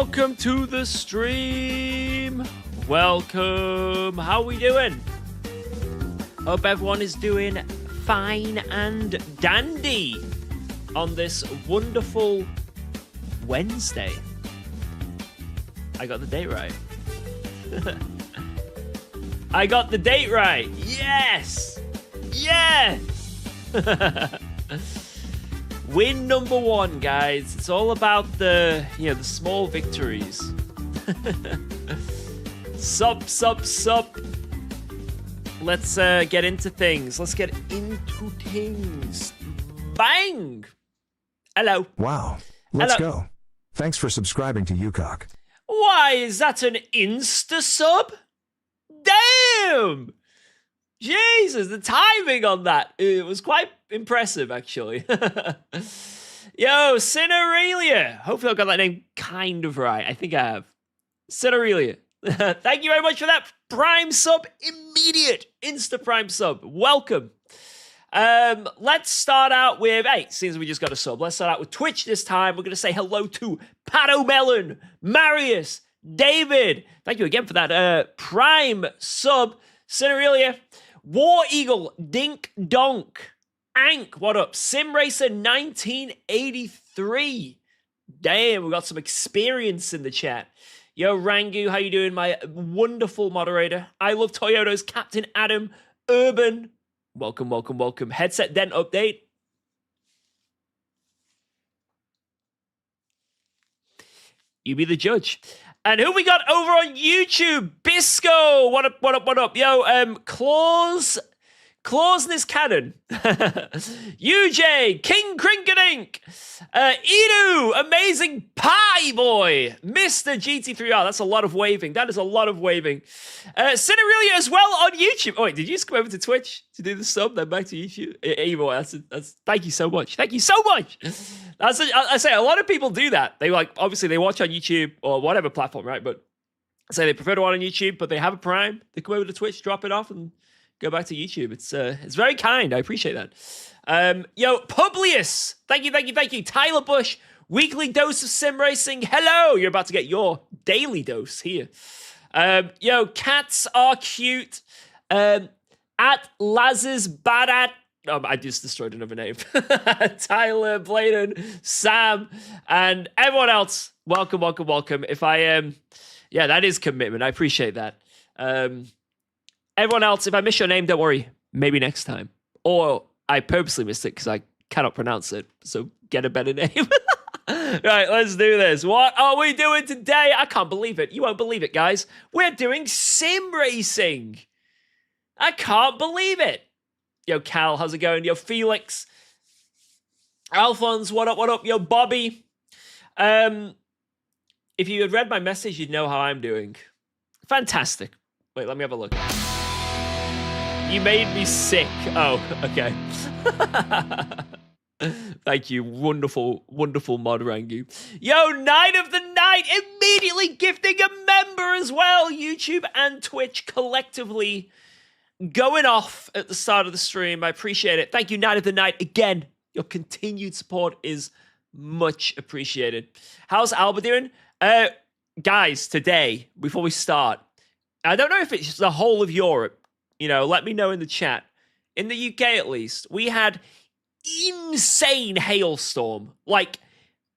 welcome to the stream. Welcome. How are we doing? Hope everyone is doing fine and dandy on this wonderful Wednesday. I got the date right. I got the date right. Yes. Yes. Win number one, guys. It's all about the small victories. Sup. Let's get into things. Bang! Hello. Wow. Let's go. Thanks for subscribing to UKOG. Why, is that an Insta sub? Damn! Jesus, the timing on that, it was quite impressive, actually. Yo, Cinerelia. Hopefully I got that name kind of right. I think I have. Cinerelia. Thank you very much for that Prime sub. Immediate Insta Prime sub. Welcome. Let's start out with, since we just got a sub, let's start out with Twitch this time. We're going to say hello to Pato Melon, Marius, David. Thank you again for that Prime sub. Cinerelia. War Eagle, Dink Donk, Ank, what up? Sim Racer 1983. Damn, we got some experience in the chat. Yo, Rangu, how you doing, my wonderful moderator? I love Toyotas, Captain Adam, Urban. Welcome. Headset Dent update. You be the judge. And who we got over on YouTube? Bisco. What up? Yo, Clausness Cannon. UJ, King Crinkadink. Edu, Amazing Pie Boy. Mr. GT3R. That's a lot of waving. Cinerelia as well on YouTube. Oh, wait, did you just come over to Twitch to do the sub, then back to YouTube? Evo, that's thank you so much. I say a lot of people do that. They obviously they watch on YouTube or whatever platform, right? But say they prefer to watch on YouTube, but they have a Prime. They come over to Twitch, drop it off, and go back to YouTube. It's very kind. I appreciate that. Yo, Publius. Thank you. Tyler Bush, weekly dose of sim racing. Hello. You're about to get your daily dose here. Yo, cats are cute. At Laz's Badat. I just destroyed another name. Tyler, Bladen, Sam, and everyone else. Welcome. If I that is commitment. I appreciate that. Everyone else, if I miss your name, don't worry. Maybe next time. Or I purposely missed it because I cannot pronounce it. So get a better name. Right, let's do this. What are we doing today? I can't believe it. You won't believe it, guys. We're doing sim racing. I can't believe it. Yo, Cal, how's it going? Yo, Felix. Alphonse, what up? Yo, Bobby. If you had read my message, you'd know how I'm doing. Fantastic. Wait, let me have a look. You made me sick. Oh, okay. Thank you. Wonderful mod, Rangu. Yo, Night of the Night, immediately gifting a member as well. YouTube and Twitch collectively going off at the start of the stream. I appreciate it. Thank you, Night of the Night. Again, your continued support is much appreciated. How's Alba doing? Guys, today, before we start, I don't know if it's the whole of Europe. Let me know in the chat. In the UK, at least, we had insane hailstorm.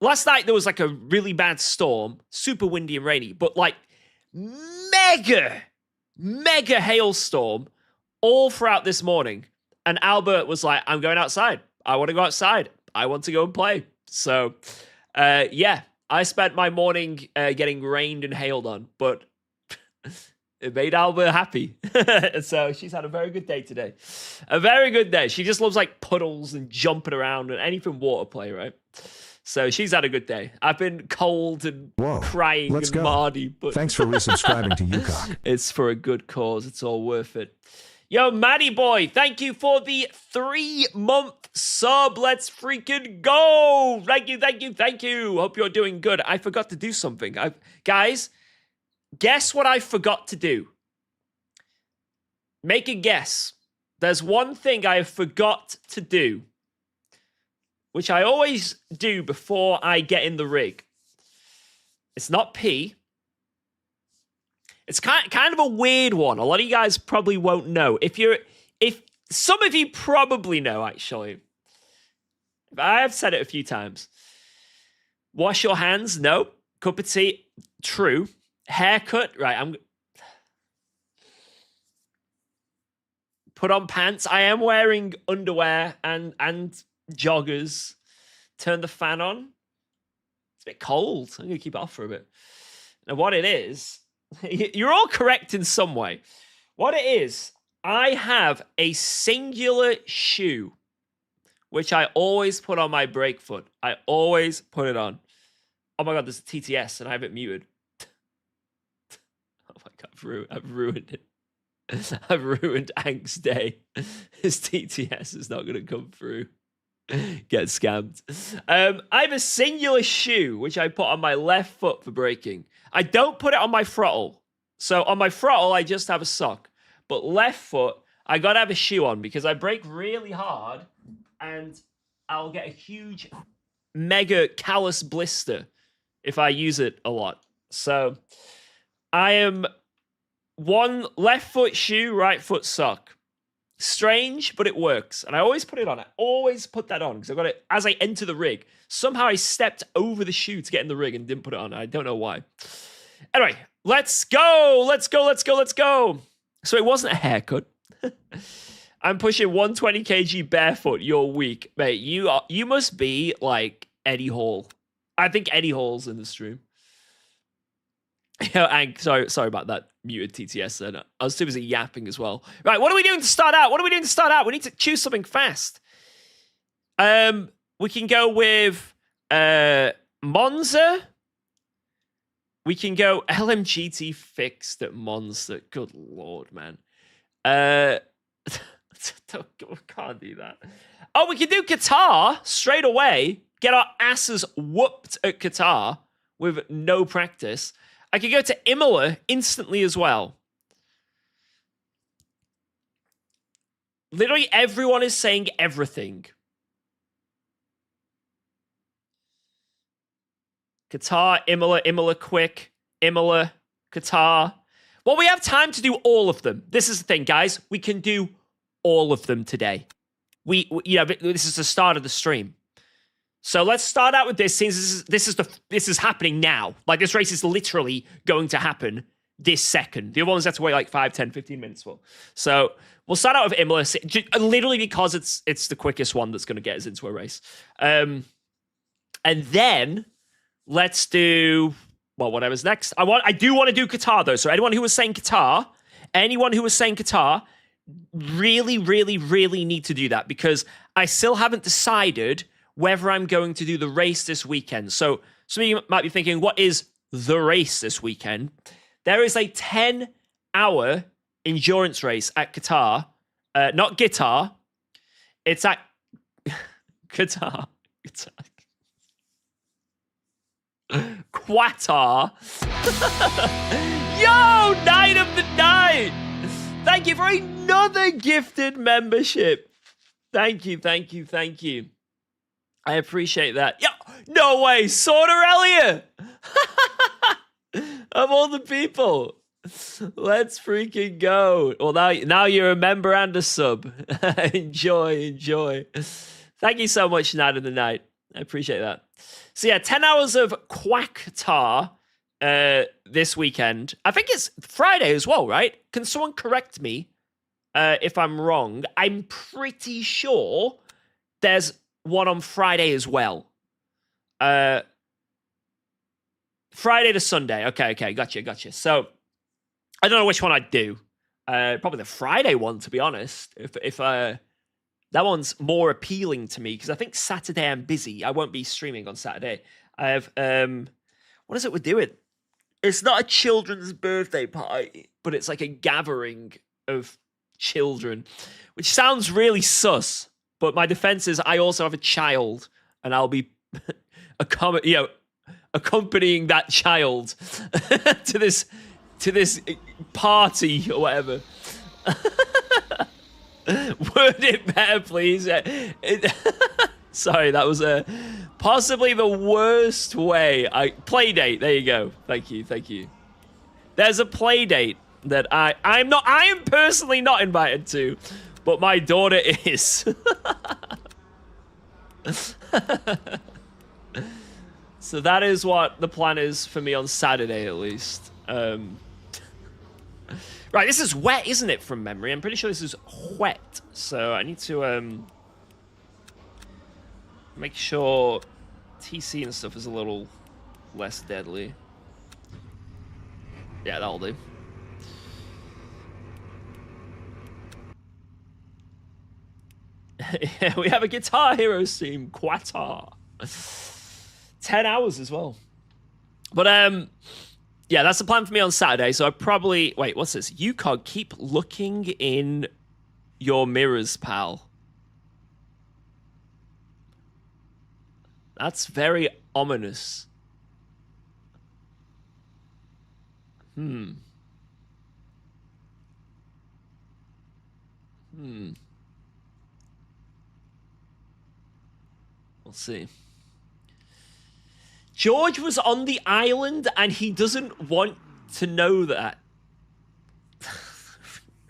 Last night, there was a really bad storm, super windy and rainy, but mega hailstorm all throughout this morning. And Albert was like, I'm going outside. I want to go outside. I want to go and play. So, I spent my morning getting rained and hailed on, but it made Albert happy. So she's had a very good day today. A very good day. She just loves puddles and jumping around and anything water play, right? So she's had a good day. I've been cold and crying and mardy, but thanks for resubscribing to UKOG. It's for a good cause. It's all worth it. Yo, Maddie boy, thank you for the 3-month sub. Let's freaking go. Thank you. Hope you're doing good. I forgot to do something. Guys, guess what I forgot to do? Make a guess. There's one thing I forgot to do, which I always do before I get in the rig. It's not P. It's kind of a weird one. A lot of you guys probably won't know. If some of you probably know, actually. I have said it a few times. Wash your hands, no. Cup of tea, true. Haircut, right, put on pants. I am wearing underwear and joggers. Turn the fan on. It's a bit cold. I'm going to keep it off for a bit. Now, what it is, you're all correct in some way. What it is, I have a singular shoe, which I always put on my brake foot. I always put it on. Oh my God, there's a TTS and I have it muted. Oh my God, I've ruined it. I've ruined Ank's day. His TTS is not going to come through. Get scammed. I have a singular shoe, which I put on my left foot for braking. I don't put it on my throttle. So on my throttle, I just have a sock. But left foot, I got to have a shoe on because I brake really hard and I'll get a huge, mega callus blister if I use it a lot. So I am one left foot shoe, right foot sock. Strange, but it works. And I always put it on. I always put that on because I got it as I enter the rig. Somehow I stepped over the shoe to get in the rig and didn't put it on. I don't know why. Anyway, let's go. Let's go. Let's go. Let's go. So it wasn't a haircut. I'm pushing 120 kg barefoot. You're weak. Mate, you must be like Eddie Hall. I think Eddie Hall's in the stream. And sorry about that muted TTS then. I was too busy yapping as well. Right, what are we doing to start out? We need to choose something fast. We can go with Monza. We can go LMGT fixed at Monza. Good Lord, man. Can't do that. Oh, we can do Qatar straight away. Get our asses whooped at Qatar with no practice. I could go to Imola instantly as well. Literally everyone is saying everything. Qatar, Imola quick, Imola, Qatar. Well, we have time to do all of them. This is the thing, guys. We can do all of them today. This is the start of the stream. So let's start out with this. Since this is happening now. Like this race is literally going to happen this second. The other ones have to wait like 5, 10, 15 minutes for. So we'll start out with Imola, literally because it's the quickest one that's going to get us into a race. And then let's do whatever's next. I do want to do Qatar though. So anyone who was saying Qatar, really, really, really need to do that because I still haven't decided whether I'm going to do the race this weekend. So some of you might be thinking, what is the race this weekend? There is a 10-hour endurance race at Qatar. Not guitar. It's at Qatar. Qatar. Yo, Night of the Night. Thank you for another gifted membership. Thank you. I appreciate that. Yo, no way, Sorderelia! Of all the people. Let's freaking go. Well, now you're a member and a sub. Enjoy. Thank you so much, Night of the Night. I appreciate that. So yeah, 10 hours of Qatar this weekend. I think it's Friday as well, right? Can someone correct me if I'm wrong? I'm pretty sure there's one on Friday as well. Friday to Sunday. Okay, gotcha. So I don't know which one I'd do. Probably the Friday one, to be honest. If that one's more appealing to me because I think Saturday I'm busy. I won't be streaming on Saturday. I have what is it we're doing? It's not a children's birthday party, but it's like a gathering of children, which sounds really sus. But my defense is I also have a child, and I'll be accompanying that child to this party or whatever. Word it better, please. Sorry, that was possibly the worst way. Play date. There you go. Thank you. There's a play date that I am personally not invited to, but my daughter is. So that is what the plan is for me on Saturday, at least. Right, this is wet, isn't it, from memory? I'm pretty sure this is wet. So I need to make sure TC and stuff is a little less deadly. Yeah, that'll do. Yeah, we have a Guitar Hero stream, Qatar. 10 hours as well. But yeah, that's the plan for me on Saturday. So I probably wait, what's this? UKOG, keep looking in your mirrors, pal. That's very ominous. We'll see. George was on the island and he doesn't want to know that.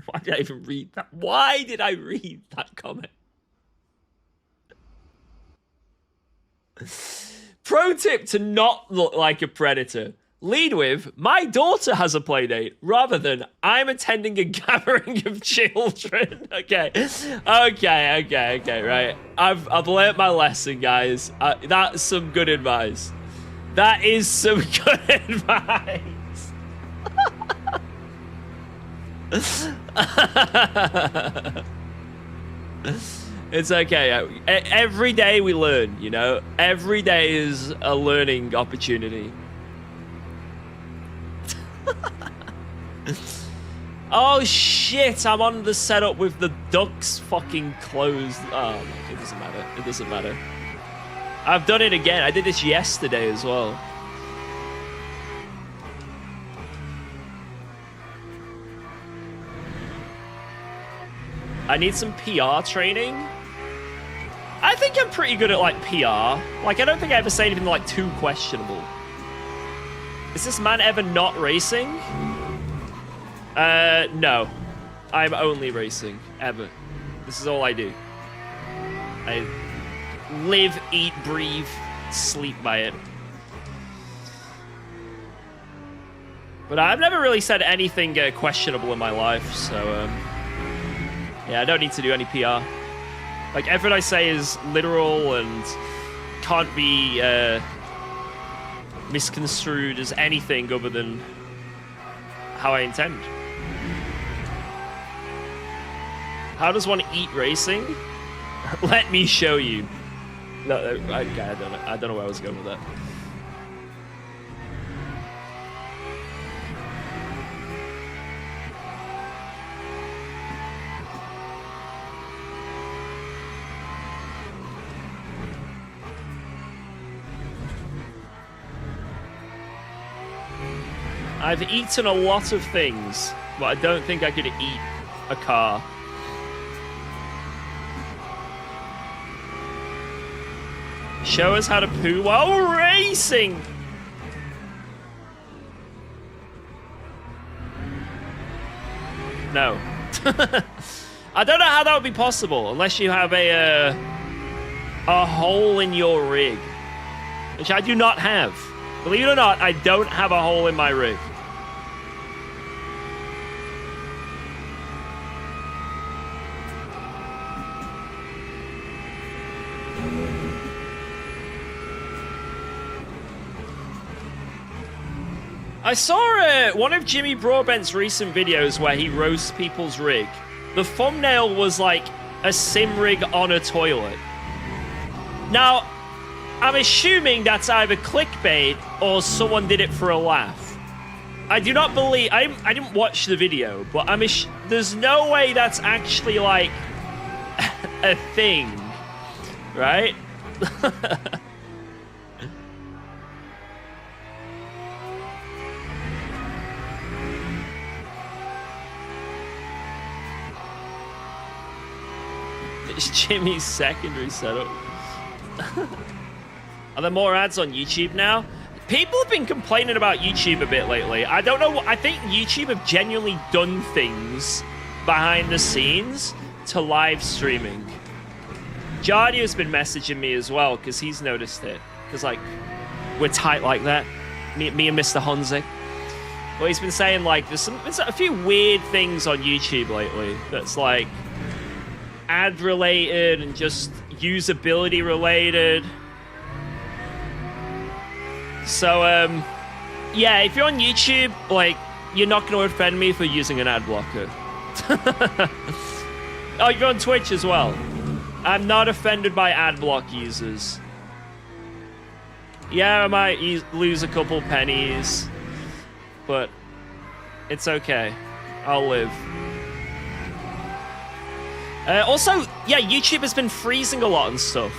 Why did I even read that? Why did I read that comment? Pro tip to not look like a predator. Lead with, my daughter has a play date, rather than, I'm attending a gathering of children. Okay, right. I've learnt my lesson, guys. That's some good advice. That is some good advice. It's okay. Every day we learn, you know? Every day is a learning opportunity. Oh shit, I'm on the setup with the ducks fucking closed. Oh, it doesn't matter. It doesn't matter. I've done it again. I did this yesterday as well. I need some PR training. I think I'm pretty good at, like, PR. Like, I don't think I ever say anything, like, too questionable. Is this man ever not racing? No. I'm only racing. Ever. This is all I do. I live, eat, breathe, sleep by it. But I've never really said anything questionable in my life, so, yeah, I don't need to do any PR. Like, everything I say is literal and can't be misconstrued as anything other than how I intend. How does one eat racing? Let me show you. No, okay, I don't know. I don't know where I was going with that. I've eaten a lot of things, but I don't think I could eat a car. Show us how to poo while racing! No. I don't know how that would be possible, unless you have a hole in your rig. Which I do not have. Believe it or not, I don't have a hole in my rig. I saw one of Jimmy Broadbent's recent videos where he roasts people's rig. The thumbnail was like a sim rig on a toilet. Now, I'm assuming that's either clickbait or someone did it for a laugh. I do not believe... I didn't watch the video, but there's no way that's actually, like, a thing. Right? It's Jimmy's secondary setup. Are there more ads on YouTube now? People have been complaining about YouTube a bit lately. I don't know. I think YouTube have genuinely done things behind the scenes to live streaming. Jardio's been messaging me as well because he's noticed it. Because, like, we're tight like that. Me and Mr. Honzik. Well, he's been saying, like, there's a few weird things on YouTube lately that's, like, ad-related and just usability-related. So, yeah, if you're on YouTube, like, you're not going to offend me for using an ad blocker. Oh, you're on Twitch as well. I'm not offended by ad block users. Yeah, I might lose a couple pennies, but it's okay. I'll live. Also, yeah, YouTube has been freezing a lot and stuff.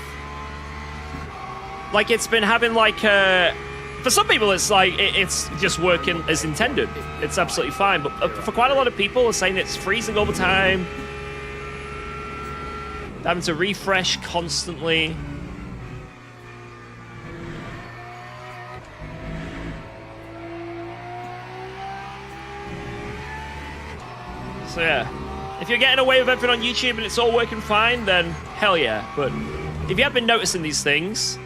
Like, it's been having, like, for some people, it's like, it's just working as intended. It's absolutely fine. But for quite a lot of people, it's saying it's freezing all the time. Having to refresh constantly. So, yeah. If you're getting away with everything on YouTube and it's all working fine, then hell yeah. But if you have been noticing these things,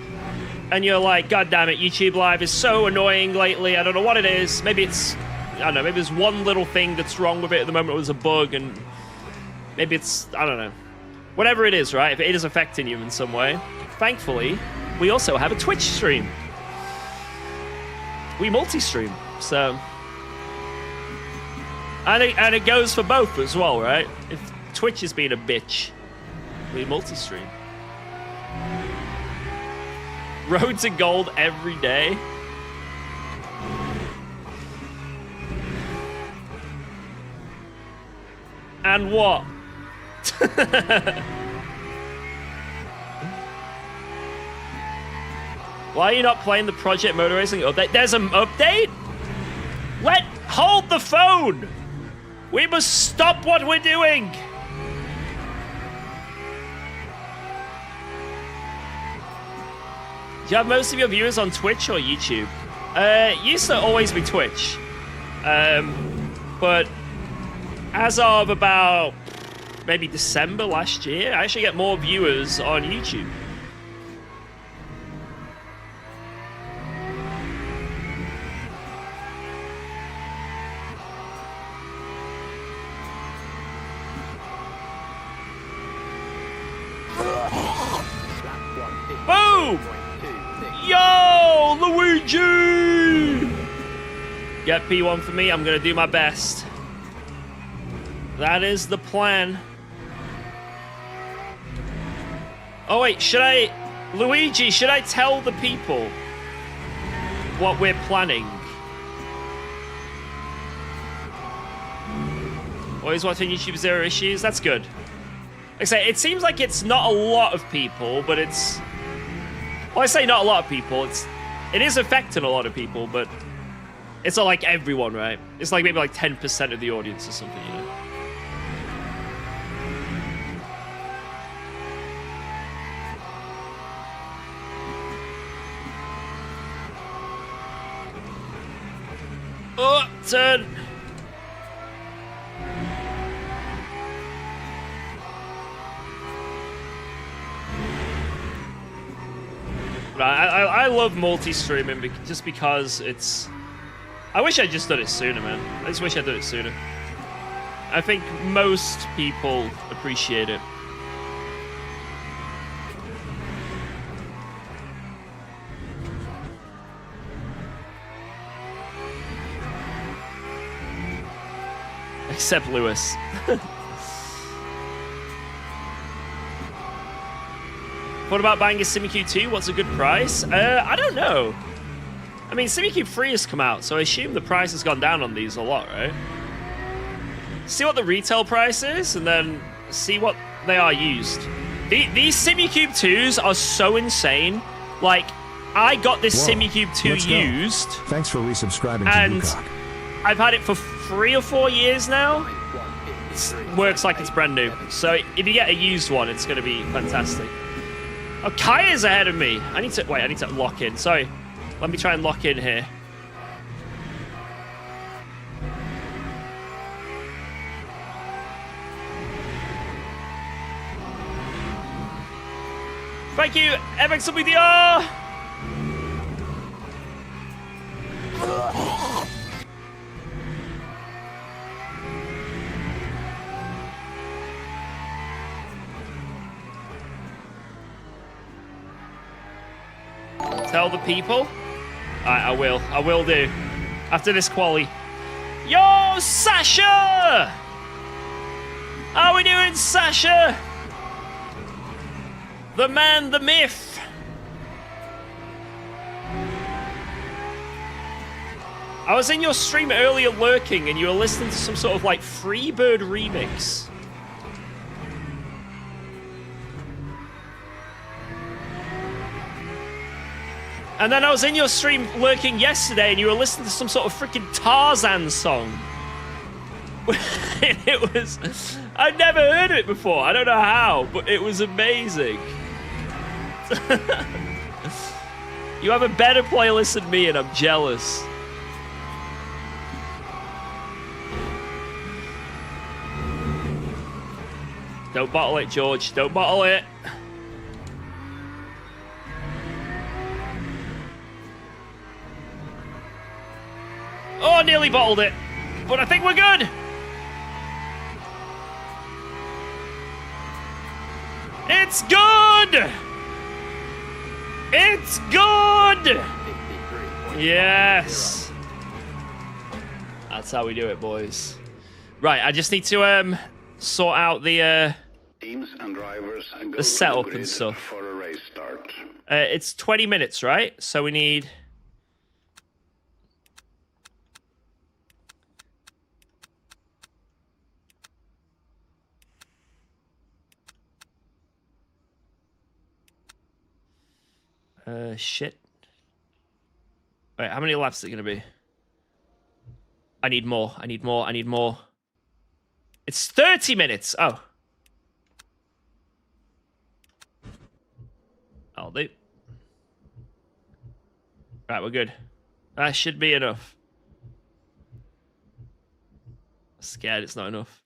and you're like, God damn it, YouTube Live is so annoying lately. I don't know what it is. Maybe it's, I don't know, maybe there's one little thing that's wrong with it at the moment. It was a bug, and maybe it's, I don't know. Whatever it is, right? If it is affecting you in some way. Thankfully, we also have a Twitch stream. We multi-stream, so. And it goes for both as well, right? If Twitch is being a bitch, we multi-stream. Road to gold every day. And what? Why are you not playing the Project Motor Racing update? There's an update? Hold the phone! We must stop what we're doing! Do you have most of your viewers on Twitch or YouTube? Used to always be Twitch. But as of about maybe December last year, I actually get more viewers on YouTube. Boom! Yo, Luigi! Get P1 for me. I'm gonna do my best. That is the plan. Oh wait, Luigi, should I tell the people what we're planning? Always watching YouTube Zero Issues? That's good. Like I say, it seems like it's not a lot of people, but it's... Well, I say not a lot of people. It is affecting a lot of people, but it's not like everyone, right? It's like maybe like 10% of the audience or something, you know? Oh, turn! I love multi-streaming just because it's... I wish I'd just done it sooner, man. I just wish I'd done it sooner. I think most people appreciate it. Except Lewis. What about buying a SimiCube 2? What's a good price? I don't know. I mean, SimiCube 3 has come out, so I assume the price has gone down on these a lot, right? See what the retail price is, and then see what they are used. These SimiCube 2s are so insane. Like, I got this SimiCube 2 used. Thanks for resubscribing to and UKOG. I've had it for 3 or 4 years now. It works like it's brand new. So if you get a used one, it's going to be fantastic. Oh, Kaya's ahead of me. I need to lock in. Sorry. Let me try and lock in here. Thank you, MXWDR! Tell the people. I will. I will do. After this quali. Yo, Sasha! How we doing, Sasha? The man, the myth. I was in your stream earlier lurking and you were listening to some sort of like Freebird remix. And then I was in your stream lurking yesterday and you were listening to some sort of freaking Tarzan song. It was... I'd never heard of it before. I don't know how, but it was amazing. You have a better playlist than me and I'm jealous. Don't bottle it, George. Don't bottle it. Oh, nearly bottled it. But I think we're good. It's good! It's good! Yes. That's how we do it, boys. Right, I just need to sort out the teams and drivers the setup and stuff. For a race start. It's 20 minutes, right? So we need... shit. Wait, how many laps is it gonna be? I need more. I need more. I need more. It's 30 minutes. Oh. I'll do. Right, we're good. That should be enough. I'm scared it's not enough.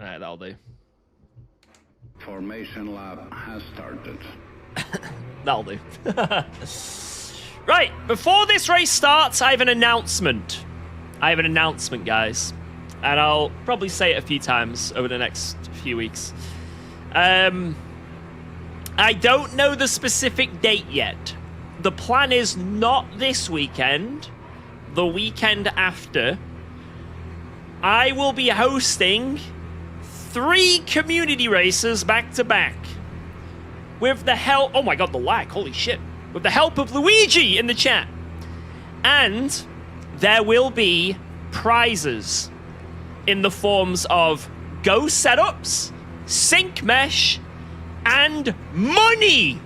Alright, that'll do. Formation lap has started. That'll do. Right, before this race starts, I have an announcement. I have an announcement, guys. And I'll probably say it a few times over the next few weeks. I don't know the specific date yet. The plan is not this weekend, the weekend after. I will be hosting 3 community races back to back. With the help... Oh my god, the lag. Holy shit. With the help of Luigi in the chat. And there will be prizes in the forms of Go setups, sync mesh, and money.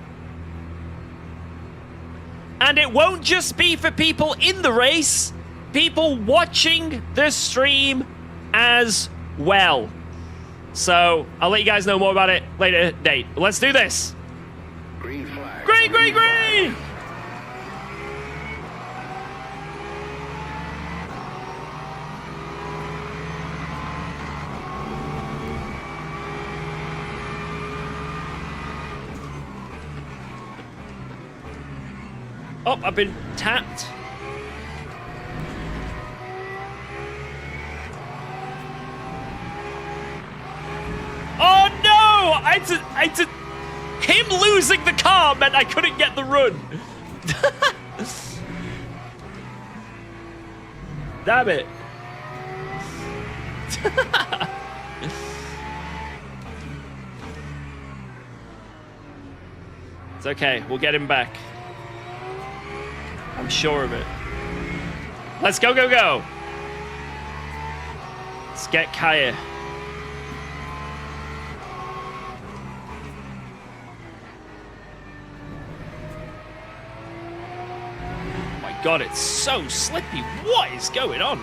And it won't just be for people in the race, people watching the stream as well. So, I'll let you guys know more about it later date. But let's do this. Green flag. Green, green, green! Oh, I've been tapped. Oh no! Him losing the car meant I couldn't get the run. Damn it. It's okay, we'll get him back. I'm sure of it. Let's go, go, go. Let's get Kaya. God, it's so slippy. What is going on?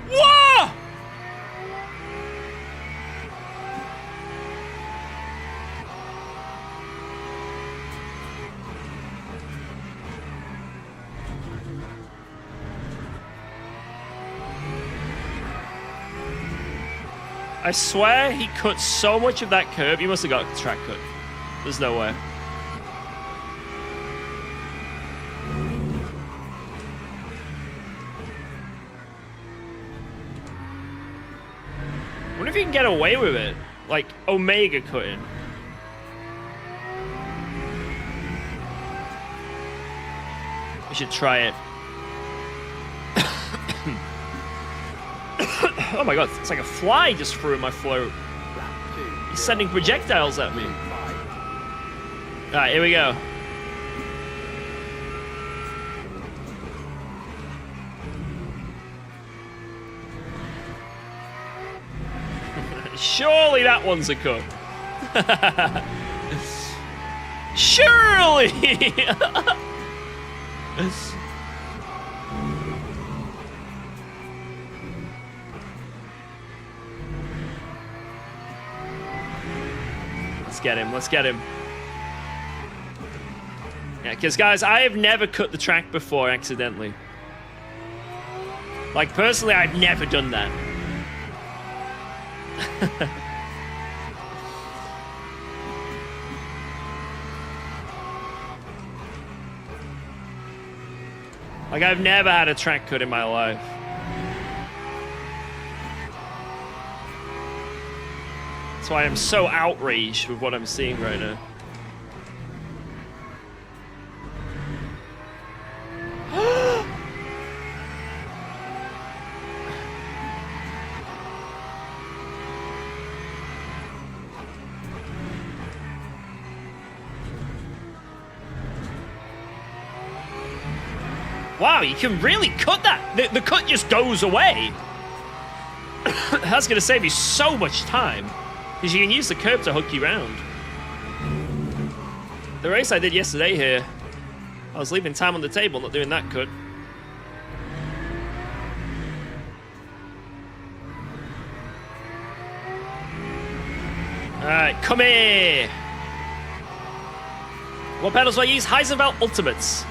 Whoa! I swear he cut so much of that curb. He must have got a track cut. There's no way. I wonder if you can get away with it. Like Omega cutting. We should try it. Oh my god, it's like a fly just flew in my float. He's sending projectiles at me. Alright, here we go. Surely that one's a cut. Surely! Let's get him. Let's get him. Yeah, because, guys, I have never cut the track before accidentally. Like, personally, I've never done that. Like, I've never had a track cut in my life. That's why I'm so outraged with what I'm seeing right now. Wow, you can really cut that. The cut just goes away. That's going to save you so much time. Because you can use the curb to hook you round. The race I did yesterday here, I was leaving time on the table, not doing that cut. Alright, come here. What pedals do I use? Heisenfeld Ultimates.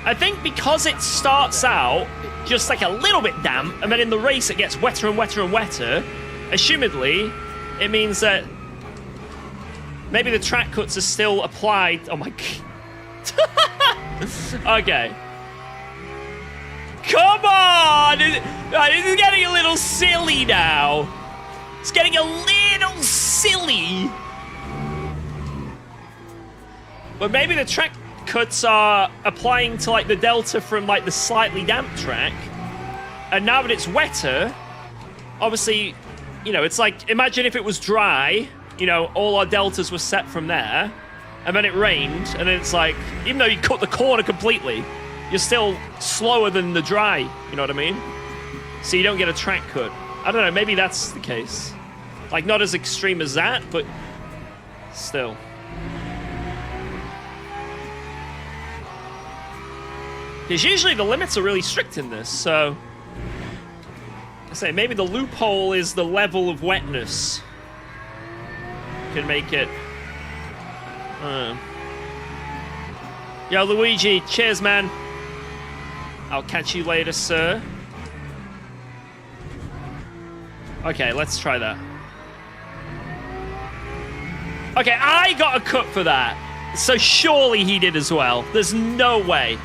I think because it starts out just like a little bit damp, and then in the race it gets wetter and wetter and wetter, assumedly, it means that maybe the track cuts are still applied. Oh my god. Okay. Come on! This is getting a little silly now. It's getting a little silly. But maybe the track cuts are applying to like the delta from like the slightly damp track, and now that it's wetter, obviously, you know, it's like, imagine if it was dry, you know, all our deltas were set from there, and then it rained, and then it's like, even though you cut the corner completely, you're still slower than the dry, you know what I mean? So you don't get a track cut. I don't know, maybe that's the case. Like, not as extreme as that, but still. Because usually the limits are really strict in this, so I say maybe the loophole is the level of wetness can make it. Yo, Luigi, cheers, man. I'll catch you later, sir. Okay, let's try that. Okay, I got a cut for that, so surely he did as well. There's no way.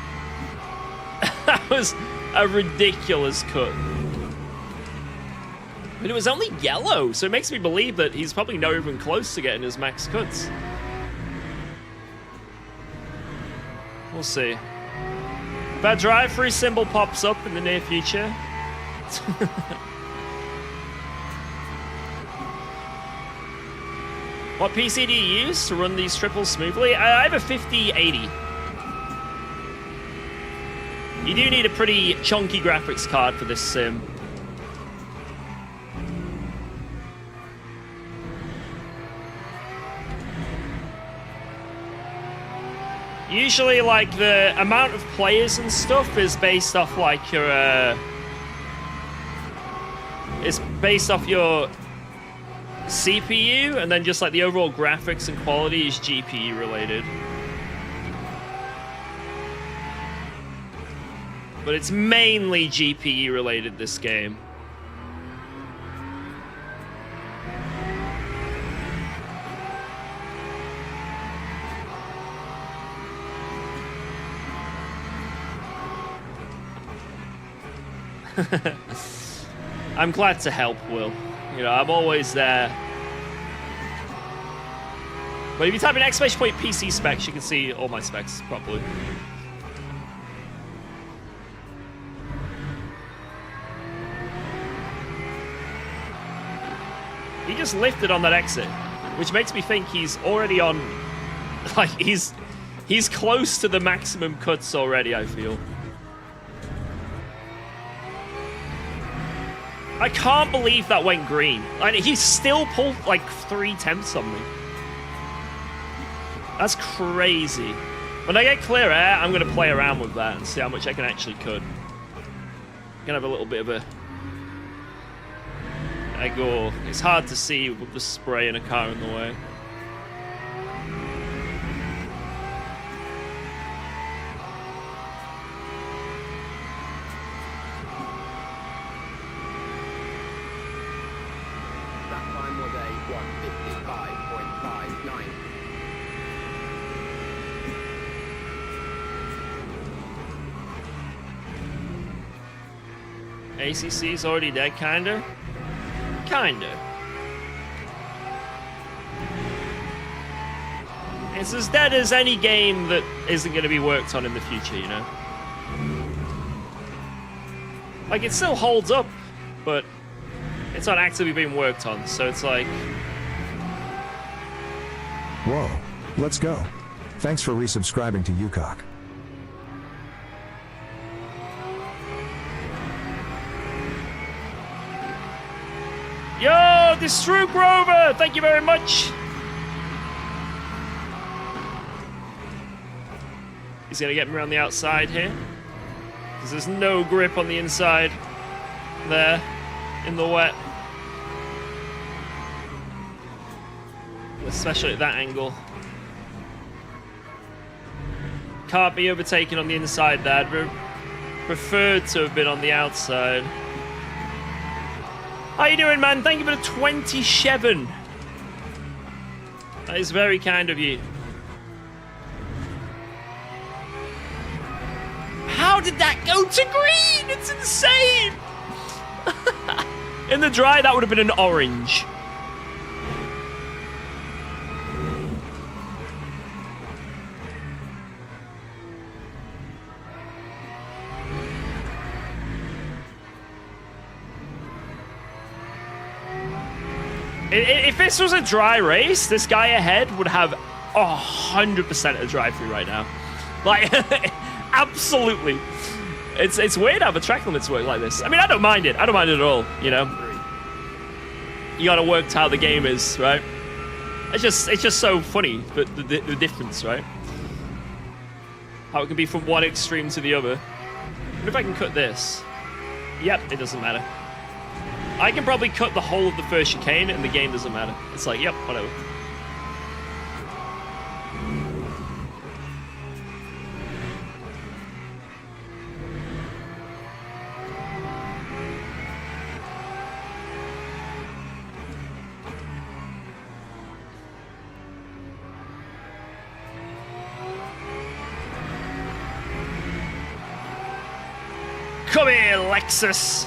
That was a ridiculous cut. But it was only yellow, so it makes me believe that he's probably not even close to getting his max cuts. We'll see. If our drive-through symbol pops up in the near future. What PC do you use to run these triples smoothly? I have a 5080. You do need a pretty chunky graphics card for this sim. Usually, like, the amount of players and stuff is based off, like, your, it's based off your CPU, and then just, like, the overall graphics and quality is GPU related. But it's mainly GPU related, this game. I'm glad to help, Will. You know, I'm always there. But if you type in !PC specs, you can see all my specs properly. He just lifted on that exit, which makes me think he's already on, like, he's close to the maximum cuts already, I feel. I can't believe that went green. Like, he still pulled like 3/10 on me. That's crazy. When I get clear air, I'm going to play around with that and see how much I can actually cut. I'm going to have a little bit of a... It's hard to see with the spray and a car in the way. ACC's already dead, kinda? Kinda. It's as dead as any game that isn't going to be worked on in the future, you know? Like, it still holds up, but it's not actively being worked on, so it's like... Whoa, let's go. Thanks for resubscribing to UKOG. Yo, this True Grover! Thank you very much! He's gonna get me around the outside here. Because there's no grip on the inside. There. In the wet. Especially at that angle. Can't be overtaken on the inside there. I'd preferred to have been on the outside. How you doing, man? Thank you for the 27. That is very kind of you. How did that go to green? It's insane! In the dry, that would have been an orange. If this was a dry race, this guy ahead would have 100% a drive-through right now. Like, absolutely. It's weird how the track limits work like this. I mean, I don't mind it. I don't mind it at all, you know? You gotta work how the game is, right? It's just so funny, but the difference, right? How it can be from one extreme to the other. What if I can cut this? Yep, it doesn't matter. I can probably cut the whole of the first chicane and the game doesn't matter. It's like, yep, whatever. Come here, Lexus!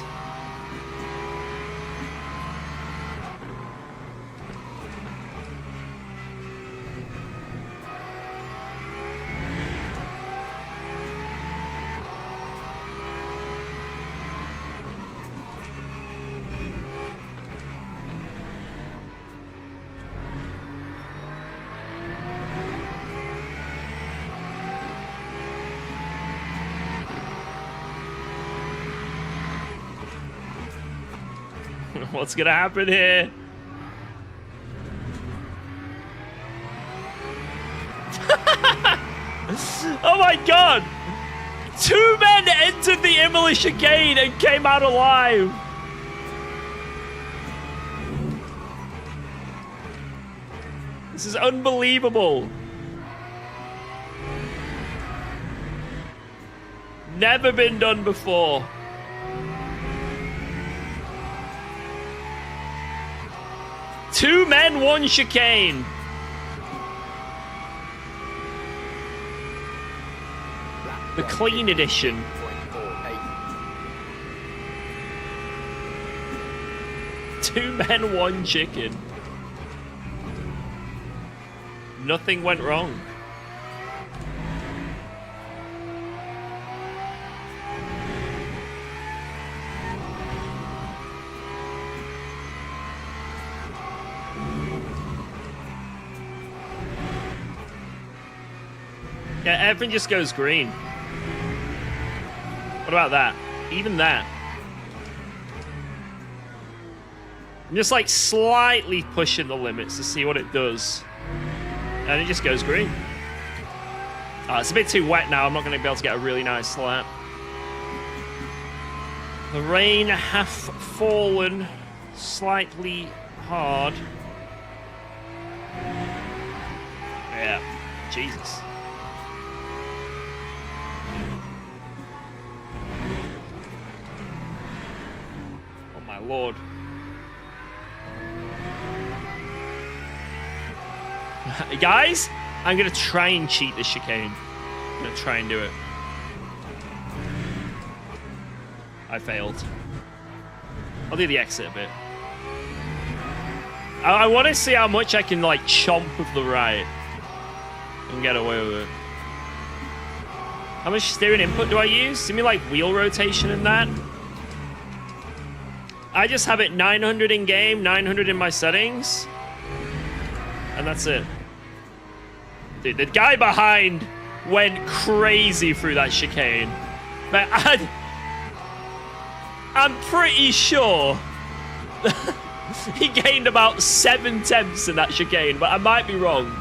What's gonna happen here? Oh my god! 2 men entered the Imola chicane and came out alive. This is unbelievable. Never been done before. Two men, one chicane. The clean edition. Two men, one chicken. Nothing went wrong. Yeah, everything just goes green. What about that? Even that. I'm just like slightly pushing the limits to see what it does. And it just goes green. Oh, it's a bit too wet now. I'm not going to be able to get a really nice slap. The rain hath fallen slightly hard. Yeah, Jesus. Oh my lord. Guys, I'm going to try and cheat the chicane. I'm going to try and do it. I failed. I'll do the exit a bit. I want to see how much I can, like, chomp with the right and get away with it. How much steering input do I use? Do you mean, like, wheel rotation and that? I just have it 900 in game, 900 in my settings. And that's it. Dude, the guy behind went crazy through that chicane. But I'm pretty sure he gained about 7 tenths in that chicane, but I might be wrong.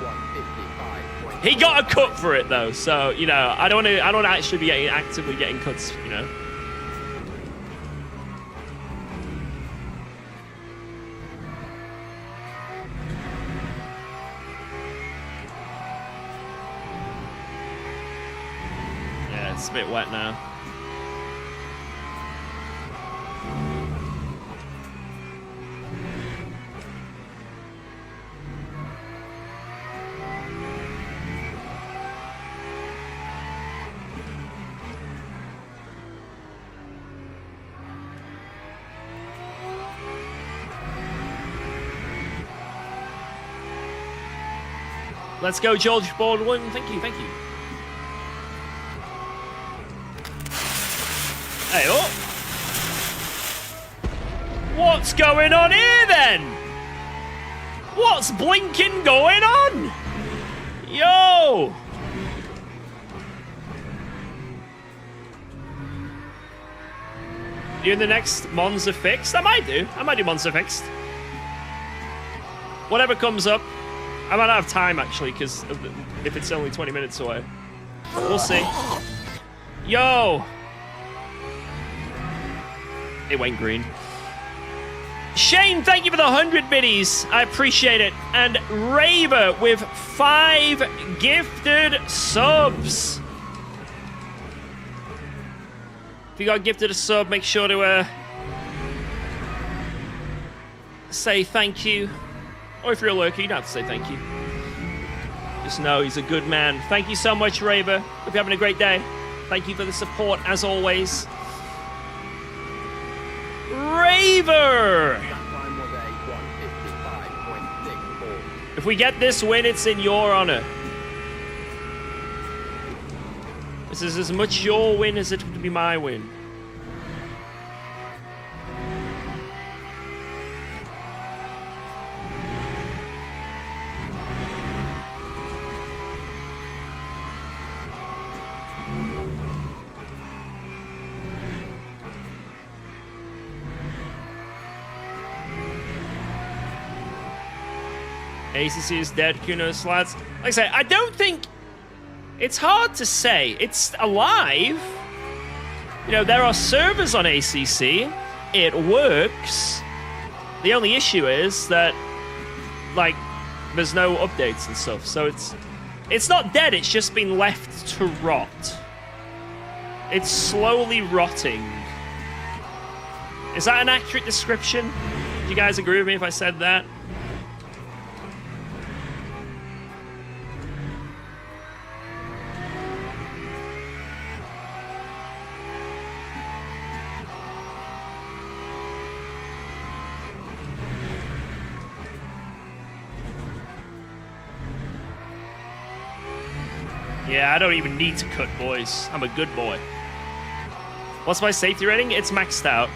He got a cut for it though, so you know, I don't actually be actively getting cuts, you know. It's a bit wet now. Let's go, George Baldwin. Thank you, thank you. Hey, oh. What's going on here, then? What's blinking going on? Yo! You in the next Monza Fixed? I might do Monza Fixed. Whatever comes up. I might not have time, actually, because if it's only 20 minutes away. We'll see. Yo! It went green. Shane, thank you for the 100 biddies. I appreciate it. And Raver with 5 gifted subs. If you got gifted a sub, make sure to say thank you. Or if you're a lurker, you don't have to say thank you. Just know he's a good man. Thank you so much, Raver. Hope you're having a great day. Thank you for the support, as always. Raver! If we get this win, it's in your honor. This is as much your win as it would be my win. ACC is dead, Kunos lads. Like I say, I don't think... It's hard to say. It's alive. You know, there are servers on ACC. It works. The only issue is that, like, there's no updates and stuff. So it's not dead, it's just been left to rot. It's slowly rotting. Is that an accurate description? Do you guys agree with me if I said that? Yeah, I don't even need to cut, boys. I'm a good boy. What's my safety rating? It's maxed out.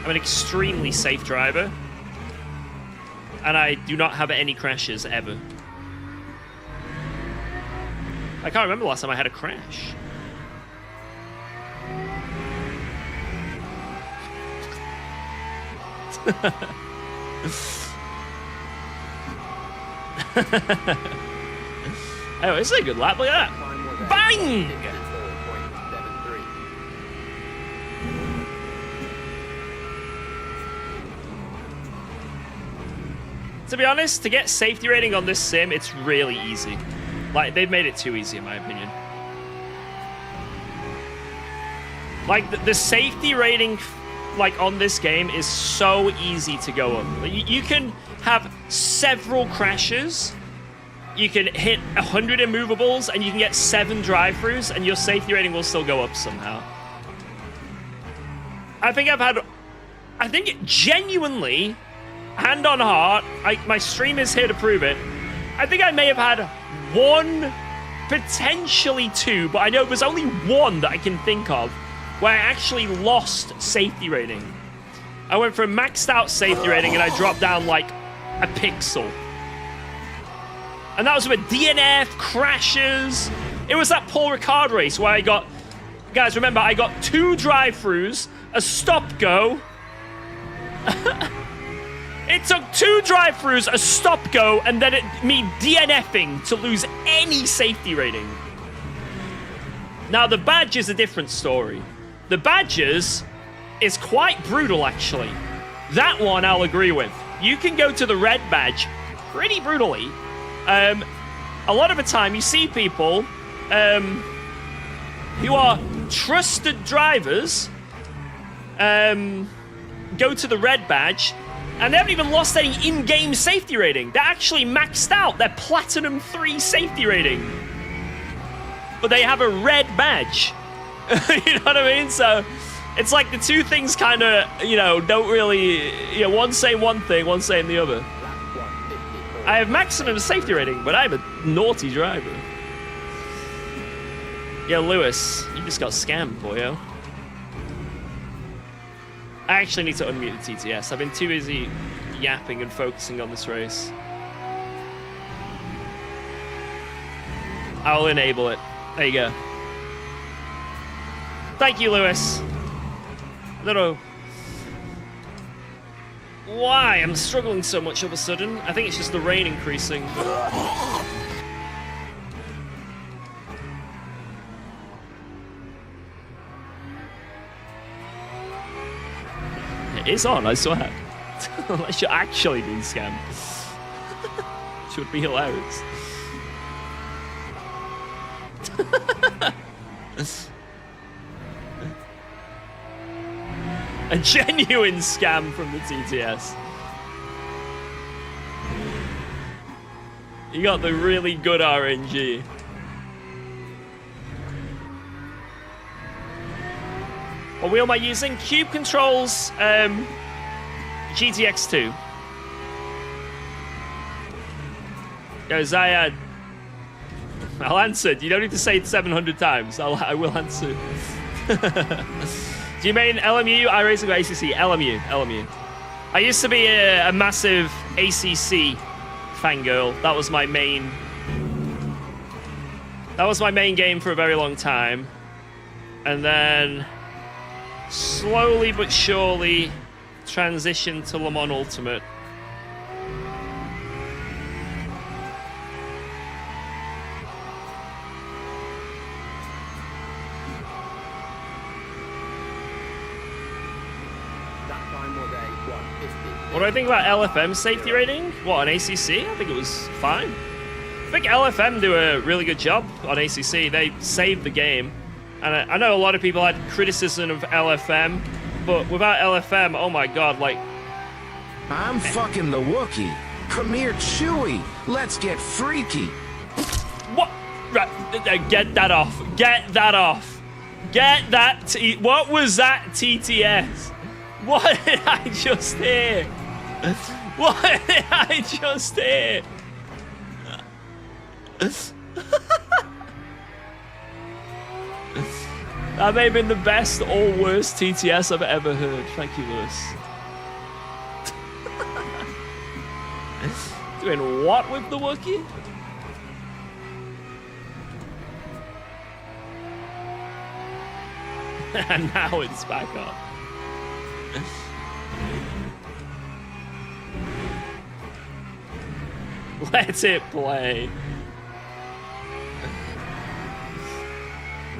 I'm an extremely safe driver. And I do not have any crashes, ever. I can't remember the last time I had a crash. Oh, this is a good lap. Look at that. Bang! To be honest, to get safety rating on this sim, it's really easy. Like, they've made it too easy, in my opinion. Like, the safety rating, like, on this game is so easy to go up. You can have several crashes, you can hit 100 immovables, and you can get 7 drive-throughs, and your safety rating will still go up somehow. I think genuinely, hand on heart, my stream is here to prove it, I think I may have had 1, potentially 2, but I know there's only 1 that I can think of where I actually lost safety rating. I went from maxed out safety rating and I dropped down like a pixel. And that was with DNF, crashes. It was that Paul Ricard race where I got... Guys, remember, I got 2 drive-throughs, a stop-go. It took 2 drive-throughs, a stop-go, and then me DNFing to lose any safety rating. Now, the badge is a different story. The badges is quite brutal, actually. That one I'll agree with. You can go to the red badge pretty brutally. A lot of the time, you see people who are trusted drivers go to the red badge, and they haven't even lost any in-game safety rating. They're actually maxed out their Platinum 3 safety rating. But they have a red badge. You know what I mean? So it's like the two things kind of, you know, don't really, you know, one saying one thing, one saying the other. I have maximum safety rating, but I'm a naughty driver. Yo, Lewis, you just got scammed, boyo. I actually need to unmute the TTS. I've been too busy yapping and focusing on this race. I'll enable it. There you go. Thank you, Lewis. I don't know why I'm struggling so much all of a sudden. I think it's just the rain increasing. It is on, I swear. Unless you're actually being scammed. Which would be hilarious. A genuine scam from the TTS. You got the really good RNG. What wheel am I using? Cube Controls GTX 2. Yo, Zayad. I'll answer. You don't need to say it 700 times. I will answer. Do you mean LMU, iRacing, or ACC? LMU. I used to be a massive ACC fangirl. That was my main game for a very long time. And then slowly but surely transition to Le Mans Ultimate. What do I think about LFM safety rating? What, on ACC? I think it was fine. I think LFM do a really good job on ACC. They saved the game. And I know a lot of people had criticism of LFM, but without LFM, oh my god, like... I'm fucking the Wookiee. Come here, Chewie. Let's get freaky. What? Right, get that off. Get that off. Get that... What was that TTS? What did I just hear? What did I just hear? That may have been the best or worst TTS I've ever heard. Thank you, Lewis. Doing what with the Wookiee? And now it's back up. Let it play.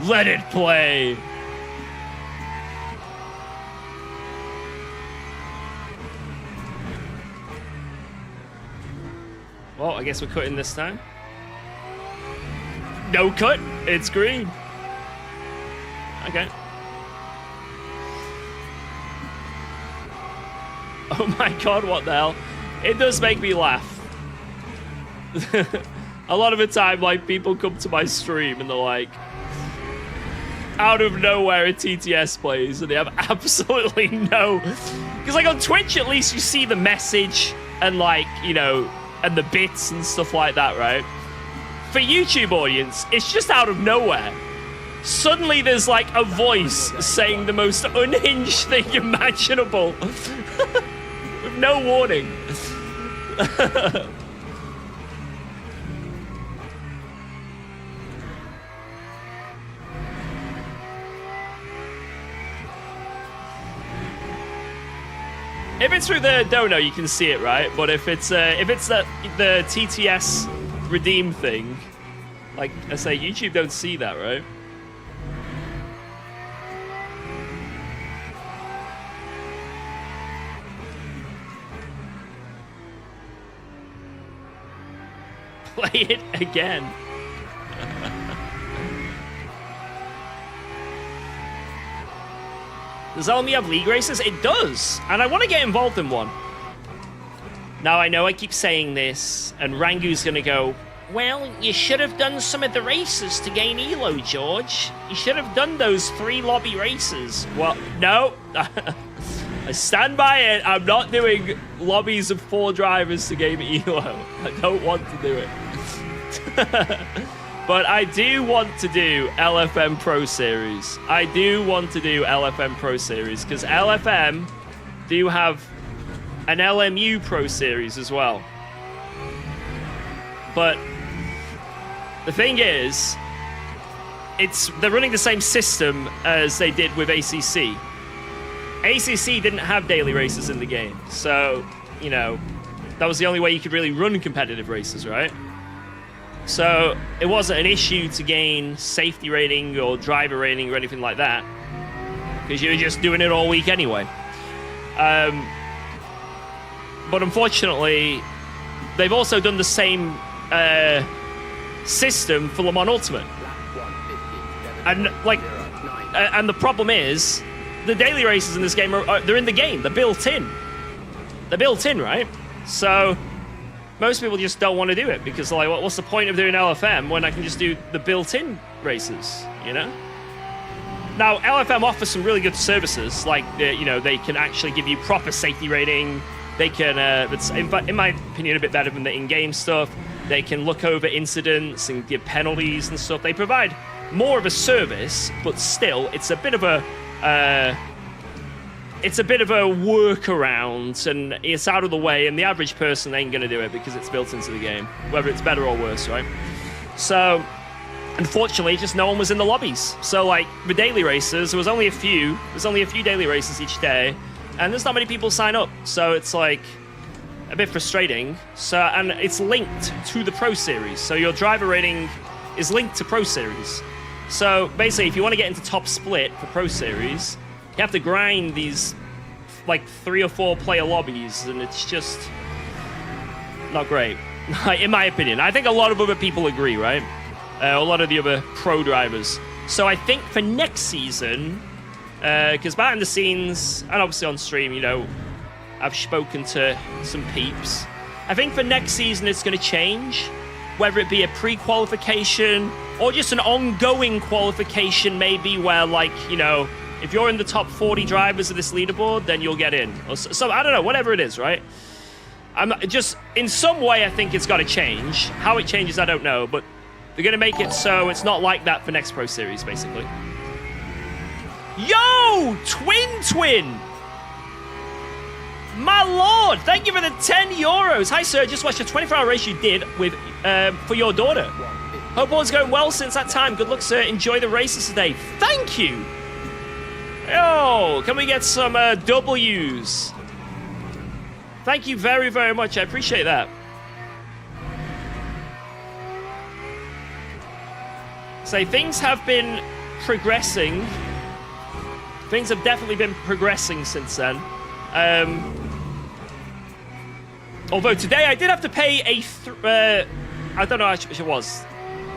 Let it play. Well, I guess we're cutting this time. No cut. It's green. Okay. Oh my god, what the hell? It does make me laugh. A lot of the time, like, people come to my stream and they're like, out of nowhere a TTS plays and they have absolutely no... Because, like, on Twitch, at least you see the message and, like, you know, and the bits and stuff like that, right? For YouTube audience, it's just out of nowhere. Suddenly there's, like, a voice saying the most unhinged thing imaginable. With no warning. If it's through the dono, you can see it, right? But if it's the TTS redeem thing, like I say, YouTube don't see that, right? Play it again. Does that only have league races? It does, and I want to get involved in one. Now, I know I keep saying this, and Rangu's going to go, well, you should have done some of the races to gain Elo, George. You should have done those 3 lobby races. Well, no. I stand by it. I'm not doing lobbies of 4 drivers to gain Elo. I don't want to do it. But I do want to do LFM Pro Series. I do want to do LFM Pro Series because LFM do have an LMU Pro Series as well. But the thing is, they're running the same system as they did with ACC. ACC didn't have daily races in the game, so, you know, that was the only way you could really run competitive races, right? So it wasn't an issue to gain safety rating or driver rating or anything like that, because you were just doing it all week anyway. But unfortunately, they've also done the same system for Le Mans Ultimate. And like, and the problem is, the daily races in this game they're in the game. They're built in. They're built in, right? So most people just don't want to do it because they're like, what's the point of doing LFM when I can just do the built-in races, you know? Now, LFM offers some really good services, like, you know, they can actually give you proper safety rating. They can, it's, in my opinion, a bit better than the in-game stuff. They can look over incidents and give penalties and stuff. They provide more of a service, but still, it's a bit of a workaround, and it's out of the way, and the average person ain't gonna do it because it's built into the game, whether it's better or worse, right? So, unfortunately, just no one was in the lobbies. So, like, the daily races, there was only a few daily races each day, and there's not many people sign up, so it's like a bit frustrating. So, and it's linked to the Pro Series, so your driver rating is linked to Pro Series. So basically, if you want to get into top split for Pro Series, you have to grind these like 3 or 4 player lobbies, and it's just not great, in my opinion. I think a lot of other people agree, right? A lot of the other pro drivers. So I think for next season, because behind the scenes and obviously on stream, you know, I've spoken to some peeps. I think for next season it's going to change, whether it be a pre-qualification or just an ongoing qualification, maybe where, like, you know, if you're in the top 40 drivers of this leaderboard, then you'll get in. Or so I don't know, whatever it is, right? I'm just, in some way, I think it's got to change. How it changes, I don't know, but they're going to make it so it's not like that for next Pro Series, basically. Yo! Twin! My lord! Thank you for the 10 euros. Hi, sir. Just watched a 24-hour race you did with for your daughter. Hope all's going well since that time. Good luck, sir. Enjoy the races today. Thank you! Yo! Can we get some W's? Thank you very, very much. I appreciate that. So things have been progressing. Things have definitely been progressing since then. Although today I did have to pay I don't know how much it was,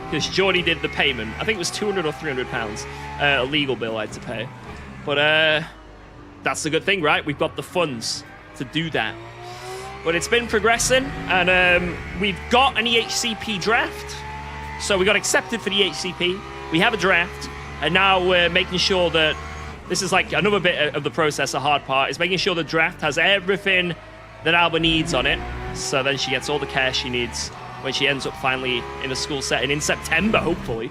because Jordy did the payment. I think it was £200 or £300, a legal bill I had to pay. But that's the good thing, right? We've got the funds to do that. But it's been progressing, and we've got an EHCP draft. So we got accepted for the EHCP. We have a draft, and now we're making sure that this is like another bit of the process, the hard part, is making sure the draft has everything that Alba needs on it. So then she gets all the care she needs when she ends up finally in a school setting in September, hopefully.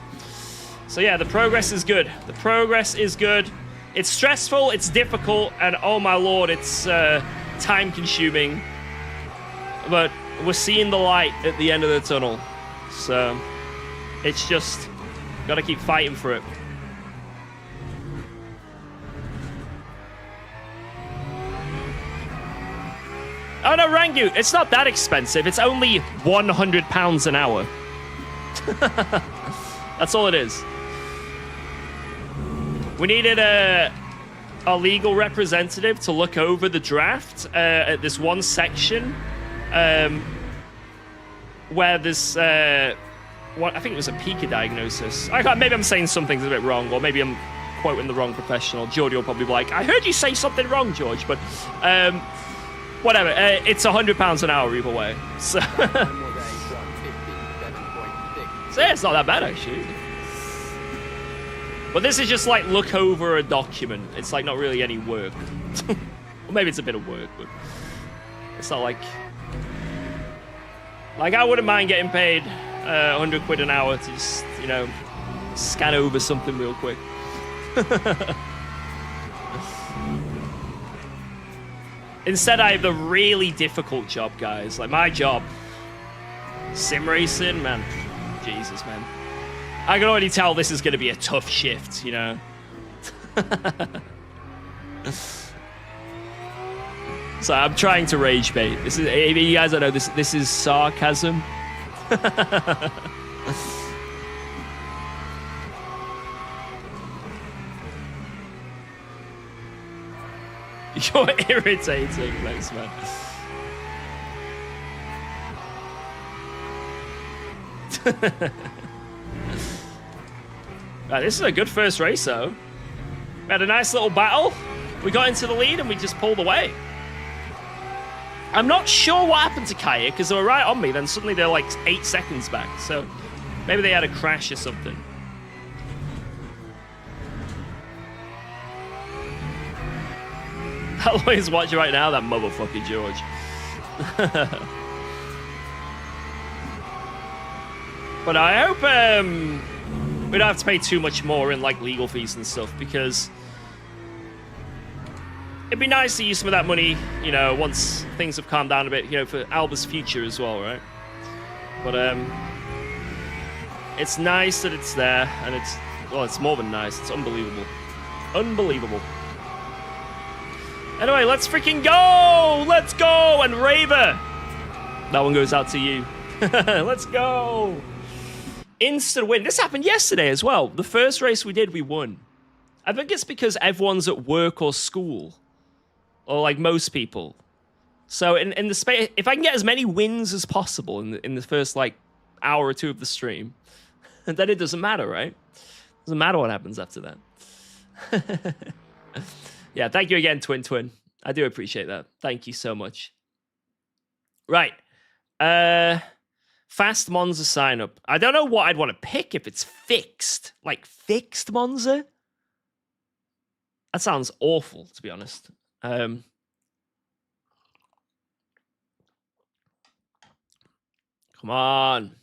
So yeah, the progress is good. The progress is good. It's stressful, it's difficult, and oh my lord, it's time-consuming. But we're seeing the light at the end of the tunnel. So it's just got to keep fighting for it. Oh no, Rangu, it's not that expensive. It's only £100 an hour. That's all it is. We needed a legal representative to look over the draft at this one section where this what I think it was a Pika diagnosis. Maybe I'm saying something's a bit wrong, or maybe I'm quoting the wrong professional. George will probably be like, I heard you say something wrong, George, but whatever. It's £100 an hour either way. So, so yeah, it's not that bad actually. But this is just like look over a document. It's like not really any work. Or maybe it's a bit of work, but it's not like I wouldn't mind getting paid 100 quid an hour to just, you know, scan over something real quick. Instead, I have the really difficult job, guys. Like my job, sim racing, man. Jesus, man. I can already tell this is going to be a tough shift, you know. So I'm trying to rage bait. This is, you guys don't know, this is sarcasm. You're irritating, thanks, man. Right, this is a good first race, though. We had a nice little battle. We got into the lead and we just pulled away. I'm not sure what happened to Kaya, because they were right on me, then suddenly they're like 8 seconds back. So maybe they had a crash or something. Aloy's watching right now, that motherfucker George. But I hope we don't have to pay too much more in like legal fees and stuff, because it'd be nice to use some of that money, you know, once things have calmed down a bit, you know, for Alba's future as well, right? But it's nice that it's there, and it's more than nice. It's unbelievable. Unbelievable. Anyway, let's freaking go! Let's go! And Raver! That one goes out to you. Let's go! Instant win. This happened yesterday as well. The first race we did, we won. I think it's because everyone's at work or school. Or like most people. So in the space, if I can get as many wins as possible in the first like hour or two of the stream, then it doesn't matter, right? Doesn't matter what happens after that. Yeah, thank you again, Twin. I do appreciate that. Thank you so much. Right. Fast Monza sign up. I don't know what I'd want to pick if it's fixed. Like fixed Monza? That sounds awful, to be honest. Come on.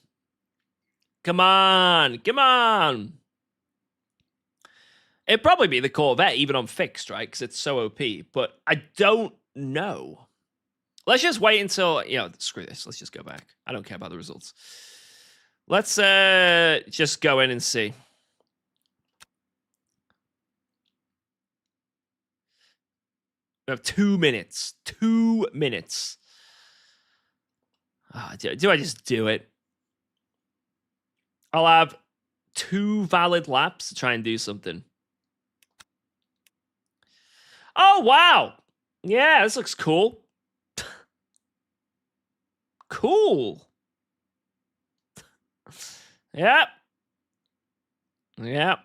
Come on. Come on. It'd probably be the Corvette, even on fixed, right? Because it's so OP. But I don't know. Let's just wait until, screw this. Let's just go back. I don't care about the results. Let's just go in and see. We have 2 minutes. 2 minutes. Do I just do it? I'll have 2 valid laps to try and do something. Oh, wow. Yeah, this looks cool. Cool. Yep. Yep.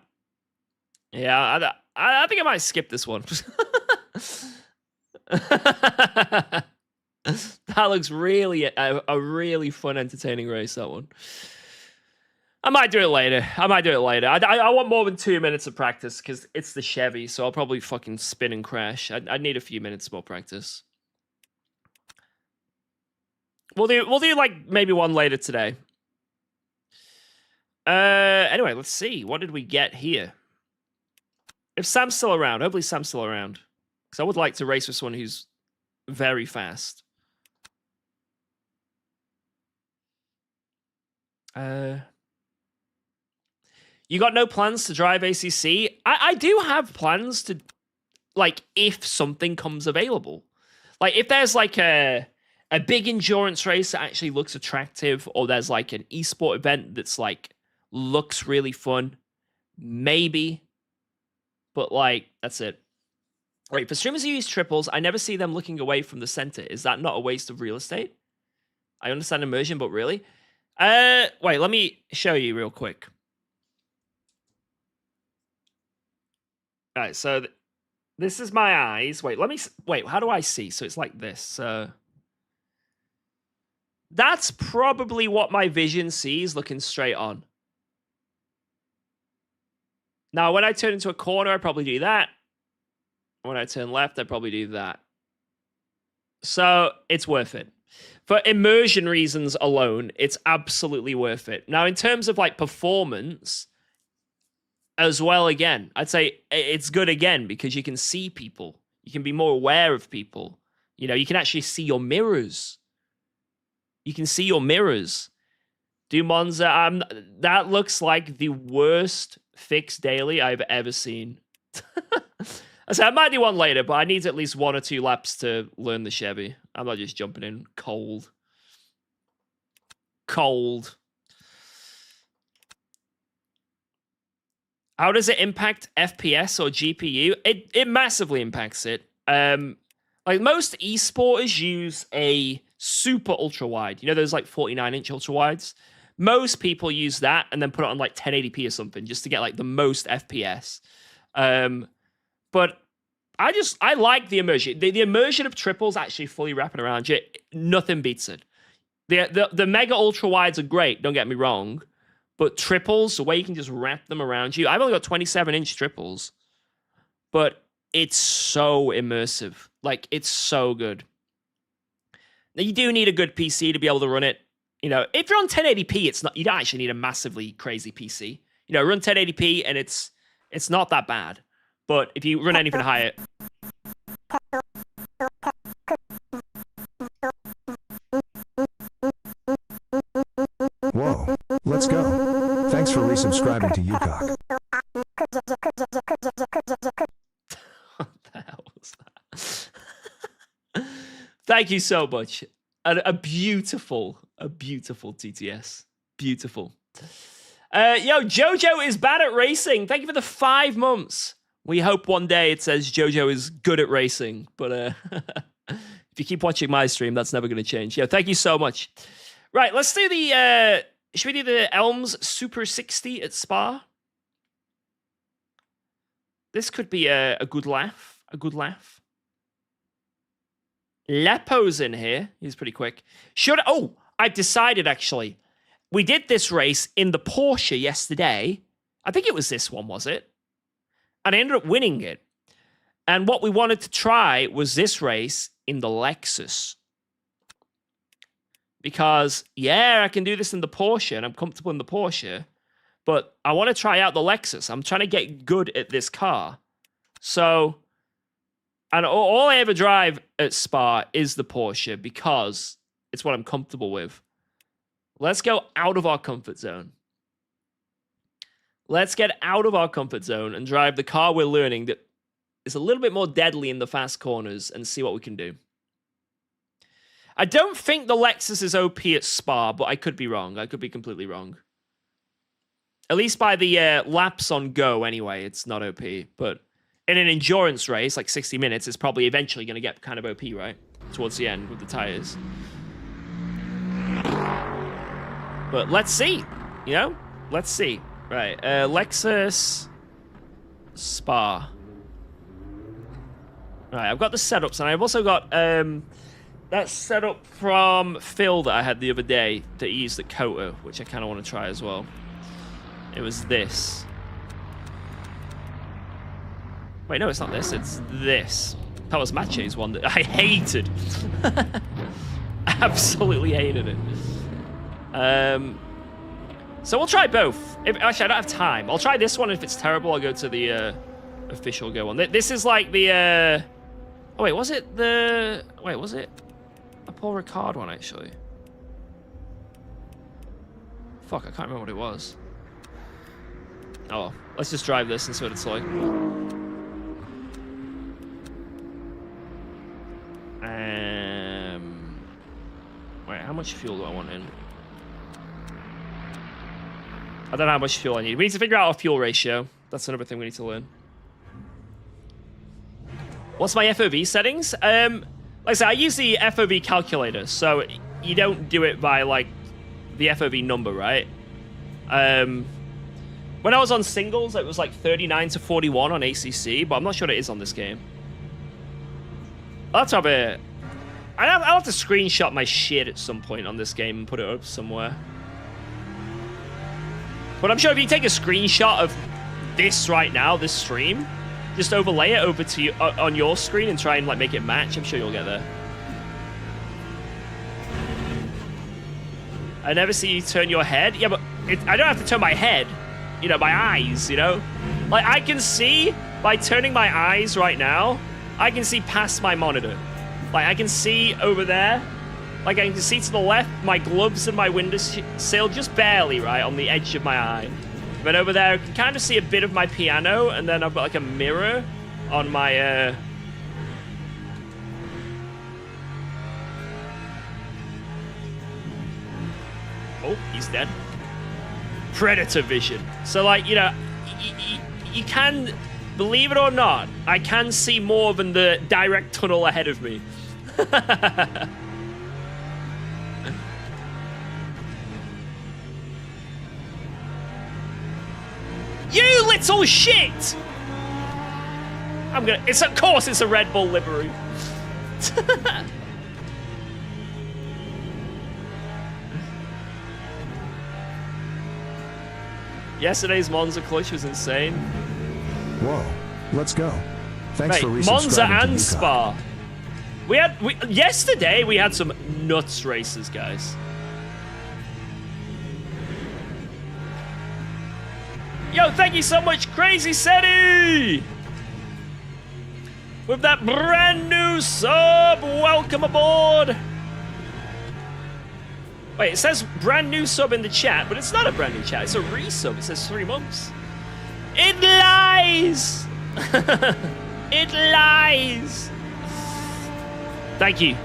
Yeah, I think I might skip this one. That looks really a really fun, entertaining race, that one. I might do it later. I want more than 2 minutes of practice because it's the Chevy, so I'll probably fucking spin and crash. I need a few minutes more practice. We'll do like maybe one later today. Anyway, let's see. What did we get here? If Sam's still around, hopefully Sam's still around. Because I would like to race with someone who's very fast. You got no plans to drive ACC? I do have plans to, like, if something comes available. Like, if there's, like, a big endurance race that actually looks attractive, or there's, like, an esport event that's, like, looks really fun, maybe. But, like, that's it. Wait, for streamers who use triples, I never see them looking away from the center. Is that not a waste of real estate? I understand immersion, but really? Wait, let me show you real quick. All right, so this is my eyes. Wait, how do I see? So it's like this. That's probably what my vision sees looking straight on. Now, when I turn into a corner, I probably do that. When I turn left, I probably do that. So it's worth it. For immersion reasons alone, it's absolutely worth it. Now, in terms of like performance as well, again, I'd say it's good again because you can see people. You can be more aware of people. You know, you can actually see your mirrors. You can see your mirrors. Do Monza, that looks like the worst fixed daily I've ever seen. I said I might do one later, but I need at least 1 or 2 laps to learn the Chevy. I'm not just jumping in cold. Cold. How does it impact FPS or GPU? It massively impacts it. Like most esporters use a super ultra wide. You know those like 49-inch ultra wides? Most people use that and then put it on like 1080p or something just to get like the most FPS. But I like the immersion. The immersion of triples actually fully wrapping around you. Nothing beats it. The mega ultra wides are great, don't get me wrong. But triples, the way you can just wrap them around you. I've only got 27-inch triples. But it's so immersive. Like, it's so good. Now, you do need a good PC to be able to run it. You know, if you're on 1080p, it's not. You don't actually need a massively crazy PC. You know, run 1080p and it's not that bad. But if you run anything higher, Whoa, let's go. Thanks for resubscribing to UKOG. what the hell was that? Thank you so much. A beautiful TTS. Beautiful. Yo, Jojo is bad at racing. Thank you for the 5 months. We hope one day it says Jojo is good at racing. But if you keep watching my stream, that's never going to change. Yo, thank you so much. Right, let's do the... should we do the Elms Super 60 at Spa? This could be a good laugh. A good laugh. Lepo's in here. He's pretty quick. Oh, I've decided, actually. We did this race in the Porsche yesterday. I think it was this one, was it? And I ended up winning it. And what we wanted to try was this race in the Lexus. Because, yeah, I can do this in the Porsche, and I'm comfortable in the Porsche. But I want to try out the Lexus. I'm trying to get good at this car. So, and all I ever drive at Spa is the Porsche because it's what I'm comfortable with. Let's go out of our comfort zone. Let's get out of our comfort zone and drive the car we're learning that is a little bit more deadly in the fast corners and see what we can do. I don't think the Lexus is OP at Spa, but I could be wrong. I could be completely wrong. At least by the laps on go, anyway, it's not OP. But in an endurance race, like 60 minutes, it's probably eventually going to get kind of OP, right? Towards the end with the tires. But let's see. You know? Let's see. Right. Lexus Spa. Right, I've got the setups, and I've also got that setup from Phil that I had the other day that he used at Qatar, which I kind of want to try as well. It was this. Wait, no, it's not this. It's this. That was Mache's one that I hated. Absolutely hated it. So we'll try both. Actually, I don't have time. I'll try this one. If it's terrible, I'll go to the official go one. This is like the... Oh, wait, was it the... Wait, was it a Paul Ricard one, actually? Fuck, I can't remember what it was. Oh, let's just drive this and see what it's like. Wait, how much fuel do I want in? I don't know how much fuel I need. We need to figure out our fuel ratio. That's another thing we need to learn. What's my FOV settings? Like I said, I use the FOV calculator, so you don't do it by, like, the FOV number, right? When I was on singles, it was like 39 to 41 on ACC, but I'm not sure it is on this game. I'll have to have a... I'll have to screenshot my shit at some point on this game and put it up somewhere. But I'm sure if you take a screenshot of this right now, this stream, just overlay it over to you on your screen and try and like make it match, I'm sure you'll get there. I never see you turn your head. Yeah, but I don't have to turn my head. You know, my eyes, you know? Like, I can see, by turning my eyes right now, I can see past my monitor. Like, I can see over there. Like, I can see to the left, my gloves and my windowsill just barely, right, on the edge of my eye. But over there, I can kind of see a bit of my piano, and then I've got, like, a mirror on my, Oh, he's dead. Predator vision. So, like, you know, you can, believe it or not, I can see more than the direct tunnel ahead of me. You little shit! Of course it's a Red Bull livery. Yesterday's Monza clutch was insane. Whoa, let's go. Thanks for resubscribing Monza and to UKOG. Spa. Yesterday we had some nuts races, guys. Yo, thank you so much, Crazy Seti! With that brand new sub, welcome aboard! Wait, it says brand new sub in the chat, but it's not a brand new chat, it's a resub. It says 3 months. It lies! It lies! Thank you.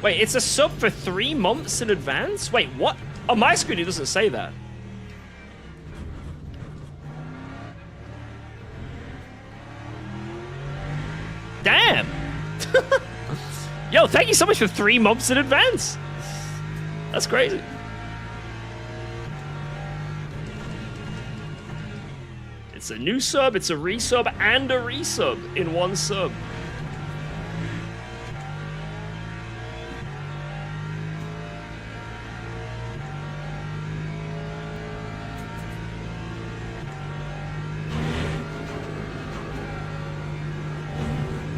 Wait, it's a sub for 3 months in advance? Wait, what? On my screen, it doesn't say that. Damn. Yo, thank you so much for 3 months in advance. That's crazy. It's a new sub, it's a resub, and a resub in one sub.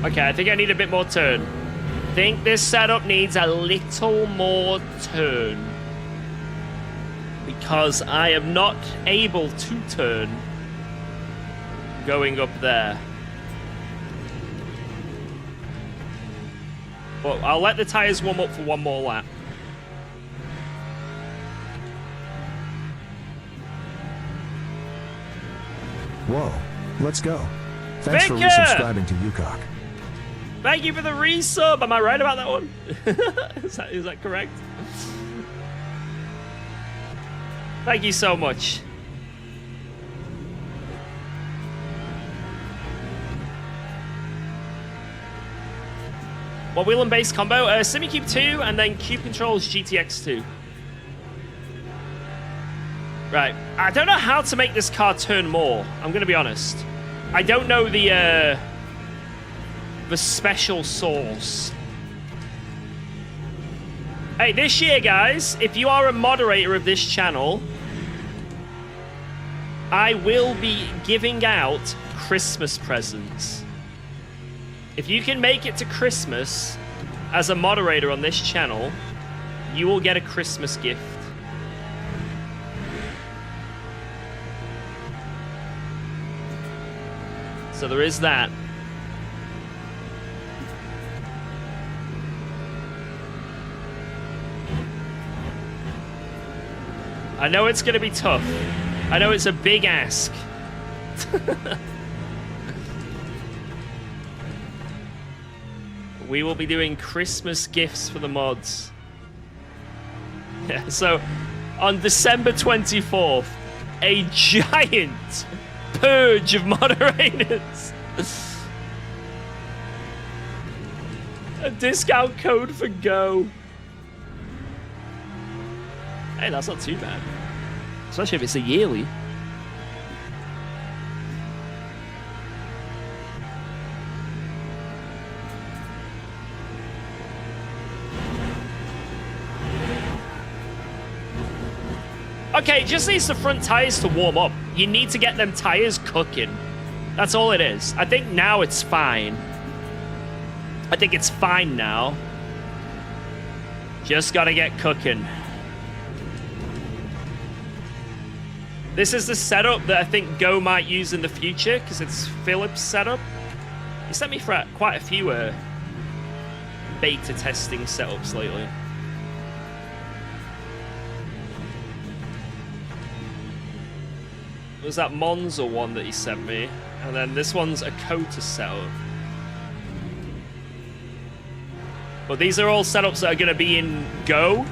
Okay, I think I need a bit more turn. I think this setup needs a little more turn. Because I am not able to turn going up there. But I'll let the tires warm up for one more lap. Whoa, let's go. Thanks for Vicar! resubscribing to UKOG. Thank you for the resub. Am I right about that one? Is that correct? Thank you so much. What wheel and base combo? Simicube 2 and then Cube Controls GTX 2. Right. I don't know how to make this car turn more. I'm going to be honest. I don't know the special sauce. Hey, this year, guys, if you are a moderator of this channel, I will be giving out Christmas presents. If you can make it to Christmas as a moderator on this channel, you will get a Christmas gift. So there is that. I know it's going to be tough. I know it's a big ask. We will be doing Christmas gifts for the mods. Yeah, so on December 24th, a giant purge of moderators. A discount code for Go. Hey, that's not too bad. Especially if it's a yearly. Okay, it just needs the front tires to warm up. You need to get them tires cooking. That's all it is. I think now it's fine. I think it's fine now. Just gotta get cooking. This is the setup that I think Go might use in the future, because it's Philip's setup. He sent me for quite a few beta testing setups lately. There's that Monza one that he sent me, and then this one's a Kota setup. But these are all setups that are going to be in Go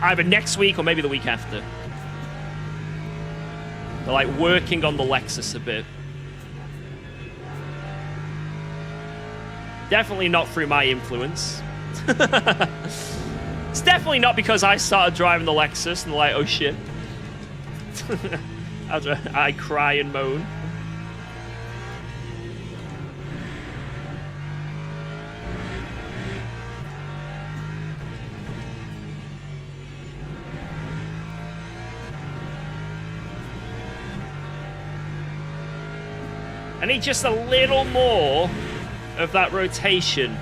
either next week or maybe the week after. They're like working on the Lexus a bit. Definitely not through my influence. It's definitely not because I started driving the Lexus and they're like, oh shit. I cry and moan. I need just a little more of that rotation.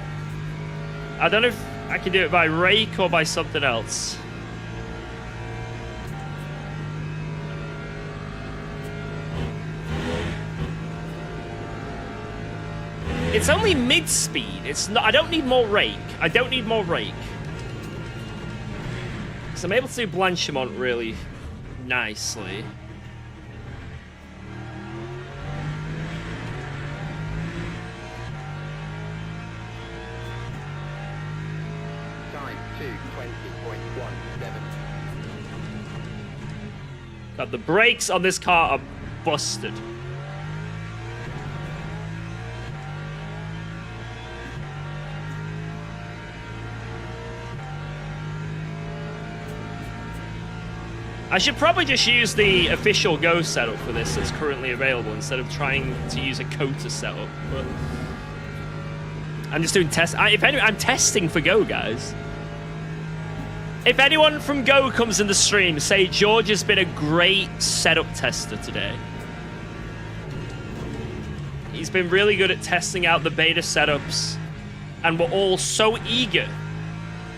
I don't know if I can do it by rake or by something else. It's only mid-speed. It's not. I don't need more rake. I don't need more rake. Because I'm able to do Blanchimont really nicely. God, the brakes on this car are busted. I should probably just use the official Go setup for this that's currently available instead of trying to use a Kota setup. But I'm just doing test. If anyone, I'm testing for Go, guys. If anyone from Go comes in the stream, say George has been a great setup tester today. He's been really good at testing out the beta setups, and we're all so eager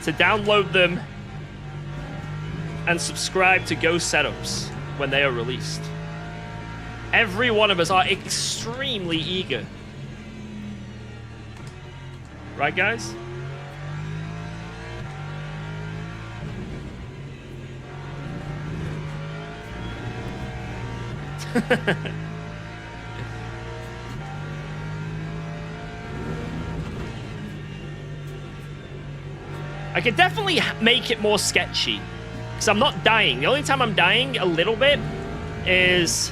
to download them and subscribe to Go setups when they are released. Every one of us are extremely eager. Right, guys? I could definitely make it more sketchy. Because I'm not dying. The only time I'm dying a little bit is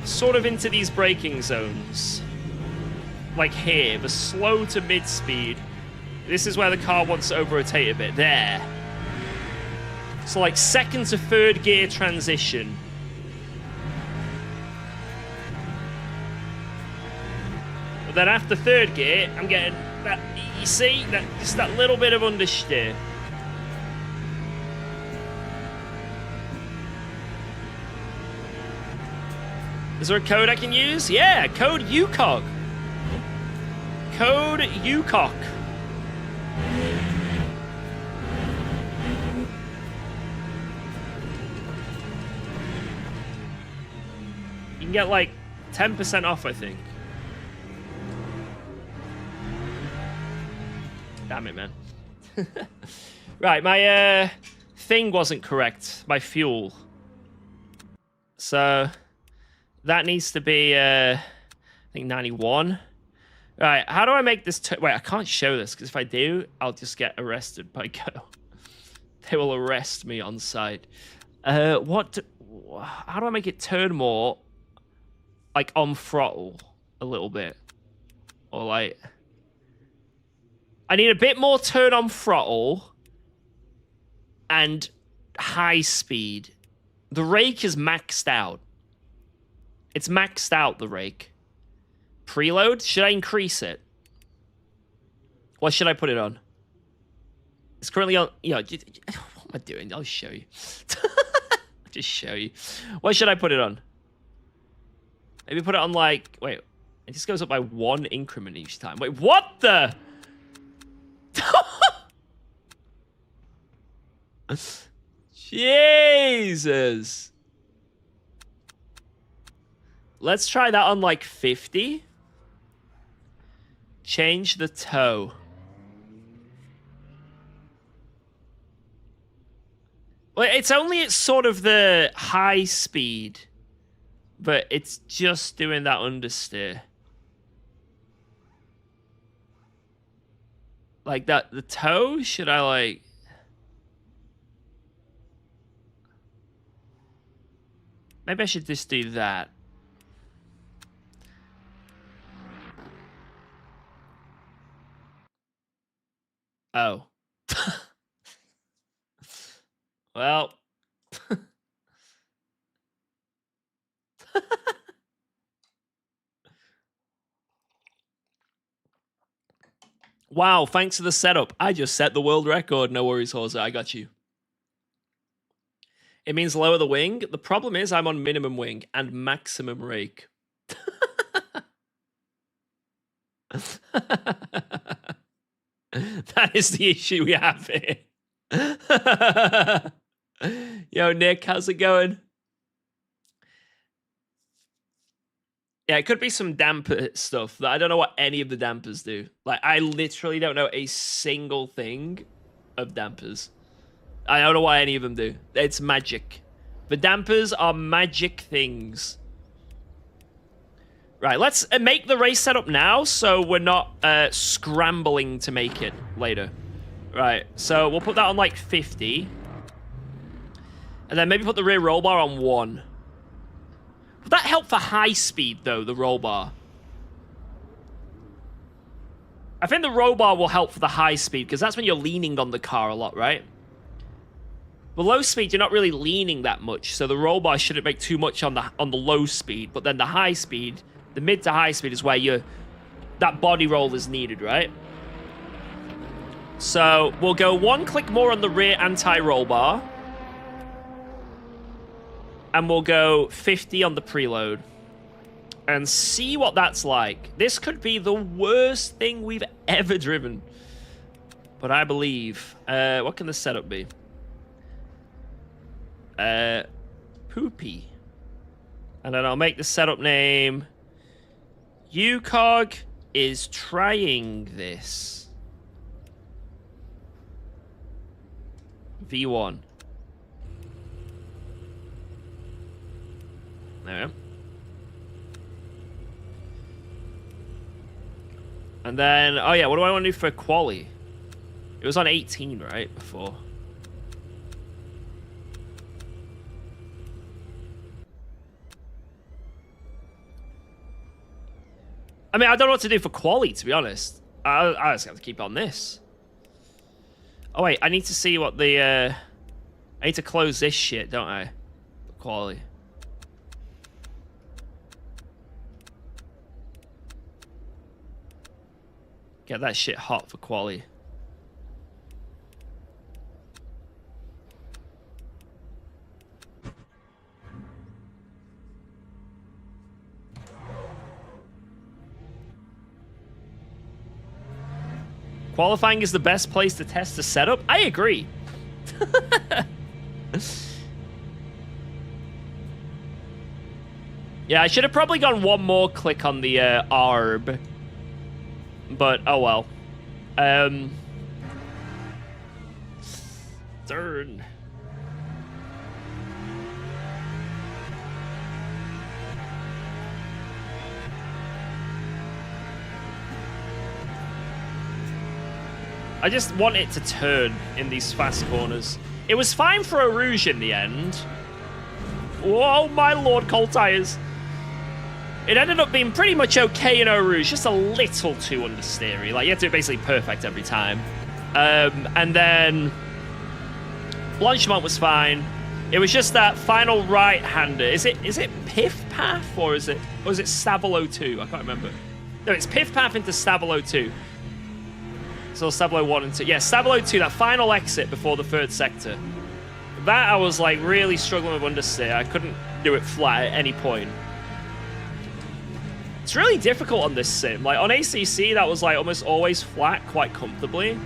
sort of into these braking zones. Like here, the slow to mid speed. This is where the car wants to over-rotate a bit. There. So like second to third gear transition. But then after third gear, I'm getting that, you see, that just that little bit of understeer. Is there a code I can use? Yeah, code UKOG. Code UKOG. You can get like 10% off, I think. Damn it, man. Right, my thing wasn't correct. My fuel. So that needs to be, I think 91. Right, how do I make this? Wait, I can't show this because if I do, I'll just get arrested by Go. They will arrest me on site. How do I make it turn more, like on throttle a little bit, or like? I need a bit more turn on throttle and high speed. The rake is maxed out. It's maxed out, the rake. Preload? Should I increase it? What should I put it on? It's currently on... You know, what am I doing? I'll show you. I'll just show you. What should I put it on? Maybe put it on like... Wait. It just goes up by 1 increment each time. Wait, what the... Jesus. Let's try that on like 50. Change the toe. Well, it's only at sort of the high speed, but it's just doing that understeer. Like that, the toe, should I like... Maybe I should just do that. Oh. Well. Wow, thanks for the setup. I just set the world record. No worries, Jose. I got you. It means lower the wing. The problem is I'm on minimum wing and maximum rake. That is the issue we have here. Yo, Nick, how's it going? Yeah, it could be some damper stuff that I don't know what any of the dampers do. Like, I literally don't know a single thing of dampers. I don't know what any of them do. It's magic. The dampers are magic things. Right, let's make the race setup now so we're not scrambling to make it later. Right, so we'll put that on like 50. And then maybe put the rear roll bar on 1. Would that help for high speed, though, the roll bar? I think the roll bar will help for the high speed, because that's when you're leaning on the car a lot, right? But low speed, you're not really leaning that much, so the roll bar shouldn't make too much on the low speed. But then the high speed, the mid to high speed is where that body roll is needed, right? So we'll go 1 click more on the rear anti-roll bar. And we'll go 50 on the preload. And see what that's like. This could be the worst thing we've ever driven. But I believe... what can the setup be? Poopy. And then I'll make the setup name... UKOG is trying this. V1. There we go. And then, oh yeah, what do I want to do for quali? It was on 18, right, before. I mean, I don't know what to do for quali, to be honest. I just have to keep on this. Oh wait, I need to see what the, I need to close this shit, don't I? Quali. Get that shit hot for quali. Qualifying is the best place to test the setup? I agree. Yeah, I should have probably gone 1 more click on the ARB. But, oh well. Turn. I just want it to turn in these fast corners. It was fine for a Rouge in the end. Oh my lord, cold tires. It ended up being pretty much okay in Eau Rouge, just a little too understeery. Like, you have to do it basically perfect every time. And then Blanchimont was fine. It was just that final right-hander. Is it Piff Path or is it Stavolo 2? I can't remember. No, it's Piff Path into Stavolo 2. So Stavolo 1 and 2. Yeah, Stavolo 2, that final exit before the 3rd sector. That I was like really struggling with understeer. I couldn't do it flat at any point. It's really difficult on this sim. Like on ACC, that was like almost always flat quite comfortably.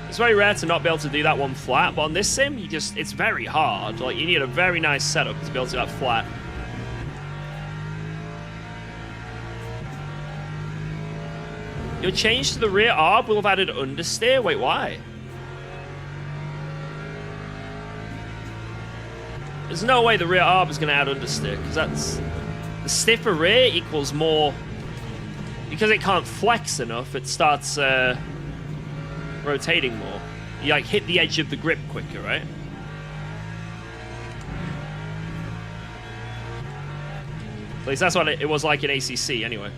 It's very rare to not be able to do that one flat, but on this sim, it's very hard. Like you need a very nice setup to be able to do that flat. Your change to the rear ARB will have added understeer? Wait, why? There's no way the rear ARB is going to add understeer, because that's... The stiffer rear equals more... Because it can't flex enough, it starts rotating more. You like hit the edge of the grip quicker, right? At least that's what it was like in ACC, anyway.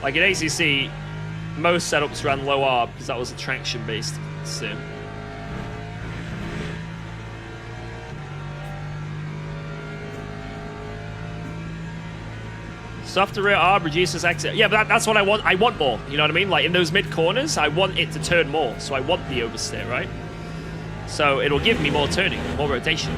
Like in ACC, most setups ran low ARB because that was a traction-based sim. Soft to rear ARB reduces exit. Yeah, but that's what I want. I want more. You know what I mean? Like in those mid corners, I want it to turn more. So I want the oversteer, right? So it'll give me more turning, more rotation.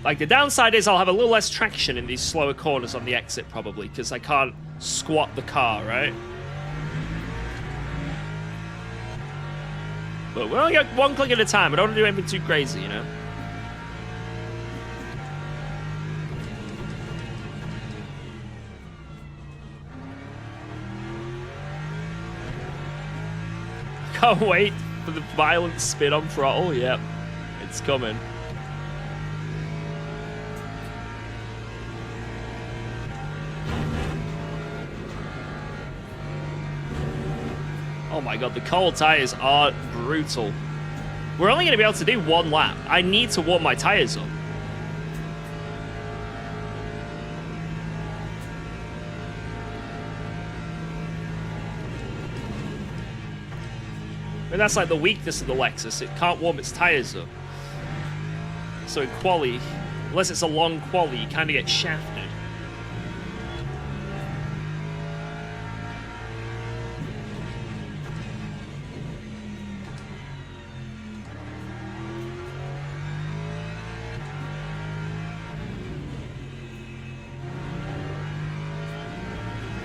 Like the downside is I'll have a little less traction in these slower corners on the exit probably because I can't squat the car, right? But we'll only get 1 click at a time. I don't want to do anything too crazy, you know? Can't wait for the violent spin on throttle. Yep, it's coming. my god, the cold tires are brutal. We're only going to be able to do one lap. I need to warm my tires up. And that's like the weakness of the Lexus. It can't warm its tires up. So in quali, unless it's a long quali, you kind of get shafted.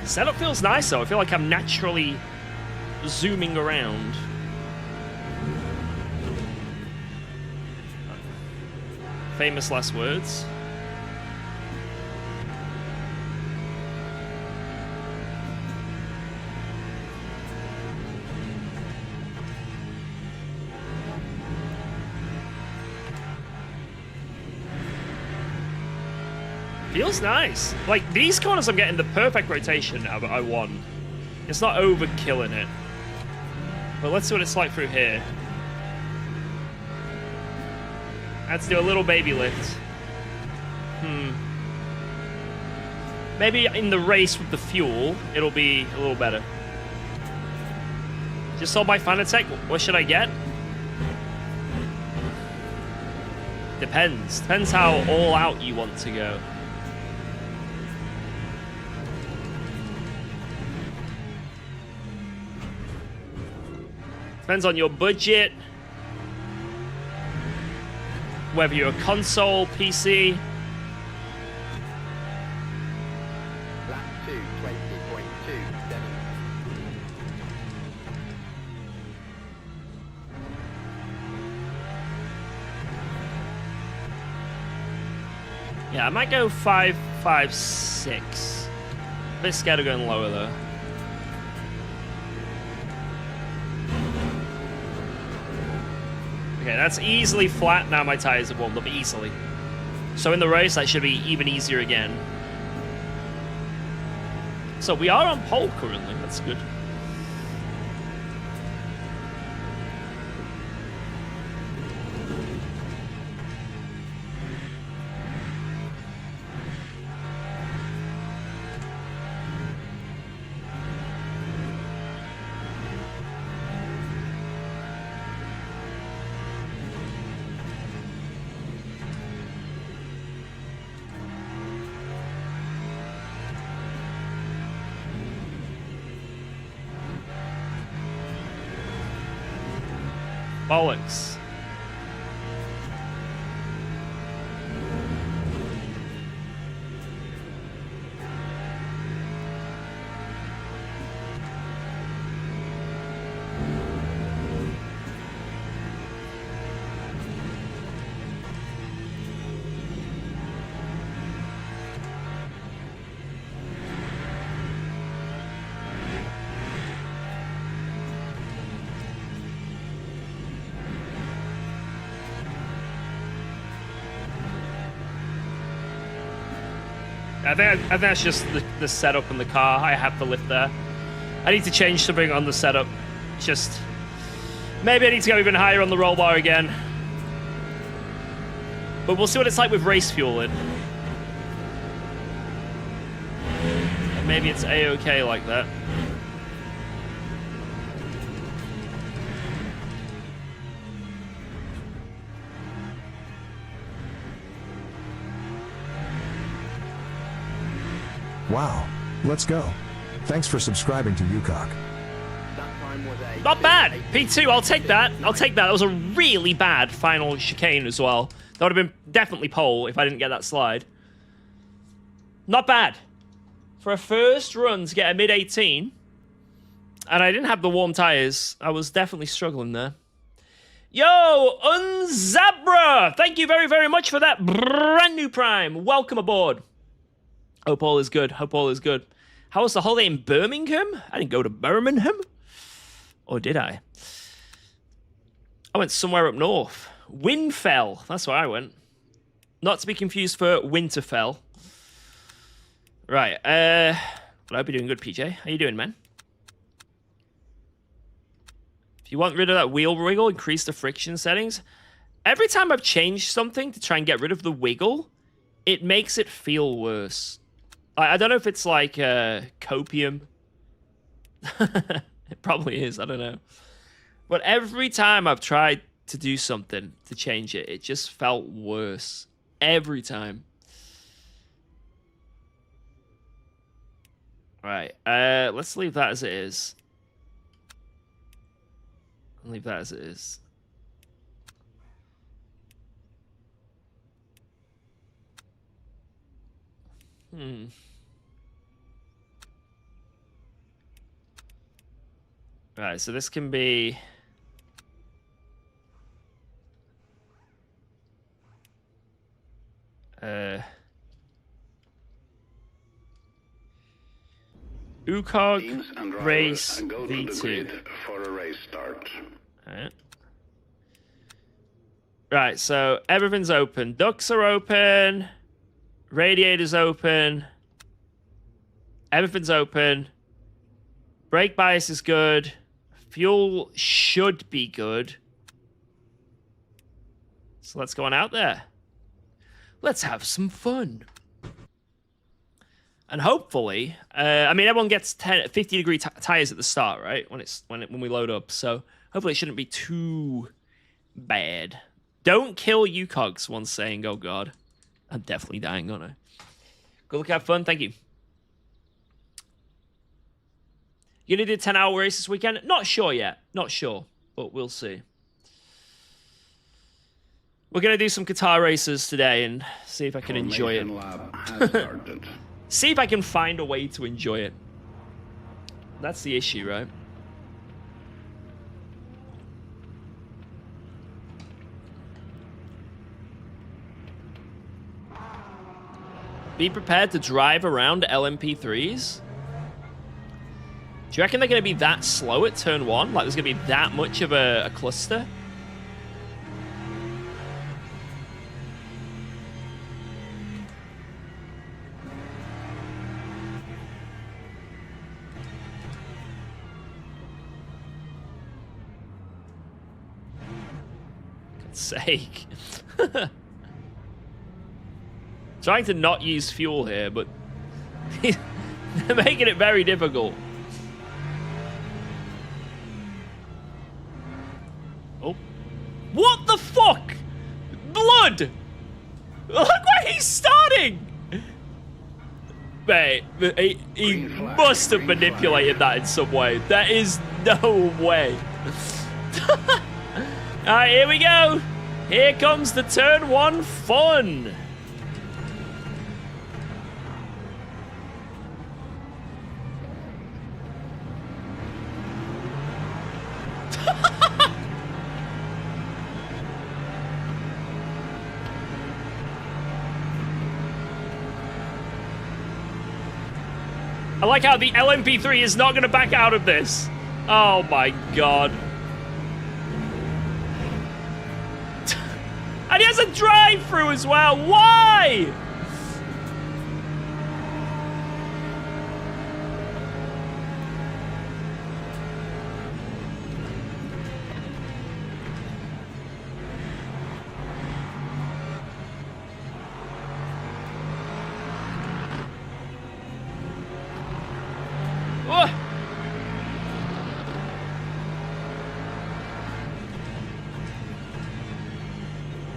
Setup feels nice though. I feel like I'm naturally zooming around. Famous last words. Feels nice. Like, these corners I'm getting the perfect rotation now that I want. It's not overkilling it. But let's see what it's like through here. I had to do a little baby lift. Maybe in the race with the fuel, it'll be a little better. Just sold my Fanatec. What should I get? Depends. Depends how all out you want to go. Depends on your budget. Whether you're a console, PC. Lap 2, 20.27. Yeah, I might go 5.56. A bit scared of going lower though. Okay, that's easily flat. Now my tires have warmed up easily. So in the race, that should be even easier again. So we are on pole currently. That's good. Bollocks. I think that's just the setup in the car. I have to lift there. I need to change something on the setup. It's just... maybe I need to go even higher on the roll bar again. But we'll see what it's like with race fuel in. And maybe it's A-okay like that. Wow. Let's go. Thanks for subscribing to UKOG. That time was a Not bad. P2, I'll take that. I'll take that. That was a really bad final chicane as well. That would have been definitely pole if I didn't get that slide. Not bad. For a first run to get a mid-18, and I didn't have the warm tires, I was definitely struggling there. Yo, Unzabra! Thank you very, very much for that brand new Prime. Welcome aboard. Hope all is good. Hope all is good. How was the holiday in Birmingham? I didn't go to Birmingham. Or did I? I went somewhere up north. Winfell. That's where I went. Not to be confused for Winterfell. Right. I hope you're doing good, PJ. How you doing, man? If you want rid of that wheel wiggle, increase the friction settings. Every time I've changed something to try and get rid of the wiggle, it makes it feel worse. I don't know if it's like copium. It probably is, I don't know. But every time I've tried to do something to change it, it just felt worse. Every time. Alright, let's leave that as it is. Leave that as it is. Right, so this can be... UKOG Teams and drivers race go to the V2. grid for a race start. Alright. Right, so everything's open. Ducts are open. Radiator's open. Everything's open. Brake bias is good. Fuel should be good. So let's go on out there. Let's have some fun. And hopefully, I mean, everyone gets 50-degree tires at the start, right? When we load up. So hopefully it shouldn't be too bad. Don't kill UKOGs, one's saying. Oh, God. I'm definitely dying, aren't I? Good luck, have fun. Thank you. You gonna do a 10-hour race this weekend? Not sure yet. Not sure. But we'll see. We're gonna do some Qatar races today and see if I can enjoy it. Formation lap has started. See if I can find a way to enjoy it. That's the issue, right? Be prepared to drive around LMP3s. Do you reckon they're going to be that slow at turn 1? Like there's going to be that much of a cluster? God's sake. Trying to not use fuel here, but they're making it very difficult. Oh. What the fuck? Blood! Look where he's starting! Mate, he must have manipulated that in some way. There is no way. Alright, here we go. Here comes the turn 1 fun. I like how the LMP3 is not going to back out of this. Oh my god. And he has a drive-through as well. Why?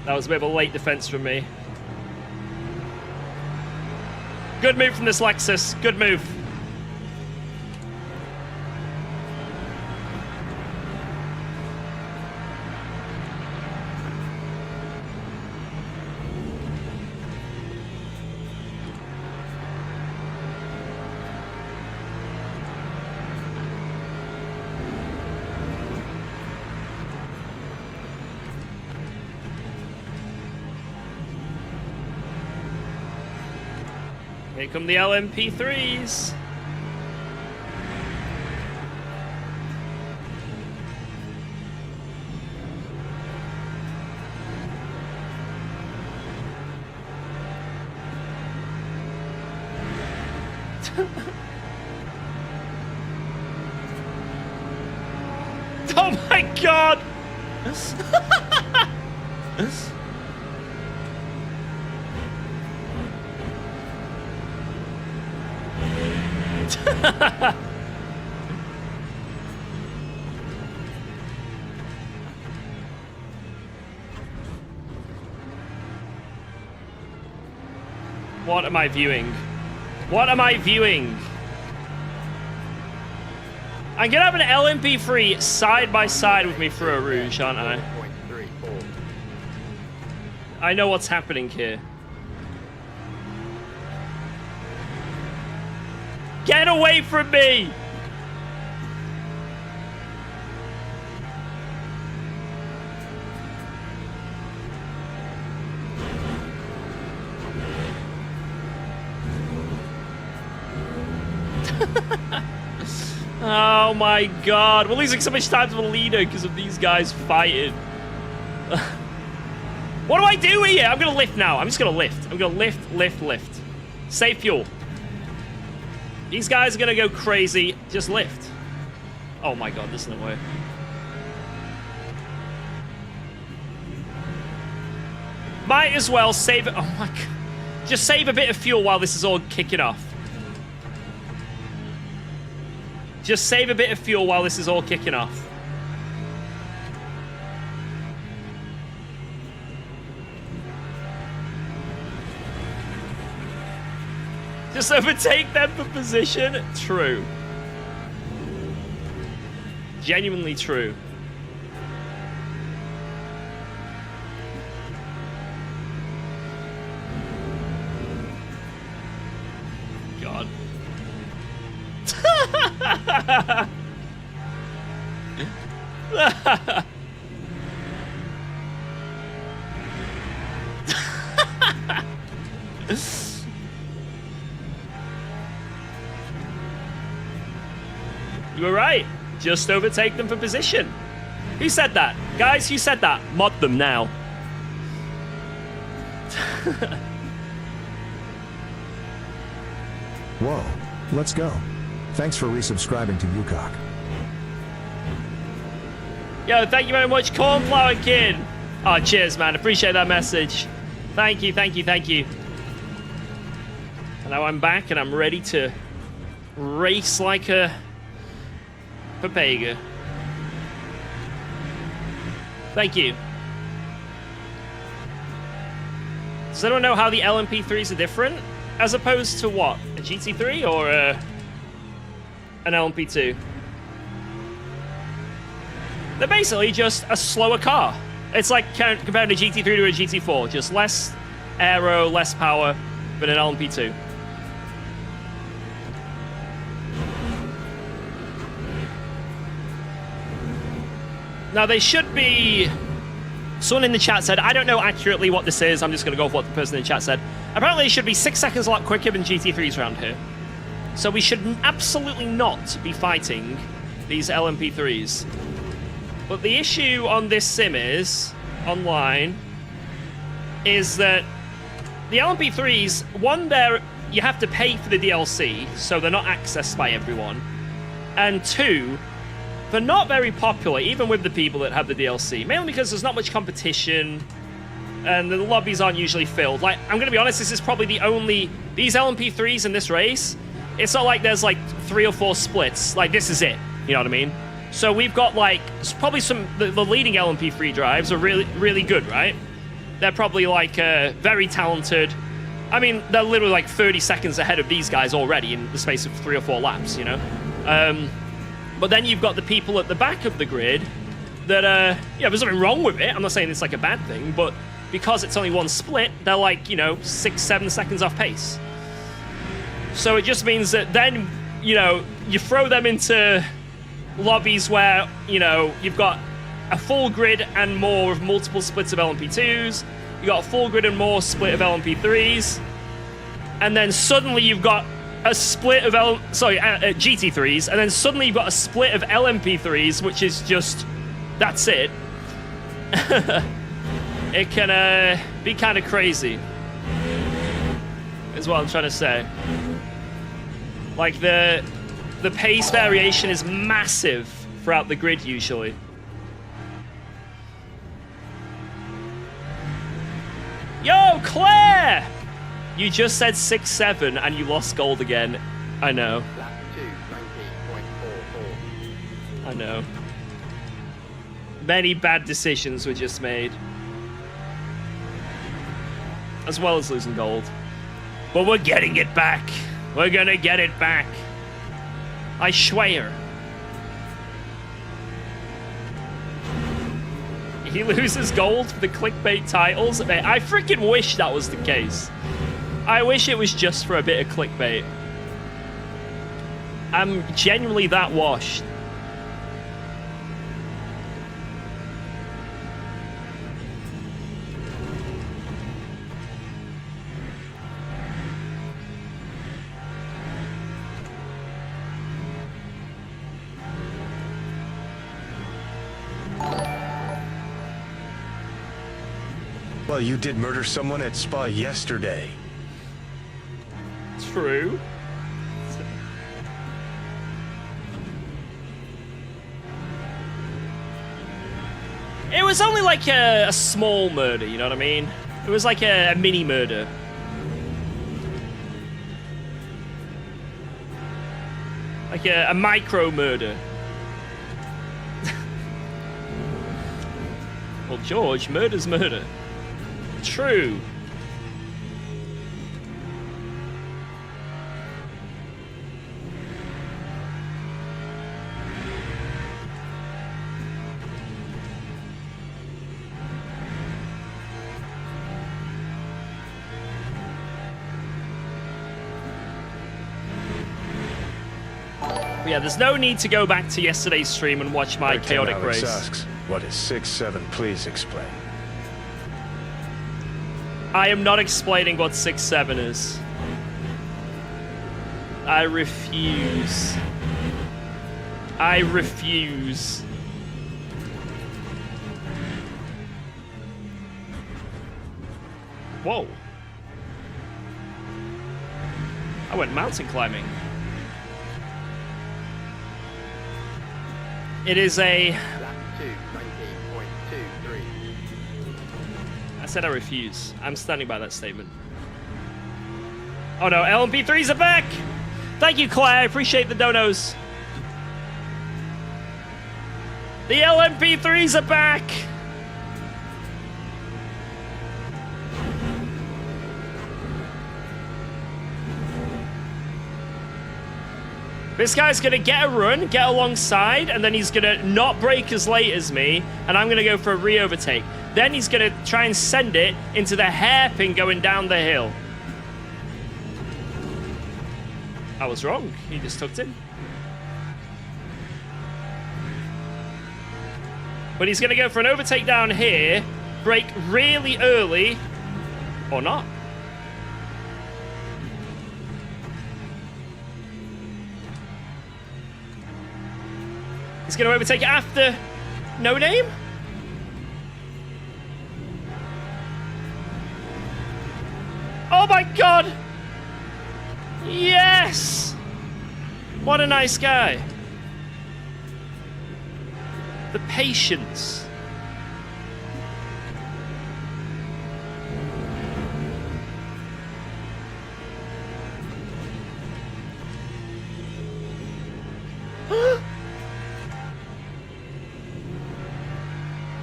That was a bit of a late defense from me. Good move from this Lexus. Good move. Here come the LMP3s. Oh my god! What am I viewing? What am I viewing? I'm gonna have an LMP3 side by side with me for a Rouge, aren't I? 0.34. I know what's happening here. Get away from me! Oh my god, we're losing so much time to the leader because of these guys fighting. What do I do here? I'm gonna lift now. I'm just gonna lift. I'm gonna lift. Save fuel. These guys are gonna go crazy. Just lift. Oh my god, there's no way. Might as well save it. Oh my god. Just save a bit of fuel while this is all kicking off. Just save a bit of fuel while this is all kicking off. Just overtake them for position. True. Genuinely true. God. You were right. Just overtake them for position. Who said that? Guys, who said that? Mod them now. Whoa, let's go. Thanks for resubscribing to UKOG. Yo, thank you very much, Cornflower Kid. Oh, cheers, man. Appreciate that message. Thank you. And now I'm back and I'm ready to race like a Papega. Thank you. Does anyone know how the LMP3s are different? As opposed to what? A GT3 or an LMP2? They're basically just a slower car. It's like comparing a GT3 to a GT4. Just less aero, less power, but an LMP2. Now, they should be... Someone in the chat said, I don't know accurately what this is. I'm just going to go with what the person in the chat said. Apparently, it should be 6 seconds a lot quicker than GT3s around here. So we should absolutely not be fighting these LMP3s. But the issue on this sim is, online, is that the LMP3s, one, you have to pay for the DLC, so they're not accessed by everyone. And two, they're not very popular, even with the people that have the DLC, mainly because there's not much competition, and the lobbies aren't usually filled. Like, I'm going to be honest, this is probably the only... These LMP3s in this race, it's not like there's, like, 3 or 4 splits. Like, this is it. You know what I mean? So we've got, like, probably some... The leading LMP3 drives are really, really good, right? They're probably, like, very talented. I mean, they're literally, like, 30 seconds ahead of these guys already in the space of 3 or 4 laps, you know? But then you've got the people at the back of the grid that, yeah, there's nothing wrong with it. I'm not saying it's, like, a bad thing, but because it's only one split, they're, like, you know, 6, 7 seconds off pace. So it just means that then, you know, you throw them into lobbies where, you know, you've got a full grid and more of multiple splits of LMP2s, you got a full grid and more split of LMP3s, and then suddenly you've got a split of GT3s, and then suddenly you've got a split of LMP3s, which is just, that's it. It can be kind of crazy, is what I'm trying to say. Like, the pace variation is massive throughout the grid usually. Yo, Claire! You just said 6-7 and you lost gold again. I know. Lap 2, 19.44. I know. Many bad decisions were just made. As well as losing gold. But we're getting it back. We're gonna get it back. I swear. He loses gold for the clickbait titles. Man, I freaking wish that was the case. I wish it was just for a bit of clickbait. I'm genuinely that washed. Well, you did murder someone at Spa yesterday. True. It was only like a small murder, you know what I mean? It was like a mini murder. Like a micro murder. Well, George, murder's murder. True. Yeah, there's no need to go back to yesterday's stream and watch my chaotic Alex race. asks, what is 6-7? Please explain. I am not explaining what 6-7 is. I refuse. I refuse. Whoa. I went mountain climbing. It is a... Lap 2, 19.23. I said I refuse. I'm standing by that statement. Oh no, LMP3s are back! Thank you, Claire. I appreciate the donos. The LMP3s are back! This guy's gonna get a run, get alongside, and then he's gonna not brake as late as me, and I'm gonna go for a re-overtake. Then he's gonna try and send it into the hairpin going down the hill. I was wrong. He just tucked in. But he's gonna go for an overtake down here, brake really early, or not. He's going to overtake it after No Name. Oh my god! Yes! What a nice guy. The patience.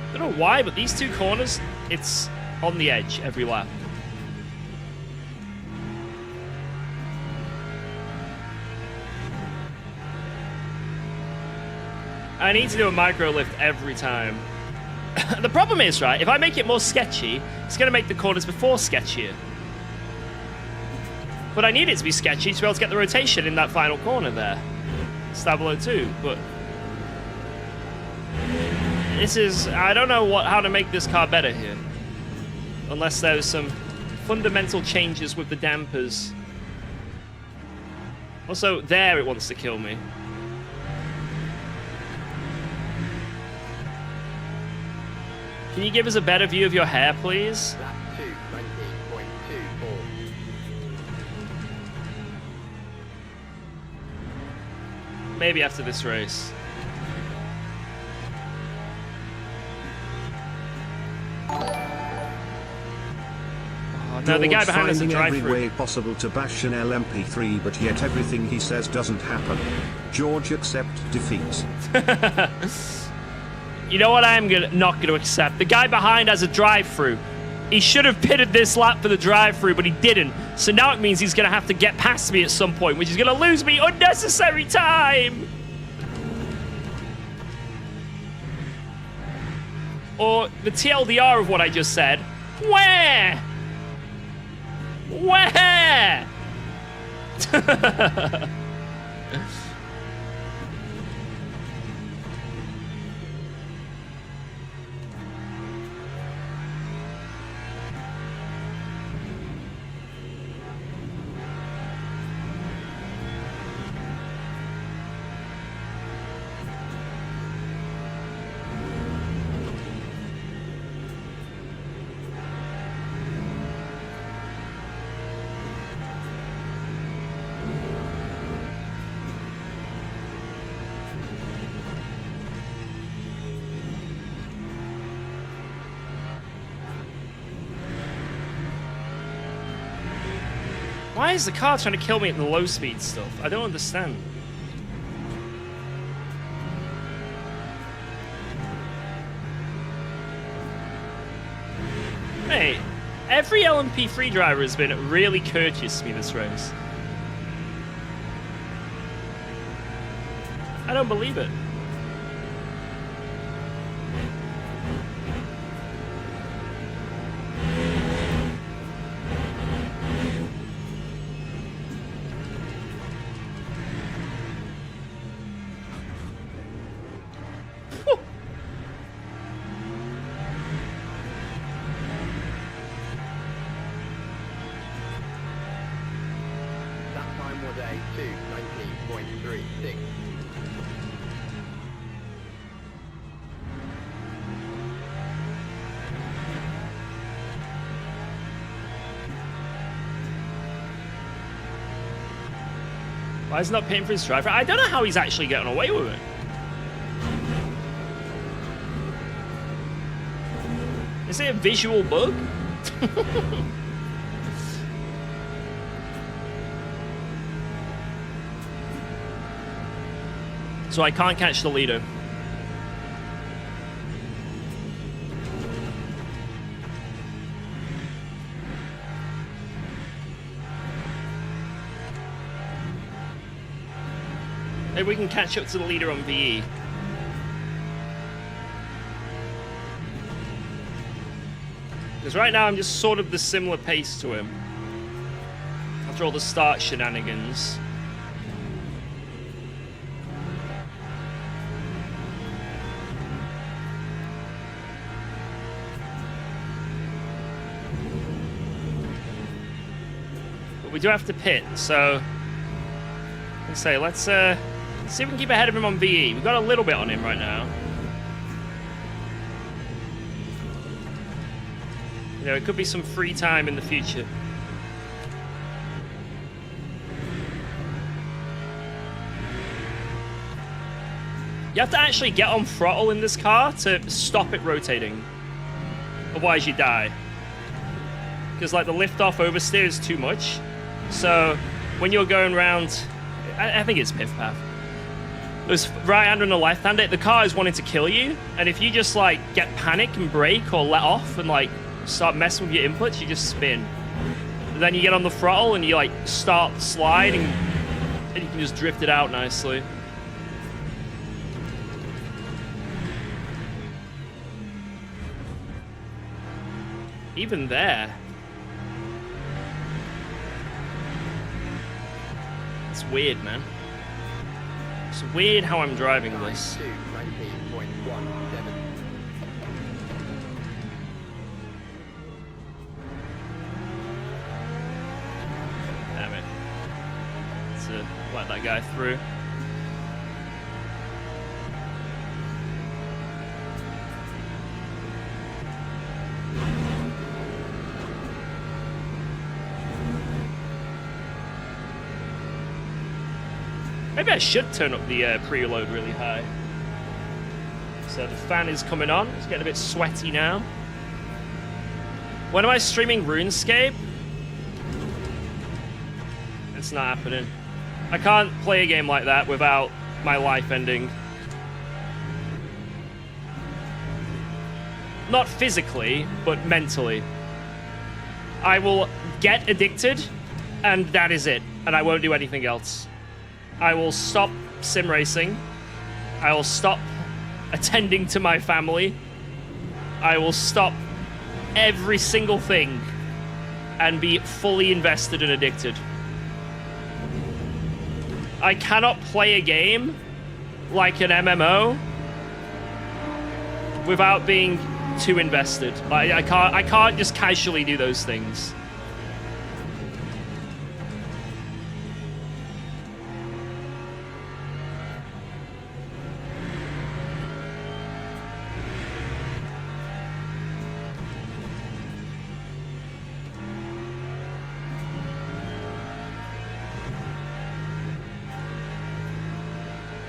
I don't know why, but these two corners, it's on the edge every lap. I need to do a micro lift every time. The problem is, right, if I make it more sketchy, it's going to make the corners before sketchier. But I need it to be sketchy to be able to get the rotation in that final corner there. Stabilo too, but... This is... I don't know how to make this car better here. Unless there's some fundamental changes with the dampers. Also, there it wants to kill me. Can you give us a better view of your hair, please? Lap 2, 19.24. Maybe after this race. No, the guy behind us is a finding every drive-through. way possible to bash an LMP3, but yet everything he says doesn't happen. George, accept defeat. You know what I'm not gonna accept? The guy behind has a drive-through. He should have pitted this lap for the drive-through, but he didn't. So now it means he's gonna have to get past me at some point, which is gonna lose me unnecessary time. Or the TLDR of what I just said. Where? Where? Why is the car trying to kill me in the low speed stuff? I don't understand. Mate, every LMP3 driver has been really courteous to me this race. I don't believe it. That time was a 2:19.36. Why is he not paying for his driver? I don't know how he's actually getting away with it. Is it a visual bug? So I can't catch the leader. Maybe we can catch up to the leader on VE. Because right now I'm just sort of the similar pace to him. After all the start shenanigans. But we do have to pit, so... let's say, let's see if we can keep ahead of him on VE. We've got a little bit on him right now. You know, it could be some free time in the future. You have to actually get on throttle in this car to stop it rotating. Otherwise you die. Because like the lift-off oversteer is too much. So when you're going around... I think it's Piff Path. There's right-hander and a left-hander. The car is wanting to kill you, and if you just like get panic and brake or let off and like start messing with your inputs, you just spin. And then you get on the throttle and you like start sliding, and you can just drift it out nicely. Even there. It's weird, man. It's weird how I'm driving this. 19.17. Damn it. Let's let that guy through. Maybe I should turn up the preload really high. So the fan is coming on. It's getting a bit sweaty now. When am I streaming RuneScape? It's not happening. I can't play a game like that without my life ending. Not physically, but mentally. I will get addicted, and that is it. And I won't do anything else. I will stop sim racing. I will stop attending to my family. I will stop every single thing and be fully invested and addicted. I cannot play a game like an MMO without being too invested. I can't just casually do those things.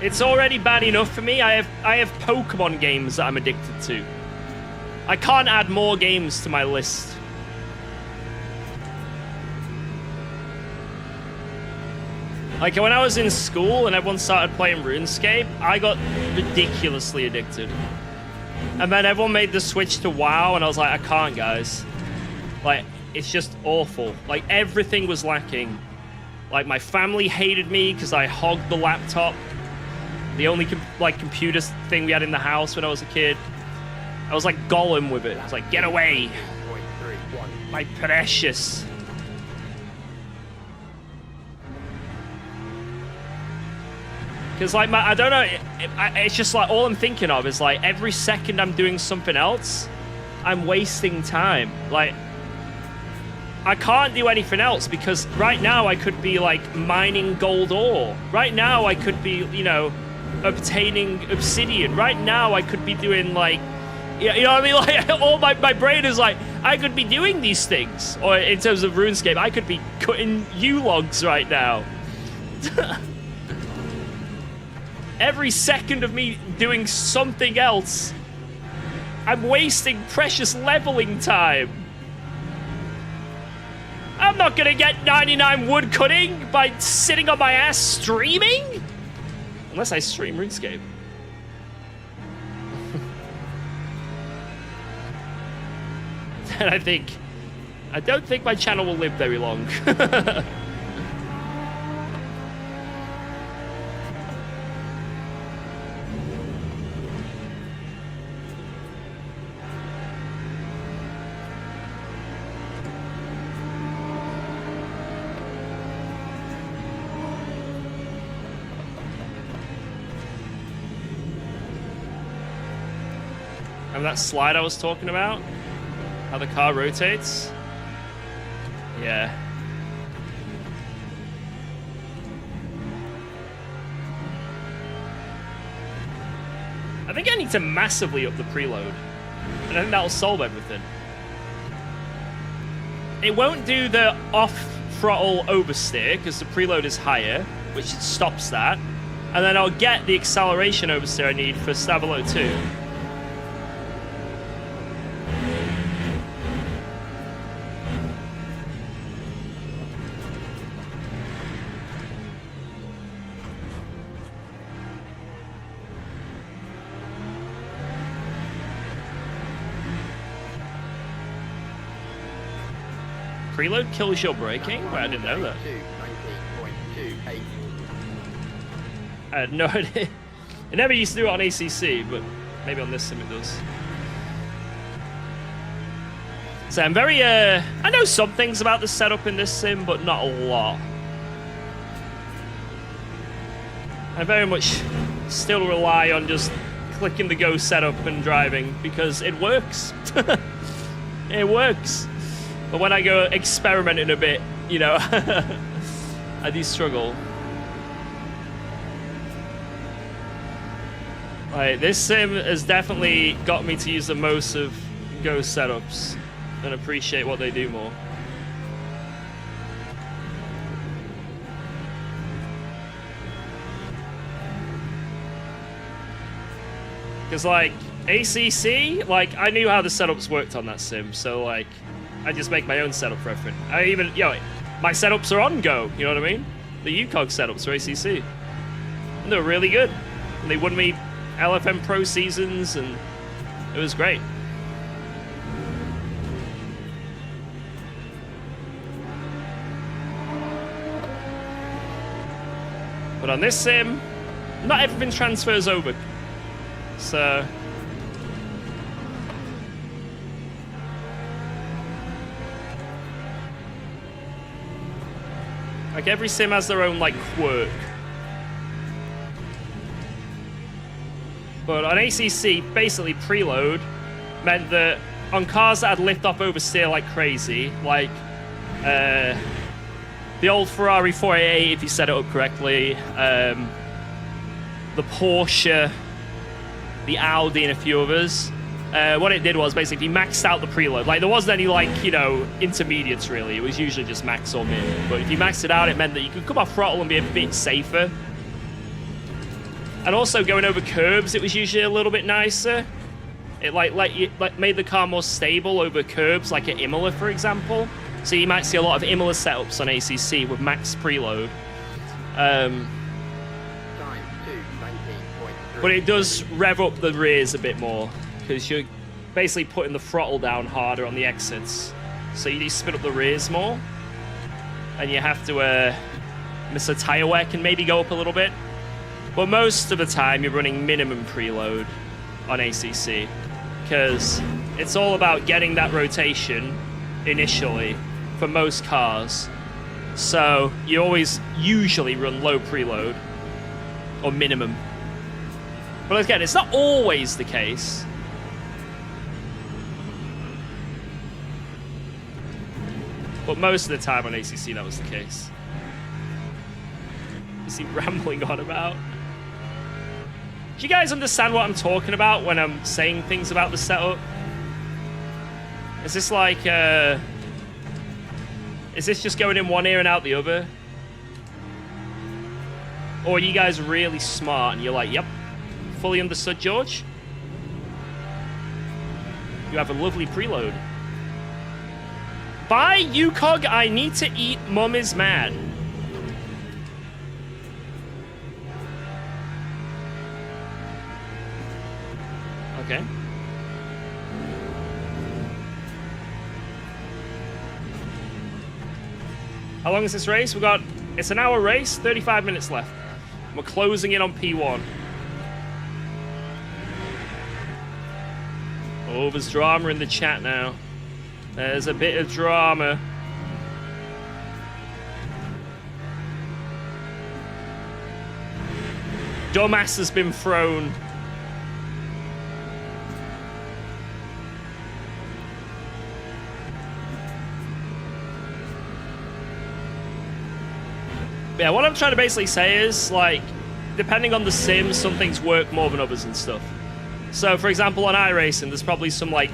It's already bad enough for me. I have Pokemon games that I'm addicted to. I can't add more games to my list. Like when I was in school and everyone started playing RuneScape, I got ridiculously addicted. And then everyone made the switch to WoW and I was like, I can't, guys. Like, it's just awful. Like everything was lacking. Like my family hated me because I hogged the laptop. The only computer thing we had in the house when I was a kid. I was like Gollum with it. I was like, get away. My precious. Because like, I don't know, it's just like, all I'm thinking of is like, every second I'm doing something else, I'm wasting time. Like, I can't do anything else because right now I could be like mining gold ore. Right now I could be, you know, obtaining obsidian. Right now I could be doing like, you know what I mean? Like all my brain is like, I could be doing these things. Or in terms of RuneScape, I could be cutting U-logs right now. Every second of me doing something else, I'm wasting precious leveling time. I'm not gonna get 99 wood cutting by sitting on my ass streaming. Unless I stream RuneScape. And I don't think my channel will live very long. And that slide I was talking about? How the car rotates? Yeah. I think I need to massively up the preload. And I think that'll solve everything. It won't do the off-throttle oversteer, because the preload is higher, which stops that. And then I'll get the acceleration oversteer I need for Stavolo 2. Preload kills your braking? Well, I didn't know that. 19.28. I had no idea. It never used to do it on ACC, but maybe on this sim it does. So I'm very, I know some things about the setup in this sim, but not a lot. I very much still rely on just clicking the go setup and driving, because it works. It works. But when I go experimenting a bit, you know, I do struggle. Like, this sim has definitely got me to use the most of Go setups and appreciate what they do more. Because, like, ACC, like, I knew how the setups worked on that sim, so, like, I just make my own setup for everything. I even, my setups are on Go, you know what I mean? The UKOG setups for ACC. And they were really good. And they won me LFM Pro seasons, and it was great. But on this sim, not everything transfers over. So... like, every sim has their own, like, quirk. But on ACC, basically preload meant that on cars that had lift off oversteer like crazy, like the old Ferrari 488 if you set it up correctly, the Porsche, the Audi, and a few others. What it did was basically maxed out the preload. Like, there wasn't any, like, you know, intermediates really. It was usually just max or min. But if you maxed it out, it meant that you could come off throttle and be a bit safer. And also going over curbs, it was usually a little bit nicer. It made the car more stable over curbs, like at Imola, for example. So you might see a lot of Imola setups on ACC with max preload. But it does rev up the rears a bit more, because you're basically putting the throttle down harder on the exits. So you need to spin up the rears more. And you have to, Mr. Tire wear can maybe go up a little bit. But most of the time you're running minimum preload on ACC, because it's all about getting that rotation initially for most cars. So you always usually run low preload or minimum. But again, it's not always the case. But most of the time on ACC, that was the case. Is he rambling on about? Do you guys understand what I'm talking about when I'm saying things about the setup? Is this like, is this just going in one ear and out the other? Or are you guys really smart and you're like, yep, fully understood, George? You have a lovely preload. Bye, UKOG, I need to eat, Mum is mad. Okay. How long is this race? It's an hour race, 35 minutes left. We're closing in on P1. Oh, there's drama in the chat now. There's a bit of drama. Dumbass has been thrown. Yeah, what I'm trying to basically say is, like, depending on the sim, some things work more than others and stuff. So, for example, on iRacing, there's probably some, like,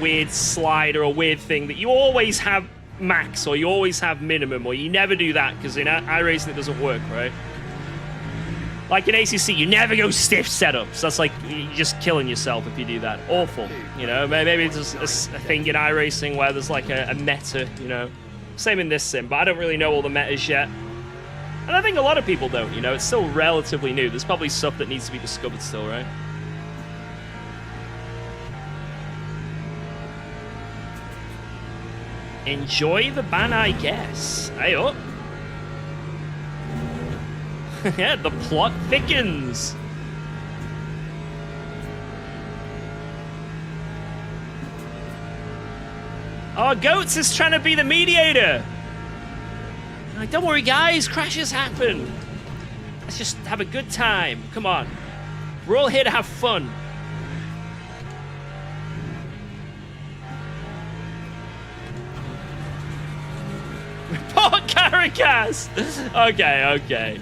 weird slide or a weird thing that you always have max or you always have minimum, or you never do that because in iRacing it doesn't work, right? Like in ACC, you never go stiff setups. That's like, you're just killing yourself if you do that. Awful, you know? Maybe it's just a thing in iRacing where there's like a meta, you know? Same in this sim, but I don't really know all the metas yet. And I think a lot of people don't, you know? It's still relatively new. There's probably stuff that needs to be discovered still, right? Enjoy the ban, I guess. Hey, up. Yeah, the plot thickens. Oh, Goats is trying to be the mediator. Like, don't worry, guys. Crashes happen. Let's just have a good time. Come on. We're all here to have fun. Report Caracas. Okay.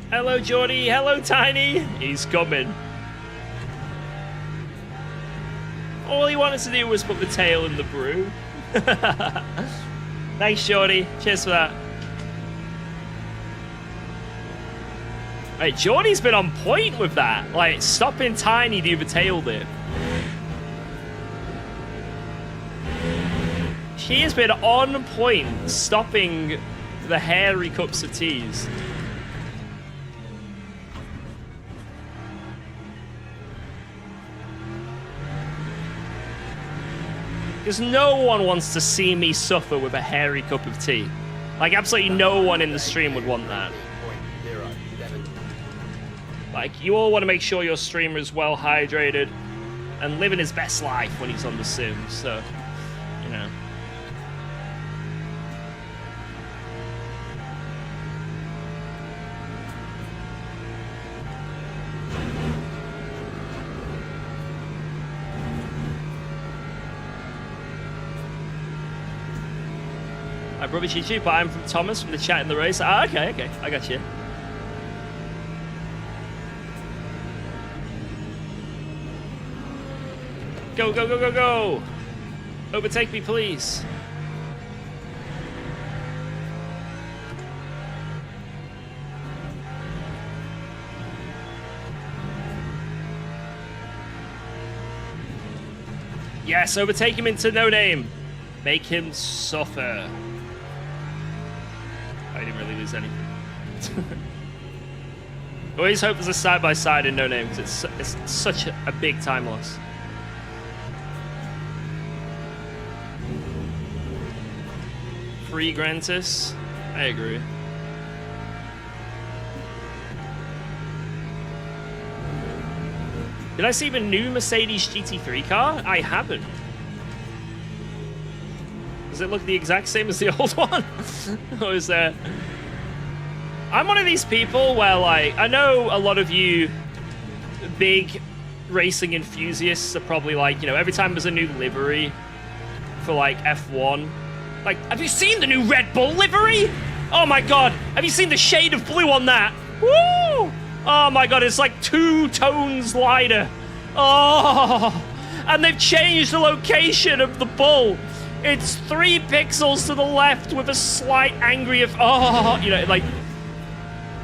Hello, Jordy. Hello, Tiny. He's coming. All he wanted to do was put the tail in the brew. Thanks, Jordy. Cheers for that. Right, Jordy's been on point with that. Like, stopping Tiny do the tail dip. She has been on point, stopping the hairy cups of teas. Because no one wants to see me suffer with a hairy cup of tea. Like, absolutely no one in the stream would want that. Like, you all want to make sure your streamer is well hydrated and living his best life when he's on the Sims, so, you know. My brother Chichi, but I'm from Thomas from the chat in the race. Ah, okay, I got you. Go, go, go, go, go! Overtake me, please. Yes, overtake him into no name. Make him suffer. I didn't really lose anything. Always hope there's a side-by-side in no name, because it's such a big time loss. Free Grantis. I agree. Did I see the new Mercedes GT3 car? I haven't. Does it look the exact same as the old one? Or is there... I'm one of these people where, like, I know a lot of you big racing enthusiasts are probably like, you know, every time there's a new livery for, like, F1, like, have you seen the new Red Bull livery? Oh my god, have you seen the shade of blue on that? Woo! Oh my god, it's like 2 tones lighter. Oh! And they've changed the location of the bull. It's 3 pixels to the left with a slight angry of, oh, you know, like,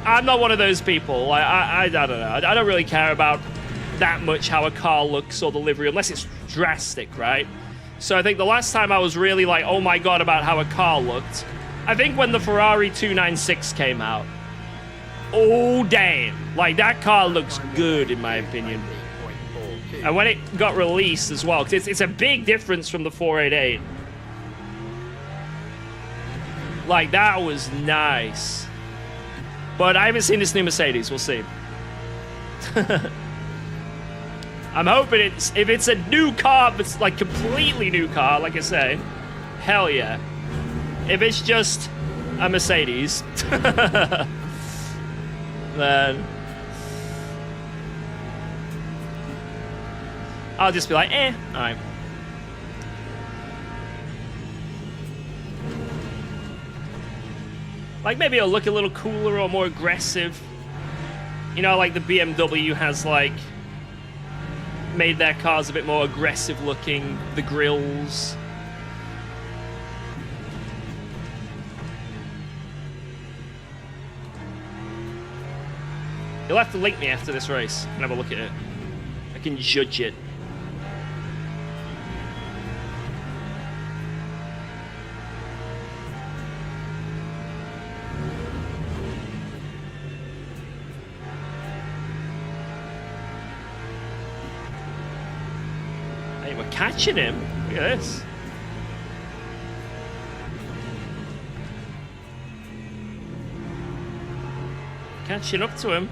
I'm not one of those people. Like, I don't know. I don't really care about that much how a car looks or the livery, unless it's drastic, right? So I think the last time I was really like, oh my god, about how a car looked, I think when the Ferrari 296 came out. Oh, damn. Like, that car looks good, in my opinion. And when it got released as well, because it's a big difference from the 488. Like, that was nice. But I haven't seen this new Mercedes. We'll see. I'm hoping if it's a new car, but it's like completely new car, like I say, hell yeah. If it's just a Mercedes, then I'll just be like, eh, all right. Like, maybe it'll look a little cooler or more aggressive. You know, like the BMW has, like, made their cars a bit more aggressive looking. The grills. You'll have to link me after this race and have a look at it. I can judge it. Hey, we're catching him. Look at this. Catching up to him.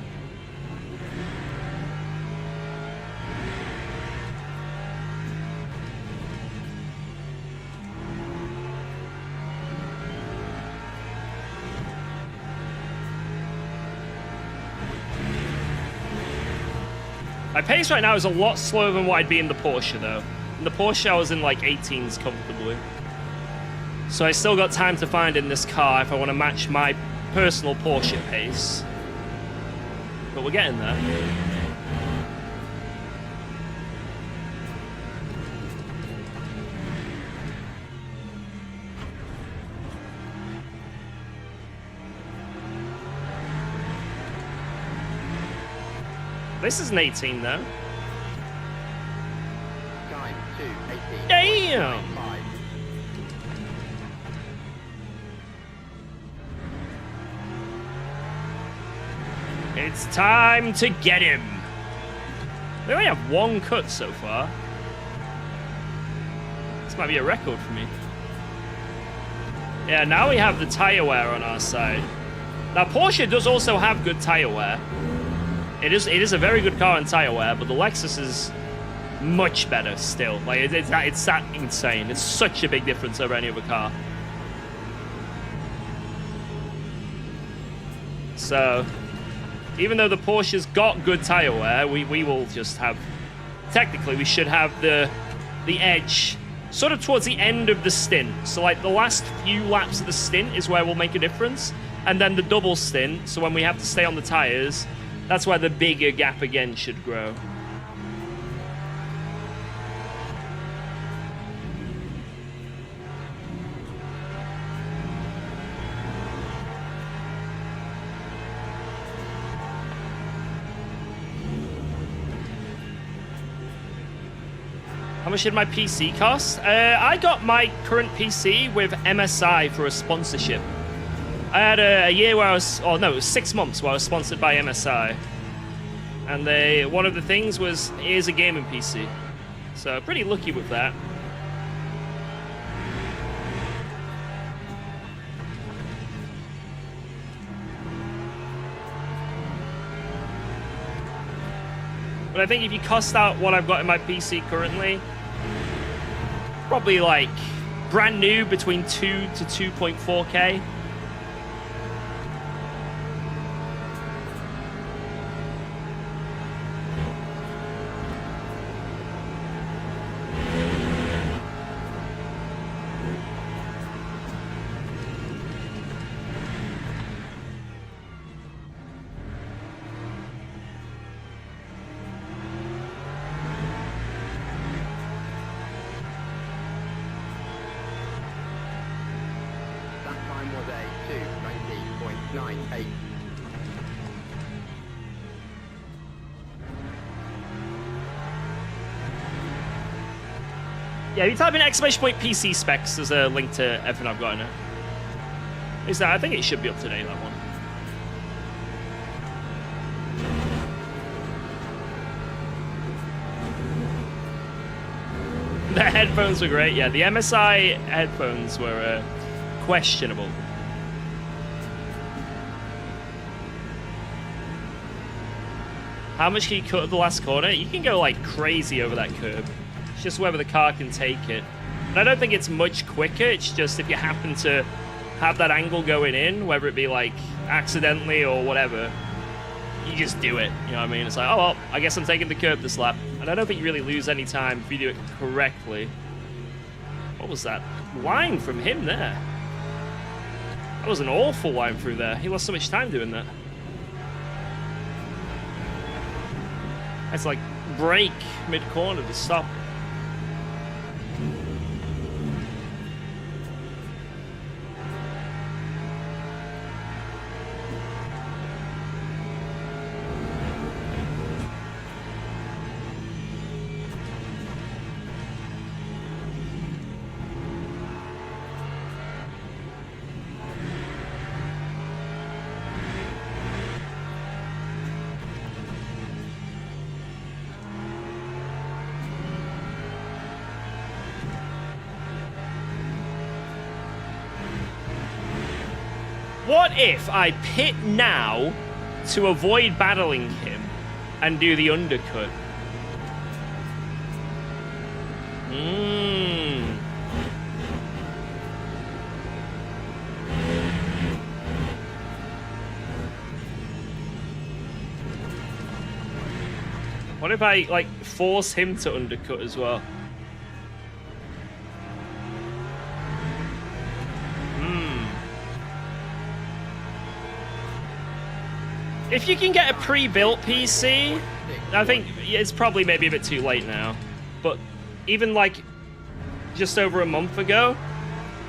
My pace right now is a lot slower than what I'd be in the Porsche, though. In the Porsche, I was in like 18s comfortably. So I still got time to find in this car if I want to match my personal Porsche pace. but we're getting there. This is an 18 though. Time 2:18. Damn! 5. It's time to get him. We only have one cut so far. This might be a record for me. Yeah, now we have the tire wear on our side. Now Porsche does also have good tire wear. It is a very good car in tire wear, but the Lexus is much better still. Like it's that insane. It's such a big difference over any other car. So, even though the Porsche's got good tire wear, we will just have. Technically, we should have the edge sort of towards the end of the stint. So, like the last few laps of the stint is where we'll make a difference, and then the double stint. So when we have to stay on the tires. That's where the bigger gap again should grow. How much did my PC cost? I got my current PC with MSI for a sponsorship. I had a year where I was, oh no, it was 6 months where I was sponsored by MSI. And one of the things was, here's a gaming PC. So pretty lucky with that. But I think if you cost out what I've got in my PC currently, probably like brand new between 2 to 2.4K. Was a 2:19.98. Yeah, if you type in !PC specs, there's a link to everything I've got in it. Is that? I think it should be up to date, that one. The headphones were great. Yeah, the MSI headphones were questionable. How much can you cut at the last corner? You can go like crazy over that curb. It's just whether the car can take it. And I don't think it's much quicker. It's just if you happen to have that angle going in, whether it be like accidentally or whatever, you just do it. You know what I mean? It's like, oh, well, I guess I'm taking the curb this lap. And I don't think you really lose any time if you do it correctly. What was that line from him there? That was an awful line through there. He lost so much time doing that. It's like brake mid-corner to stop. What if I pit now to avoid battling him and do the undercut? What if I, like, force him to undercut as well? If you can get a pre-built PC, I think it's probably maybe a bit too late now. But even like just over a month ago,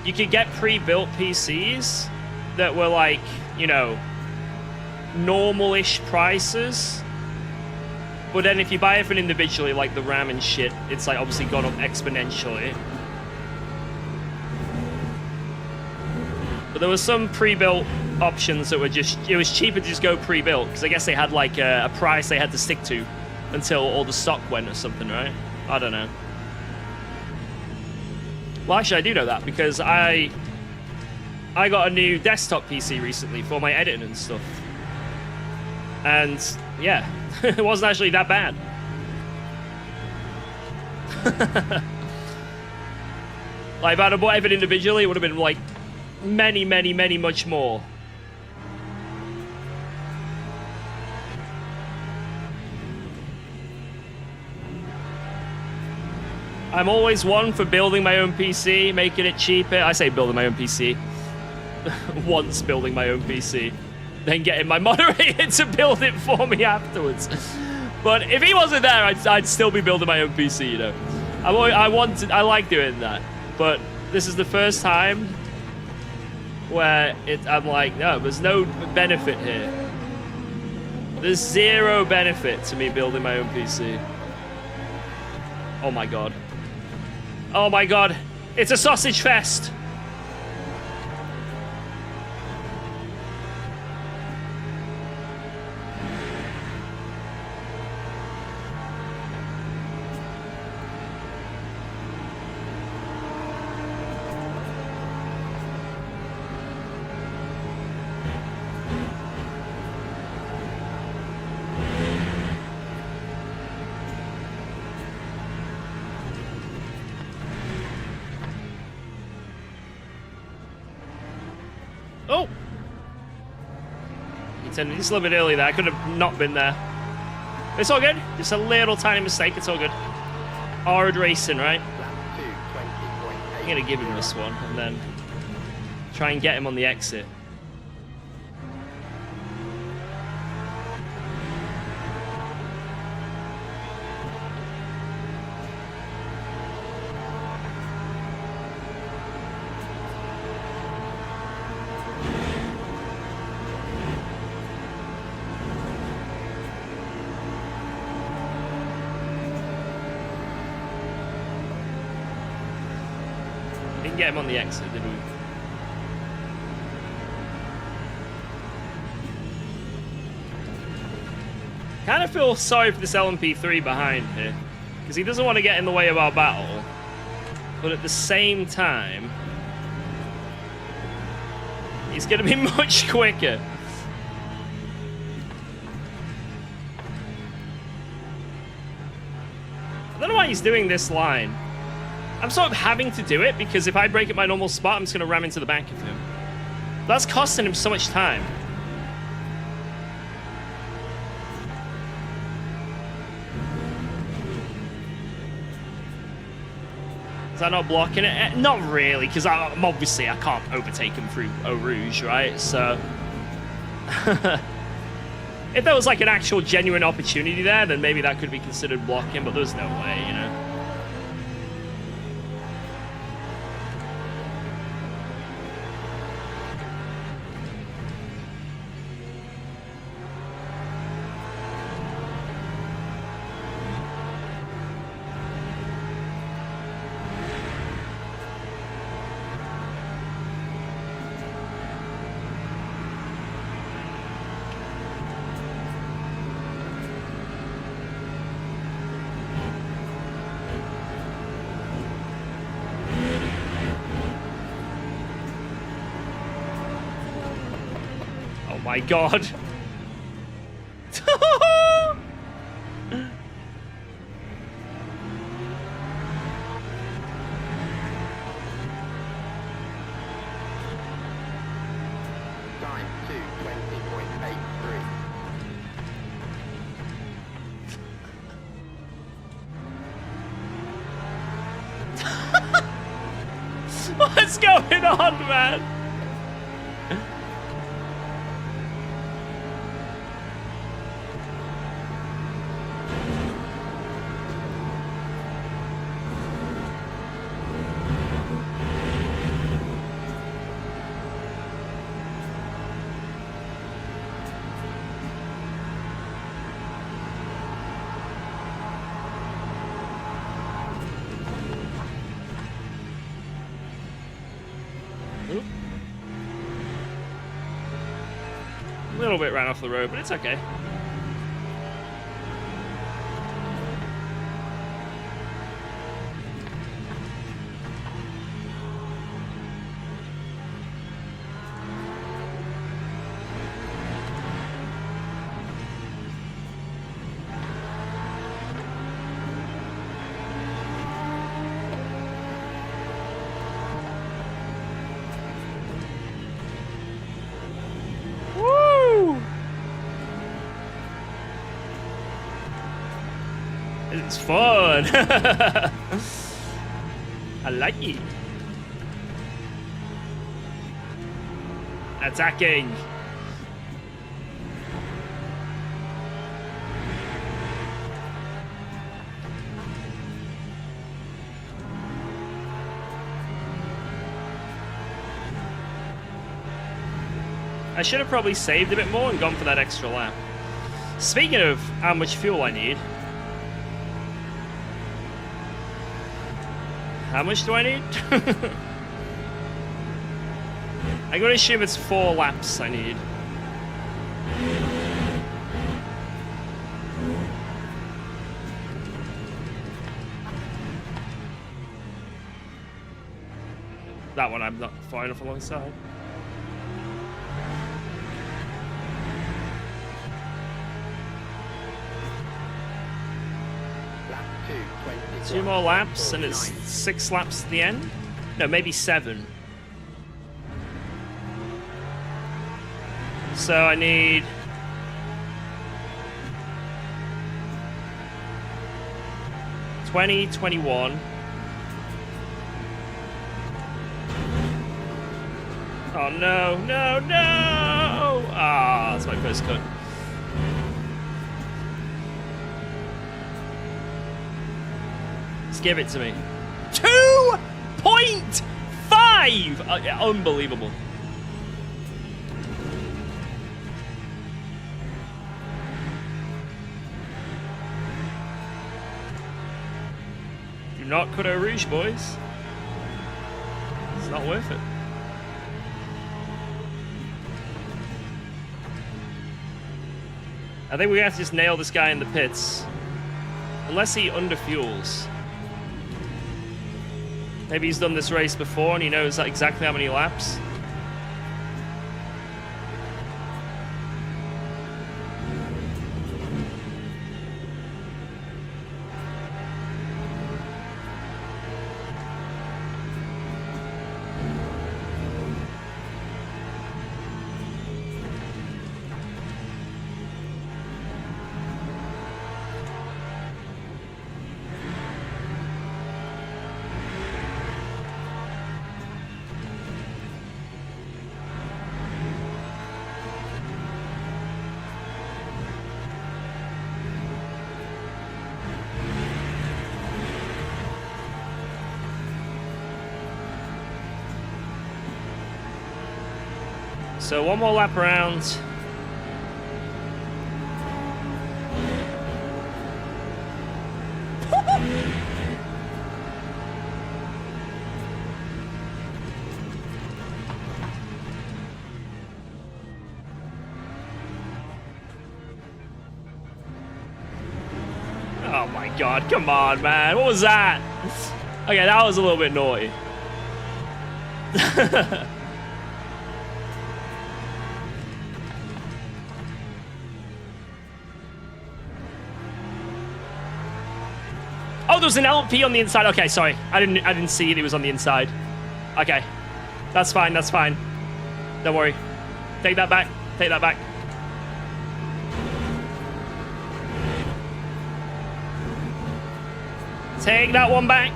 you could get pre-built PCs that were like, you know, normal-ish prices. But then if you buy everything individually, like the RAM and shit, it's like obviously gone up exponentially. But there was some pre-built options that were just, it was cheaper to just go pre-built, because I guess they had like a price they had to stick to until all the stock went or something, right? I don't know. Well, actually, I do know that, because I got a new desktop PC recently for my editing and stuff. And, yeah, it wasn't actually that bad. Like, if I'd have bought everything individually, it would have been, like, many, much more. I'm always one for building my own PC, making it cheaper. I say building my own PC. Once building my own PC. Then getting my moderator to build it for me afterwards. But if he wasn't there, I'd still be building my own PC, you know. I like doing that. But this is the first time where I'm like, no, there's no benefit here. There's zero benefit to me building my own PC. Oh my god. Oh my god. It's a sausage fest. Oh! Just a little bit early there. I could have not been there. It's all good. Just a little tiny mistake. It's all good. Hard racing, right? I'm going to give him this one and then try and get him on the exit. Get him on the exit, did we? Kind of feel sorry for this LMP3 behind here, because he doesn't want to get in the way of our battle, but at the same time, he's going to be much quicker. I don't know why he's doing this line. I'm sort of having to do it because if I break at my normal spot, I'm just going to ram into the back of him. That's costing him so much time. Is that not blocking it? Not really, because obviously I can't overtake him through Eau Rouge, right? So... if there was like an actual genuine opportunity there, then maybe that could be considered blocking, but there's no way, you know? My god. Time 2:20.83. What's going on, man? little bit ran off the road, but it's okay. It's fun. I like it. Attacking. I should have probably saved a bit more and gone for that extra lap. Speaking of how much fuel I need, how much do I need? I'm going to assume it's 4 laps I need. That one I'm not far enough alongside. Lap 2, 2 more laps and it's 6 laps at the end? No, maybe 7. So I need... $20, $21. Oh no, no, no! Ah, that's my first cut. Just give it to me. 2.5! Unbelievable. Do not cut a rouge, boys. It's not worth it. I think we have to just nail this guy in the pits. Unless he underfuels. Maybe he's done this race before and he knows exactly how many laps. So one more lap around. Oh my god, come on, man. What was that? Okay, that was a little bit naughty. Oh, there was an LP on the inside. Okay, sorry. I didn't see it. It was on the inside. Okay. That's fine. That's fine. Don't worry. Take that back. Take that back. Take that one back.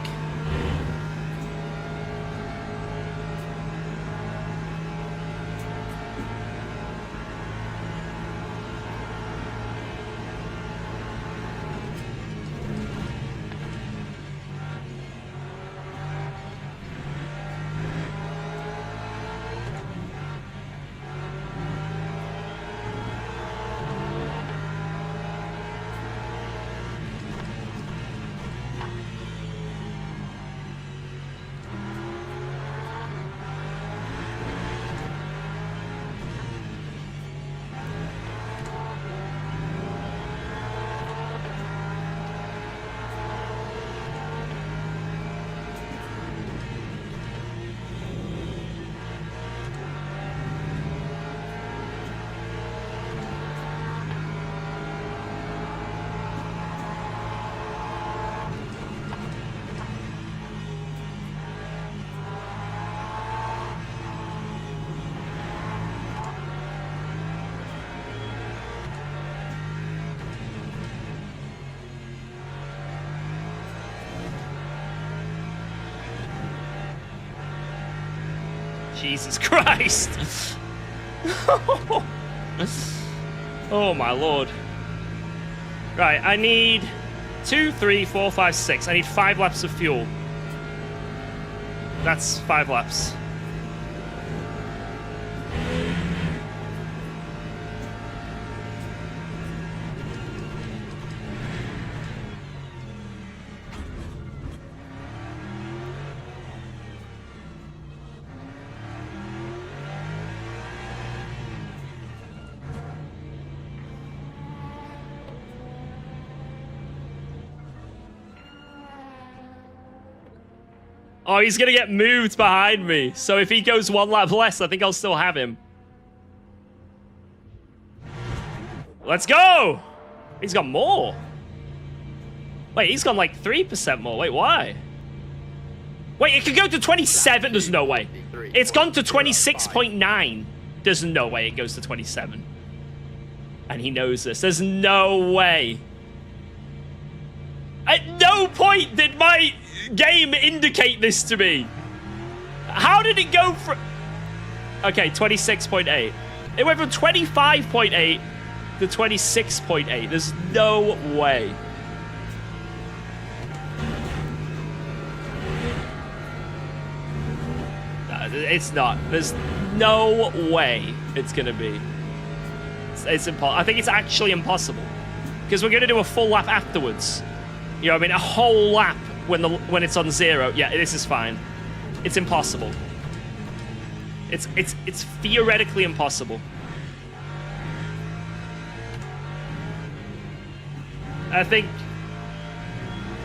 Jesus Christ. Oh my lord. Right, I need 2, 3, 4, 5, 6. I need 5 laps of fuel. That's 5 laps. Oh, he's gonna get moved behind me. So if he goes 1 lap less, I think I'll still have him. Let's go! He's got more. Wait, he's gone like 3% more. Wait, why? Wait, it could go to 27. There's no way. It's gone to 26.9. There's no way it goes to 27. And he knows this. There's no way. At no point did my game indicate this to me. How did it go from... Okay, 26.8. It went from 25.8 to 26.8. There's no way. It's not. There's no way it's gonna be. It's impossible. I think it's actually impossible. Because we're gonna do a full lap afterwards. You know what I mean? A whole lap when it's on 0. Yeah, this is fine. It's impossible. It's theoretically impossible. I think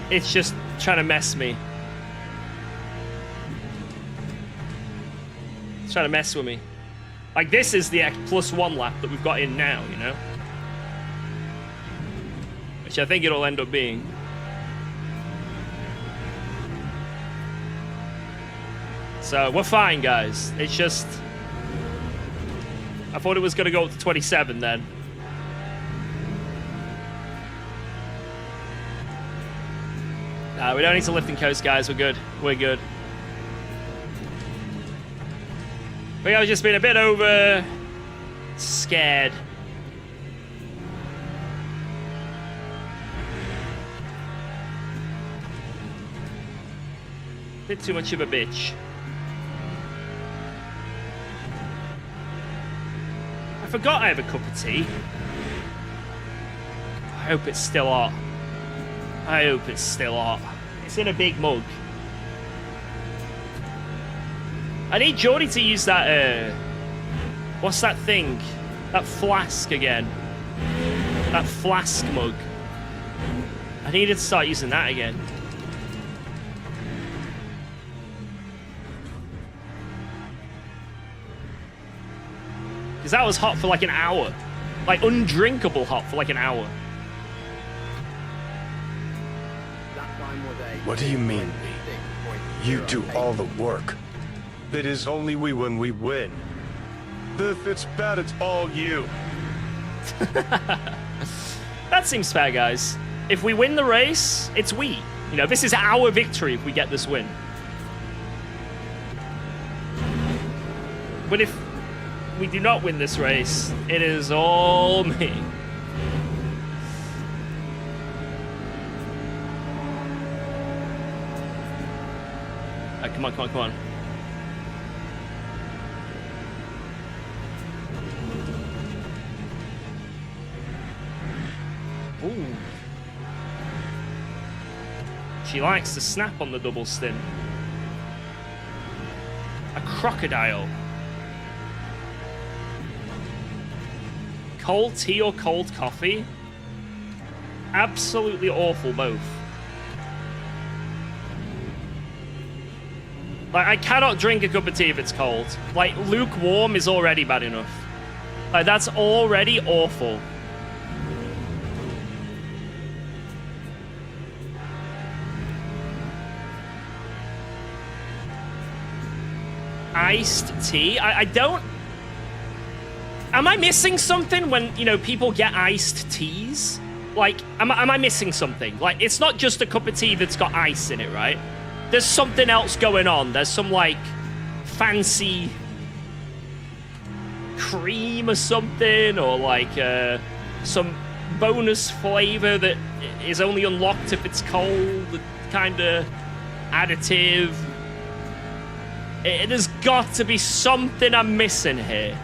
it's just trying to mess me. It's trying to mess with me. Like, this is the +1 lap that we've got in now, you know? Which I think it'll end up being. So, we're fine, guys. It's just... I thought it was going to go up to 27 then. We don't need to lift and coast, guys. We're good. We're good. I think I've just been a bit over... scared. Bit too much of a bitch. I forgot I have a cup of tea. I hope it's still hot. I hope it's still hot. It's in a big mug. I need Jordy to use that, what's that thing? That flask again. That flask mug. I needed to start using that again. Because that was hot for like an hour. Like, undrinkable hot for like an hour. What do you mean, we? You do all the work. It is only we when we win. If it's bad, it's all you. That seems fair, guys. If we win the race, it's we. You know, this is our victory if we get this win. But if we do not win this race, it is all me. Come on, come on, come on. Ooh. She likes to snap on the double stint. A crocodile. Cold tea or cold coffee? Absolutely awful, both. Like, I cannot drink a cup of tea if it's cold. Like, lukewarm is already bad enough. Like, that's already awful. Iced tea? I don't... Am I missing something when, you know, people get iced teas? Like, am I missing something? Like, it's not just a cup of tea that's got ice in it, right? There's something else going on. There's some, like, fancy cream or something, or like some bonus flavor that is only unlocked if it's cold, kind of additive. It has got to be something I'm missing here.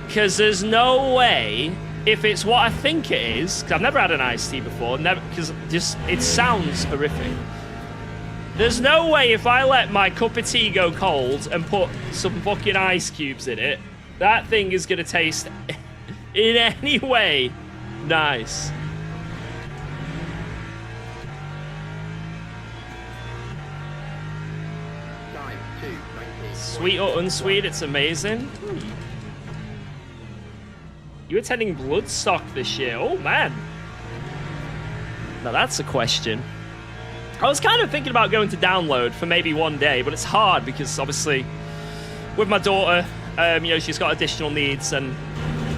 Because there's no way, if it's what I think it is, because I've never had an iced tea before, because just it sounds horrific. There's no way if I let my cup of tea go cold and put some fucking ice cubes in it, that thing is going to taste in any way nice. Time 2:20. Sweet or unsweet, it's amazing. You attending Bloodstock this year? Oh, man. Now, that's a question. I was kind of thinking about going to download for maybe one day, but it's hard because, obviously, with my daughter, you know, she's got additional needs, and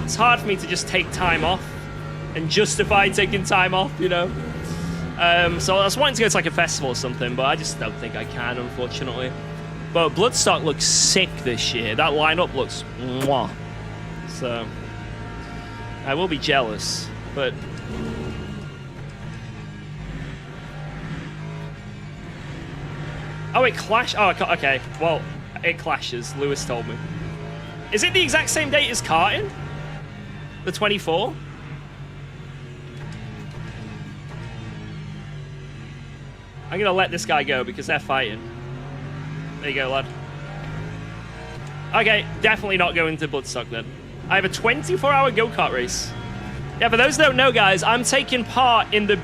it's hard for me to just take time off and justify taking time off, you know? So I was wanting to go to, like, a festival or something, but I just don't think I can, unfortunately. But Bloodstock looks sick this year. That lineup looks mwah. So I will be jealous, but oh, it clash. Oh, okay. Well, it clashes. Lewis told me. Is it the exact same date as karting? The 24? I'm gonna let this guy go because they're fighting. There you go, lad. Okay, definitely not going to Bloodstock then. I have a 24-hour go-kart race. Yeah, for those that don't know, guys, I'm taking part in the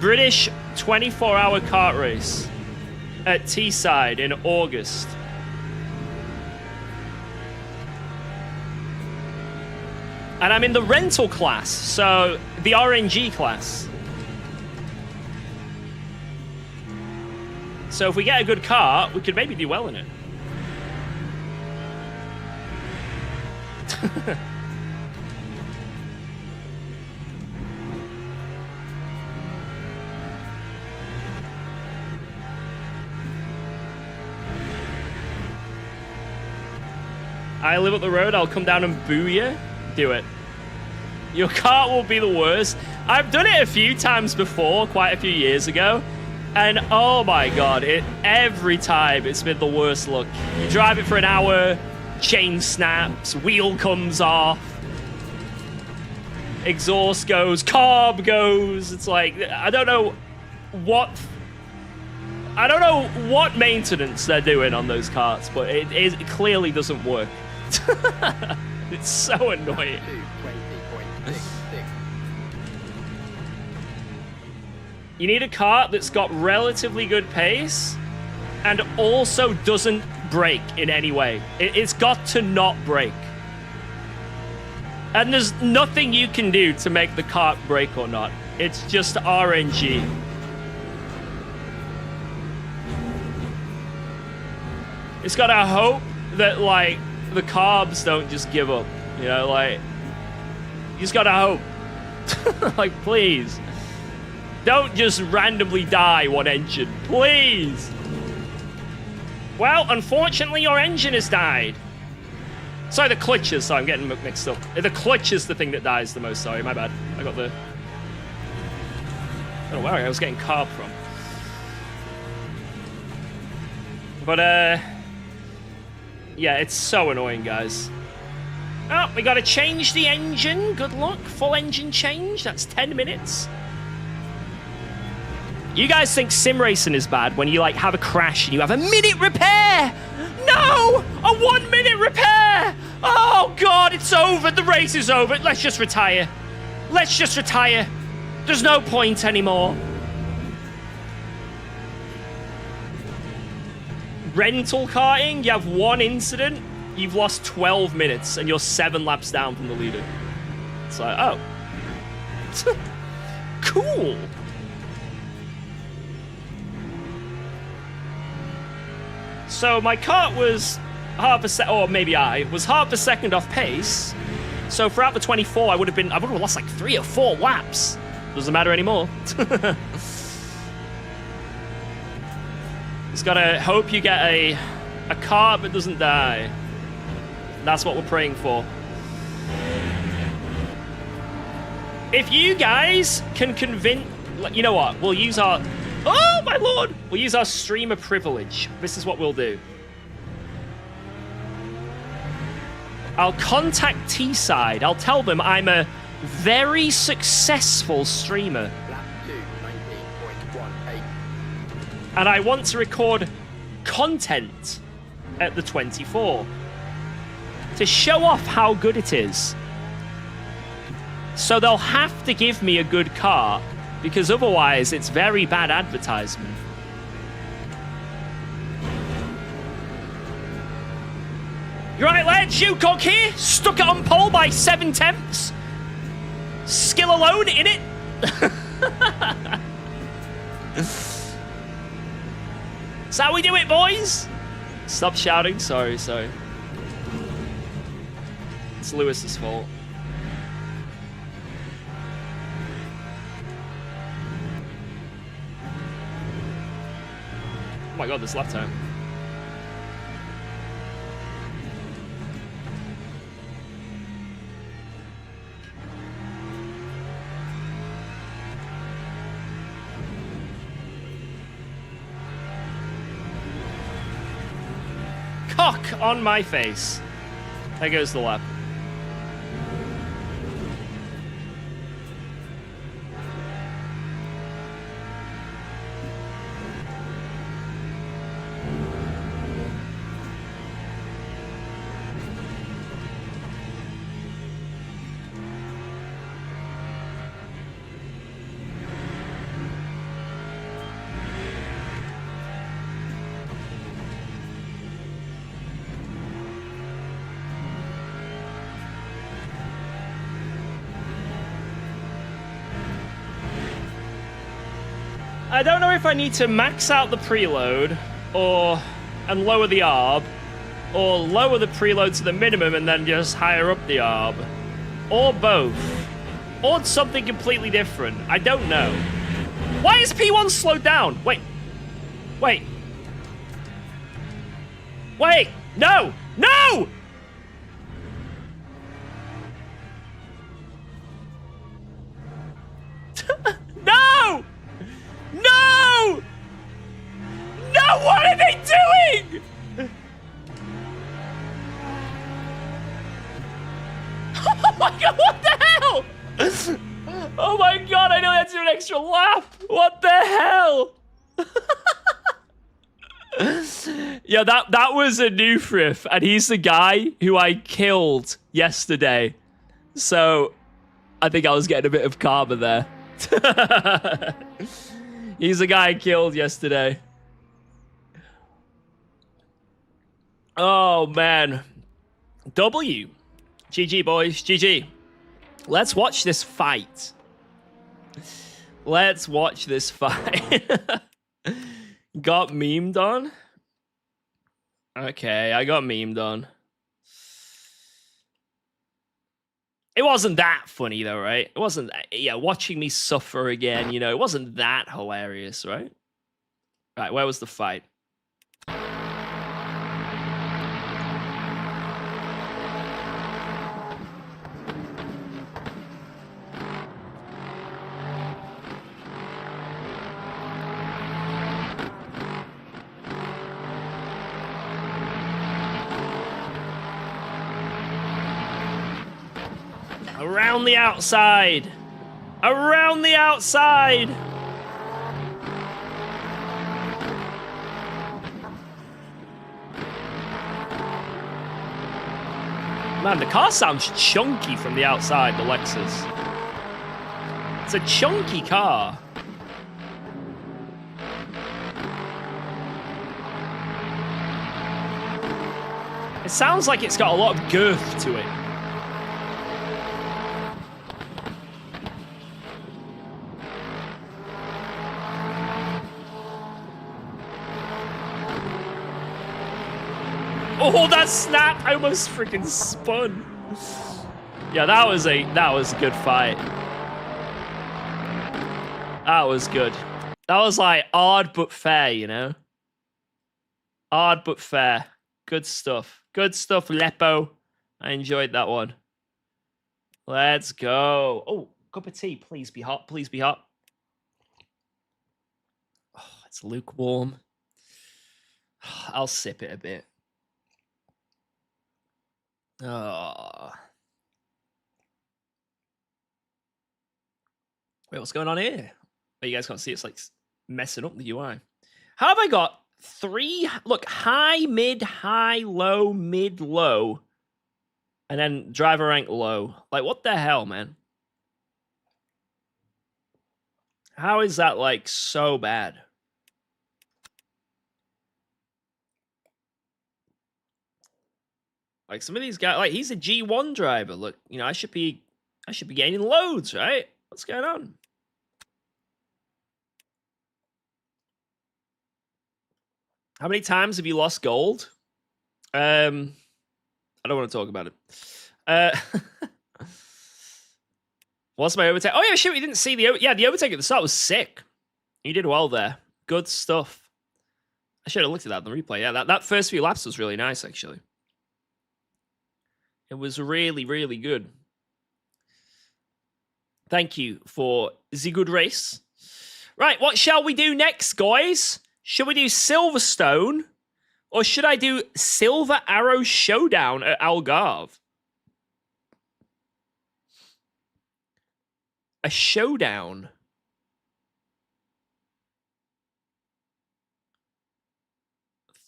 British 24-hour kart race at Teesside in August. And I'm in the rental class, so the RNG class. So if we get a good car, we could maybe do well in it. I live up the road, I'll come down and boo you. Do it. Your car will be the worst. I've done it a few times before, quite a few years ago. And oh my god, every time it's been the worst look. You drive it for an hour, chain snaps, wheel comes off, exhaust goes, carb goes. It's like, I don't know what maintenance they're doing on those carts, but it clearly doesn't work. It's so annoying. 2:20.66. You need a cart that's got relatively good pace and also doesn't break in any way. It's got to not break. And there's nothing you can do to make the cart break or not. It's just RNG. It's got to hope that, like, the carbs don't just give up. You know, like, you just got to hope. Like, please. Don't just randomly die one engine. Please. Well, unfortunately, your engine has died. Sorry, the clutches. Sorry, I'm getting mixed up. The clutch is the thing that dies the most. Sorry, my bad. I got the... I don't know where I was getting carb from. But, yeah, it's so annoying, guys. Oh, we got to change the engine. Good luck. Full engine change. That's 10 minutes. You guys think sim racing is bad when you, like, have a crash and you have a minute repair? No! A 1 minute repair! Oh, God, it's over. The race is over. Let's just retire. Let's just retire. There's no point anymore. Rental karting, you have one incident, you've lost 12 minutes, and you're 7 laps down from the leader. It's like, oh. Cool. So my kart was half a second, or maybe I was half a second off pace. So throughout the 24, I would have lost like 3 or 4 laps. Doesn't matter anymore. Just gotta hope you get a car that doesn't die. That's what we're praying for. If you guys can convince... You know what? We'll use our... Oh, my lord! We'll use our streamer privilege. This is what we'll do. I'll contact T-Side. I'll tell them I'm a very successful streamer. Lap 2, 19.18. And I want to record content at the 24 to show off how good it is. So they'll have to give me a good car, because otherwise it's very bad advertisement. You right, lads? UKOG here, stuck it on pole by 7/10. Skill alone in it. That's how we do it, boys. Stop shouting. Sorry. It's Lewis's fault. Oh my god, this left turn. Cock on my face. There goes the lap. I don't know if I need to max out the preload and lower the ARB, or lower the preload to the minimum and then just higher up the ARB, or both, or something completely different. I don't know. Why is P1 slowed down? Wait. No! No! No! No! No, what are they doing? Oh my god, what the hell? Oh my god, I know that's an extra lap. What the hell? Yeah, that was a new Frith, and he's the guy who I killed yesterday. So I think I was getting a bit of karma there. He's the guy I killed yesterday. Oh, man. W. GG, boys. GG. Let's watch this fight. Let's watch this fight. Got memed on? Okay, I got memed on. It wasn't that funny, though, right? It wasn't, yeah, watching me suffer again, you know, it wasn't that hilarious, right? Right, where was the fight? Around the outside. Around the outside. Man, the car sounds chunky from the outside, the Lexus. It's a chunky car. It sounds like it's got a lot of girth to it. Oh, that snap! I almost freaking spun. Yeah, that was a good fight. That was good. That was like odd but fair, you know? Odd but fair. Good stuff. Good stuff, Lepo. I enjoyed that one. Let's go. Oh, cup of tea. Please be hot. Please be hot. Oh, it's lukewarm. I'll sip it a bit. Oh. Wait, what's going on here? Oh, you guys can't see. It's like messing up the UI. How have I got 3? Look, high, mid, high, low, mid, low. And then driver rank low. Like, what the hell, man? How is that, like, so bad? Like, some of these guys, like, he's a G1 driver. Look, you know, I should be gaining loads, right? What's going on? How many times have you lost gold? I don't want to talk about it. What's my overtake? Oh yeah, shoot, we didn't see the the overtake at the start was sick. You did well there. Good stuff. I should have looked at that in the replay. Yeah, that first few laps was really nice, actually. It was really, really good. Thank you for the good race. Right, what shall we do next, guys? Should we do Silverstone? Or should I do Silver Arrow Showdown at Algarve? A showdown.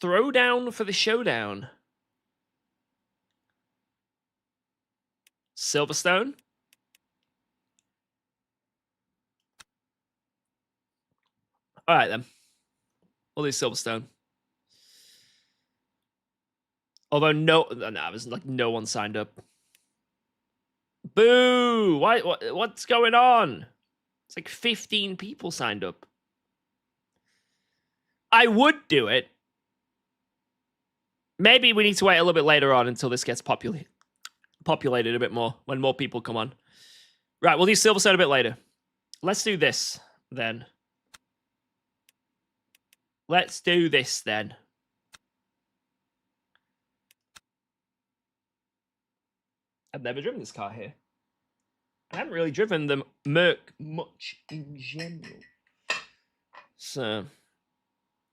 Throwdown for the showdown. Silverstone. All right, then. We'll do Silverstone. Although there's like no one signed up. Boo! What's going on? It's like 15 people signed up. I would do it. Maybe we need to wait a little bit later on until this gets populated a bit more, when more people come on. Right, we'll do Silverstone a bit later. Let's do this, then. Let's do this, then. I've never driven this car here. I haven't really driven the Merc much in general. So,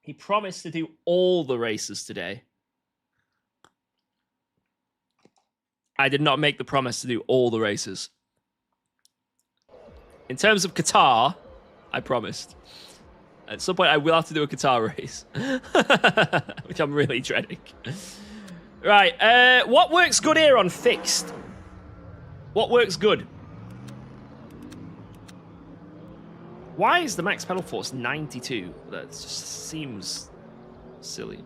he promised to do all the races today. I did not make the promise to do all the races. In terms of Qatar, I promised. At some point, I will have to do a Qatar race. Which I'm really dreading. Right, what works good here on fixed? What works good? Why is the max pedal force 92? That just seems silly.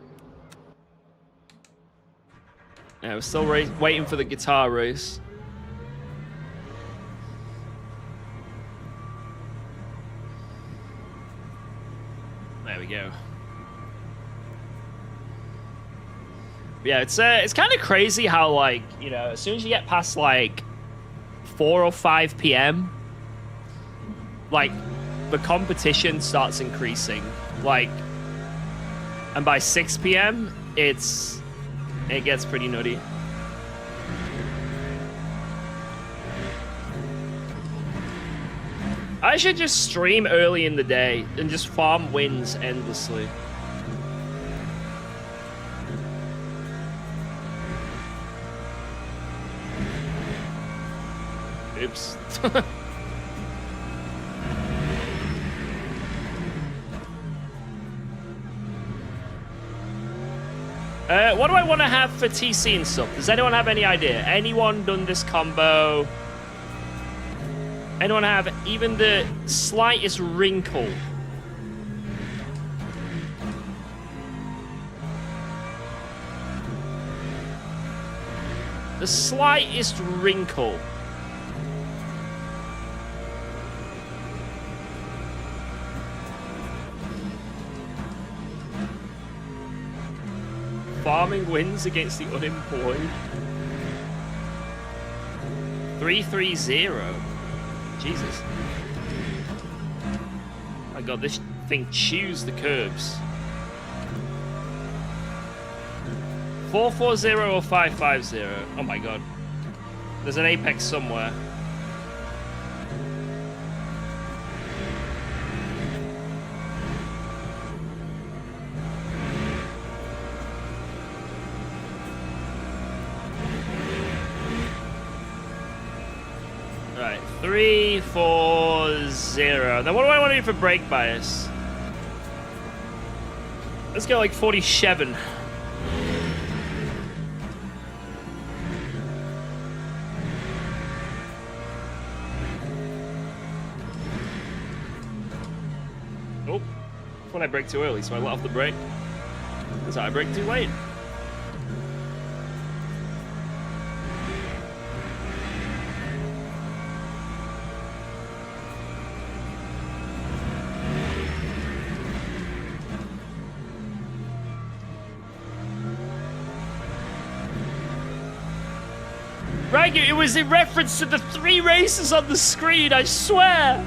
Yeah, we're still waiting for the guitar race. There we go. Yeah, it's kind of crazy how, like, you know, as soon as you get past like 4 or 5 p.m., like the competition starts increasing. Like, and by 6 p.m., it gets pretty nutty. I should just stream early in the day and just farm wins endlessly. Oops. What do I want to have for TC and stuff? Does anyone have any idea? Anyone done this combo? Anyone have even the slightest wrinkle? The slightest wrinkle. Farming wins against the unemployed. 3-3-0. Jesus. My God, this thing chews the curbs. 440 or 550? Oh my god. There's an apex somewhere. Right, 340. Then what do I want to do for brake bias? Let's go like 47. Oh, when I brake too early, so I let off the brake. Because I brake too late. Right, it was in reference to the 3 races on the screen, I swear!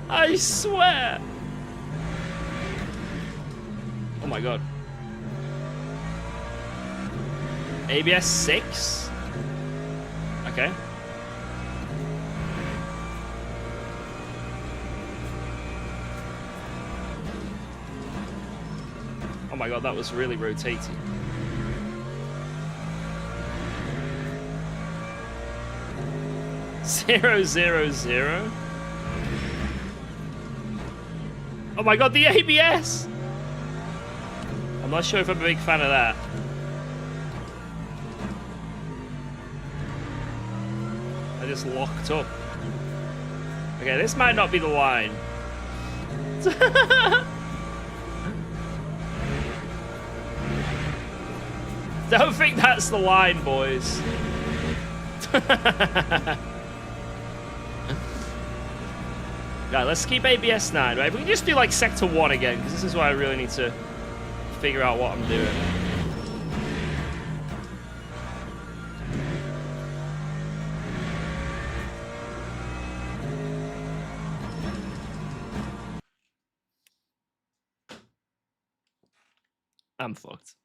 I swear! Oh my god. ABS 6? Okay. Oh my god, that was really rotating. Zero, zero, zero. Oh my god, the ABS! I'm not sure if I'm a big fan of that. I just locked up. Okay, this might not be the line. Don't think that's the line, boys. Right, let's keep ABS 9, right? We can just do like Sector 1 again, because this is why I really need to figure out what I'm doing. I'm fucked.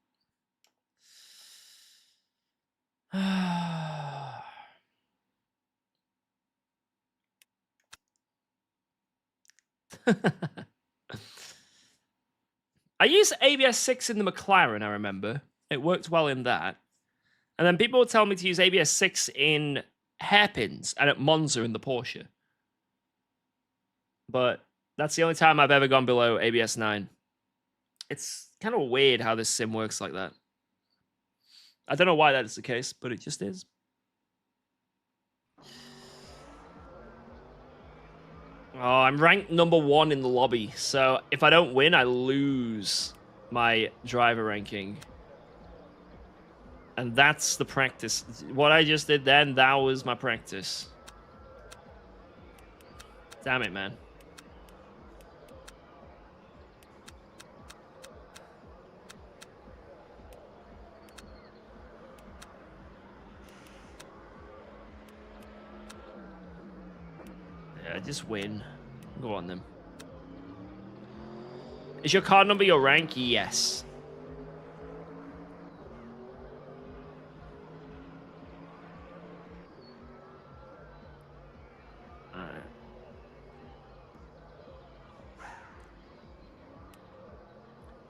I used ABS 6 in the McLaren, I remember. It worked well in that. And then people would tell me to use ABS 6 in hairpins and at Monza in the Porsche. But that's the only time I've ever gone below ABS 9. It's kind of weird how this sim works like that. I don't know why that is the case, but it just is. Oh, I'm ranked number 1 in the lobby, so if I don't win, I lose my driver ranking. And that's the practice. What I just did then, that was my practice. Damn it, man. Yeah, just win. Go on, then. Is your card number your rank? Yes. Alright.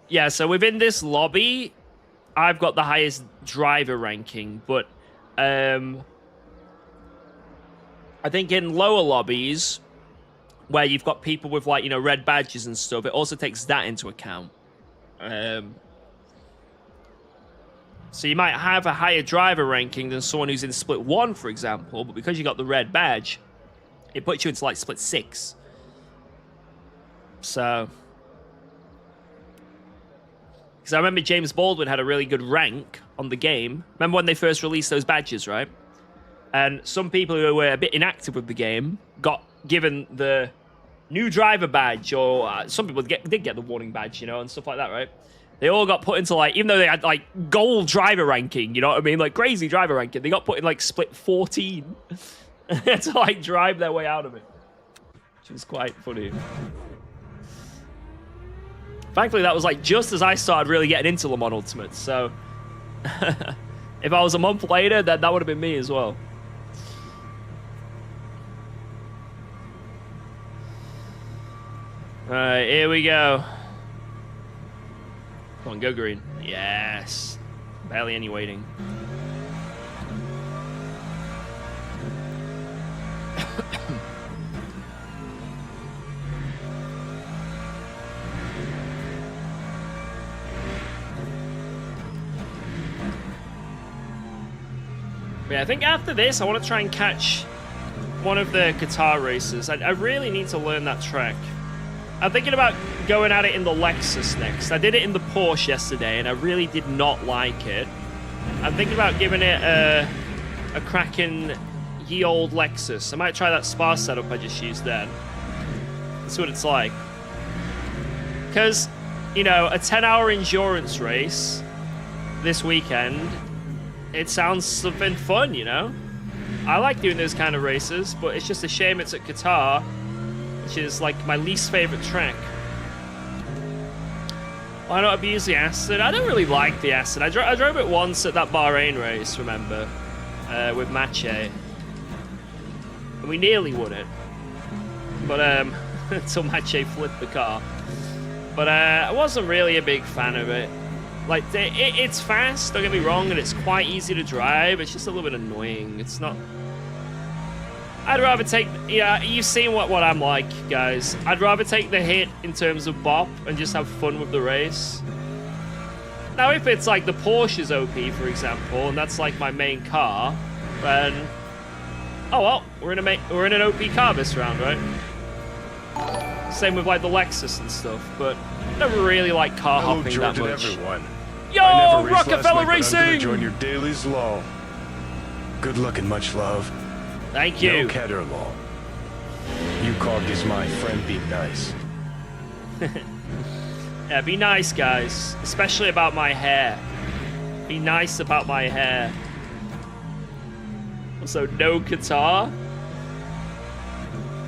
Yeah, so within this lobby, I've got the highest driver ranking, but I think in lower lobbies, where you've got people with, like, you know, red badges and stuff, it also takes that into account. So you might have a higher driver ranking than someone who's in split 1, for example, but because you got the red badge, it puts you into, like, split 6. So... Because I remember James Baldwin had a really good rank on the game. Remember when they first released those badges, right? And some people who were a bit inactive with the game got given the new driver badge, or some people did get the warning badge, you know, and stuff like that, right? They all got put into, like, even though they had, like, gold driver ranking, you know what I mean? Like, crazy driver ranking. They got put in, like, split 14. They had to, like, drive their way out of it. Which was quite funny. Thankfully, that was like just as I started really getting into Le Mans Ultimate. So, if I was a month later, that would have been me as well. All right, here we go. Come on, go green. Yes. Barely any waiting. Yeah, I think after this, I want to try and catch one of the Qatar races. I really need to learn that track. I'm thinking about going at it in the Lexus next. I did it in the Porsche yesterday, and I really did not like it. I'm thinking about giving it a crack in ye old Lexus. I might try that Spa setup I just used then. See what it's like. Because, you know, a 10-hour endurance race this weekend, it sounds something fun, you know? I like doing those kind of races, but it's just a shame it's at Qatar, which is like my least favorite track. Why not abuse the acid? I don't really like the acid. I drove it once at that Bahrain race, remember? With Mache. And we nearly won it. But, until Mache flipped the car. But I wasn't really a big fan of it. Like, it's fast, don't get me wrong, and it's quite easy to drive. It's just a little bit annoying. It's not... I'd rather take... Yeah, you've seen what I'm like, guys. I'd rather take the hit in terms of bop and just have fun with the race. Now, if it's like the Porsche's OP, for example, and that's like my main car, then... Oh, well, we're in an OP car this round, right? Same with like the Lexus and stuff, but I never really like car hopping that much. Everyone. Yo, I never raced Rockefeller last night, but I'm gonna Racing! join your dailies law. Good luck and much love. Thank you. No Qatar law. UKOG is my friend. Be nice. Yeah, be nice, guys. Especially about my hair. Be nice about my hair. Also, no Qatar.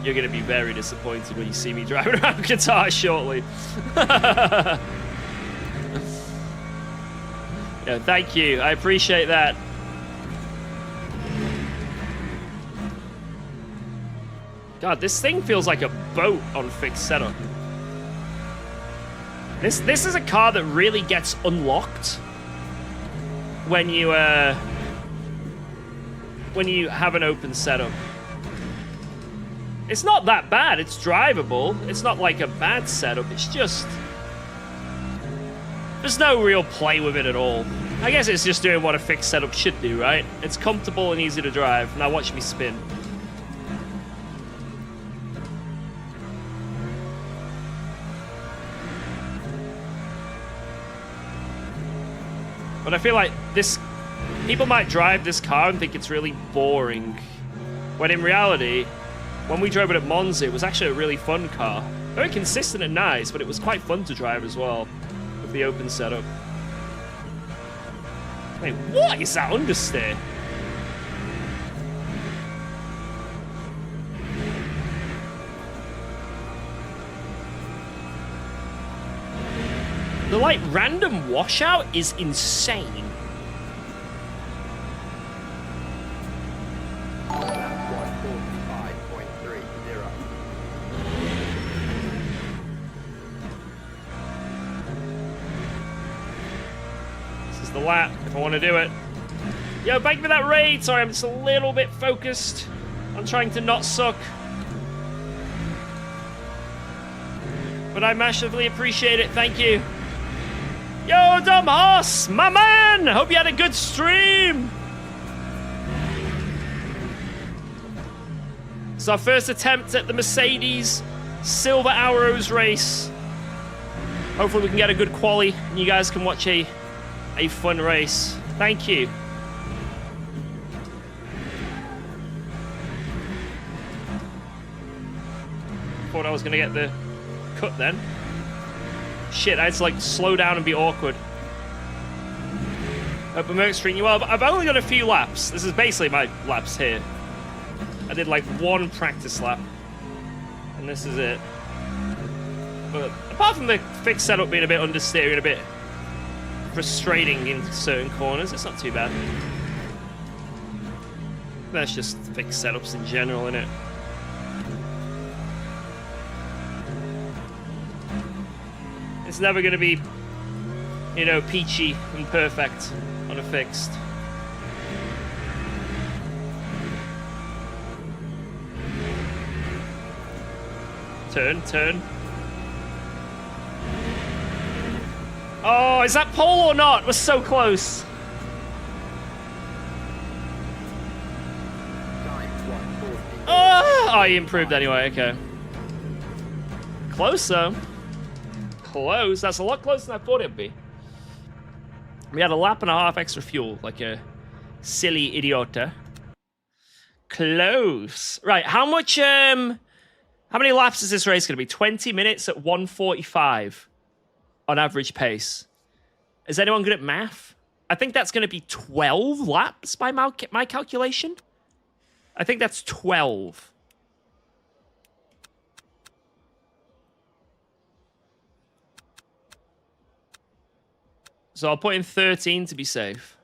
You're going to be very disappointed when you see me driving around Qatar shortly. Yeah, thank you. I appreciate that. God, this thing feels like a boat on fixed setup. This is a car that really gets unlocked when you have an open setup. It's not that bad. It's drivable. It's not like a bad setup. It's just... There's no real play with it at all. I guess it's just doing what a fixed setup should do, right? It's comfortable and easy to drive. Now watch me spin. But I feel like this... People might drive this car and think it's really boring. When in reality... When we drove it at Monza, it was actually a really fun car. Very consistent and nice, but it was quite fun to drive as well with the open setup. Wait, what is that understeer? The, like, random washout is insane. The lap, if I want to do it. Yo, thank you for that raid. Sorry, I'm just a little bit focused on trying to not suck. But I massively appreciate it. Thank you. Yo, Dumb Horse, my man. Hope you had a good stream. It's our first attempt at the Mercedes Silver Arrows race. Hopefully we can get a good quali and you guys can watch a fun race. Thank you. Thought I was gonna get the cut then. Shit, I had to like slow down and be awkward. Hope Merc's treating you well. I've only got a few laps. This is basically my laps here. I did like one practice lap. And this is it. But apart from the fixed setup being a bit understeer and a bit frustrating in certain corners, it's not too bad. That's just fixed setups in general, isn't it? It's never going to be, you know, peachy and perfect on a fixed. Turn. Oh, is that pole or not? We're so close. Oh, he improved anyway, okay. Close, though. Close. That's a lot closer than I thought it'd be. We had a lap and a half extra fuel, like a silly idiota. Close. Right, how many laps is this race going to be? 20 minutes at 1:45 on average pace. Is anyone good at math? I think that's going to be 12 laps by my calculation. I think that's 12. So I'll put in 13 to be safe.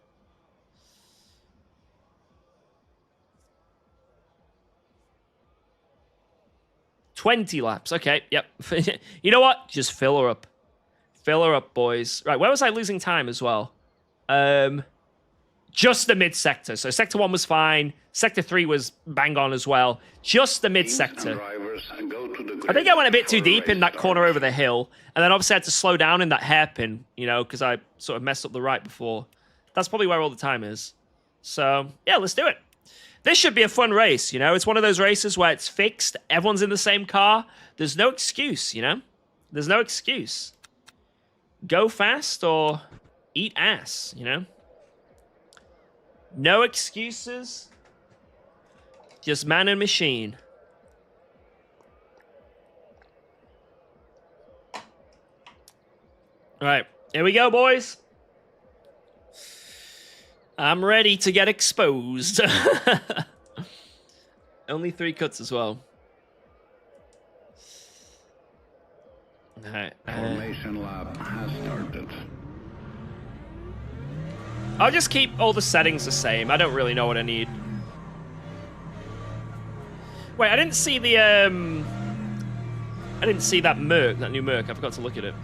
$20 laps. Okay, yep. You know what? Just fill her up. Fill her up, boys. Right, where was I losing time as well? Just the mid-sector. So Sector 1 was fine. Sector 3 was bang on as well. Just the mid-sector. I think I went a bit too deep in that corner over the hill. And then obviously I had to slow down in that hairpin, you know, because I sort of messed up the right before. That's probably where all the time is. So, yeah, let's do it. This should be a fun race, you know? It's one of those races where it's fixed. Everyone's in the same car. There's no excuse, you know? There's no excuse. Go fast or eat ass, you know? No excuses. Just man and machine. All right, here we go, boys. I'm ready to get exposed. Only 3 cuts as well. All right. Formation lap has started. I'll just keep all the settings the same. I don't really know what I need. Wait, I didn't see the I didn't see that Merc, that new Merc. I forgot to look at it.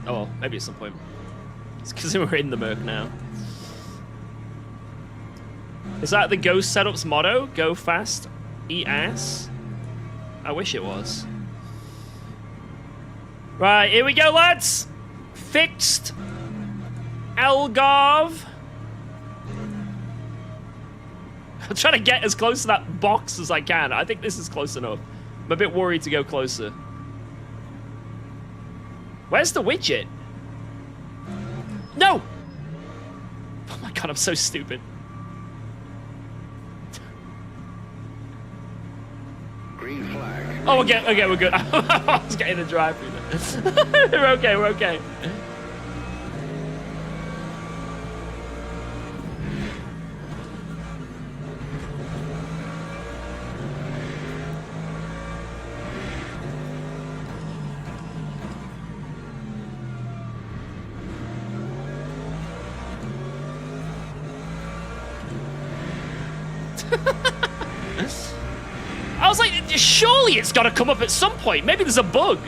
Oh well, maybe at some point. It's because we're in the Merc now. Is that the Ghost Setups motto? Go fast, eat ass? I wish it was. Right, here we go, lads. Fixed. Algarve. I'm trying to get as close to that box as I can. I think this is close enough. I'm a bit worried to go closer. Where's the widget? No! Oh my god, I'm so stupid. Green flag. Oh, okay, we're good. I was getting the drive through there. We're okay. I was like, surely it's got to come up at some point. Maybe there's a bug.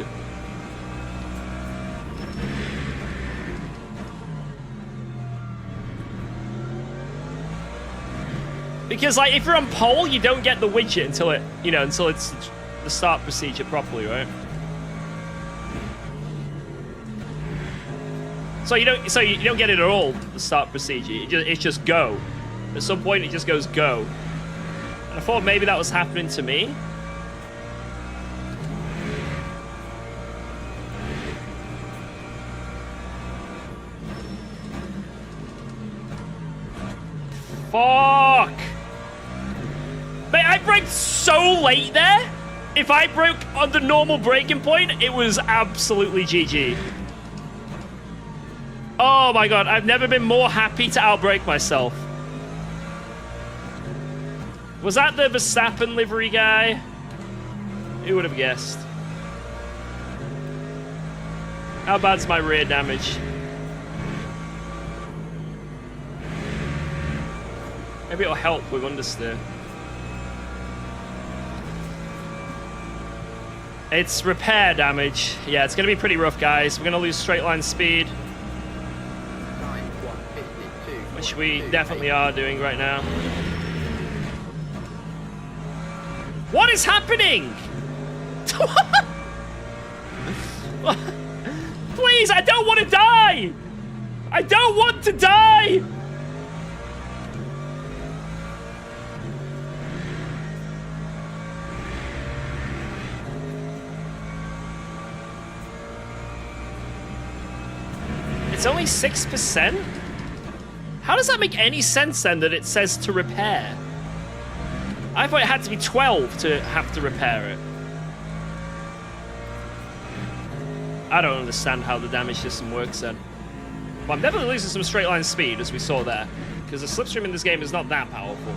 Because, like, if you're on pole, you don't get the widget until it, you know, until it's the start procedure properly, right? So you don't get it at all, the start procedure. It's just go. At some point, it just goes go. And I thought maybe that was happening to me. Fuck! Mate, I braked so late there. If I broke on the normal braking point, it was absolutely GG. Oh my god, I've never been more happy to outbrake myself. Was that the Verstappen livery guy? Who would have guessed? How bad's my rear damage? Maybe it'll help with understeer. It's repair damage. Yeah, it's going to be pretty rough, guys. We're going to lose straight line speed, which we definitely are doing right now. What is happening? Please, I don't want to die! I don't want to die! It's only 6%? How does that make any sense then that it says to repair? I thought it had to be 12 to have to repair it. I don't understand how the damage system works then. Well, I'm definitely losing some straight line speed, as we saw there, because the slipstream in this game is not that powerful.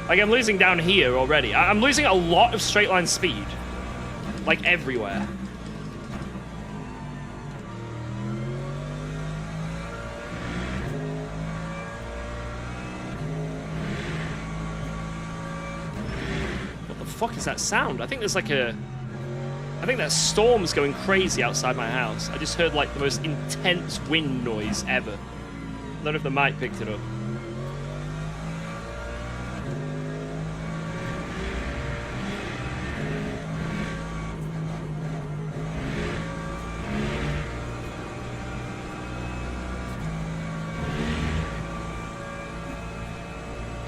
Like, I'm losing down here already. I'm losing a lot of straight line speed. Like, everywhere. What the fuck is that sound? I think there's like a... I think that storm's going crazy outside my house. I just heard like the most intense wind noise ever. I don't know if the mic picked it up.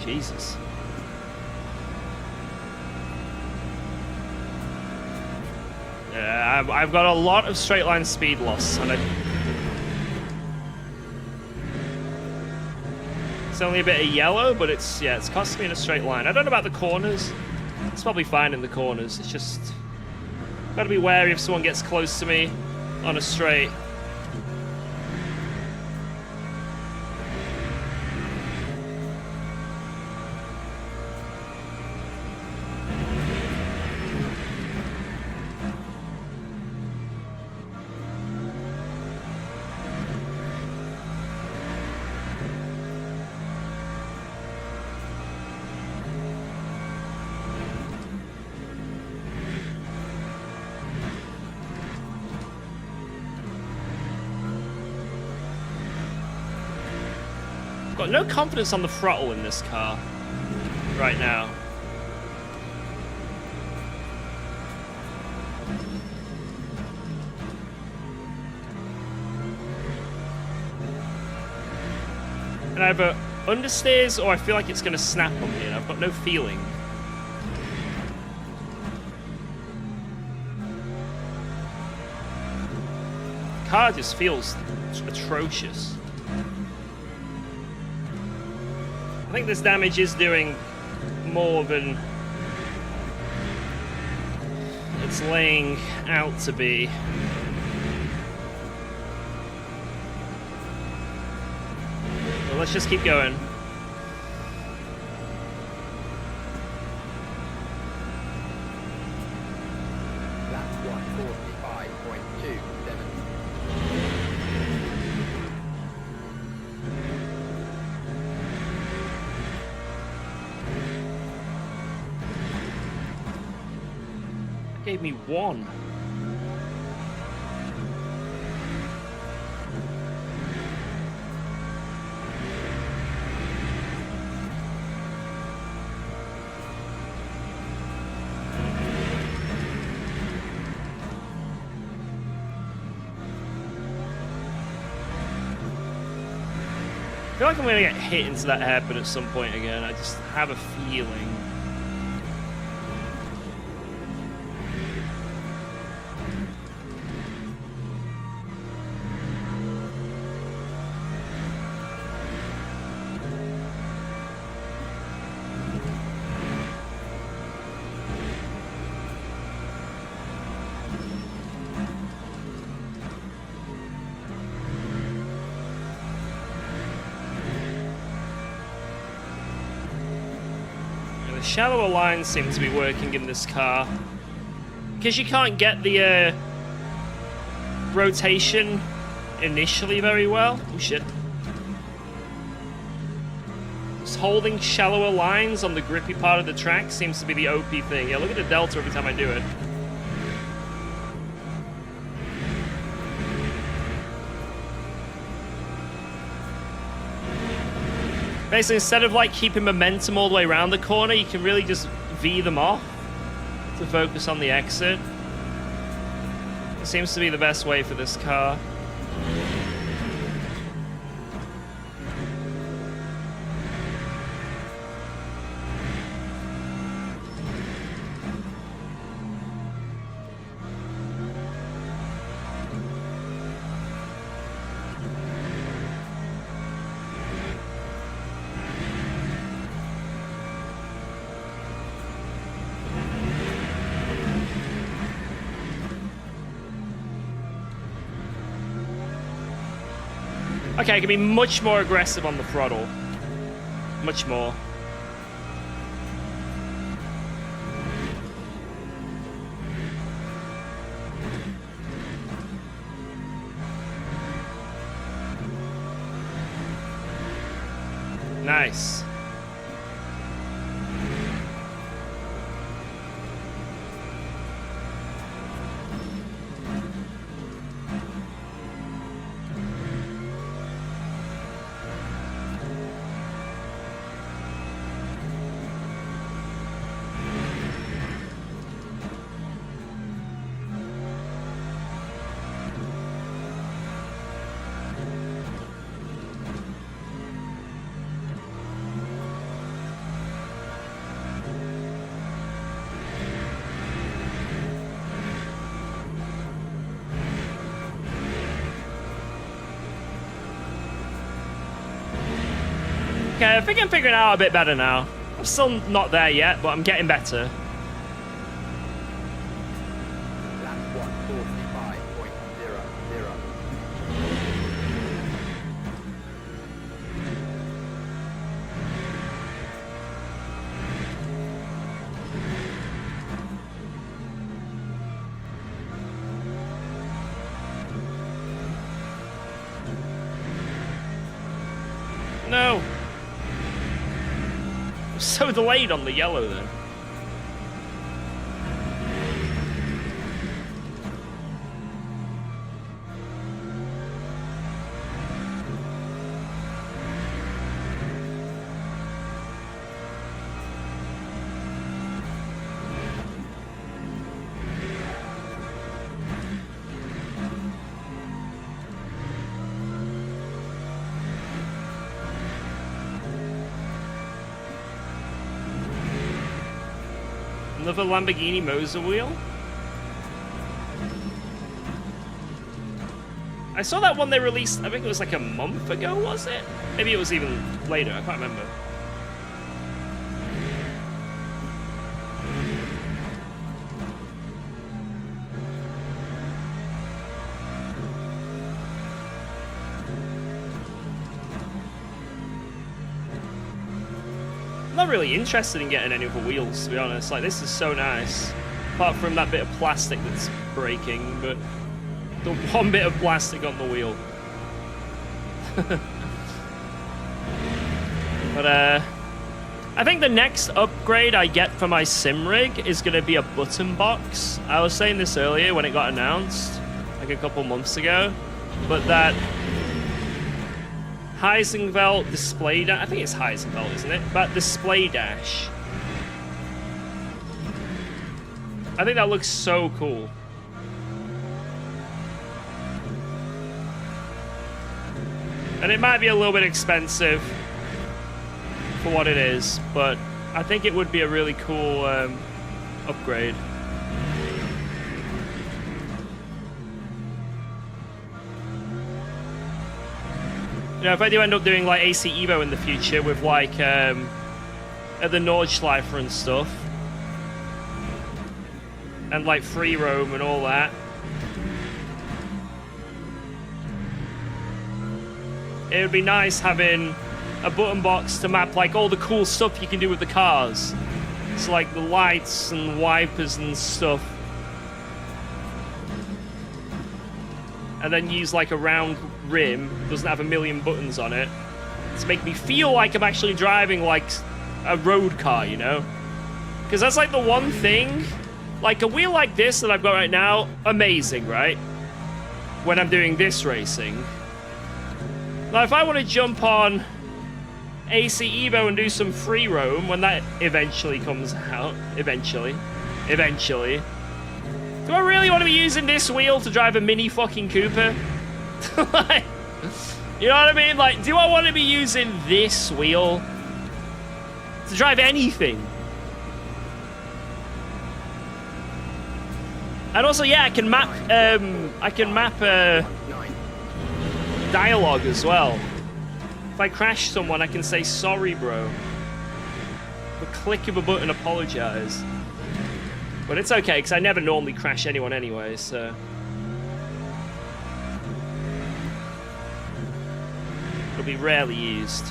Jesus. Yeah, I've got a lot of straight line speed loss, and it's only a bit of yellow, but it's costing me in a straight line. I don't know about the corners. It's probably fine in the corners. It's just gotta be wary if someone gets close to me on a straight. Got no confidence on the throttle in this car right now. And either understeers or I feel like it's going to snap on me and I've got no feeling. The car just feels atrocious. I think this damage is doing more than it's laying out to be. Well, let's just keep going. That's 145.27. Gave me 1. I feel like I'm gonna get hit into that hairpin at some point again. I just have a feeling. The shallower lines seem to be working in this car. Because you can't get the rotation initially very well. Oh shit. Just holding shallower lines on the grippy part of the track seems to be the OP thing. Yeah, look at the delta every time I do it. Basically, instead of like keeping momentum all the way around the corner, you can really just V them off to focus on the exit. It seems to be the best way for this car. Okay, I can be much more aggressive on the throttle. Much more. Nice. Okay, I think I'm figuring it out a bit better now. I'm still not there yet, but I'm getting better. Lap 1:45.00. No. So delayed on the yellow then. Another Lamborghini Moser wheel? I saw that one they released, I think it was like a month ago, was it? Maybe it was even later, I can't remember. I'm not really interested in getting any other wheels, to be honest. Like, this is so nice. Apart from that bit of plastic that's breaking, but the one bit of plastic on the wheel. But, I think the next upgrade I get for my sim rig is going to be a button box. I was saying this earlier when it got announced, like a couple months ago, but that Heisenfeld display dash, I think it's Heisenfeld, isn't it? But display dash. I think that looks so cool. And it might be a little bit expensive for what it is, but I think it would be a really cool upgrade. You know, if I do end up doing like AC Evo in the future with like the Nordschleifer and stuff, and like free roam and all that, it would be nice having a button box to map like all the cool stuff you can do with the cars. It's like the lights and wipers and stuff. And then use like a round rim, doesn't have a million buttons on it, to make me feel like I'm actually driving like a road car, you know? Because that's like the one thing, like a wheel like this that I've got right now, amazing, right? When I'm doing this racing. Now if I want to jump on AC Evo and do some free roam when that eventually comes out, eventually, do I really want to be using this wheel to drive a mini fucking Cooper? Like, you know what I mean? Like, do I want to be using this wheel to drive anything? And also, yeah, I can map dialogue as well. If I crash someone, I can say, sorry, bro. The click of a button, apologize. But it's okay, because I never normally crash anyone anyway, so... It'll be rarely used.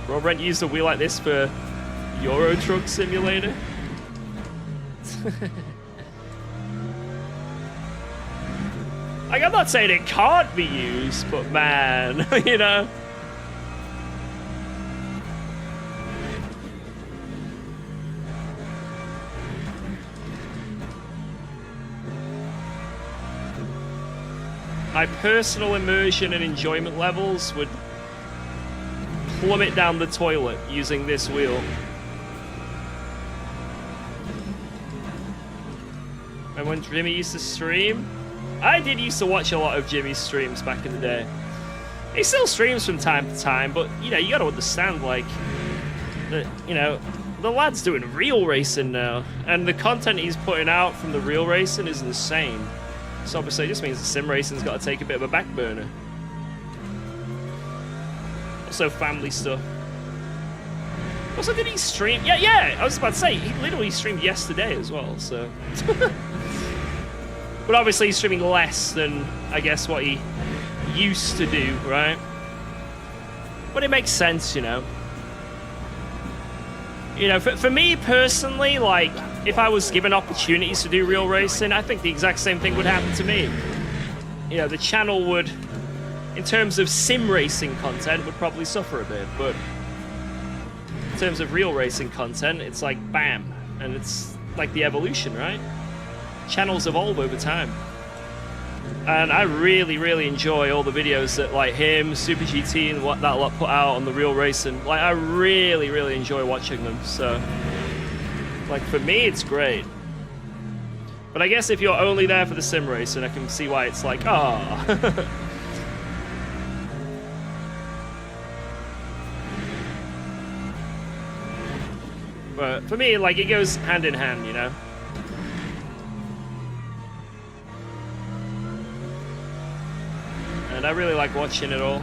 Rob Brent used a wheel like this for Euro Truck Simulator. Like, I'm not saying it can't be used, but man, you know. My personal immersion and enjoyment levels would plummet down the toilet using this wheel. And when Jimmy used to stream, I did used to watch a lot of Jimmy's streams back in the day. He still streams from time to time, but you know, you gotta understand, like, that, you know, the lad's doing real racing now, and the content he's putting out from the real racing is insane. So obviously it just means the sim racing's got to take a bit of a back burner. Also family stuff. Also, did he stream? Yeah, I was about to say, he literally streamed yesterday as well, so... But obviously he's streaming less than, I guess, what he used to do, right? But it makes sense, you know. You know, for me personally, like, if I was given opportunities to do real racing, I think the exact same thing would happen to me. You know, the channel would, in terms of sim racing content, would probably suffer a bit, but in terms of real racing content, it's like bam, and it's like the evolution, right? Channels evolve over time. And I really enjoy all the videos that, like, him, Super GT, and what that lot put out on the real racing. Like, I really enjoy watching them, so... Like, for me, it's great. But I guess if you're only there for the sim racing, I can see why it's like, ah. But for me, like, it goes hand in hand, you know? And I really like watching it all.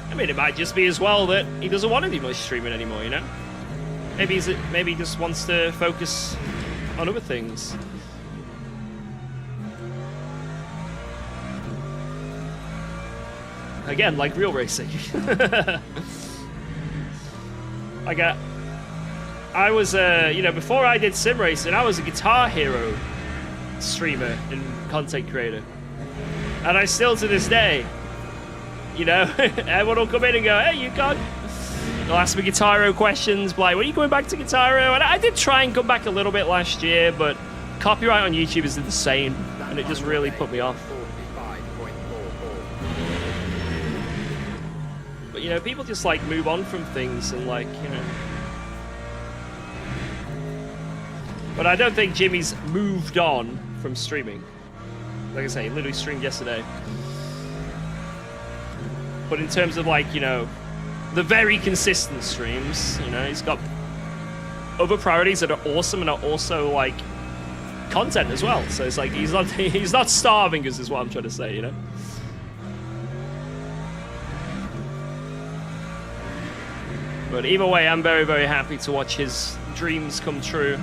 I mean, it might just be as well that he doesn't want to do much streaming anymore, you know? Maybe he just wants to focus on other things. Again, like real racing. Like, I was, you know, before I did sim racing, I was a Guitar Hero streamer and content creator. And I still, to this day, you know, everyone will come in and go, hey, UKOG. They'll ask me Guitar Hero questions, like, when are you going back to Guitar Hero? And I did try and come back a little bit last year, but copyright on YouTube is insane, and it just really put me off. But, you know, people just, like, move on from things and, like, you know. But I don't think Jimmy's moved on from streaming. Like I say, he literally streamed yesterday. But in terms of, like, you know, the very consistent streams, you know, he's got other priorities that are awesome and are also, like, content as well. So it's like he's not starving us, is what I'm trying to say, you know. But either way, I'm very, very happy to watch his dreams come true,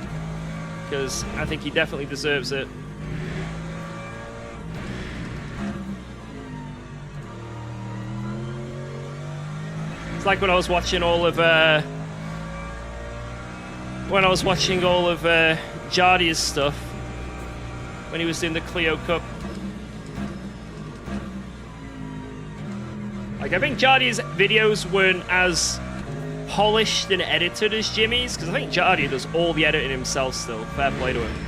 because I think he definitely deserves it. It's like when I was watching all of Jardia's stuff when he was doing the Clio Cup. Like, I think Jardia's videos weren't as polished and edited as Jimmy's, because I think Jardia does all the editing himself still. Fair play to him.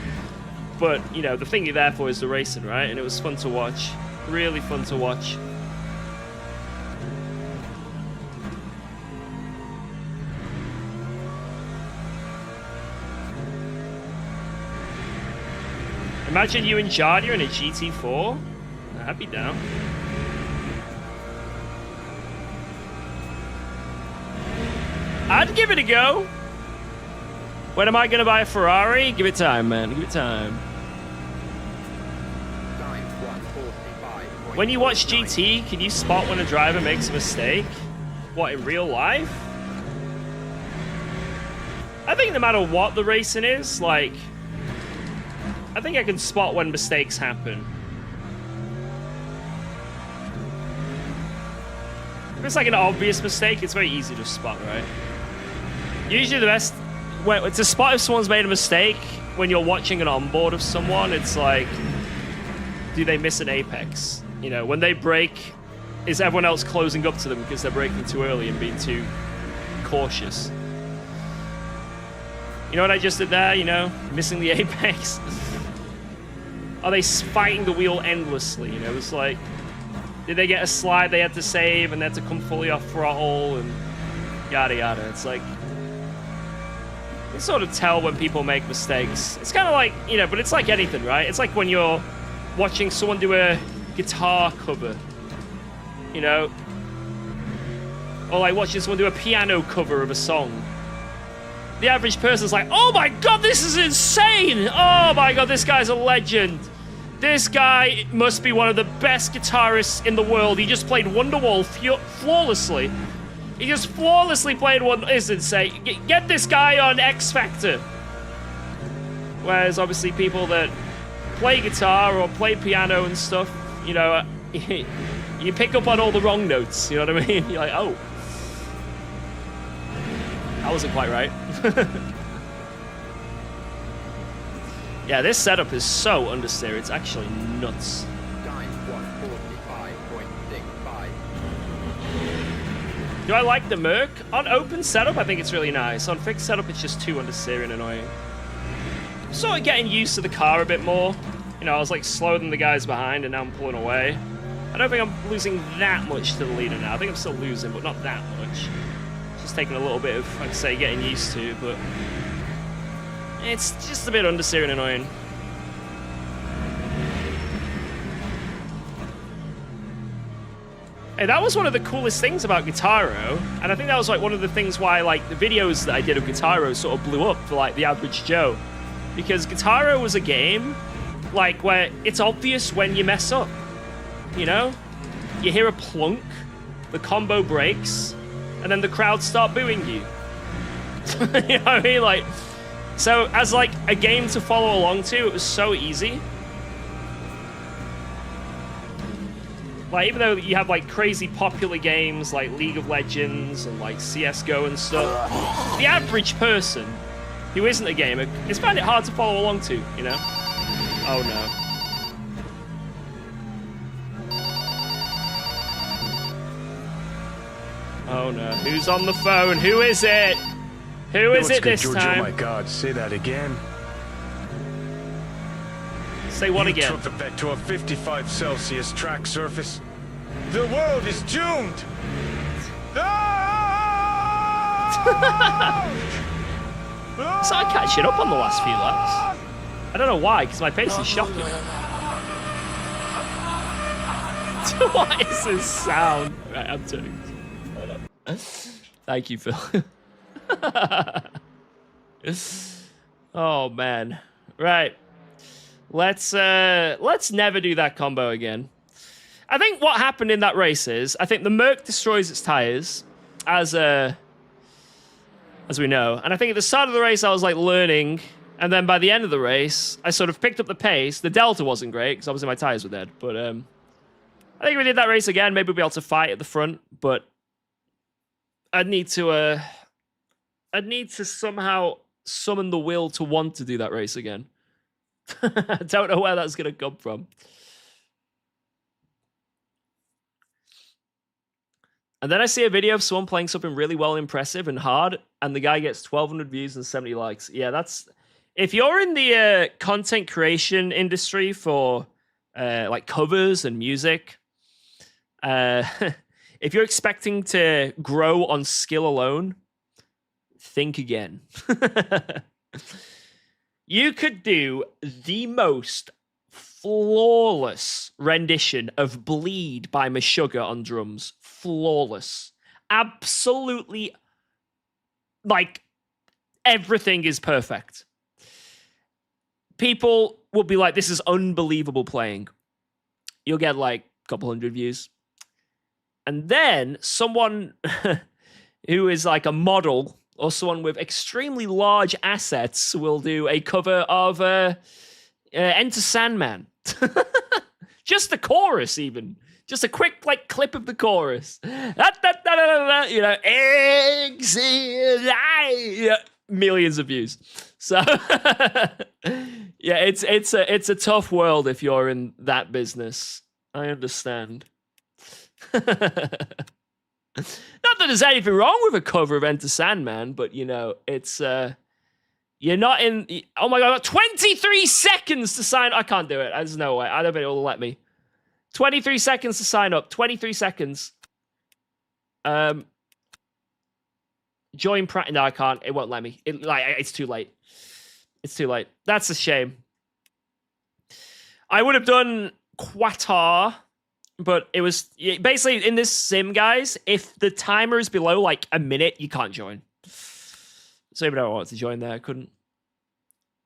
But, you know, the thing you're there for is the racing, right? And it was fun to watch. Really fun to watch. Imagine you and Jardia in a GT4. I'd be down. I'd give it a go. When am I going to buy a Ferrari? Give it time, man. Give it time. When you watch GT, can you spot when a driver makes a mistake? What, in real life? I think no matter what the racing is, like, I think I can spot when mistakes happen. If it's like an obvious mistake, it's very easy to spot, right? Usually the best, to spot if someone's made a mistake when you're watching an onboard of someone, it's like, do they miss an apex? You know, when they brake, is everyone else closing up to them because they're braking too early and being too cautious? You know what I just did there, you know? Missing the apex. Are they fighting the wheel endlessly? You know, it's like, did they get a slide they had to save and they had to come fully off throttle and yada yada. It's like, you can sort of tell when people make mistakes. It's kind of like, you know, but it's like anything, right? It's like when you're watching someone do a guitar cover, you know? Or like watching someone do a piano cover of a song. The average person's like, oh my god, this is insane! Oh my god, this guy's a legend. This guy must be one of the best guitarists in the world. He just played Wonderwall flawlessly. He just flawlessly played one. It's insane. Get this guy on X Factor. Whereas obviously people that play guitar or play piano and stuff, you know, you pick up on all the wrong notes. You know what I mean? You're like, oh, that wasn't quite right. Yeah, this setup is so understeer. It's actually nuts. Do I like the Merc? On open setup, I think it's really nice. On fixed setup, it's just too understeer and annoying. I'm sort of getting used to the car a bit more. You know, I was like slower than the guys behind, and now I'm pulling away. I don't think I'm losing that much to the leader now. I think I'm still losing, but not that much. Just taking a little bit of, like I say, getting used to, but it's just a bit understeer and annoying. Hey, that was one of the coolest things about Guitaro, and I think that was like one of the things why like the videos that I did of Guitaro sort of blew up for like the average Joe, because Guitaro was a game like where it's obvious when you mess up. You know, you hear a plunk, the combo breaks, and then the crowd start booing you. You know what I mean? Like, so as like a game to follow along to, it was so easy. Like, even though you have like crazy popular games like League of Legends and like CSGO and stuff, the average person who isn't a gamer is find it hard to follow along to, you know? Oh no. Oh no, who's on the phone? Who is it? Who is it this time? Oh my god, say that again. Say what again? You took the vet to a 55 Celsius track surface. The world is doomed! So I catching up on the last few laps. I don't know why, because my pace is shocking. What is this sound? Right, I'm turning. Thank you, Phil. Oh man. Right. Let's never do that combo again. I think what happened in that race is I think the Merc destroys its tires as as we know. And I think at the start of the race, I was like learning. And then by the end of the race, I sort of picked up the pace. The delta wasn't great because obviously my tires were dead. But I think if we did that race again, maybe we'll be able to fight at the front. But I'd need to somehow summon the will to want to do that race again. I don't know where that's going to come from. And then I see a video of someone playing something really well and impressive and hard, and the guy gets 1,200 views and 70 likes. Yeah, that's... If you're in the content creation industry for like covers and music, if you're expecting to grow on skill alone, think again. You could do the most flawless rendition of Bleed by Meshuggah on drums. Flawless. Absolutely, like, everything is perfect. People will be like, this is unbelievable playing. You'll get like a couple hundred views. And then someone who is like a model or someone with extremely large assets will do a cover of Enter Sandman. Just the chorus, even. Just a quick like clip of the chorus. You know, millions of views. So yeah, it's a tough world if you're in that business. I understand. Not that there's anything wrong with a cover of Enter Sandman, but you know, it's you're not in. Oh my god, 23 seconds to sign. I can't do it. There's no way. I don't think it'll let me. 23 seconds to sign up. 23 seconds. Join practice. No, I can't. It won't let me. It's too late. It's too late. That's a shame. I would have done Qatar, but it was basically in this sim, guys. If the timer is below like a minute, you can't join. So even though I wanted to join there, I couldn't.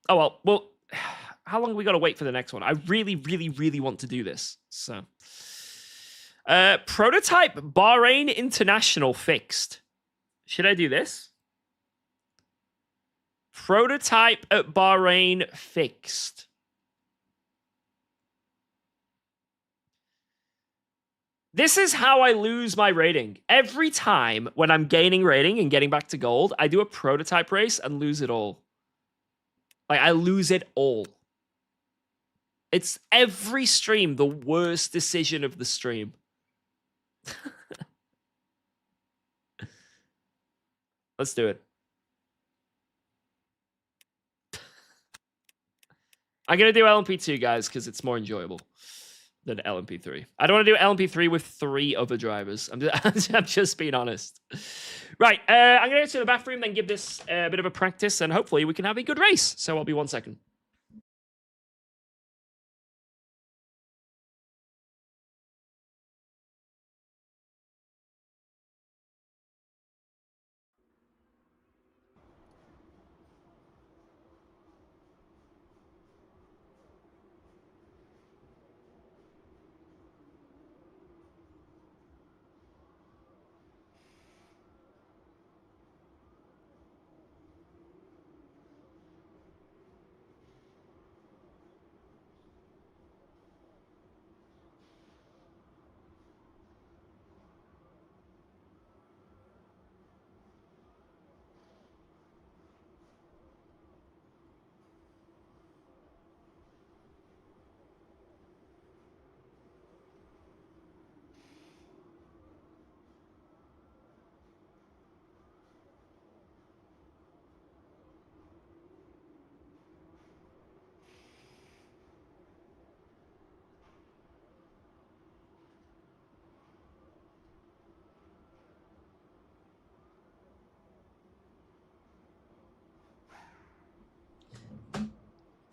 Oh well. Well, how long have we got to wait for the next one? I really, really, really want to do this. So, prototype Bahrain International fixed. Should I do this? Prototype at Bahrain fixed. This is how I lose my rating. Every time when I'm gaining rating and getting back to gold, I do a prototype race and lose it all. Like, I lose it all. It's every stream the worst decision of the stream. Let's do it. I'm going to do LMP2, guys, because it's more enjoyable than LMP3. I don't want to do LMP3 with 3 other drivers. I'm just being honest. Right, I'm going to go to the bathroom, then give this a bit of a practice, and hopefully we can have a good race. So I'll be 1 second.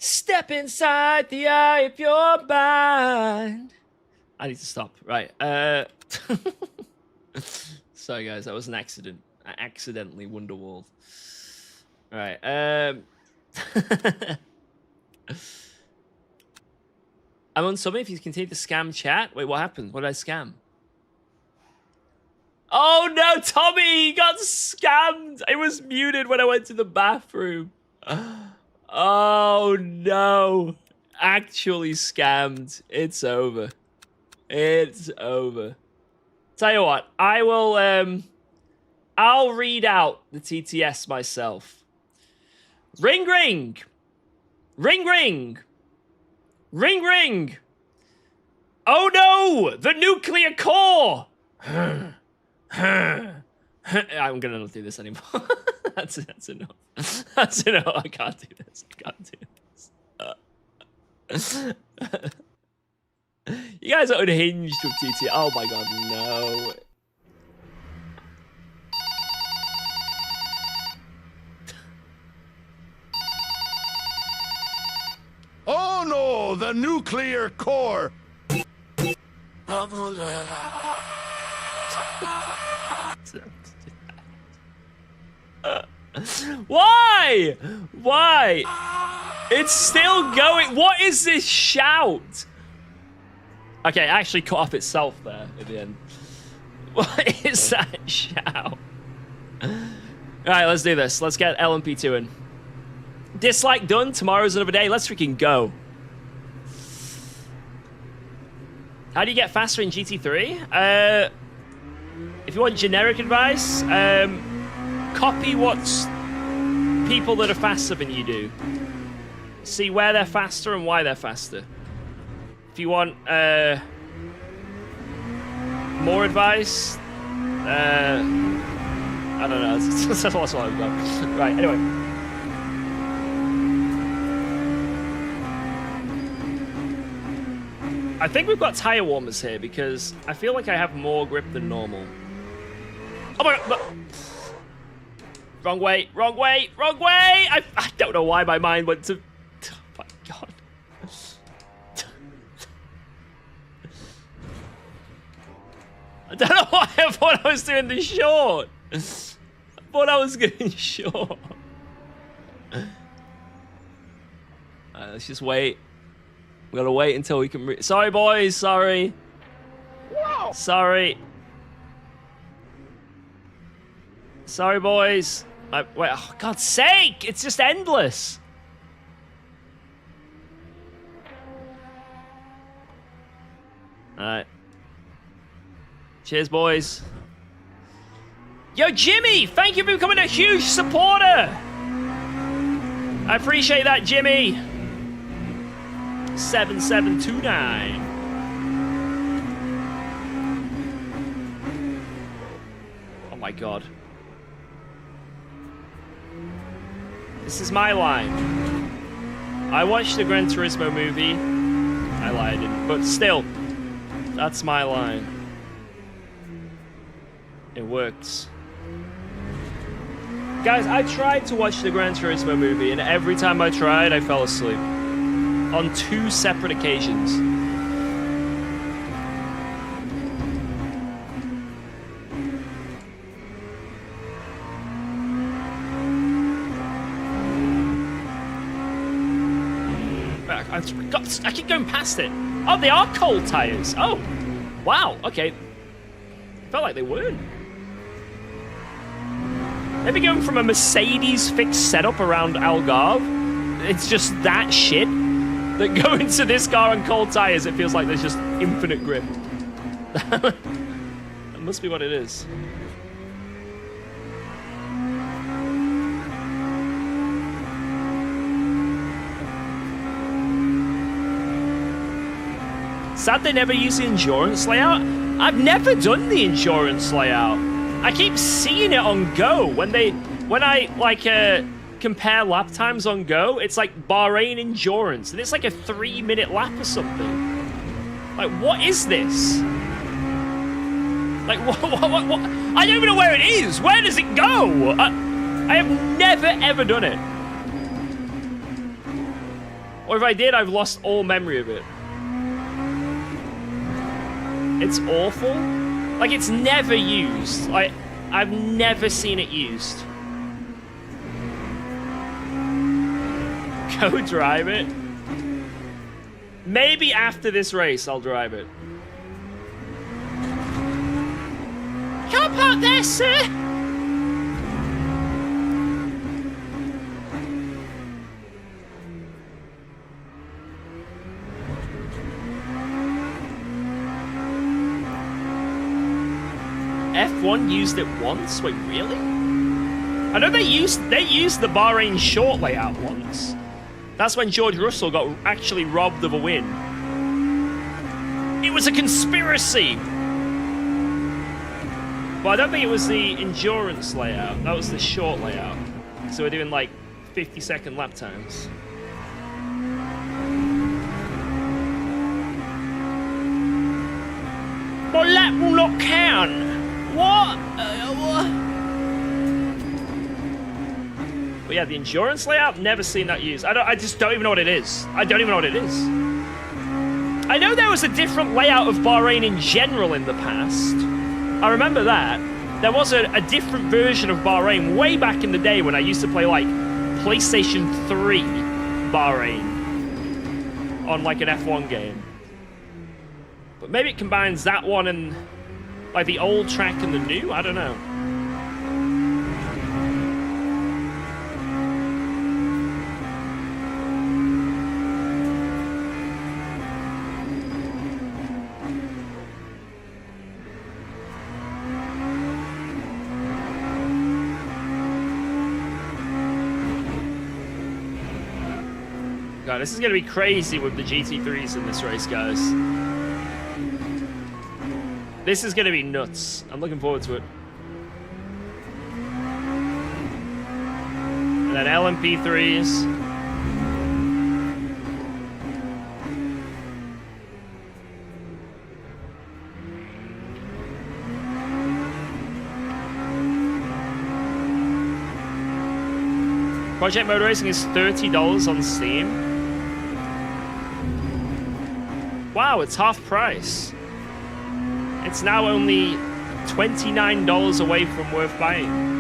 Step inside the eye of your mind. I need to stop. Right. Sorry, guys. That was an accident. I accidentally Wonderwalled. All right. I'm on summit. If you continue to scam chat. Wait, what happened? What did I scam? Oh no, Tommy got scammed. It was muted when I went to the bathroom. Oh no. Actually scammed. It's over. It's over. Tell you what, I will I'll read out the TTS myself. Ring ring. Ring ring. Ring ring. Oh no, the nuclear core. I'm gonna not do this anymore. That's enough. That's enough. I can't do this. I can't do this. You guys are unhinged with TT. Oh my god, no. Oh no, the nuclear core! Why? Why? It's still going. What is this shout? Okay, it actually cut off itself there at the end. What is that shout? Alright, let's do this. Let's get LMP2 in. Dislike done. Tomorrow's another day. Let's freaking go. How do you get faster in GT3? If you want generic advice, copy what people that are faster than you do. See where they're faster and why they're faster. If you want more advice, I don't know. That's what I've got. Right, anyway. I think we've got tire warmers here because I feel like I have more grip than normal. Oh my god! Wrong way, wrong way, wrong way! I don't know why my mind went to... Oh my god. I don't know why I thought I was doing the short. I thought I was going short. Alright, let's just wait. We gotta wait until we can sorry, boys. Sorry. Whoa. Sorry. Sorry, boys. Wait, oh, God's sake. It's just endless. Alright. Cheers, boys. Yo, Jimmy! Thank you for becoming a huge supporter! I appreciate that, Jimmy. 7729. Oh my god. This is my line. I watched the Gran Turismo movie. I lied, I didn't. But still, that's my line. It works. Guys, I tried to watch the Gran Turismo movie, and every time I tried, I fell asleep. On 2 separate occasions. I keep going past it. Oh, they are cold tires. Oh, wow. Okay. Felt like they weren't. Maybe going from a Mercedes fixed setup around Algarve, it's just that shit. That go into this car on cold tires, it feels like there's just infinite grip. That must be what it is. Sad they never use the endurance layout. I've never done the endurance layout. I keep seeing it on Go when I like compare lap times on Go. It's like Bahrain endurance, and it's like a 3-minute lap or something. Like, what is this? Like, what? I don't even know where it is. Where does it go? I have never ever done it. Or if I did, I've lost all memory of it. It's awful. Like, it's never used. Like, I've never seen it used. Go drive it. Maybe after this race, I'll drive it. can't park there, sir. F1 used it once? Wait, really? I know they used the Bahrain short layout once. That's when George Russell got actually robbed of a win. It was a conspiracy! But I don't think it was the endurance layout. That was the short layout. So we're doing like 50-second lap times. My lap will not count! What? But yeah, the endurance layout, never seen that used. I just don't even know what it is. I don't even know what it is. I know there was a different layout of Bahrain in general in the past. I remember that. There was a different version of Bahrain way back in the day when I used to play like PlayStation 3 Bahrain on like an F1 game. But maybe it combines that one and like the old track and the new? I don't know. God, this is going to be crazy with the GT3s in this race, guys. This is going to be nuts. I'm looking forward to it. And then LMP3s. Project Motor Racing is $30 on Steam. Wow, it's half price. It's now only $29 away from worth buying.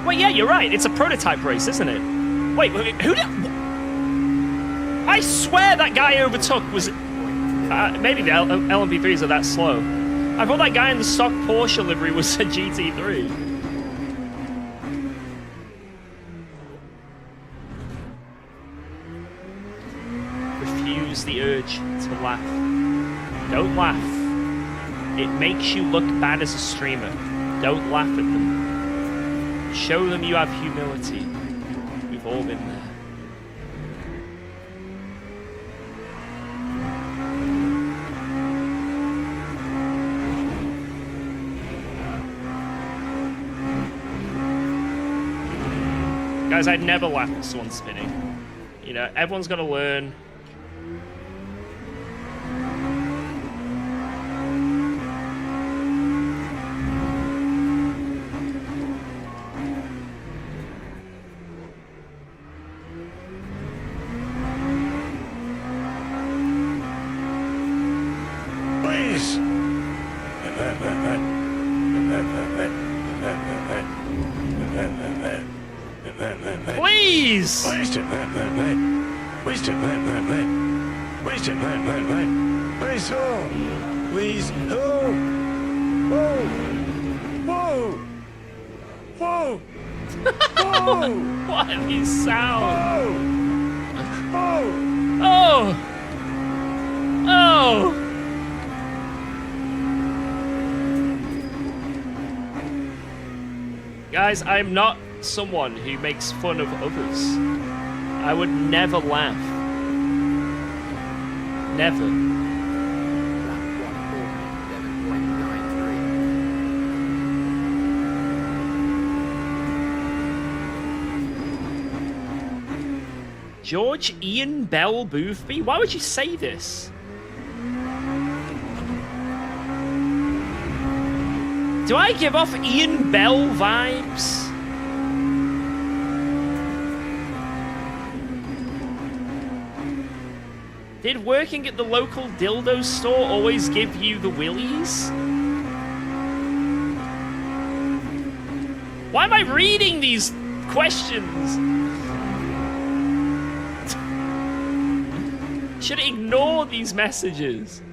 Wait, yeah, you're right. It's a prototype race, isn't it? Wait, who did... I swear that guy overtook was... maybe the LMP3s are that slow. I thought that guy in the stock Porsche livery was a GT3. Refuse the urge to laugh. Don't laugh. It makes you look bad as a streamer. Don't laugh at them. Show them you have humility. We've all been there. Guys, I'd never laugh at someone spinning. You know, everyone's got to learn. Please! Please. Oh. Whoa. Whoa. Whoa. Whoa. What are these sounds? Whoa. Oh! Oh! Guys, I'm not someone who makes fun of others. I would never laugh. Never. George Ian Bell Boothby? Why would you say this? Do I give off Ian Bell vibes? Did working at the local dildo store always give you the willies? Why am I reading these questions? Should ignore these messages.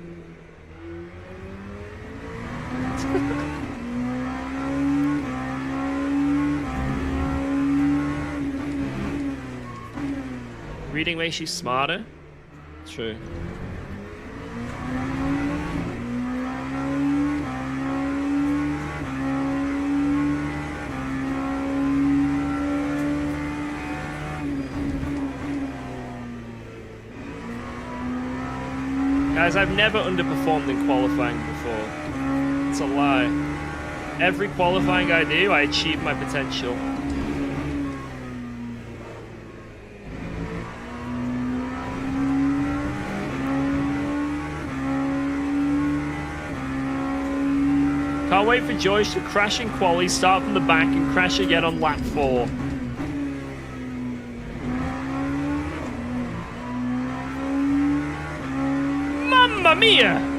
Reading makes you smarter. True. Guys, I've never underperformed in qualifying before. It's a lie. Every qualifying I do, I achieve my potential. Can't wait for Joyce to crash in quali, start from the back, and crash again on lap 4. Mamma mia!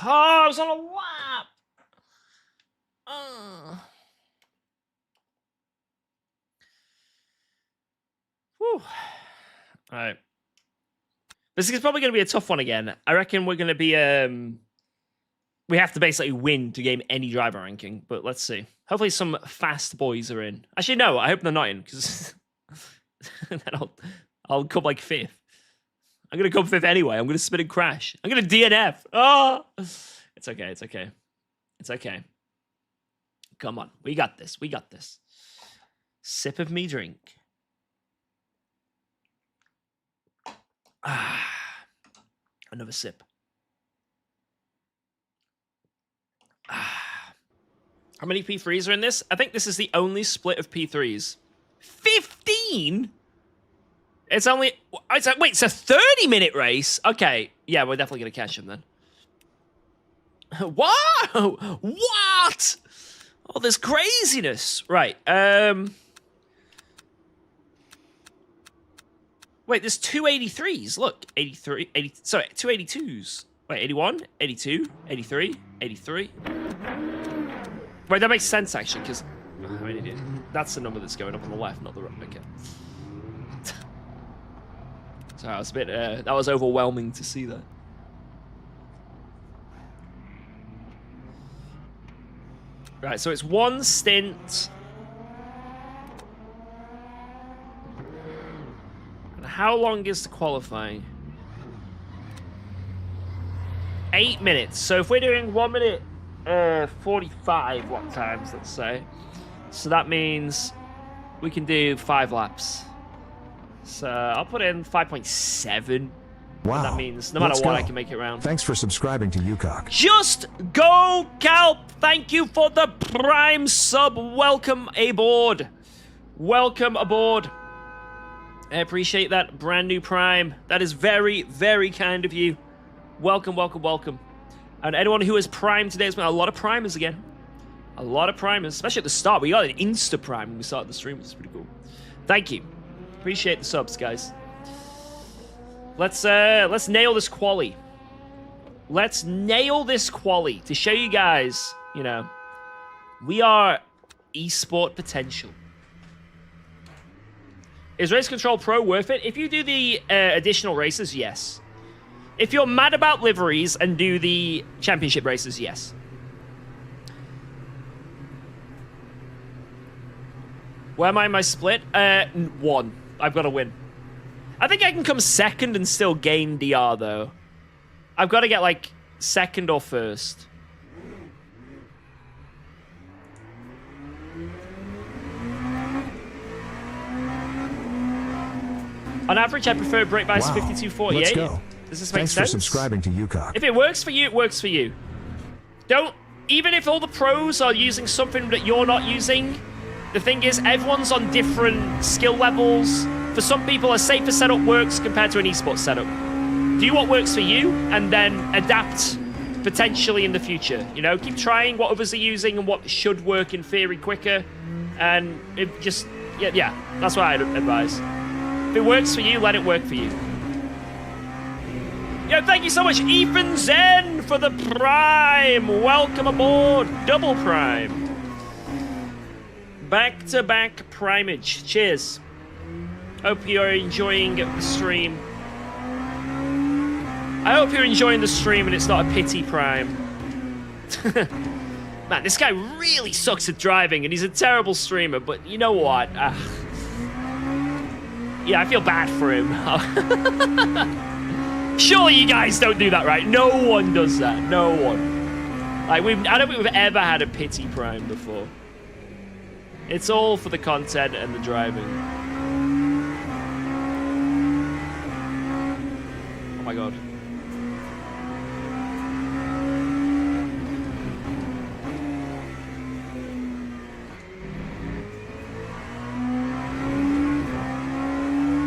Oh, I was on a lap. Whew. All right. This is probably going to be a tough one again. I reckon we're going to be... we have to basically win to game any driver ranking, but let's see. Hopefully some fast boys are in. Actually, no, I hope they're not in, because then I'll come like 5th. I'm going to come 5th anyway. I'm going to spin and crash. I'm going to DNF. Oh! It's okay. It's okay. It's okay. Come on. We got this. We got this. Sip of me drink. Another sip. How many P3s are in this? I think this is the only split of P3s. 15? It's only... wait, it's a 30-minute race? Okay. Yeah, we're definitely going to catch him then. Wow! What? Oh, there's craziness. Right. Wait, there's 283s. Look. 83... 80... Sorry, 282s. Wait, 81? 82? 83? 83? Wait, that makes sense, actually, because... I'm an idiot. That's the number that's going up on the left, not the right. Okay. Sorry, I was a bit... that was overwhelming to see that. Right, so it's one stint. And how long is the qualifying? 8 minutes. So if we're doing 1 minute 45 lap times, let's say. So that means we can do 5 laps. So I'll put in 5.7. Wow. That means no matter what, I can make it around. Thanks for subscribing to UKOG. Just go, Calp! Thank you for the Prime sub. Welcome aboard. Welcome aboard. I appreciate that brand new Prime. That is very, very kind of you. Welcome, welcome, welcome. And anyone who has Prime today, has been a lot of Primers again. A lot of Primers, especially at the start. We got an Insta Prime when we started the stream, which is pretty cool. Thank you. Appreciate the subs, guys. Let's nail this quali. Let's nail this quali to show you guys, you know, we are esport potential. Is Race Control Pro worth it? If you do the additional races, yes. If you're mad about liveries and do the championship races, yes. Where am I in my split? 1. I've got to win. I think I can come second and still gain DR, though. I've got to get, like, second or first. On average, I prefer brake bias Wow. 52.48. Let's go. Does this make Thanks sense? for subscribing to UKOG. If it works for you, it works for you. Don't... Even if all the pros are using something that you're not using, the thing is, everyone's on different skill levels. For some people, a safer setup works compared to an esports setup. Do what works for you, and then adapt potentially in the future. You know, keep trying what others are using and what should work in theory quicker. And it just... Yeah, that's what I'd advise. If it works for you, let it work for you. Yo, thank you so much, Ethan Zen, for the Prime. Welcome aboard. Double Prime. Back-to-back Primage. Cheers. Hope you're enjoying the stream. I hope you're enjoying the stream and it's not a pity Prime. Man, this guy really sucks at driving and he's a terrible streamer, but you know what? Yeah, I feel bad for him. Surely you guys don't do that, right? No one does that. No one. Like, I don't think we've ever had a pity Prime before. It's all for the content and the driving. Oh my god.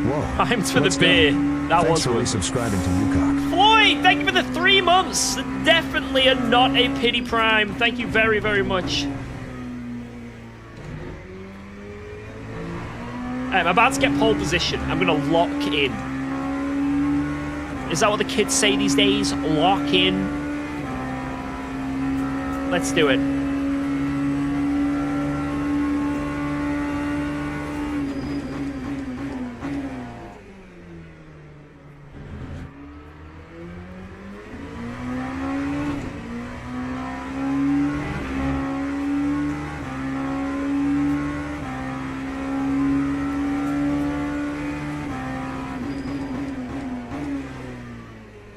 Whoa. Timed for the Let's go. beer. That Thanks was for one. resubscribing to UKOG. Floyd, thank you for the 3 months. Definitely a not a pity Prime. Thank you very, very much. I'm about to get pole position. I'm going to lock in. Is that what the kids say these days? Lock in. Let's do it.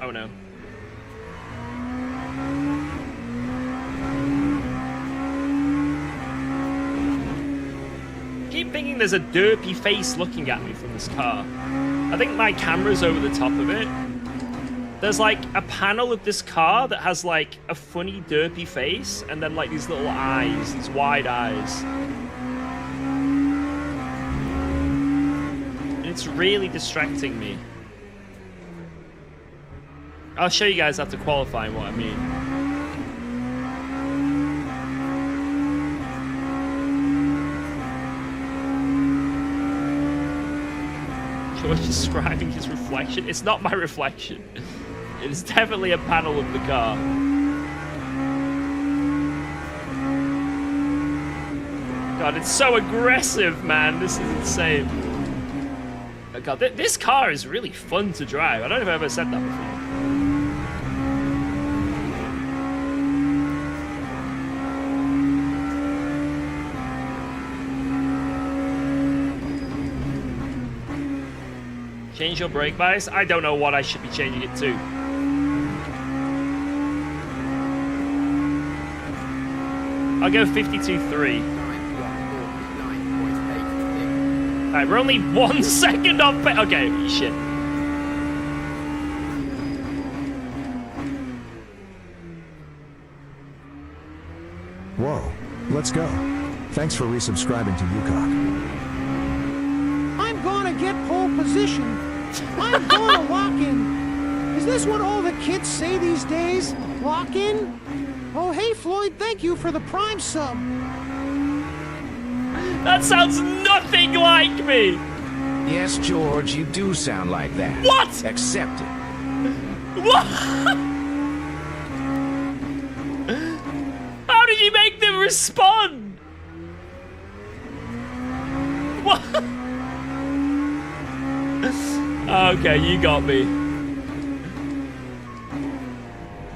Oh no. Keep thinking there's a derpy face looking at me from this car. I think my camera's over the top of it. There's like a panel of this car that has like a funny derpy face and then like these little eyes, these wide eyes. And it's really distracting me. I'll show you guys after qualifying what I mean. George is describing his reflection. It's not my reflection. It is definitely a panel of the car. God, it's so aggressive, man. This is insane. Oh God, this car is really fun to drive. I don't know if I've ever said that before. Change your brake bias? I don't know what I should be changing it to. I'll go 52.3. Alright, we're only 1 second off. Okay, shit. Whoa. Let's go. Thanks for resubscribing to UKOG. I'm gonna get pole position. I'm gonna lock in. Is this what all the kids say these days? Lock in? Oh, hey, Floyd, thank you for the Prime sub. That sounds nothing like me. Yes, George, you do sound like that. What? Accept it. What? How did you make them respond? What? Okay, you got me.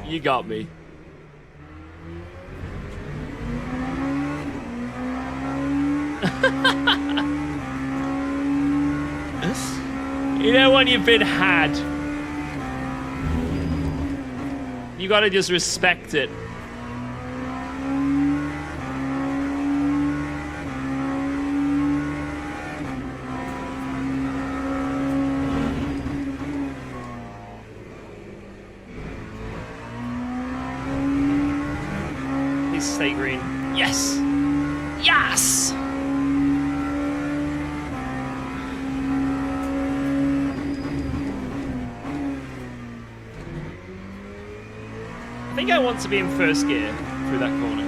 You got me. You know when you've been had, you gotta just respect it. Please stay green. Yes! Yes! I think I want to be in first gear through that corner.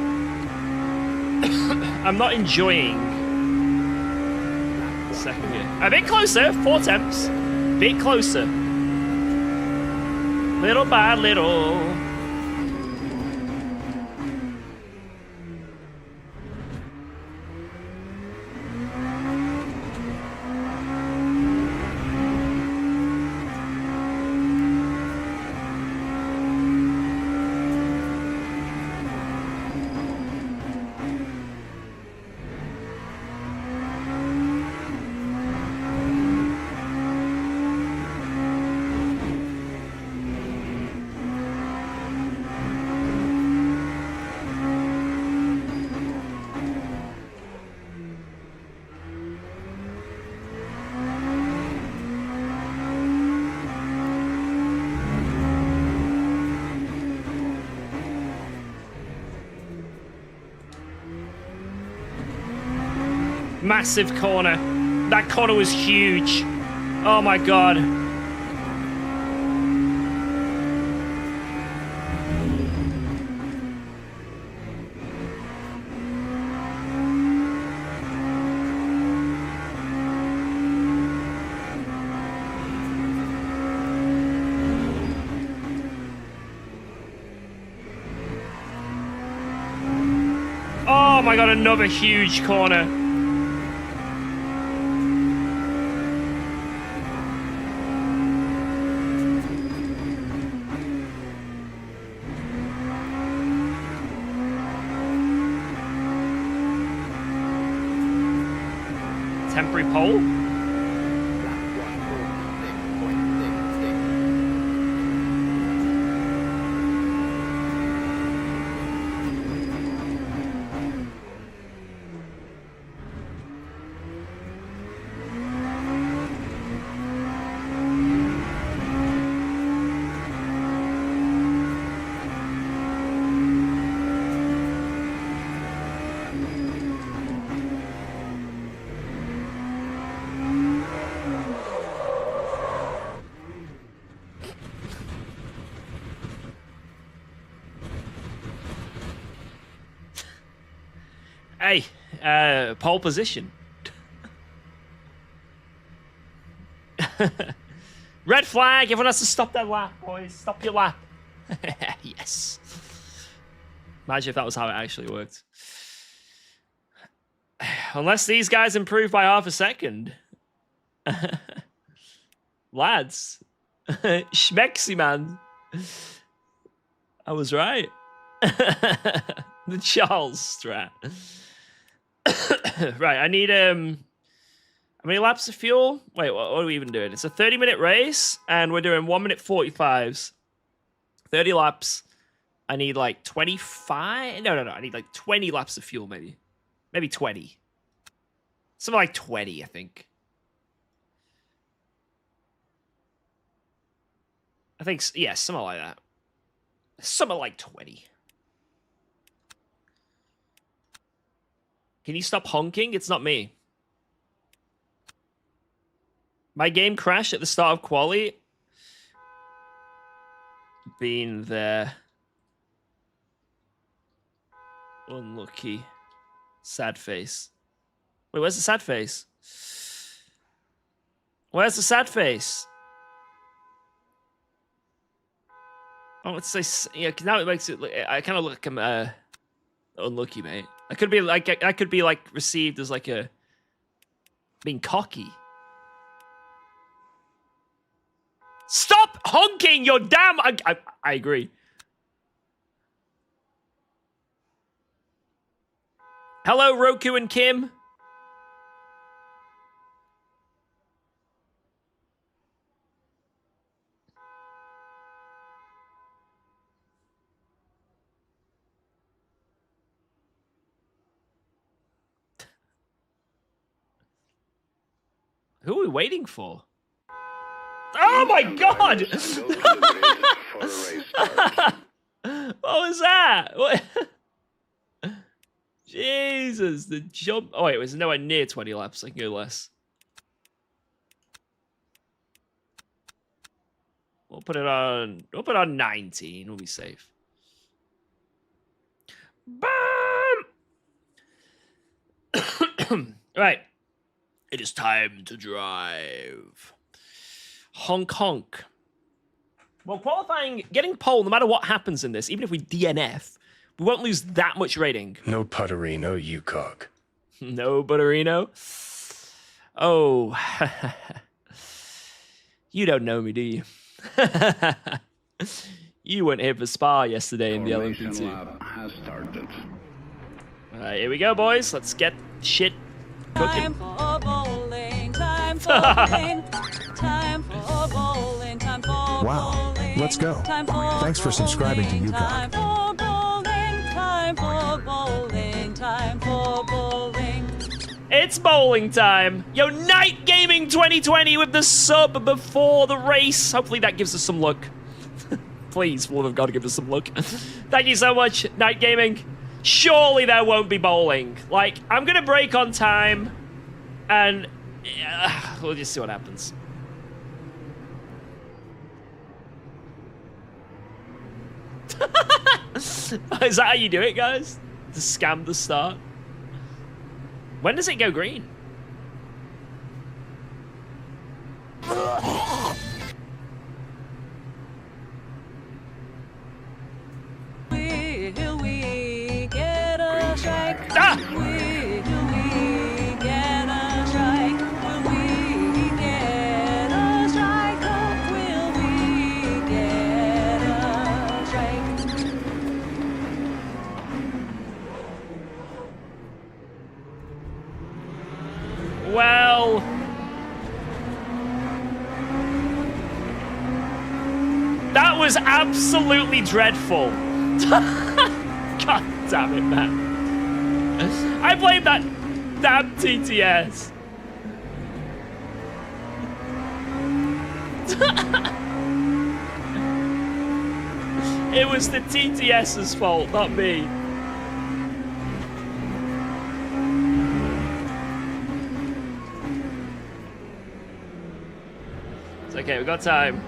I'm not enjoying second gear. A bit closer, 4 attempts. Bit closer. Little by little. Massive corner. That corner was huge. Oh my god. Oh my god, another huge corner. Temporary pole. Hey, pole position. Red flag. Everyone has to stop their lap, boys. Stop your lap. Yes. Imagine if that was how it actually worked. Unless these guys improve by half a second. Lads. Schmexy, man. I was right. The Charles strat. Right, I need how many laps of fuel? Wait, what are we even doing? It's a 30-minute race, and we're doing 1 minute 45s. 30 laps. I need like 25. No. I need like 20 laps of fuel, maybe. Maybe 20. Something like 20, I think. I think, yeah, something like that. Something like 20. Can you stop honking? It's not me. My game crashed at the start of quali. Been there. Unlucky. Sad face. Wait, where's the sad face? Where's the sad face? Oh, let's say, yeah, now it makes it look, I kind of look like I'm unlucky, mate. I could be like received as like a being cocky. Stop honking, you're damn. I agree. Hello, Roku and Kim. Who are we waiting for? Oh my god! What was that? What? Jesus, the jump. Oh, wait, it was nowhere near 20 laps. I can go less. We'll put it on 19. We'll be safe. Bam! Right. It is time to drive. Honk honk. Well, qualifying, getting pole, no matter what happens in this, even if we DNF, we won't lose that much rating. No putterino, UKOG. No butterino. Oh. You don't know me, do you? You weren't here for Spa yesterday in the Formation LMP2. lap has started. All right, here we go, boys. Let's get shit cooking. Time for bowling, time for bowling, time for bowling, time for Wow, bowling, let's go. time for Thanks for subscribing to bowling, UKOG. Time for bowling, time for bowling, time for bowling. It's bowling time. Yo, Night Gaming 2020 with the sub before the race. Hopefully that gives us some luck. Please, for the love of God, give us some luck. Thank you so much, Night Gaming. Surely there won't be bowling. Like, I'm gonna break on time, and we'll just see what happens. Is that how you do it, guys? To scam the start? When does it go green? Will we get a strike? Ah! Will we get a strike? Will we get a strike? Oh, will we get a strike? Well, that was absolutely dreadful. God damn it, man. I blame that damn TTS. It was the TTS's fault, not me. It's okay, we got time.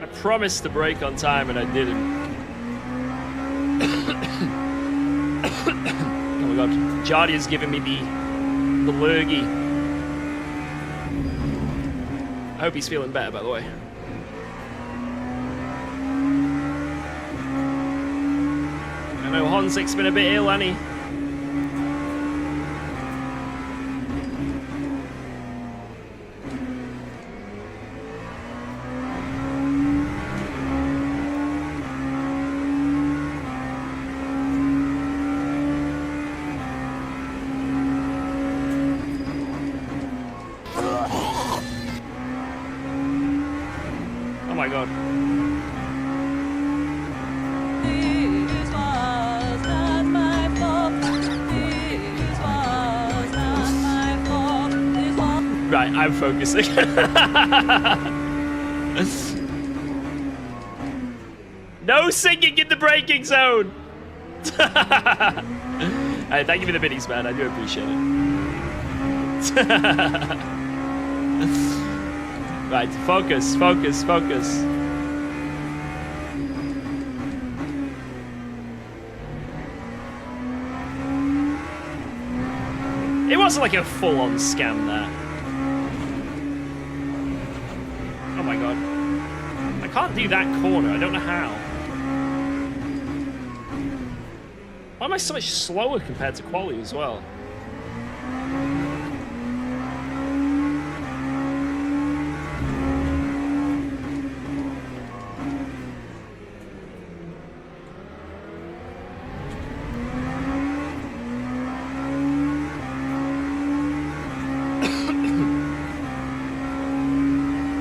I promised to break on time and I didn't. Oh my god, Jardy is giving me the lurgy. I hope he's feeling better, by the way. I know Honzik's been a bit ill, hasn't he? Oh my god. This was not my fault. This was not my fault. This was Right, I'm focusing. No singing in the braking zone! Hey, thank you for the minis, man. I do appreciate it. Right, focus, focus, focus. It wasn't like a full-on scam there. Oh my god. I can't do that corner. I don't know how. Why am I so much slower compared to quali as well?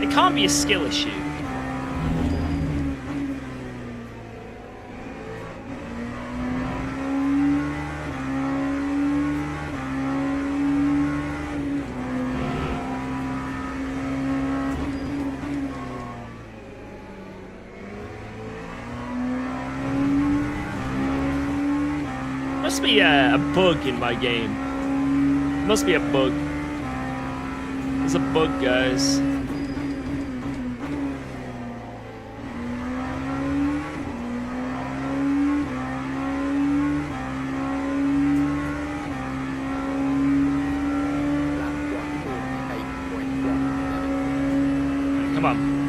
It can't be a skill issue. Must be a bug in my game. Must be a bug. There's a bug, guys. Come on.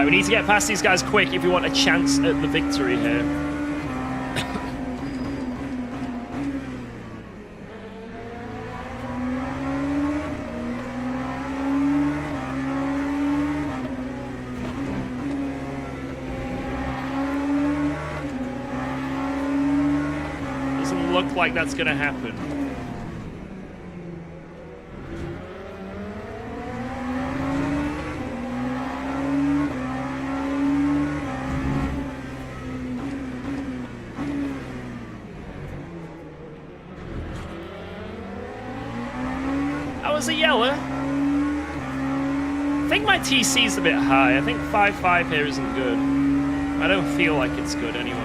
We need to get past these guys quick if we want a chance at the victory here. Doesn't look like that's gonna happen. Was a yeller. I think my TC's a bit high. I think 5.5 here isn't good. I don't feel like it's good anyway.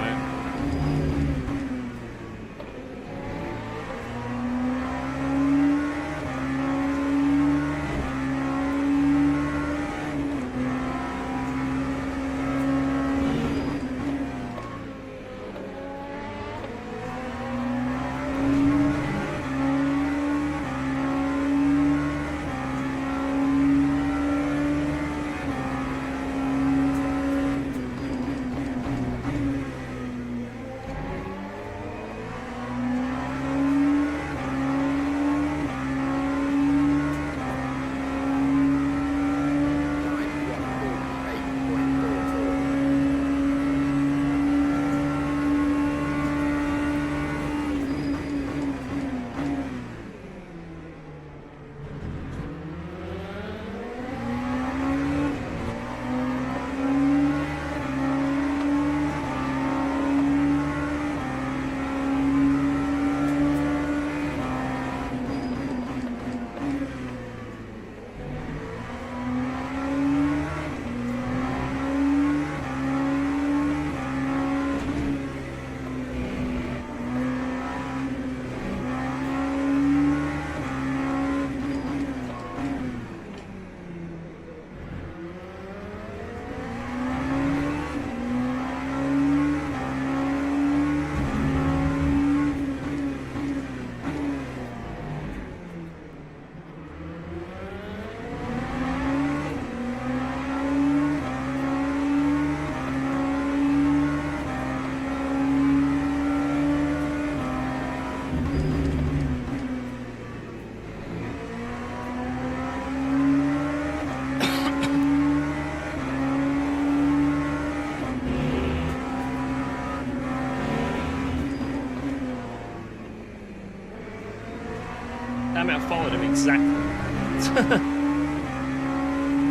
Damn it, I followed him exactly.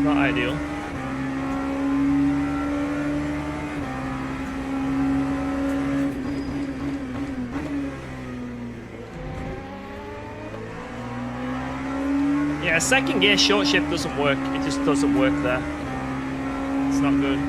Not ideal. Yeah, second gear short shift doesn't work. It just doesn't work there. It's not good.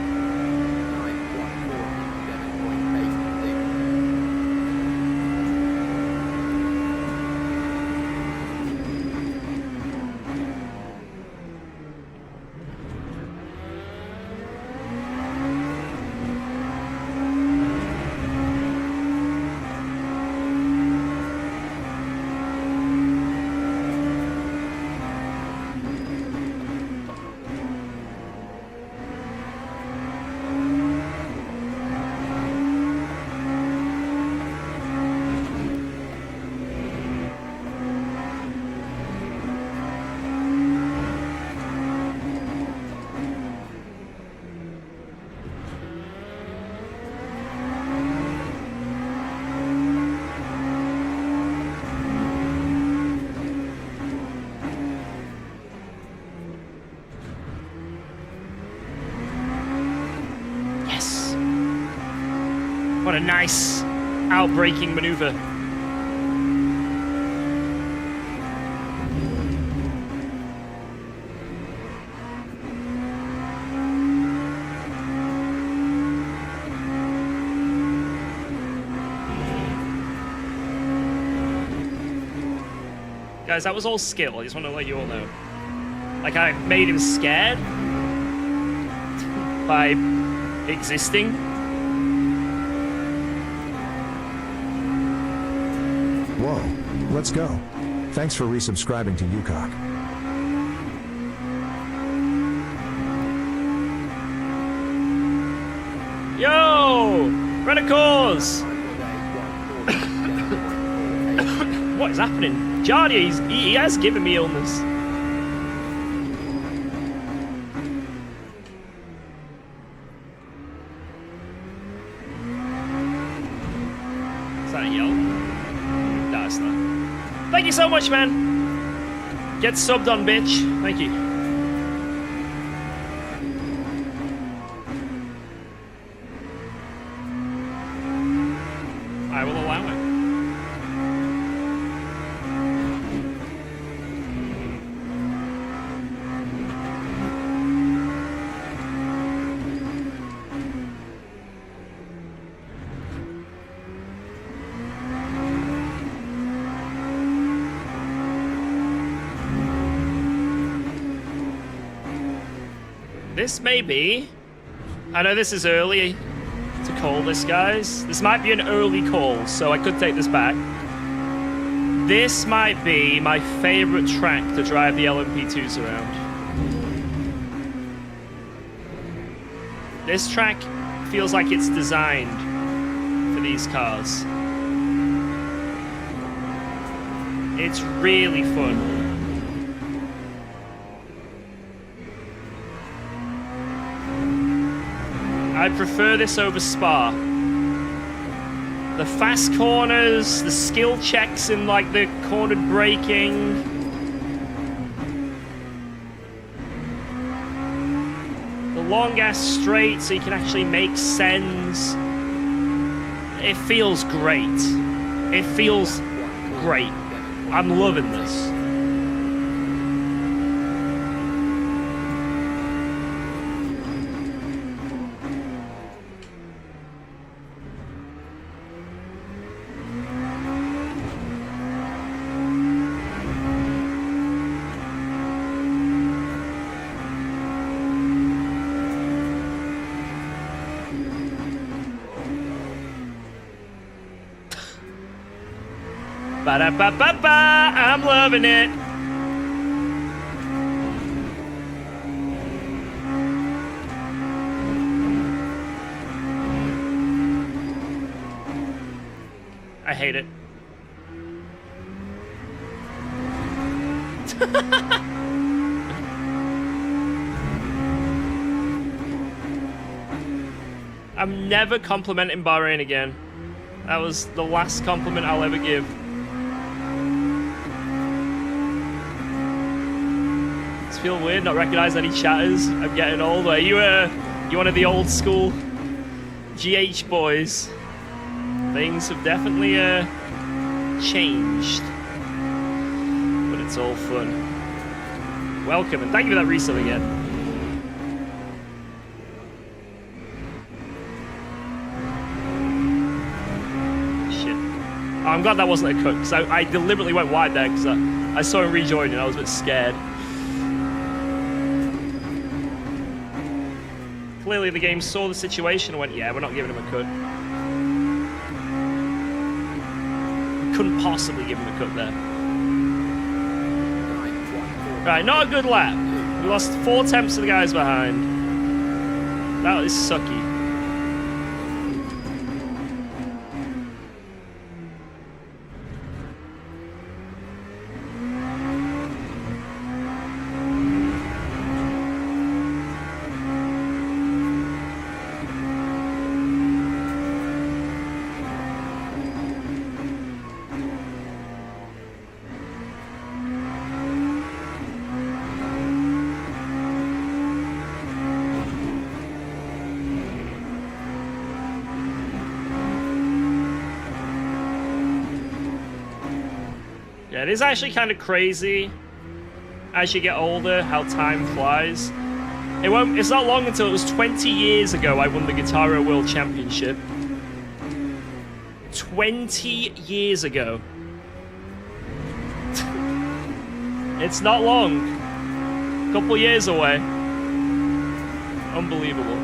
What a nice outbraking maneuver. Guys, that was all skill. I just want to let you all know. Like, I made him scared by existing. Whoa, let's go. Thanks for resubscribing to UKOG. Yo! Redicors! What is happening? Jardia, he has given me illness. Is that a yell? No, it's not. Thank you so much, man. Get subbed on, bitch. Thank you. I will allow it. This may be... I know this is early to call this, guys. This might be an early call, so I could take this back. This might be my favorite track to drive the LMP2s around. This track feels like it's designed for these cars. It's really fun. I prefer this over Spa. The fast corners, the skill checks in like the cornered braking. The long ass straight so you can actually make sends. It feels great. It feels great. I'm loving this. Ba-da-ba-ba-ba! I'm loving it! I hate it. I'm never complimenting Bahrain again. That was the last compliment I'll ever give. Feel weird not recognizing any chatters. I'm getting old. Are you one of the old school GH boys? Things have definitely changed, but it's all fun. Welcome and thank you for that resub again. Shit. Oh, I'm glad that wasn't a cut because I deliberately went wide there because I saw him rejoin and I was a bit scared. Clearly the game saw the situation and went, yeah, we're not giving him a cut. We couldn't possibly give him a cut there. Right, not a good lap. We lost 4 attempts to the guys behind. That is sucky. Yeah, it is actually kind of crazy as you get older how time flies. It's not long until it was 20 years ago I won the Guitar Hero World Championship. 20 years ago. It's not long. A couple years away. Unbelievable.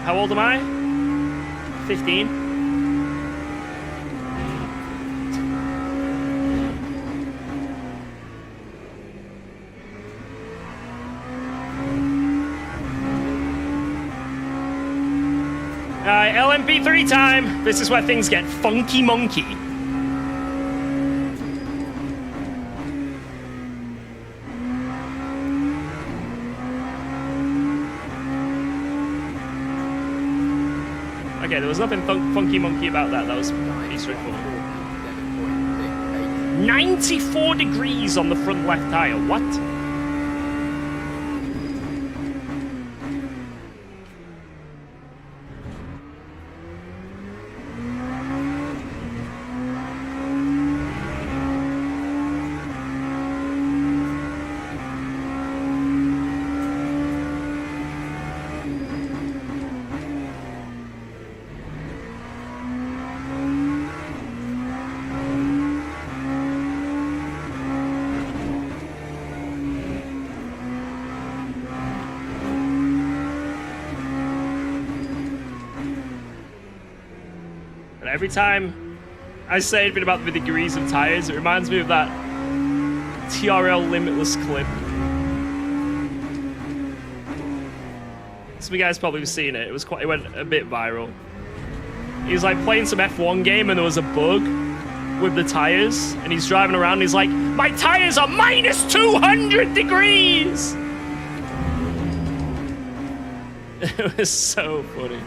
How old am I? 15. LMP3 time. This is where things get funky monkey. Okay, there was nothing funky monkey about that. That was pretty straightforward. 94 degrees on the front left tire. What? Every time I say anything about the degrees of tires, it reminds me of that TRL Limitless clip. Some of you guys probably have seen it. It went a bit viral. He was like playing some F1 game and there was a bug with the tires, and he's driving around and he's like, "My tires are minus 200 degrees!" It was so funny.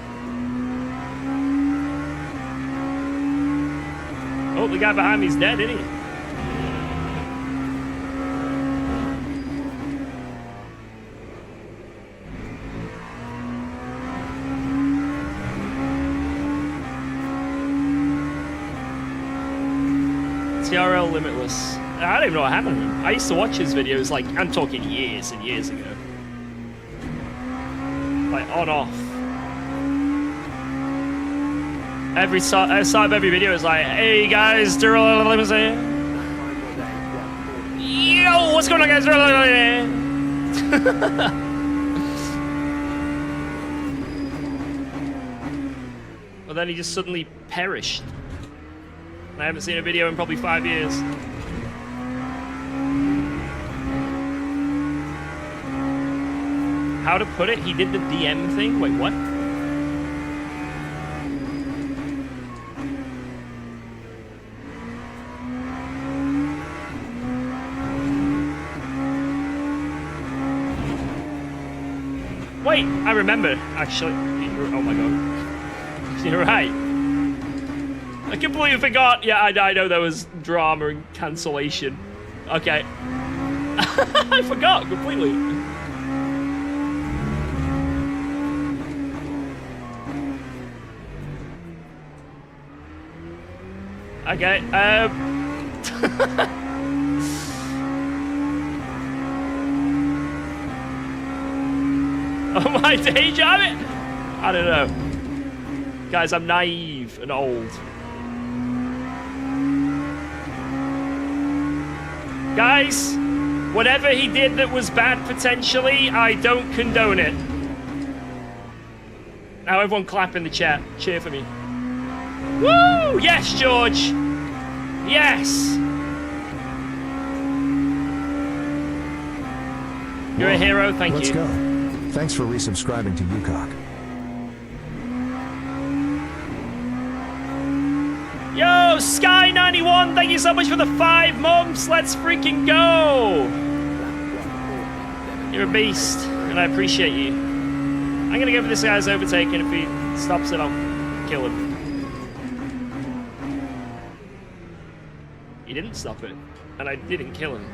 Oh, the guy behind me is dead, isn't he? TRL Limitless. I don't even know what happened to him. I used to watch his videos, like, I'm talking years and years ago. Like, on, off. Every start of every video is like, "Hey guys, yo, what's going on, guys?" Well, then he just suddenly perished. And I haven't seen a video in probably 5 years. How to put it? He did the DM thing? Wait, what? Wait, I remember, actually. Oh my god. You're right. I completely forgot. Yeah, I know there was drama and cancellation. Okay. I forgot completely. Okay, Oh, my day job? I don't know. Guys, I'm naive and old. Guys, whatever he did that was bad potentially, I don't condone it. Now everyone clap in the chat. Cheer for me. Woo! Yes, George! Yes! You're a hero, thank you. Let's go. Thanks for resubscribing to UKOG. Yo, Sky91, thank you so much for the 5 months. Let's freaking go. You're a beast, and I appreciate you. I'm gonna go for this guy's overtaking. If he stops it, I'll kill him. He didn't stop it, and I didn't kill him.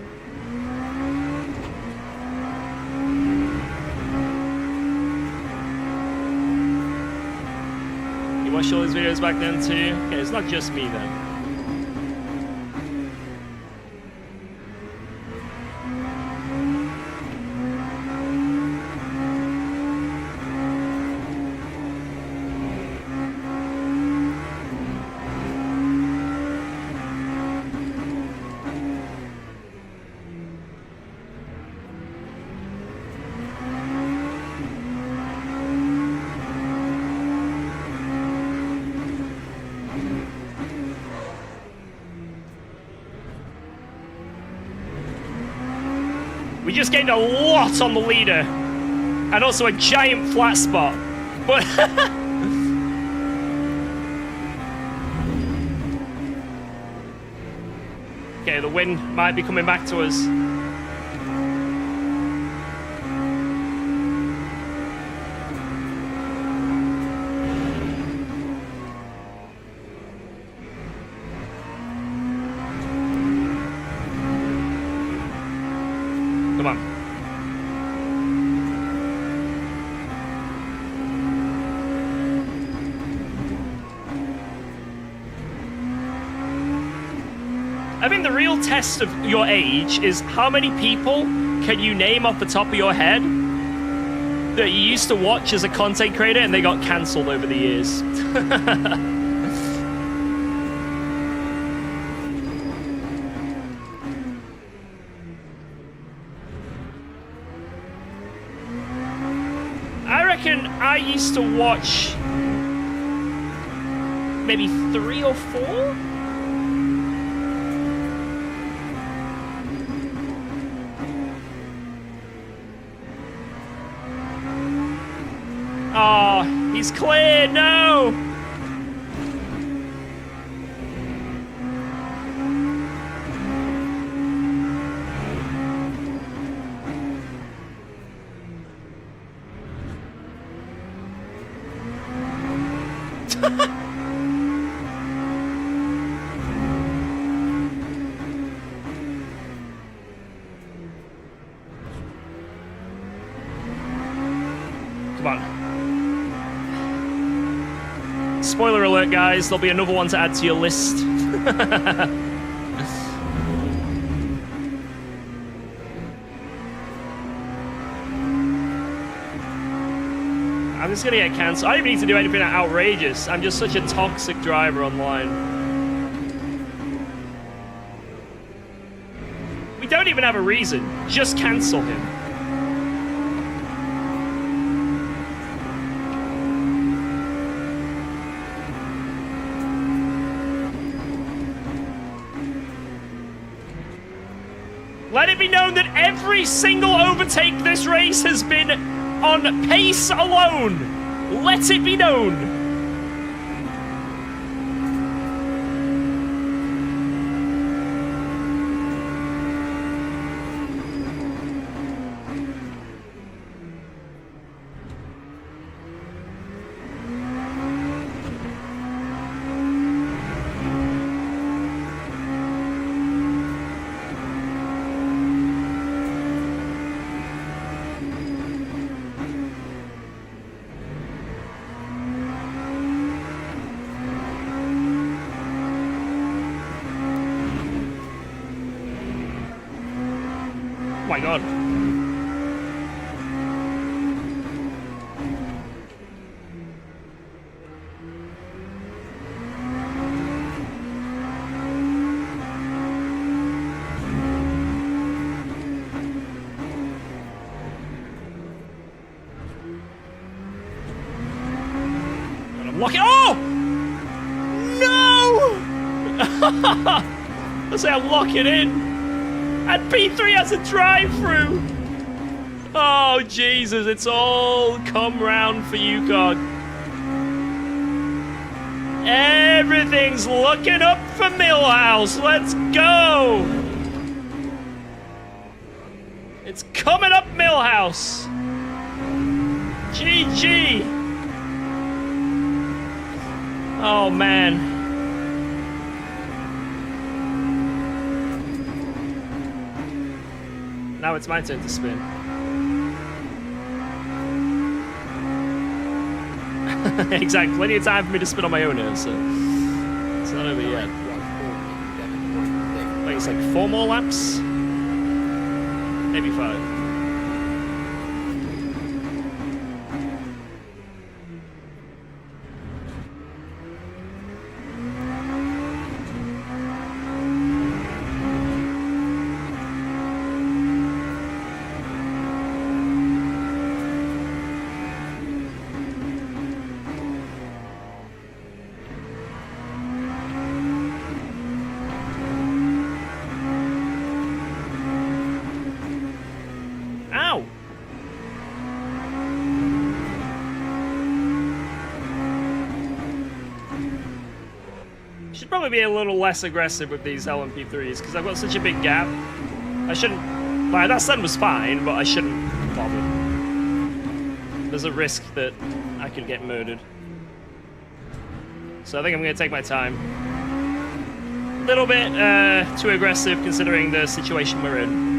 You watched all these videos back then too? Okay, it's not just me then. We just gained a lot on the leader. And also a giant flat spot. But... okay, the wind might be coming back to us. Come on. I think the real test of your age is how many people can you name off the top of your head that you used to watch as a content creator and they got cancelled over the years. I reckon I used to watch maybe 3 or 4. Oh, he's clear, no! Come on. Spoiler alert, guys, there'll be another one to add to your list. I'm just gonna get cancelled. I don't even need to do anything outrageous. I'm just such a toxic driver online. We don't even have a reason. Just cancel him. Let it be known that every single overtake this race has been on pace alone. Let it be known. Oh my god. And I'm locking. Oh! No! Let's say I'm locking in. And P3 has a drive-through. Oh, Jesus, it's all come round for UKOG. Everything's looking up for Millhouse. Let's go. It's coming up Millhouse. GG. Oh, man. Now it's my turn to spin. Exactly. Plenty of time for me to spin on my own here, so it's not over yet. 147.6. Wait, it's like 4 more laps? Maybe 5. Ow! Should probably be a little less aggressive with these LMP3s because I've got such a big gap. I shouldn't. Like, that sun was fine, but I shouldn't bother. There's a risk that I could get murdered. So I think I'm going to take my time. A little bit too aggressive considering the situation we're in.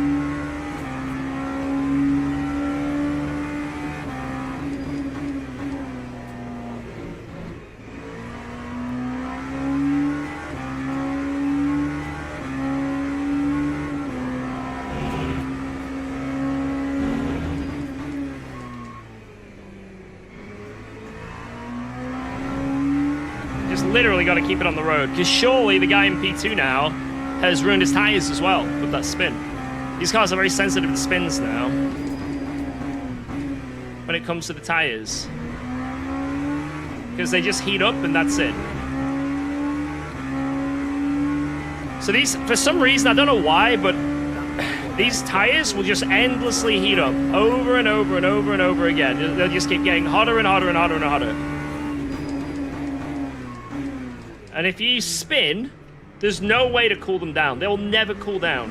Literally got to keep it on the road because surely the guy in P2 now has ruined his tires as well with that spin. These cars are very sensitive to spins now when it comes to the tires because they just heat up and that's it. So these, for some reason, I don't know why, but these tires will just endlessly heat up over and over and over and over again. They'll just keep getting hotter and hotter and hotter and hotter. And if you spin, there's no way to cool them down. They'll never cool down.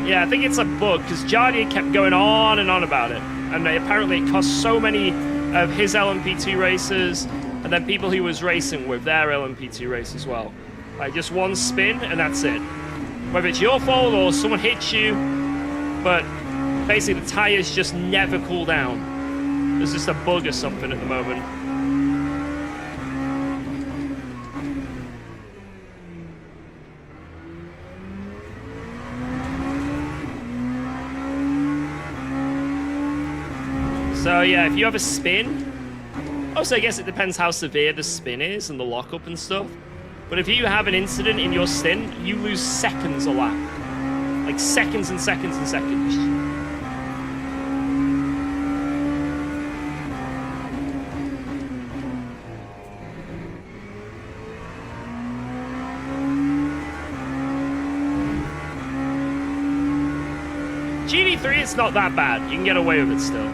Yeah, I think it's a bug, because Jardia kept going on and on about it. And apparently it cost so many of his LMP2 races, and then people he was racing with their LMP2 race as well. Like, just one spin, and that's it. Whether it's your fault or someone hits you, but basically the tires just never cool down. There's just a bug or something at the moment. So yeah, if you have a spin, also I guess it depends how severe the spin is and the lockup and stuff. But if you have an incident in your stint, you lose seconds a lap. Like seconds and seconds and seconds. GD3, it's not that bad. You can get away with it still.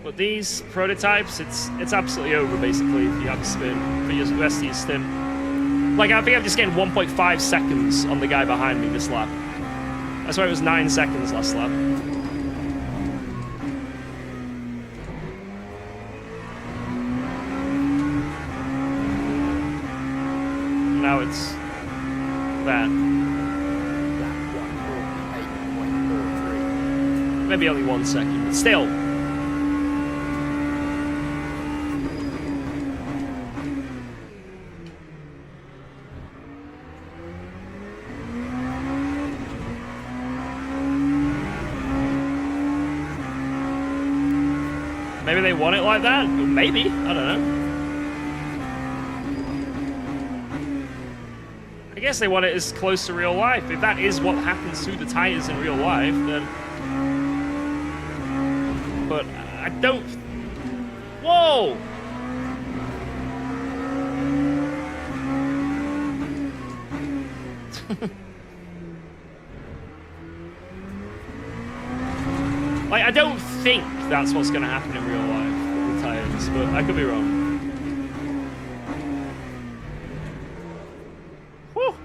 But these prototypes, it's absolutely over, basically, if you have a spin for your rest of your stint. Like, I think I'm just getting 1.5 seconds on the guy behind me this lap. That's why it was 9 seconds last lap. Now it's that. Maybe only 1 second, but still. Maybe they want it like that? Maybe. I don't know. I guess they want it as close to real life. If that is what happens to the tires in real life, then... But I don't... Whoa! Like, I don't think that's what's going to happen in real life with the tires, but I could be wrong. Whew.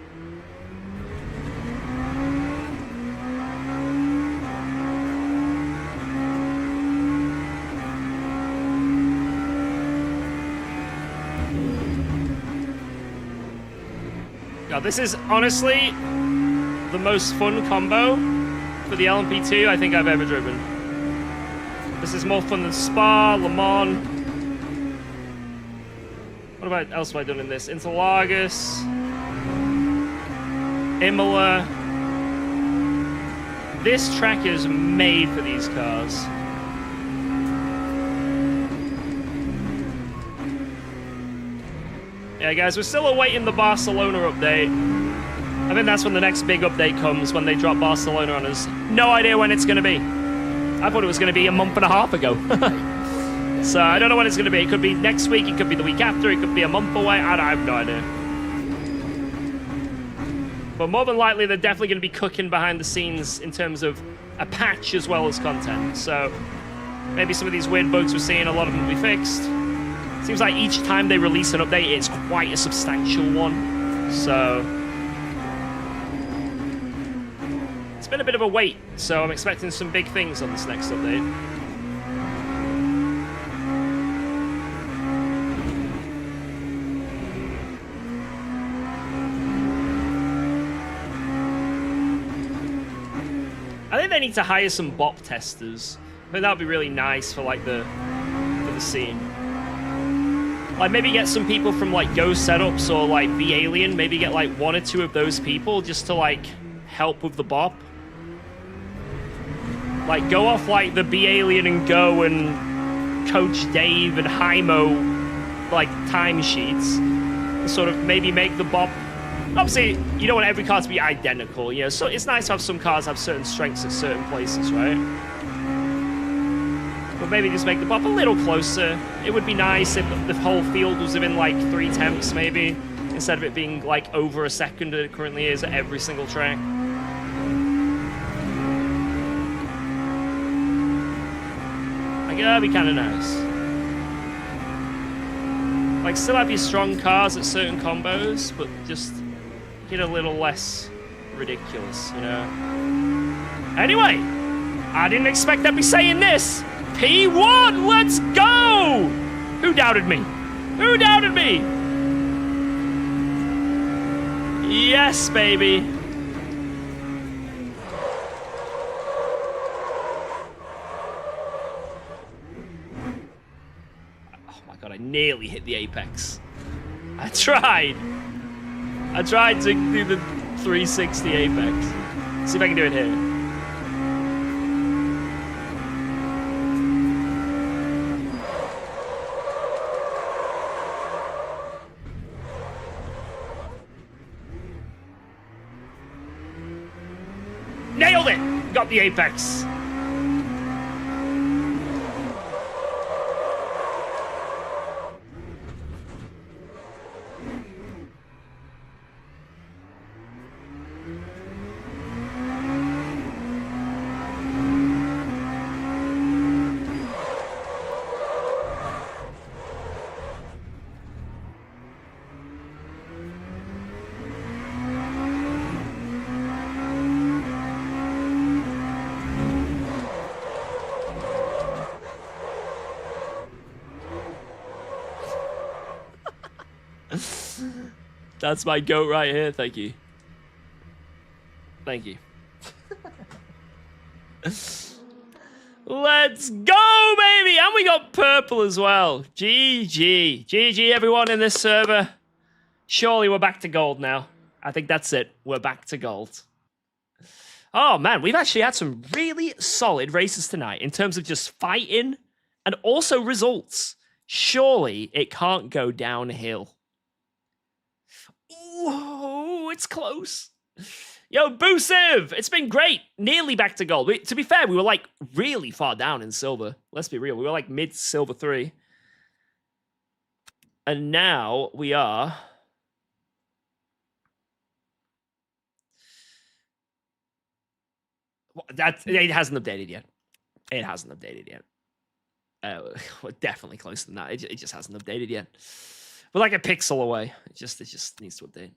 God, this is honestly the most fun combo for the LMP2 I think I've ever driven. This is more fun than Spa, Le Mans. What else have I done in this? Interlagos. Imola. This track is made for these cars. Yeah, guys, we're still awaiting the Barcelona update. I think that's when the next big update comes, when they drop Barcelona on us. No idea when it's going to be. I thought it was going to be a month and a half ago. So I don't know when it's going to be. It could be next week, it could be the week after, it could be a month away. I have no idea. But more than likely, they're definitely going to be cooking behind the scenes in terms of a patch as well as content. So maybe some of these weird bugs we're seeing, a lot of them will be fixed. Seems like each time they release an update, it's quite a substantial one. So it's been a bit of a wait. So I'm expecting some big things on this next update. I think they need to hire some bot testers. I think that would be really nice for like for the scene. Like maybe get some people from like Go Setups or like Be Alien. Maybe get like 1 or 2 of those people just to like help with the bop. Like go off like the Be Alien and Go and Coach Dave and Hymo like timesheets. And sort of maybe make the bop. Obviously, you don't want every car to be identical, you know, so it's nice to have some cars have certain strengths at certain places, right? But maybe just make the bop a little closer. It would be nice if the whole field was within like 3/10 maybe, instead of it being like over a second that it currently is at every single track. Like, that'd be kind of nice. Like, still have your strong cars at certain combos, but just get a little less ridiculous, you know? Anyway, I didn't expect I'd be saying this. P1, let's go! Who doubted me? Who doubted me? Yes, baby. Oh my god, I nearly hit the apex. I tried to do the 360 apex. See if I can do it here. Nailed it! Got the apex. That's my goat right here. Thank you. Thank you. Let's go, baby! And we got purple as well. GG. GG, everyone in this server. Surely we're back to gold now. I think that's it. We're back to gold. Oh, man. We've actually had some really solid races tonight in terms of just fighting and also results. Surely it can't go downhill. Whoa, it's close. Yo, Boosiv, it's been great. Nearly back to gold. To be fair, we were like really far down in silver. Let's be real. We were like mid silver 3. And now we are... It hasn't updated yet. It hasn't updated yet. We're definitely closer than that. It just hasn't updated yet. We're like a pixel away. It just needs to update.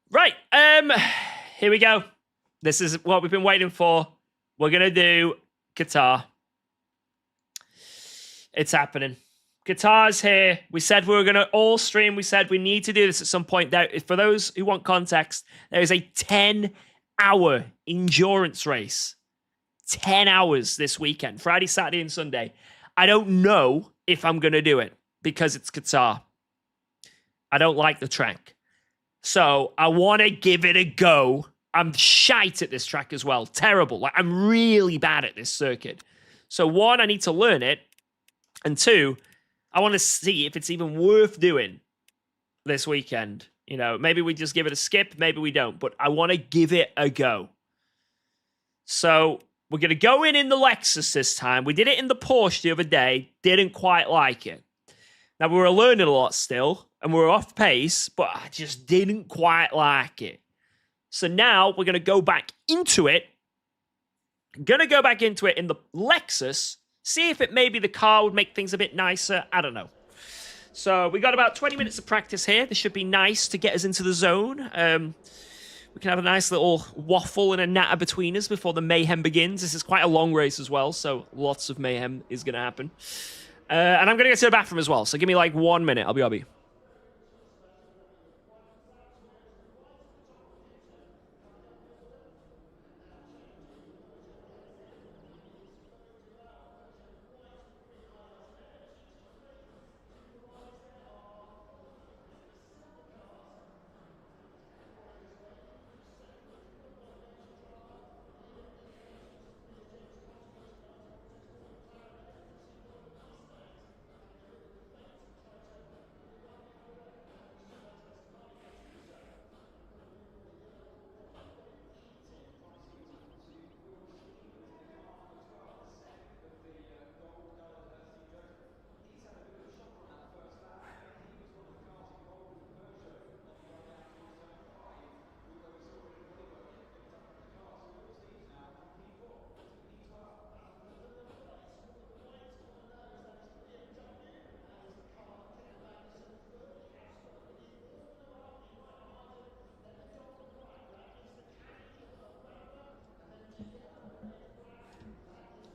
Right. Here we go. This is what we've been waiting for. We're gonna do Qatar. It's happening. Qatar's here. We said we were gonna all stream. We said we need to do this at some point. There, for those who want context, there is a 10-hour endurance race. 10 hours this weekend, Friday, Saturday, and Sunday. I don't know if I'm going to do it because it's Qatar. I don't like the track. So I want to give it a go. I'm shite at this track as well. Terrible. Like, I'm really bad at this circuit. So one, I need to learn it. And two, I want to see if it's even worth doing this weekend. You know, maybe we just give it a skip. Maybe we don't. But I want to give it a go. So we're going to go in the Lexus this time. We did it in the Porsche the other day. Didn't quite like it. Now, we were learning a lot still. And we were off pace. But I just didn't quite like it. So now we're going to go back into it. Going to go back into it in the Lexus. See if it maybe the car would make things a bit nicer. I don't know. So we got about 20 minutes of practice here. This should be nice to get us into the zone. We can have a nice little waffle and a natter between us before the mayhem begins. This is quite a long race as well, so lots of mayhem is going to happen. And I'm going to get to the bathroom as well, so give me like 1 minute. I'll be.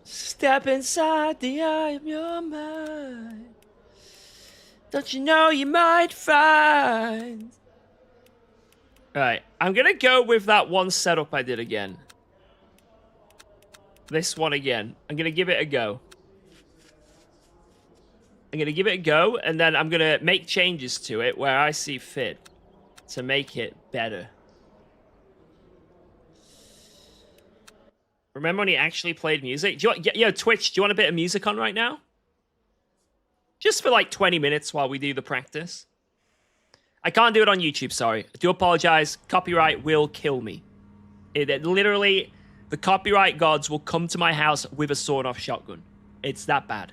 Step inside the eye of your mind. Don't you know you might find... Right, I'm going to go with that one setup I did again. This one again. I'm going to give it a go. And then I'm going to make changes to it where I see fit to make it better. Remember when he actually played music? Do you want, yo, Twitch, do you want a bit of music on right now? Just for like 20 minutes while we do the practice. I can't do it on YouTube, sorry. I do apologize. Copyright will kill me. Literally, the copyright gods will come to my house with a sawn-off shotgun. It's that bad.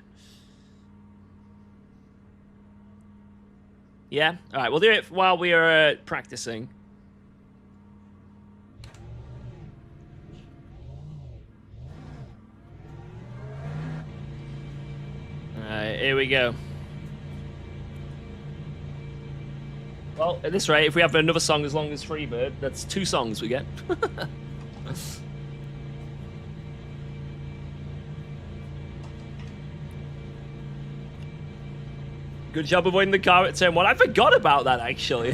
Yeah? All right, we'll do it while we are practicing. Alright, here we go. Well, at this rate, if we have another song as long as Freebird, that's 2 songs we get. Good job avoiding the car at turn 1. I forgot about that, actually.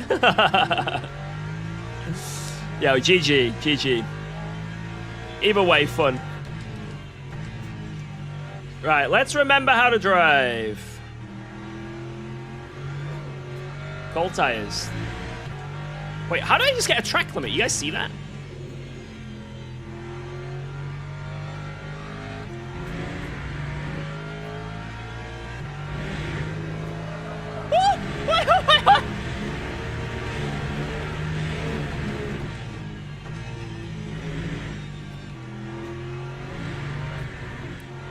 Yo, GG, GG. Either way, fun. Right, let's remember how to drive. Cold tires. Wait, how do I just get a track limit? You guys see that?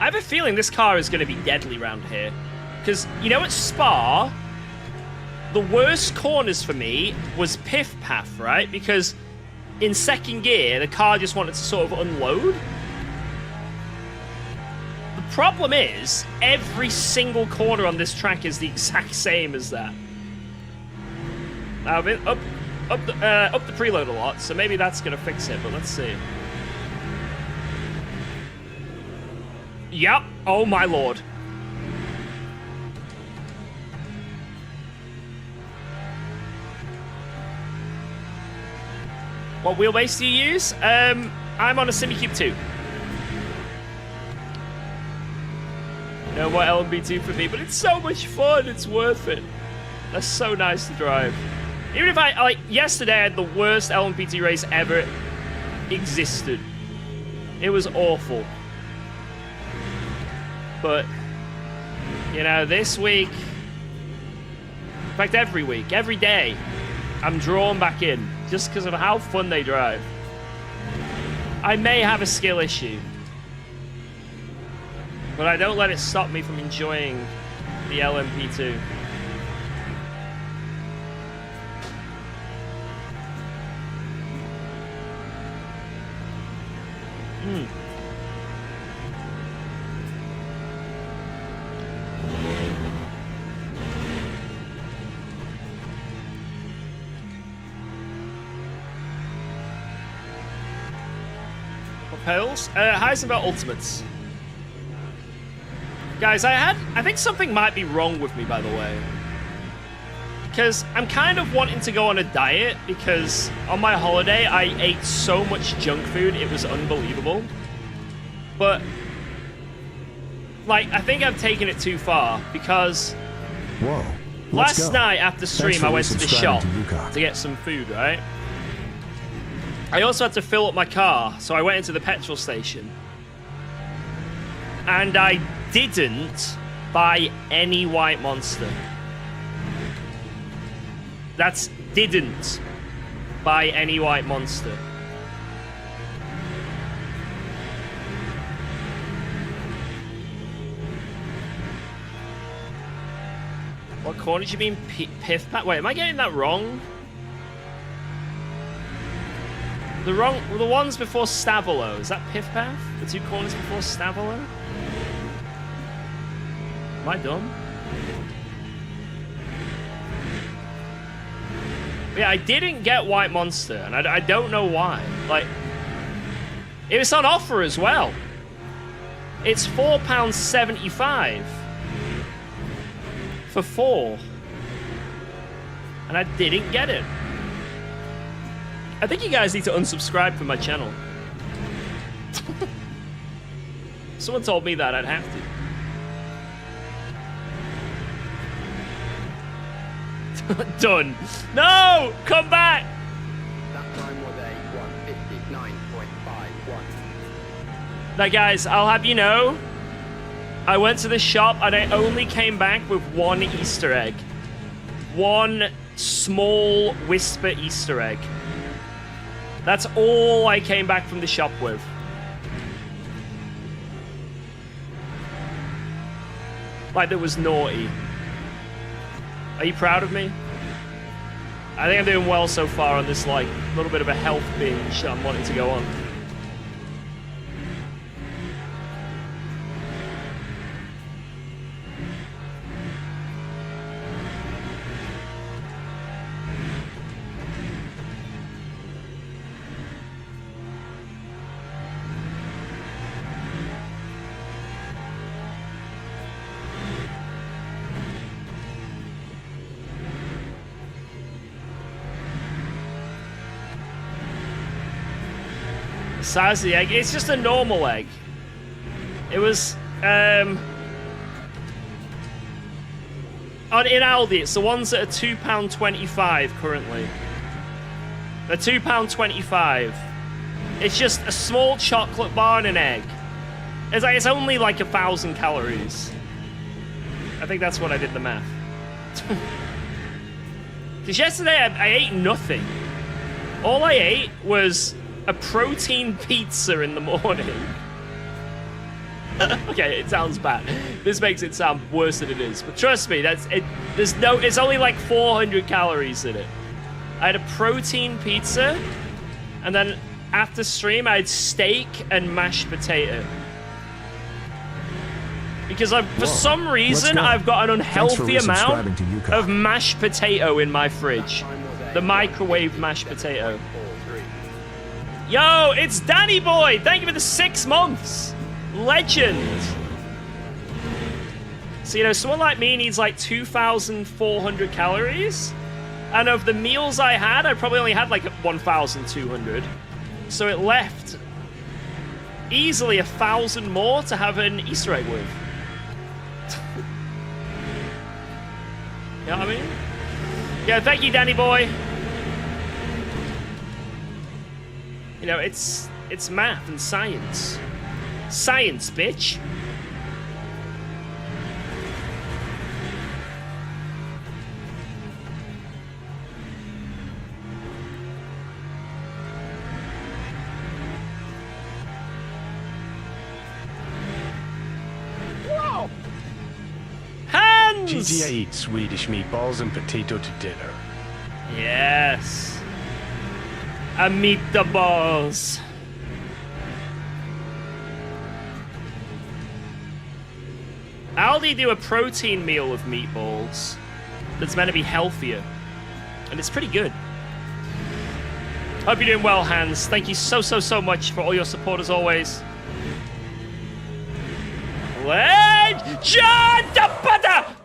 I have a feeling this car is going to be deadly around here. Because, you know, at Spa, the worst corners for me was Piff Paff, right? Because in second gear, the car just wanted to sort of unload. The problem is, every single corner on this track is the exact same as that. I've been up the preload a lot, so maybe that's going to fix it, but let's see. Yep. Oh, my lord. What wheelbase do you use? I'm on a Simicube 2. more LMP2 for me, but it's so much fun. It's worth it. That's so nice to drive. Even if like, yesterday I had the worst LMP2 race ever existed. It was awful. But, you know, this week, in fact, every week, every day, I'm drawn back in just because of how fun they drive. I may have a skill issue, but I don't let it stop me from enjoying the LMP2. Pearls? Heisenberg Ultimates. Guys, I think something might be wrong with me, by the way. Because I'm kind of wanting to go on a diet because on my holiday, I ate so much junk food, it was unbelievable. But, like, I think I've taken it too far because Whoa. last night after stream, I went to the shop UKOG. to get some food, right? I also had to fill up my car, so I went into the petrol station. And I didn't buy any White Monster. That's didn't buy any White Monster. What corner do you mean Piff Pack? Wait, am I getting that wrong? The ones before Stavolo. Is that Piff Path? The two corners before Stavolo? Am I dumb? Yeah, I didn't get White Monster, and I don't know why. Like, it was on offer as well. It's £4.75 for 4, and I didn't get it. I think you guys need to unsubscribe from my channel. Someone told me that I'd have to. Done. No! Come back! That time was a 1:59.51. Now, guys, I'll have you know, I went to the shop and I only came back with one Easter egg. One small Whisper Easter egg. That's all I came back from the shop with. Like, that was naughty. Are you proud of me? I think I'm doing well so far on this, like, little bit of a health binge that I'm wanting to go on. Size of the egg, it's just a normal egg. It was in Aldi, it's the ones that are £2.25 currently. They're £2.25. It's just a small chocolate bar and an egg. It's only like 1,000 calories. I think that's what I did the math. Because yesterday I ate nothing. All I ate was a protein pizza in the morning. Okay, it sounds bad. This makes it sound worse than it is. But trust me, it's only like 400 calories in it. I had a protein pizza, and then after stream I had steak and mashed potato. Because for some reason I've got an unhealthy amount of mashed potato in my fridge. The microwave mashed potato. Yo, it's Danny Boy! Thank you for the 6 months! Legend! So, you know, someone like me needs like 2,400 calories. And of the meals I had, I probably only had like 1,200. So it left easily 1,000 more to have an Easter egg with. know what I mean? Yeah, thank you, Danny boy. You know, it's math and science. Science, bitch. Gigi, I eat Swedish meatballs and potato to dinner. Yes. I meet the balls. Aldi do a protein meal with meatballs that's meant to be healthier. And it's pretty good. Hope you're doing well, Hans. Thank you so much for all your support as always. Legend of butter!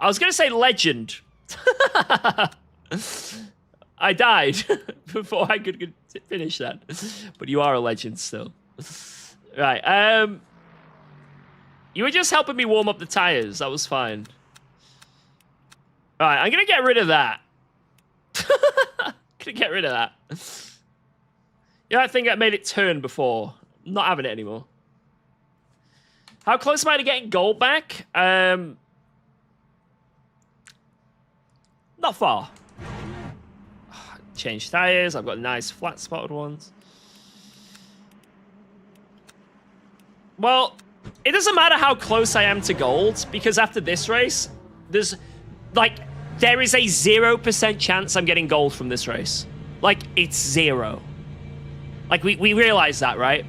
I was going to say legend. I died before I could finish that. But you are a legend still. Right. You were just helping me warm up the tires. That was fine. All right, I'm going to get rid of that. Going to get rid of that. Yeah, I think I made it turn before. I'm not having it anymore. How close am I to getting gold back? Not far. Change tires. I've got nice flat spotted ones. Well, it doesn't matter how close I am to gold because after this race, there is a 0% chance I'm getting gold from this race. Like, it's 0. Like, we realize that, right?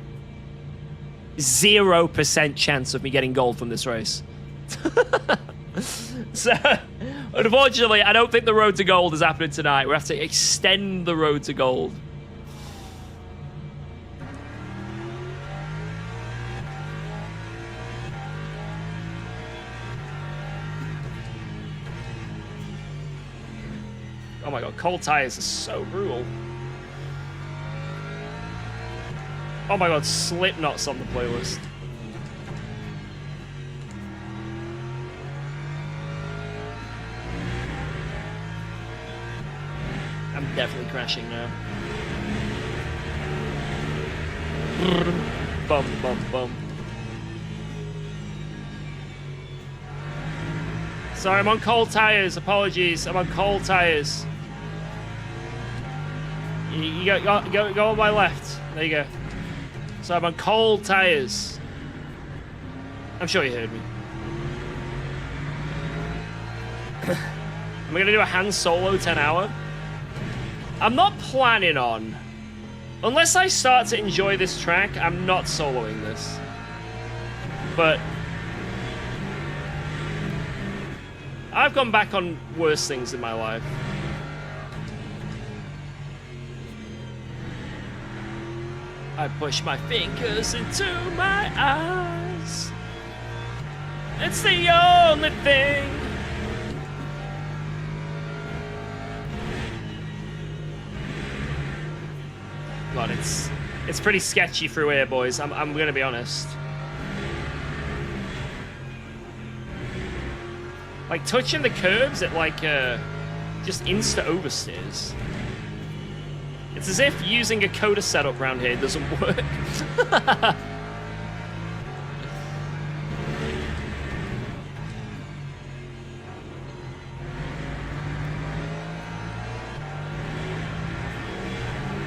0% chance of me getting gold from this race. So, unfortunately, I don't think the road to gold is happening tonight. We have to extend the road to gold. Oh my god, cold tires are so brutal. Oh my god, Slipknot's on the playlist. I'm definitely crashing now. Bum, bum, bum. Sorry, I'm on cold tires. Apologies. I'm on cold tires. You go on my left. There you go. So I'm on cold tires. I'm sure you heard me. Am I gonna do a Han Solo 10 hour? I'm not planning on. Unless I start to enjoy this track, I'm not soloing this. But I've gone back on worse things in my life. I push my fingers into my eyes. It's the only thing. God, it's pretty sketchy through here, boys. I'm gonna be honest. Like touching the curbs, it just insta oversteers. It's as if using a coda setup around here doesn't work.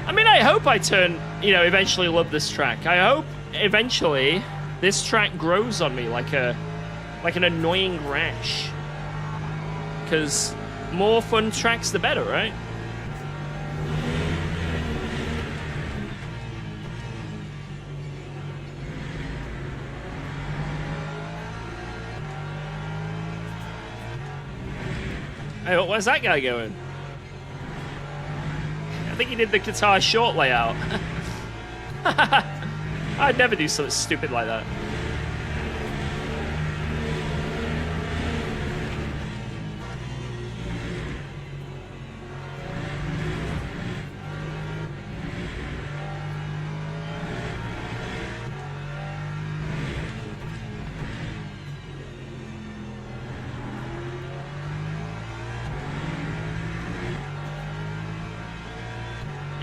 I mean, I hope I eventually love this track. I hope eventually this track grows on me like an annoying rash. Because more fun tracks, the better, right? Hey, where's that guy going? I think he did the Qatar short layout. I'd never do something stupid like that.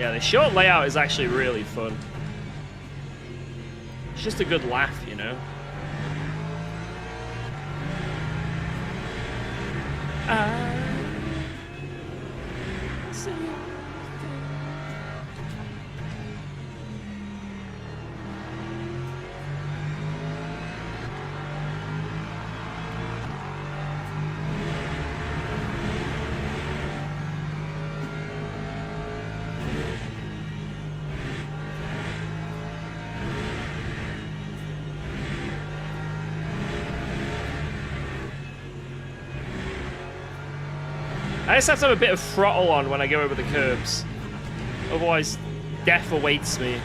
Yeah, the short layout is actually really fun. It's just a good laugh, you know? I just have to have a bit of throttle on when I go over the curbs. Otherwise, death awaits me.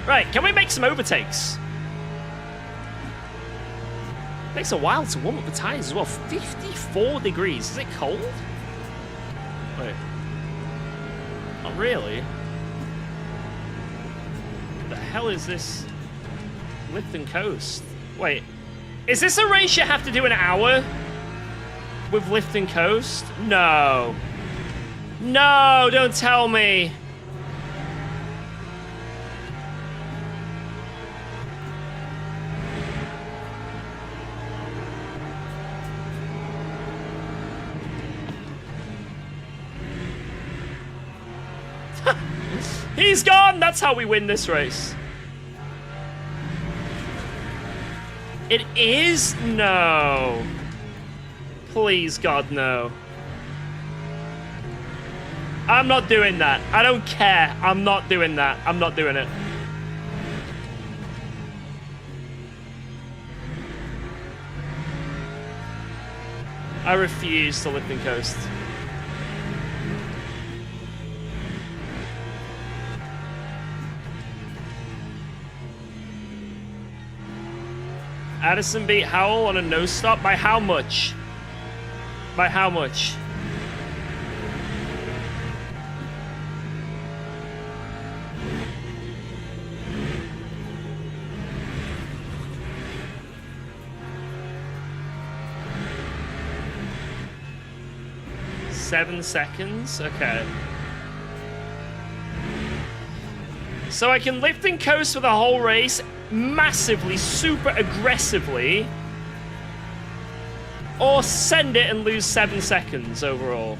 Right, can we make some overtakes? Takes a while to warm up the tires as well. 54 degrees. Is it cold? Wait. Not really. What the hell is this? Lift and coast. Wait. Is this a race you have to do an hour? With lift and coast? No. No, don't tell me. He's gone! That's how we win this race. It is? No. Please, God, no. I'm not doing that. I don't care. I'm not doing that. I'm not doing it. I refuse to lift and coast. Addison beat Howell on a no stop. By how much? By how much? Seven seconds? Okay. So I can lift and coast for the whole race massively, super aggressively, or send it and lose 7 seconds overall.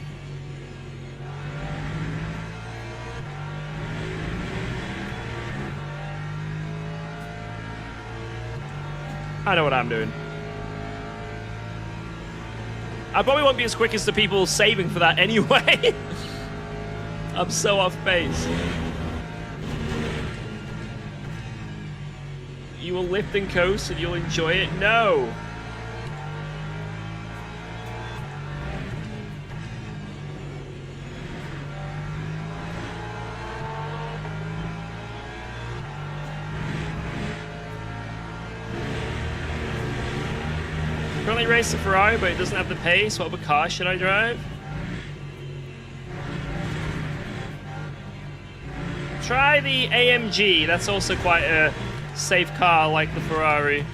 I know what I'm doing. I probably won't be as quick as the people saving for that anyway. I'm so off base. You will lift and coast and you'll enjoy it? No. Currently race a Ferrari, but it doesn't have the pace. What other car should I drive? Try the AMG. That's also quite a safe car like the Ferrari.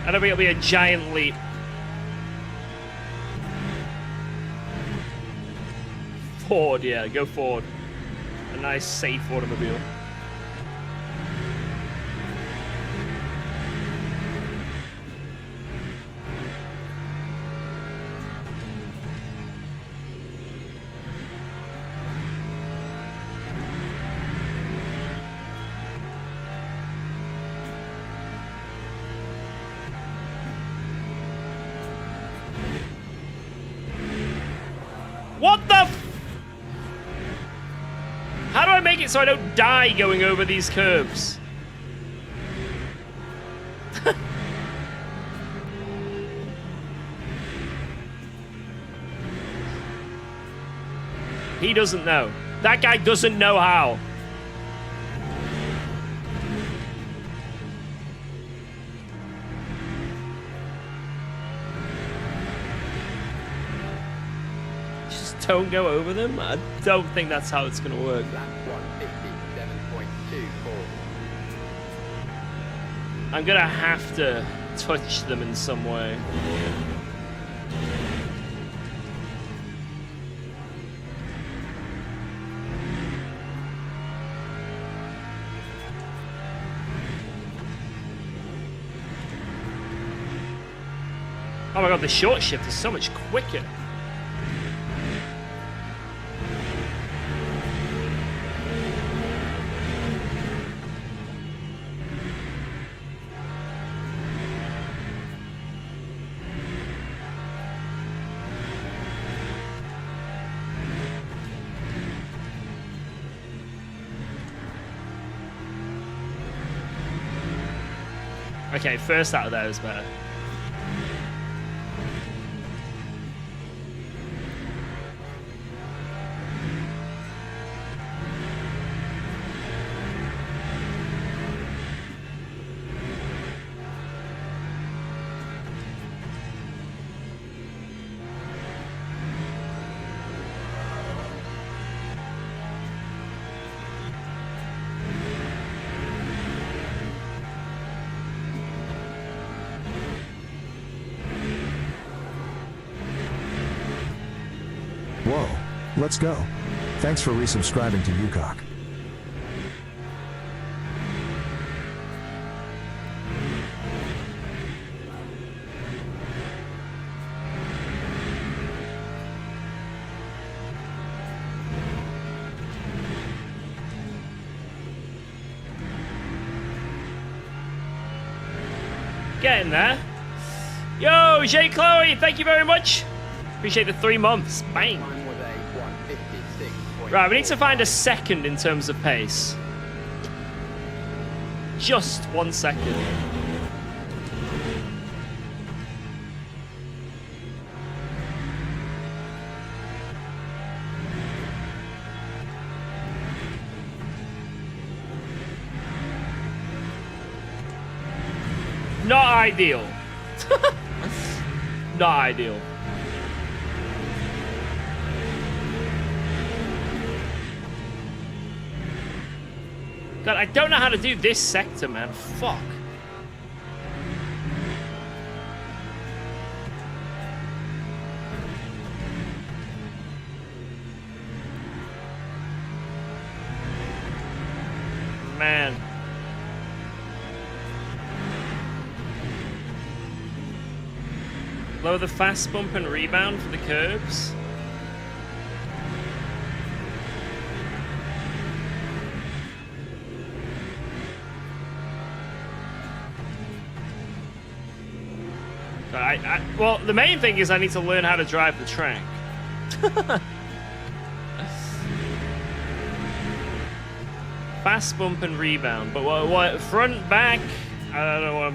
I don't think it'll be a giant leap. Ford, yeah, go Ford. A nice, safe automobile. What the f- How do I make it so I don't die going over these curbs? He doesn't know. That guy doesn't know how. don't go over them? I don't think that's how it's going to work. Lap 157.24. I'm going to have to touch them in some way. Oh my god, the short shift is so much quicker. Okay, first out of there is better. Whoa, let's go. Thanks for resubscribing to UKOG. Getting there. Yo, J. Chloe, thank you very much. Appreciate the 3 months. Bang. Time was a 156.4. Right, we need to find a second in terms of pace. Just 1 second. Not ideal. Not ideal. God, I don't know how to do this sector, man. Fuck. Man. Lower the fast bump and rebound for the curbs. Well, the main thing is I need to learn how to drive the track. Fast bump and rebound, but what front, back? I don't know.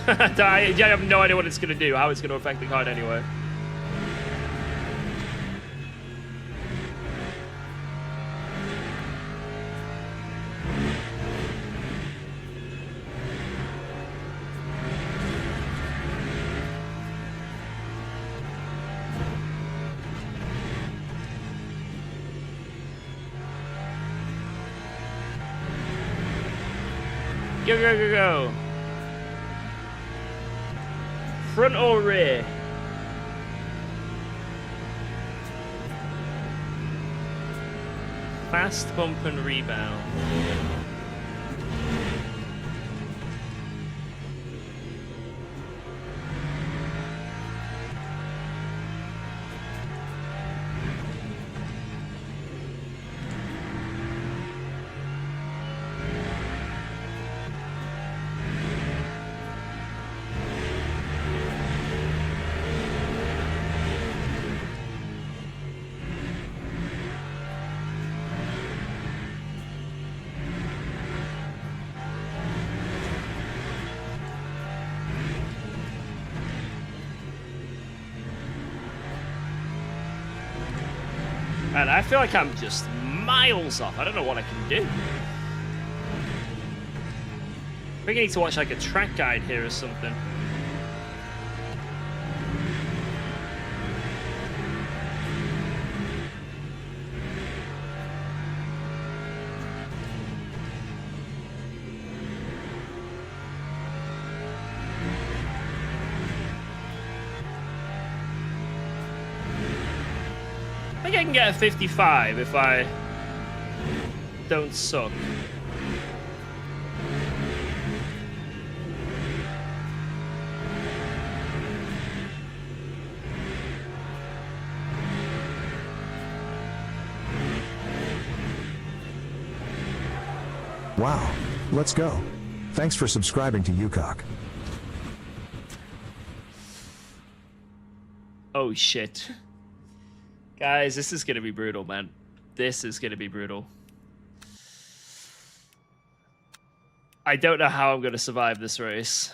I have no idea what it's going to do, how it's going to affect the card anyway. Go, go, go, go. Front or rear? Fast bump and rebound. Man, I feel like I'm just miles off. I don't know what I can do. I think I need to watch like a track guide here or something. think I can get a 55 if I don't suck. Wow, let's go. Thanks for subscribing to UKOG. Oh shit. Guys, this is gonna be brutal, man. This is gonna be brutal. I don't know how I'm gonna survive this race.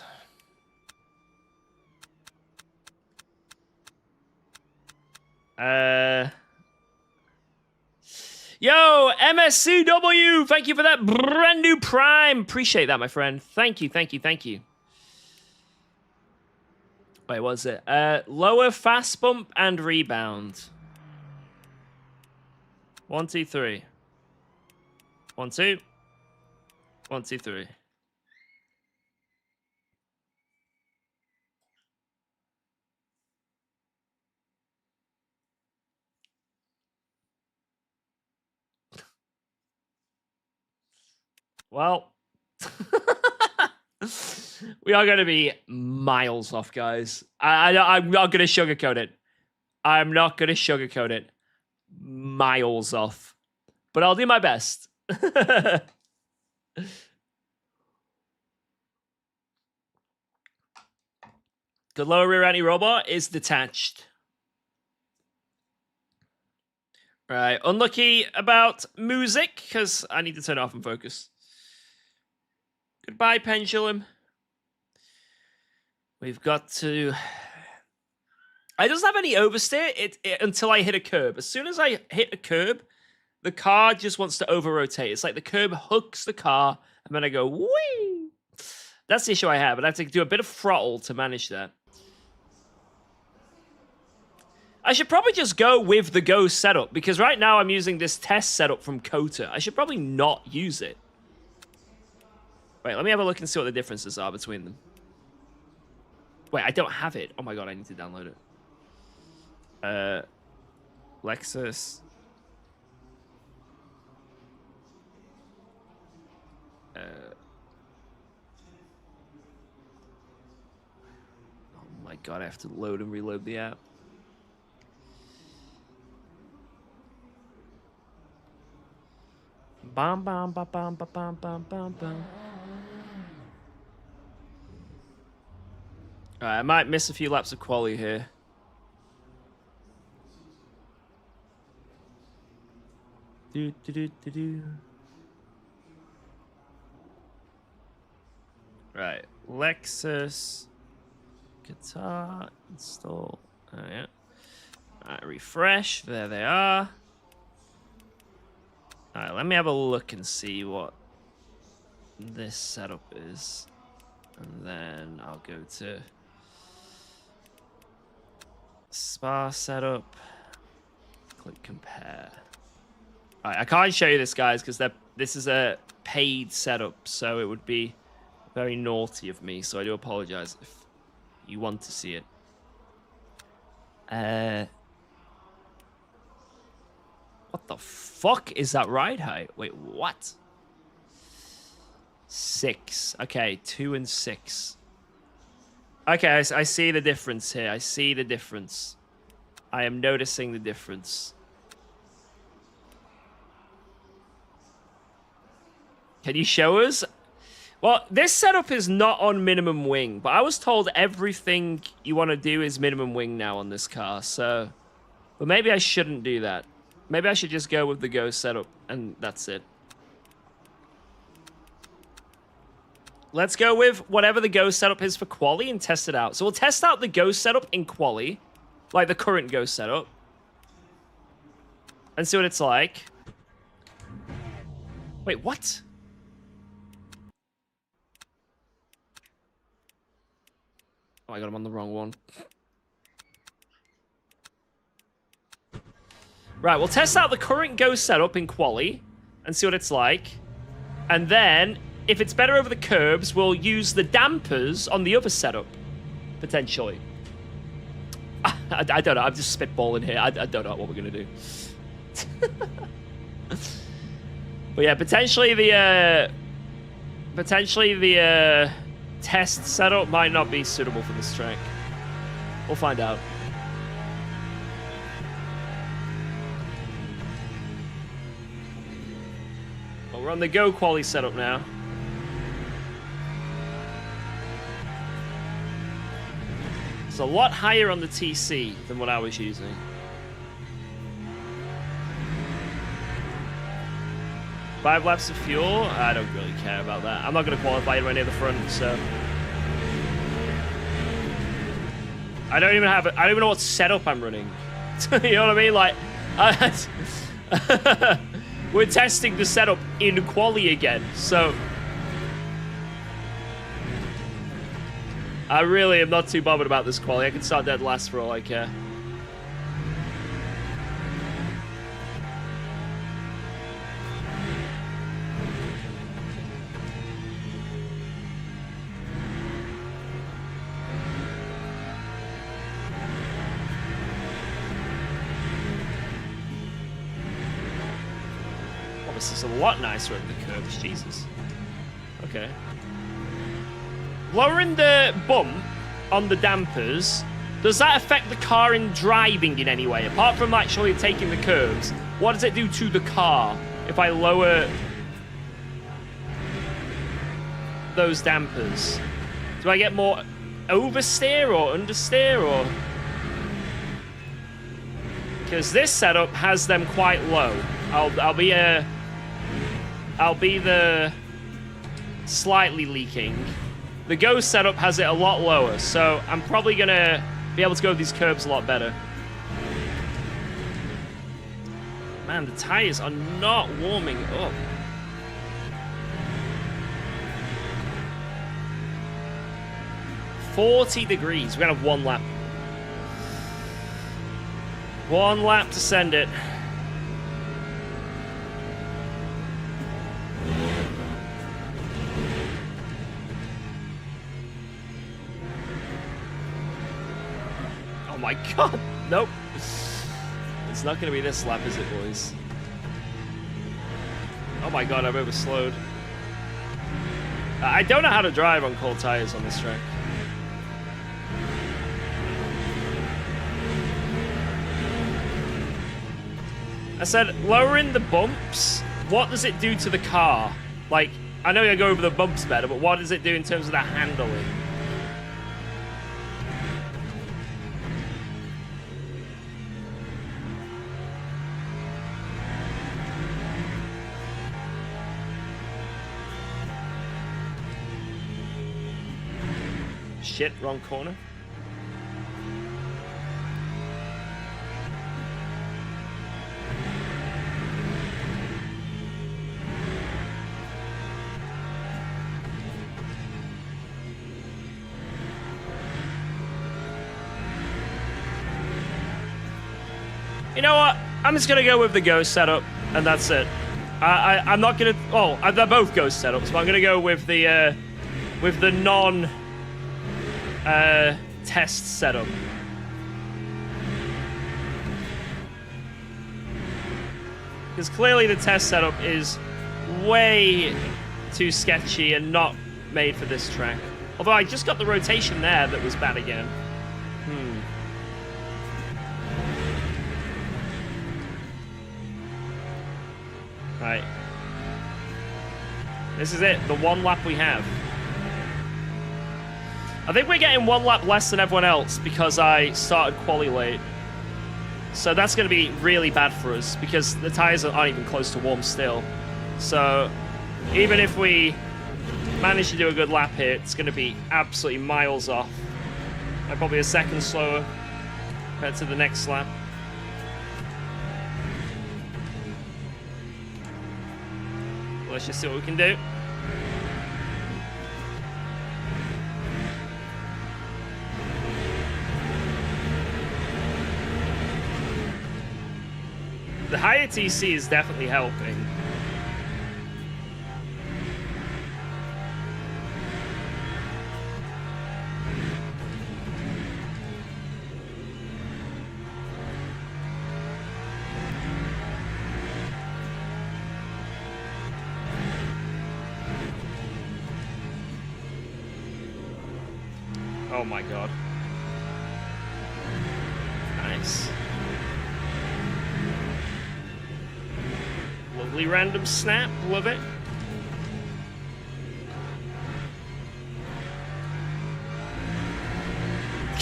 Yo, MSCW, thank you for that brand new Prime. Appreciate that, my friend. Thank you, thank you, thank you. Wait, what was it? Lower fast bump and rebound. 1, 2, 3. 1, 2. 1, 2, 3. Well, we are going to be miles off, guys. I'm not going to sugarcoat it. I'm not going to sugarcoat it. Miles off. But I'll do my best. The lower rear anti-robot is detached. Right, unlucky about music, because I need to turn it off and focus. Goodbye, pendulum. We've got to... I don't have any oversteer until I hit a curb. As soon as I hit a curb, the car just wants to over-rotate. It's like the curb hooks the car, and then I go, whee! That's the issue I have, and I have to do a bit of throttle to manage that. I should probably just go with the Go setup, because right now I'm using this test setup from Qatar. I should probably not use it. Wait, let me have a look and see what the differences are between them. Wait, I don't have it. Oh my god, I need to download it. Lexus. Oh my god, I have to load and reload the app. Bam bam ba bam ba bam bam bam bam. Alright, I might miss a few laps of quali here. Do do do do do. Right, Lexus, Qatar, install. Oh yeah. Alright, refresh. There they are. Alright, let me have a look and see what this setup is. And then I'll go to Spa setup. Click compare. Alright, I can't show you this, guys, because this is a paid setup, so it would be very naughty of me, so I do apologize if you want to see it. What the fuck is that ride height? Wait, what? 6. Okay, 2 and 6. Okay, I see the difference here. I see the difference. I am noticing the difference. Can you show us? Well, this setup is not on minimum wing, but I was told everything you want to do is minimum wing now on this car, so... But maybe I shouldn't do that. Maybe I should just go with the Go setup, and that's it. Let's go with whatever the Go setup is for quali and test it out. So we'll test out the Go setup in quali, like the current Go setup, and see what it's like. Wait, what? Oh my god, I'm on the wrong one. Right, we'll test out the current Go setup in quali and see what it's like. And then, if it's better over the curbs, we'll use the dampers on the other setup, potentially. I don't know. I'm just spitballing here. I don't know what we're gonna do. But yeah, potentially the test setup might not be suitable for this track. We'll find out. Well, we're on the Go quali setup now. It's a lot higher on the TC than what I was using. Five laps of fuel? I don't really care about that. I'm not going to qualify anywhere near the front, so... I don't even know what setup I'm running. You know what I mean? Like, we're testing the setup in quali again, so... I really am not too bothered about this quali. I can start dead last for all I care. Oh, this is a lot nicer over the curves. Jesus. Okay. Lowering the bump on the dampers, does that affect the car in driving in any way? Apart from actually taking the curves, what does it do to the car if I lower those dampers? Do I get more oversteer or understeer or? Because this setup has them quite low. I'll be the slightly leaking. The Go setup has it a lot lower, so I'm probably going to be able to go with these curbs a lot better. Man, the tires are not warming up. $40 degrees. We're going to have one lap. One lap to send it. Oh my god, nope. It's not gonna be this lap, is it, boys? Oh my god, I've overslowed. I don't know how to drive on cold tires on this track. I said, lowering the bumps, what does it do to the car? Like, I know you go over the bumps better, but what does it do in terms of the handling? Shit, wrong corner. You know what? I'm just gonna go with the Ghost setup, and that's it. I'm not gonna. Oh, they're both Ghost setups, but I'm gonna go with the non test setup. Because clearly the test setup is way too sketchy and not made for this track. Although I just got the rotation there that was bad again. Right. This is it, the one lap we have. I think we're getting one lap less than everyone else because I started quali late. So that's going to be really bad for us because the tires aren't even close to warm still. So even if we manage to do a good lap here, it's going to be absolutely miles off. Like probably a second slower compared to the next lap. Let's just see what we can do. The higher TC is definitely helping. Oh my god. Nice. Lovely random snap. Love it.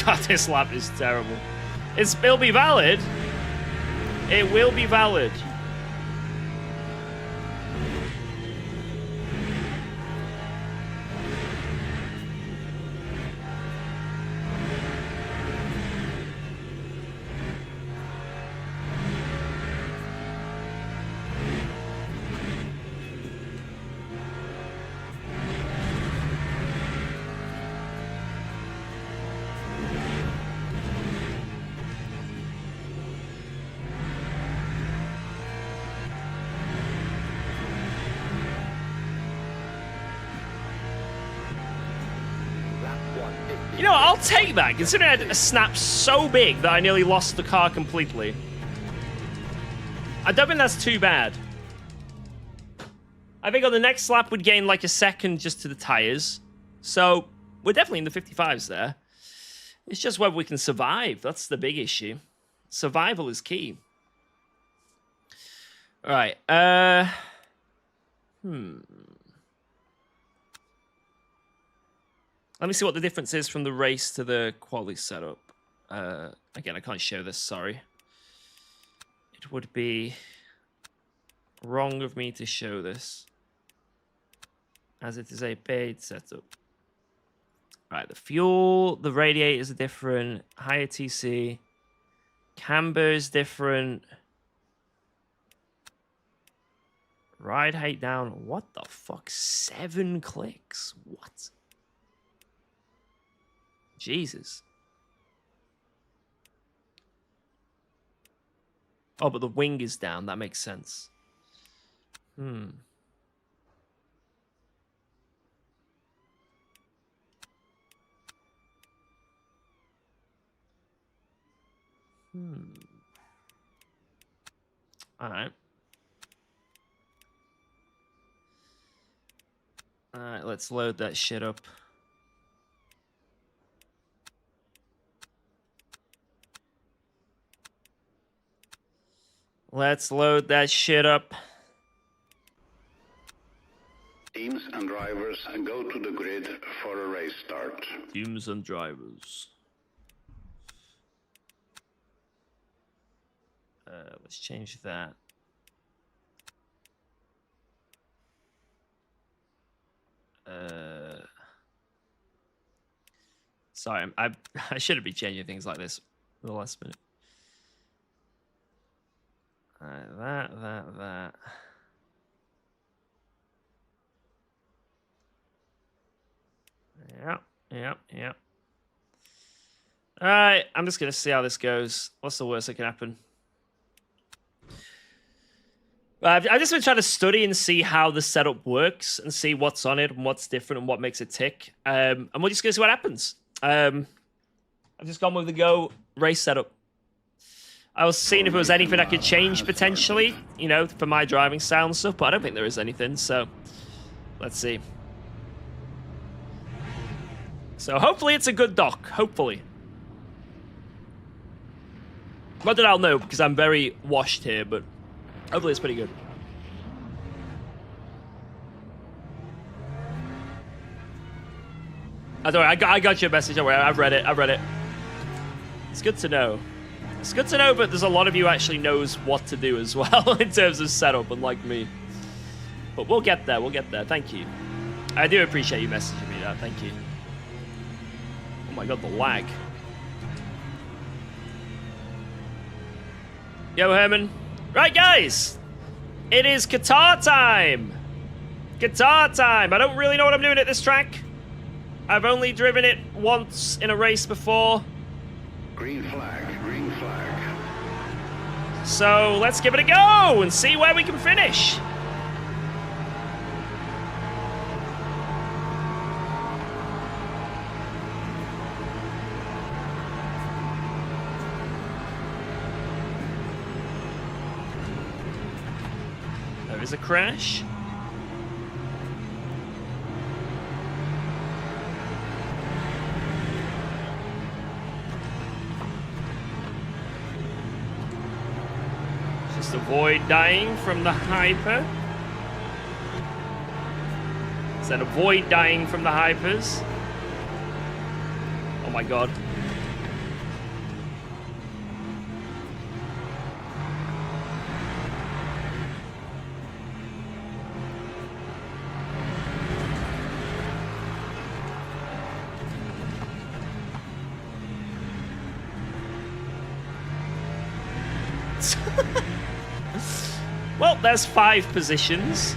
God, this lap is terrible. It'll be valid. It will be valid. You know what, I'll take that, considering I had a snap so big that I nearly lost the car completely. I don't think that's too bad. I think on the next lap we'd gain like a second just to the tires. So, we're definitely in the 55s there. It's just whether we can survive. That's the big issue. Survival is key. Alright, Let me see what the difference is from the race to the quali setup. Again, I can't show this, sorry. It would be wrong of me to show this, as it is a paid setup. Right, the fuel, the radiators are different, higher TC, camber is different. Ride height down, what the fuck, 7 clicks, what? Jesus. Oh, but the wing is down. That makes sense. Alright. Alright, let's load that shit up. Let's load that shit up. Teams and drivers go to the grid for a race start. Teams and drivers. Let's change that. Sorry, I shouldn't be changing things like this for the last minute. That. Yep. Alright, I'm just going to see how this goes. What's the worst that can happen? I've just been trying to study and see how the setup works and see what's on it and what's different and what makes it tick. And we're just going to see what happens. I've just gone with the Go race setup. I was seeing if there was anything I could change potentially, you know, for my driving style and stuff, but I don't think there is anything, so let's see. So hopefully it's a good dock, hopefully. Not that I'll know, because I'm very washed here, but hopefully it's pretty good. Oh, don't worry, I got your message, don't worry, I've read it. It's good to know. It's good to know, but there's a lot of you actually knows what to do as well in terms of setup, unlike me. But we'll get there, Thank you. I do appreciate you messaging me that, thank you. Oh my god, the lag. Yo, Herman. Right, guys. It is Qatar time. Qatar time. I don't really know what I'm doing at this track. I've only driven it once in a race before. Green flag, green flag. So let's give it a go and see where we can finish. There is a crash. Just avoid dying from the hyper. Then avoid dying from the hypers. Oh my god. Well, there's 5 positions.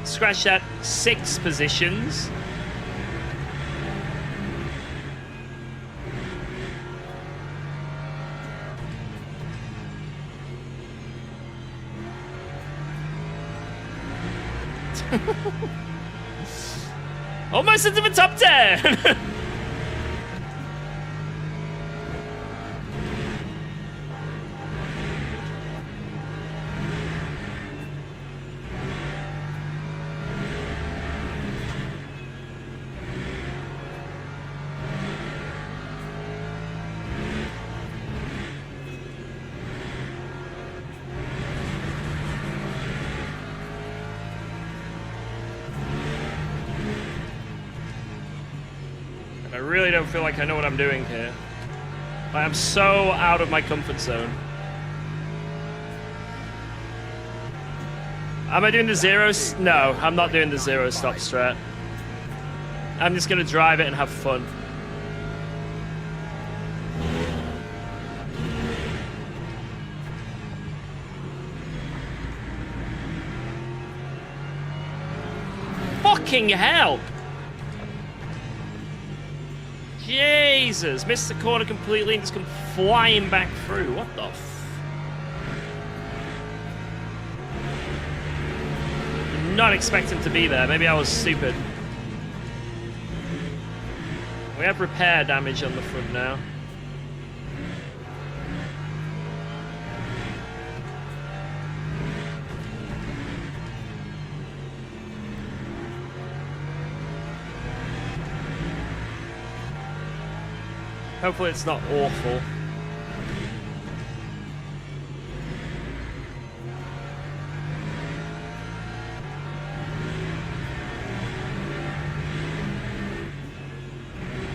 Scratch that, 6 positions. Almost into the top 10. I really don't feel like I know what I'm doing here. I am so out of my comfort zone. Am I doing the zero? No, I'm not doing the zero stop strat. I'm just gonna drive it and have fun. Fucking hell! Jesus, missed the corner completely and just come flying back through. What the f... Not expecting to be there. Maybe I was stupid. We have repair damage on the front now. Hopefully it's not awful.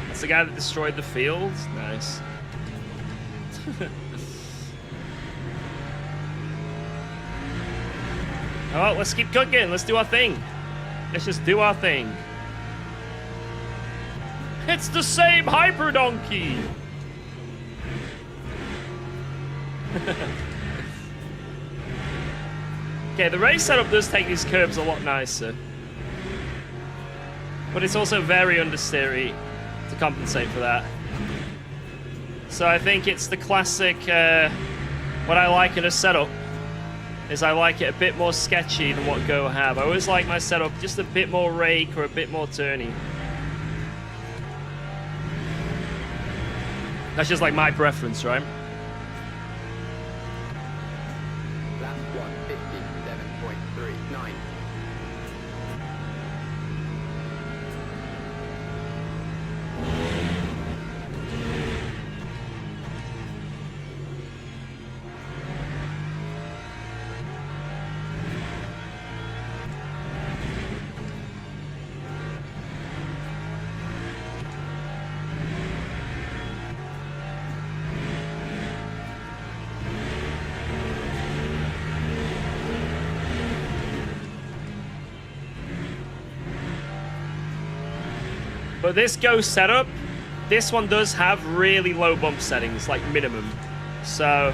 That's the guy that destroyed the field? Nice. Oh, let's keep cooking. Let's do our thing. Let's just do our thing. It's the same hyper donkey. Okay, the race setup does take these curves a lot nicer, but it's also very understeery to compensate for that. So I think it's the classic. What I like in a setup is I like it a bit more sketchy than what Go have. I always like my setup just a bit more rake or a bit more turny. That's just like my preference, right? Lap 157.39. But this Go setup, this one does have really low bump settings, like minimum. So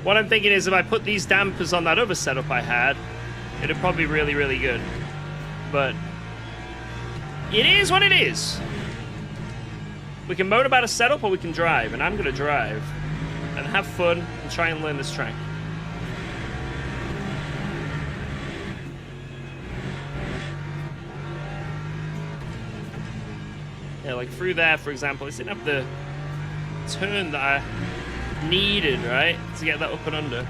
what I'm thinking is if I put these dampers on that other setup I had, it'd probably be really, really good. But it is what it is. We can moan about a setup or we can drive, and I'm gonna drive and have fun and try and learn this track. Yeah, like through there, for example, it didn't have the turn that I needed, right, to get that up and under.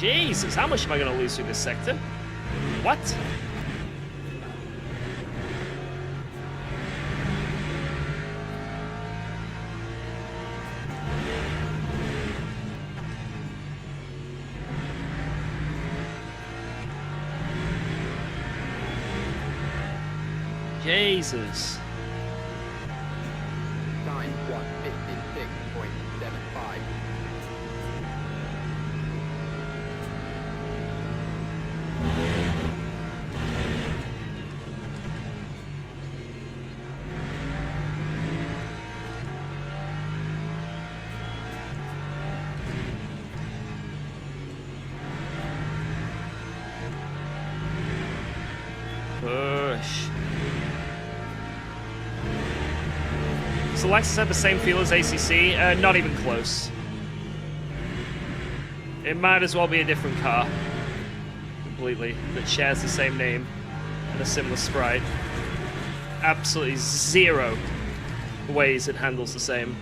Jesus, how much am I going to lose through this sector? What? Jesus. Time 156.75. Push. Does the Lexus have the same feel as ACC? Not even close. It might as well be a different car. Completely. That shares the same name and a similar sprite. Absolutely zero ways it handles the same.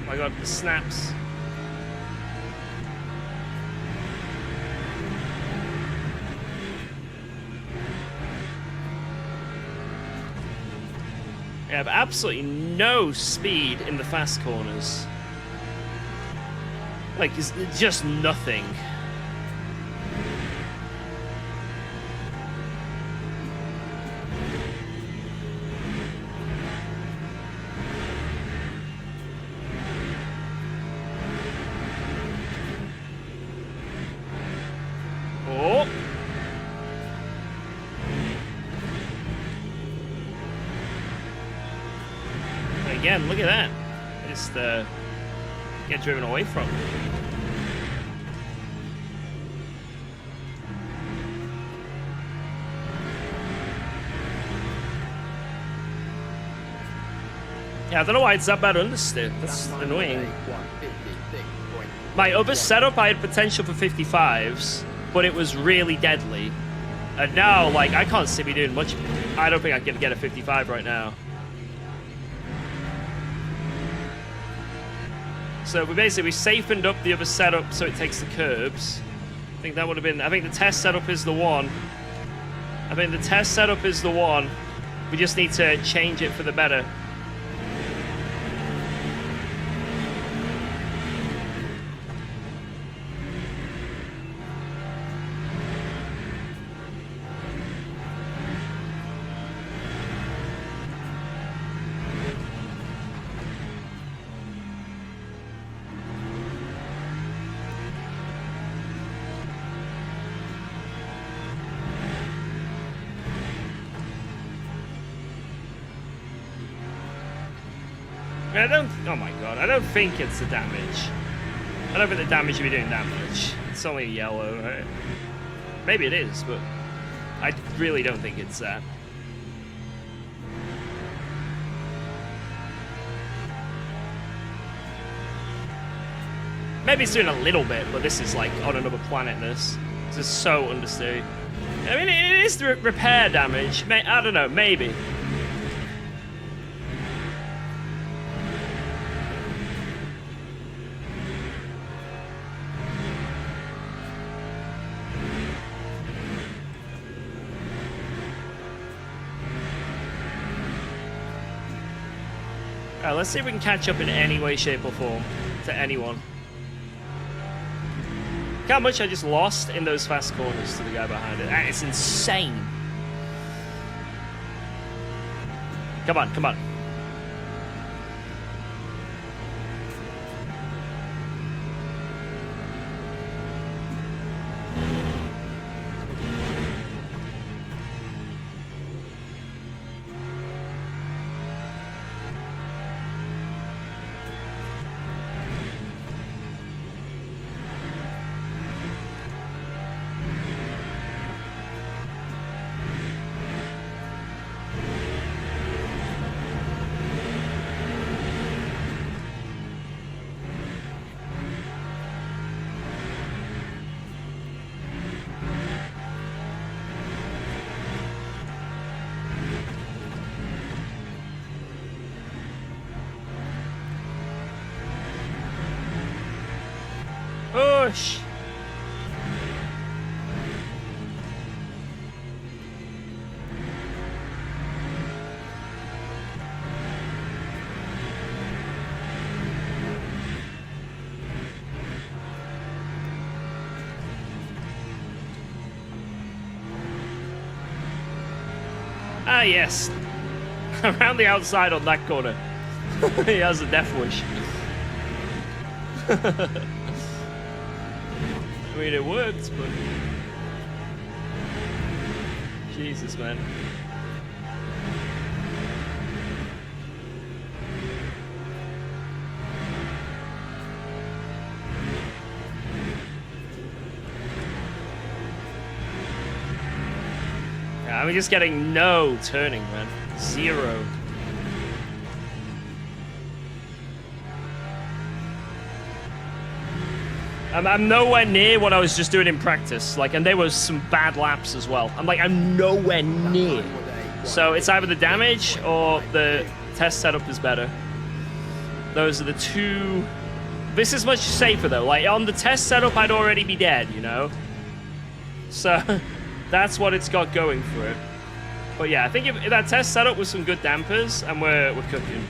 Oh my god, the snaps. I have absolutely no speed in the fast corners. Like, it's just nothing. Oh. Again, look at that. Just get driven away from. Yeah, I don't know why it's that bad understeer. That's annoying. My other setup, I had potential for 55s, but it was really deadly. And now, like, I can't see me doing much. I don't think I can get a 55 right now. So we safened up the other setup so it takes the curbs. I think that would have been, I think the test setup is the one. We just need to change it for the better. Oh my god, I don't think it's the damage. I don't think the damage should be doing damage. It's only yellow, right? Maybe it is, but I really don't think it's that. Maybe it's doing a little bit, but this is like on another planet, this is so understeery. I mean, it is the repair damage. I don't know, maybe. Alright, let's see if we can catch up in any way, shape, or form to anyone. Look how much I just lost in those fast corners to the guy behind it. It's insane. Come on, come on. Push. Ah, yes. Around the outside on that corner. He has a death wish. I mean, it worked, but... Jesus, man. Yeah, I'm just getting no turning, man. Zero. I'm nowhere near what I was just doing in practice. Like, and there was some bad laps as well. I'm nowhere near. So it's either the damage or the test setup is better. Those are the two. This is much safer though. Like on the test setup, I'd already be dead, you know? So that's what it's got going for it. But yeah, I think if that test setup with some good dampers, and we're cooking.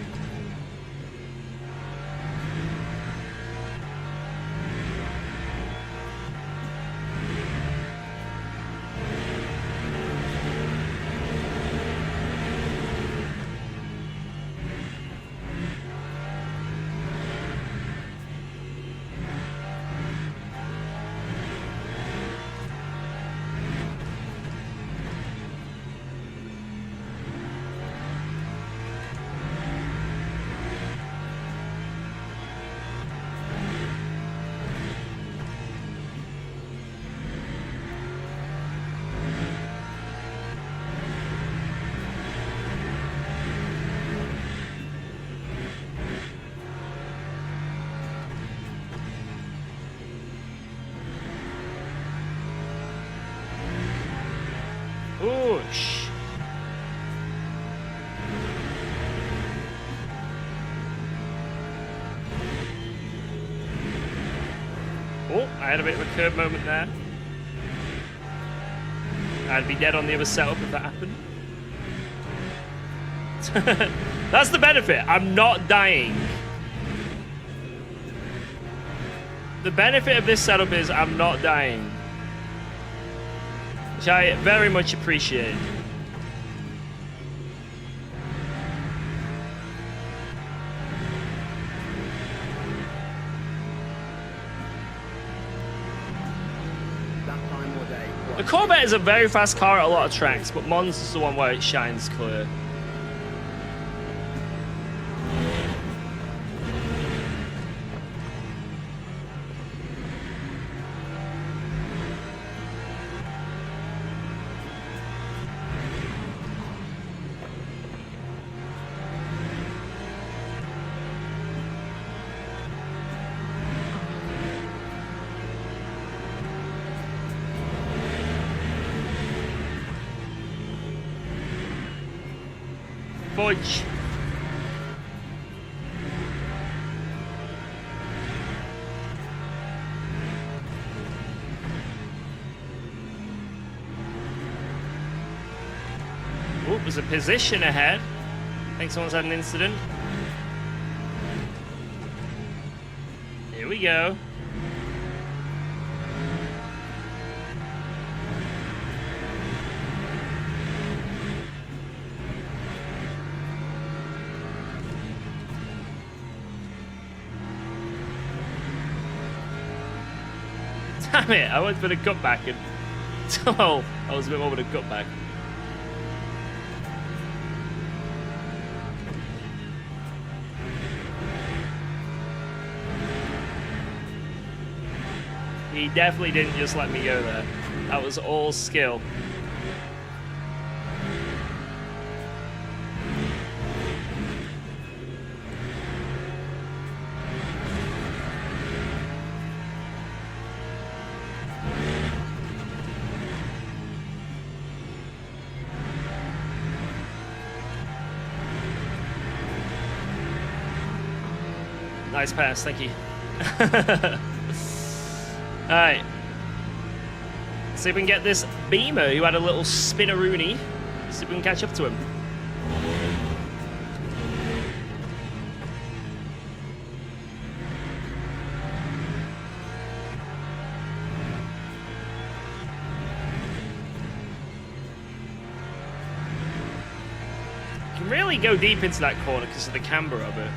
Oosh. Oh, I had a bit of a curb moment there. I'd be dead on the other setup if that happened. That's the benefit. I'm not dying. The benefit of this setup is I'm not dying. Which I very much appreciate. The Corvette is a very fast car at a lot of tracks, but Mons is the one where it shines clear. Fudge. Oh, there's a position ahead. I think someone's had an incident. Here we go. Damn it, I went for the cutback and... Oh, I was a bit more with a cutback. He definitely didn't just let me go there. That was all skill. Nice pass, thank you. Alright. See if we can get this Beamer who had a little spinneroony. See if we can catch up to him. Can really go deep into that corner because of the camber of it.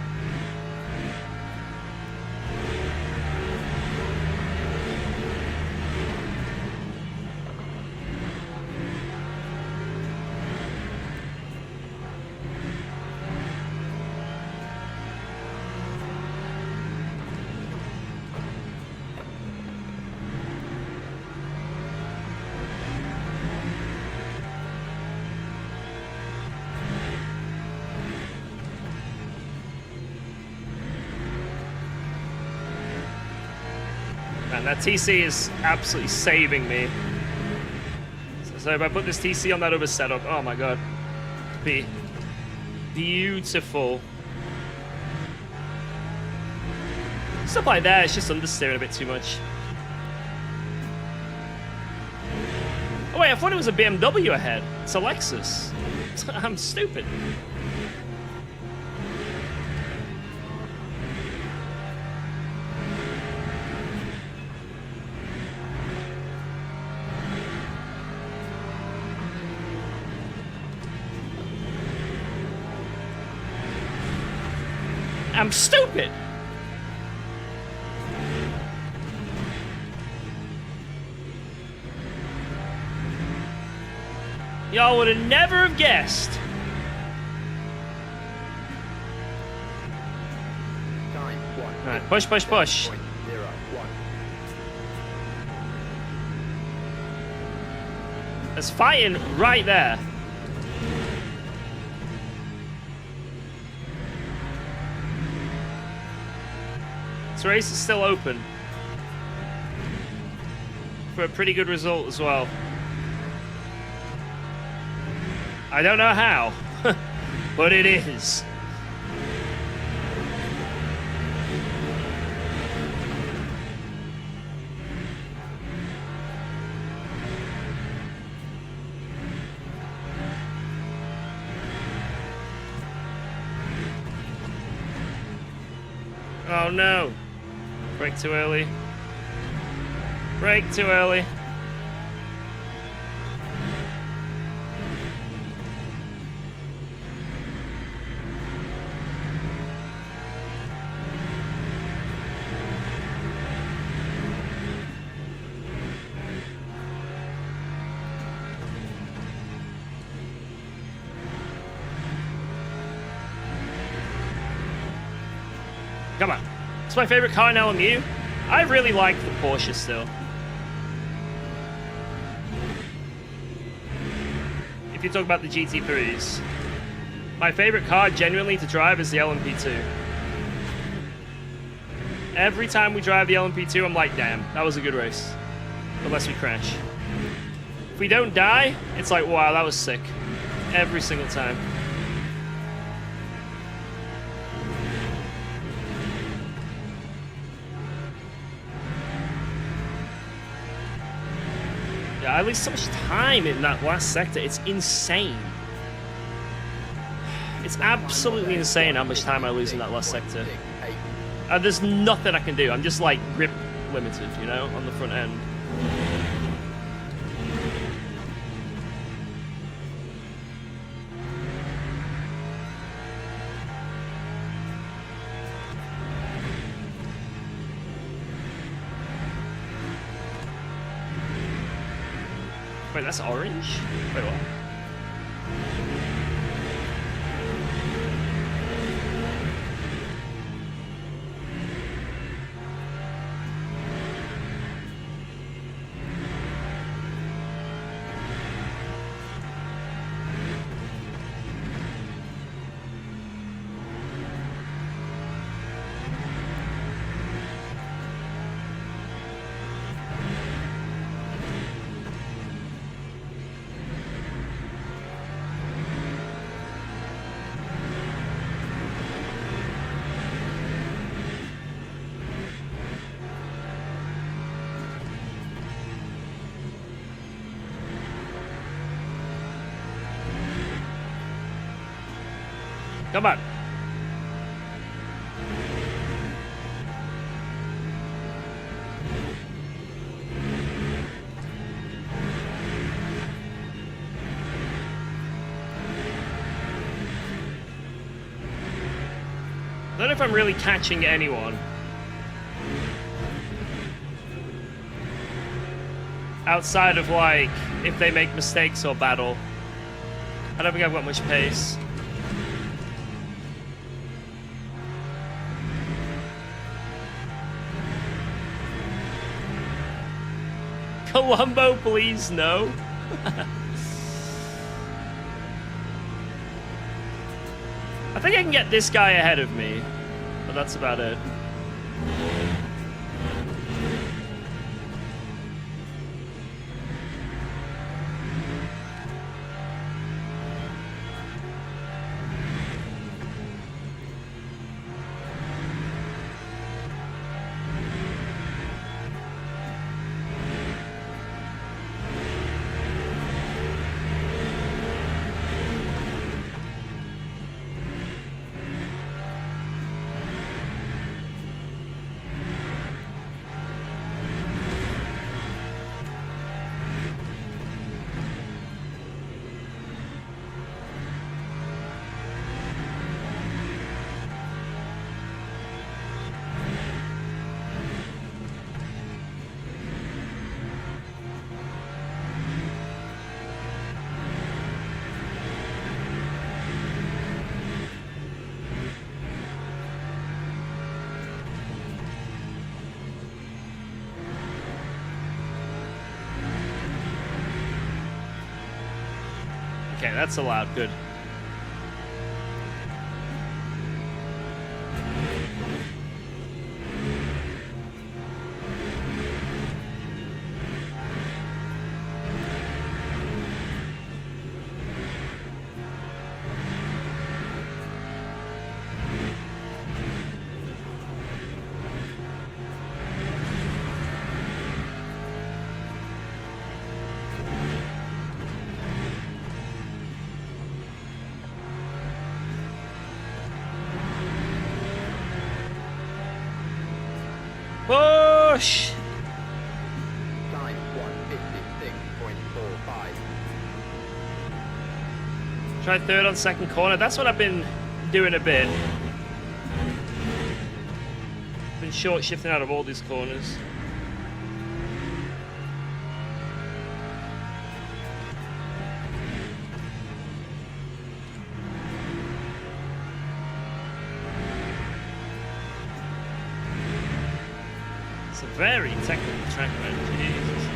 Man, that TC is absolutely saving me. So if I put this TC on that other setup, oh my god. It'd be beautiful. Stuff like that, it's just understeering a bit too much. Oh wait, I thought it was a BMW ahead. It's a Lexus. I'm stupid. I'm stupid. Y'all would have never have guessed. Time 1. All right, push, push, push. 0.01. There's fighting right there. This race is still open for a pretty good result as well. I don't know how, but it is. Oh no. Brake too early. Brake too early. Come on. It's my favorite car in LMU. I really like the Porsche still. If you talk about the GT3s. My favorite car genuinely to drive is the LMP2. Every time we drive the LMP2, I'm like, damn, that was a good race. Unless we crash. If we don't die, it's like, wow, that was sick. Every single time. Yeah, I lose so much time in that last sector. It's insane. It's absolutely insane how much time I lose in that last sector. There's nothing I can do. I'm just like grip limited, you know, on the front end. Wait, that's orange? Wait, what? Come on. I don't know if I'm really catching anyone. Outside of, like, if they make mistakes or battle. I don't think I've got much pace. Columbo, please, no. I think I can get this guy ahead of me, but that's about it. Okay, that's allowed. Good. Push! Time 156.45. Try third on second corner. That's what I've been doing a bit. Been short shifting out of all these corners. It's a very technical track, man. Jesus.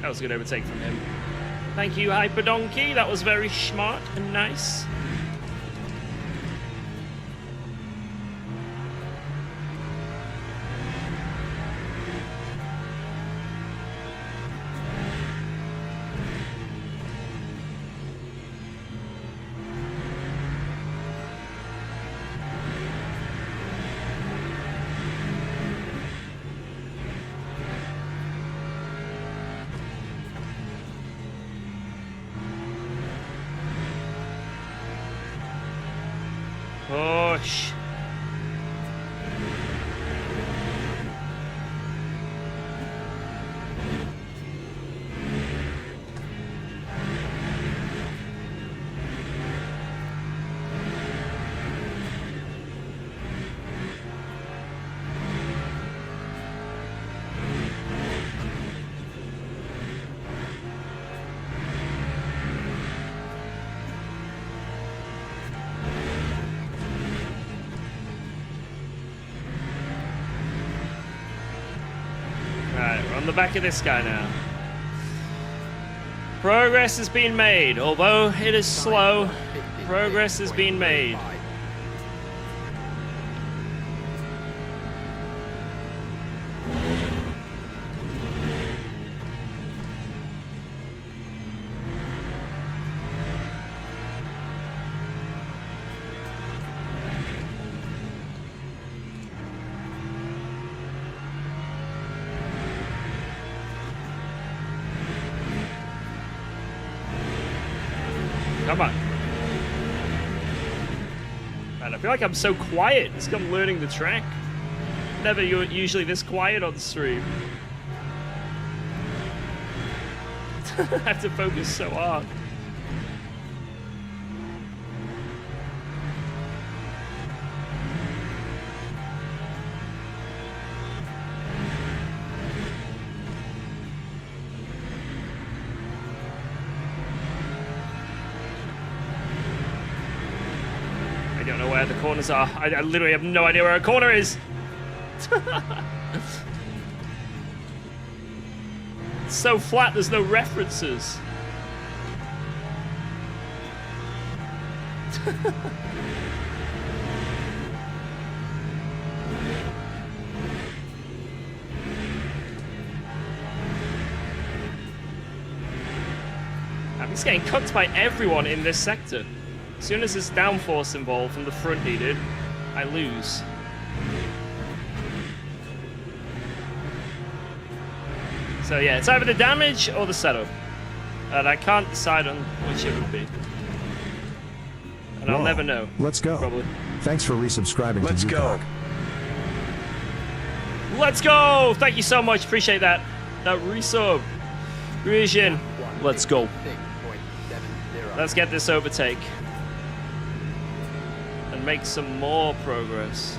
That was a good overtake from him. Thank you, Hyper Donkey. That was very smart and nice. Push. Right, we're on the back of this guy now. Progress has been made, although it is slow. Progress has been made. Come on. Man, I feel like I'm so quiet. It's like I'm learning the track. Never usually this quiet on stream. I have to focus so hard. I don't know where the corners are. I literally have no idea where a corner is. It's so flat, there's no references. I'm just getting cooked by everyone in this sector. As soon as there's downforce involved from the front needed, I lose. So yeah, it's either the damage or the setup. And I can't decide on which it would be. And I'll Whoa, never know. Let's go. Probably. Thanks for resubscribing Let's to go. UKOG. Let's go! Thank you so much, appreciate that. That resub. Region. Let's go. 6.70. Let's get this overtake. And make some more progress.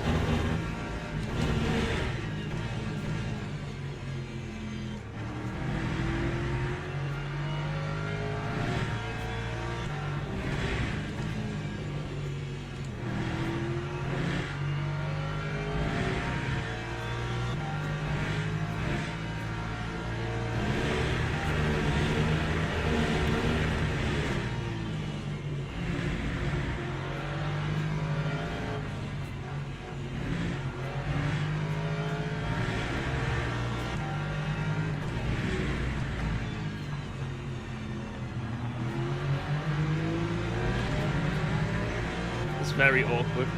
Very awkward.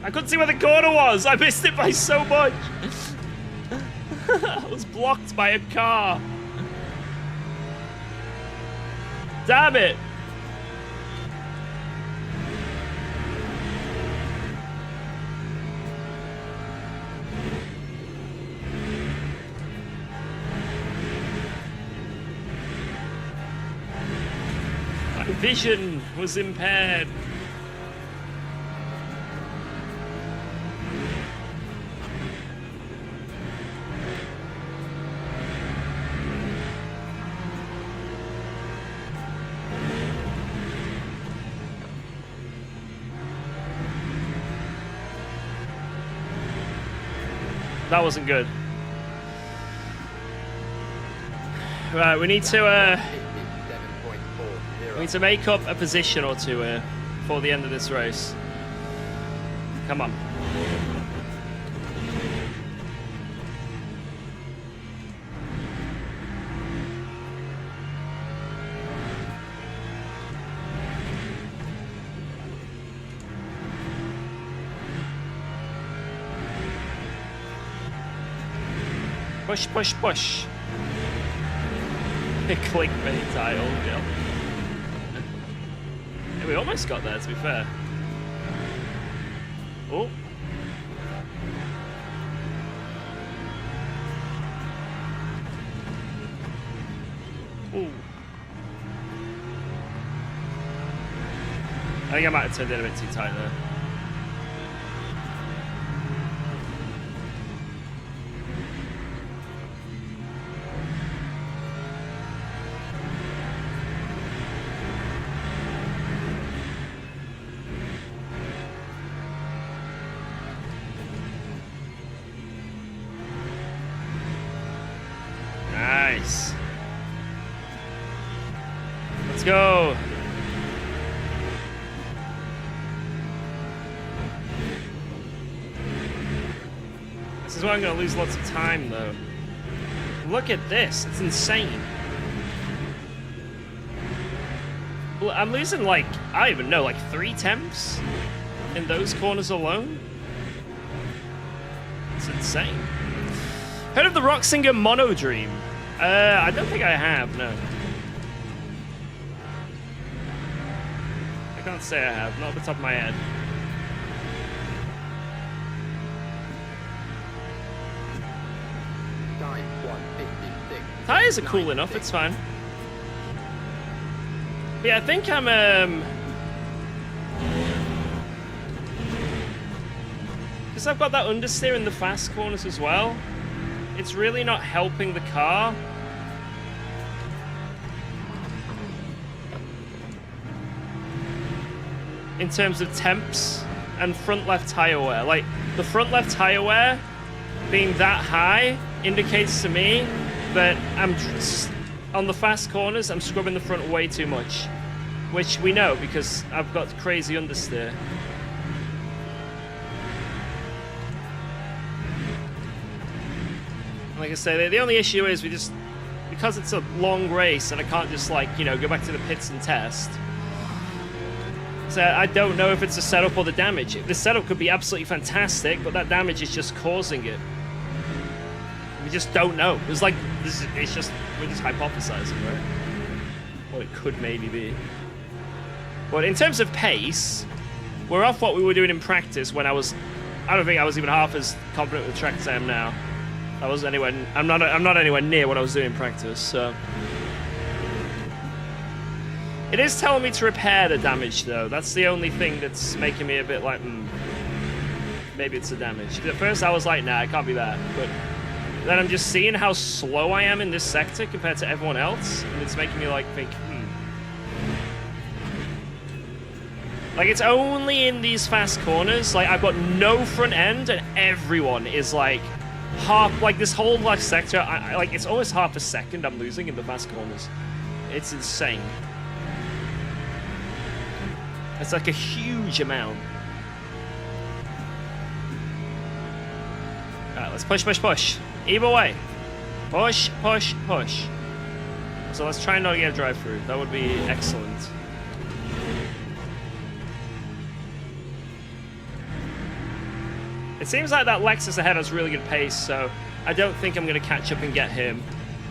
I couldn't see where the corner was. I missed it by so much. I was blocked by a car. Damn it. Vision was impaired. That wasn't good. Right, we need to make up a position or two here before the end of this race. Come on. Push, push, push. Clickbait title, yeah. We almost got there, to be fair. Oh. Ooh. I think I might have turned it a bit too tight there. Nice. Let's go. This is where I'm going to lose lots of time, though. Look at this. It's insane. I'm losing like, I don't even know, like 3 temps in those corners alone. It's insane. Heard of the rock singer Mono Dream? I don't think I have, no. I can't say I have, not off the top of my head. Time 1:56. Tires are cool enough, it's fine. But yeah, I think I'm, because I've got that understeer in the fast corners as well, it's really not helping the car. In terms of temps and front left tire wear. Like, the front left tire wear being that high indicates to me that I'm on the fast corners, I'm scrubbing the front way too much, which we know because I've got crazy understeer. Like I say, the only issue is because it's a long race and I can't just, like, you know, go back to the pits and test. So I don't know if it's the setup or the damage. The setup could be absolutely fantastic, but that damage is just causing it. We just don't know. It's like, we're just hypothesizing, right? What it could maybe be. But in terms of pace, we're off what we were doing in practice when I don't think I was even half as confident with the track as I am now. I'm not anywhere near what I was doing in practice, so. It is telling me to repair the damage, though. That's the only thing that's making me a bit like, maybe it's the damage. At first I was like, nah, it can't be that. But then I'm just seeing how slow I am in this sector compared to everyone else, and it's making me like think, Like, it's only in these fast corners. Like, I've got no front end, and everyone is like half, like this whole like sector, like it's almost half a second I'm losing in the fast corners. It's insane. It's like a huge amount. Alright, let's push, push, push. Either way. Push, push, push. So let's try not to get a drive-through. That would be excellent. It seems like that Lexus ahead has really good pace, so I don't think I'm going to catch up and get him.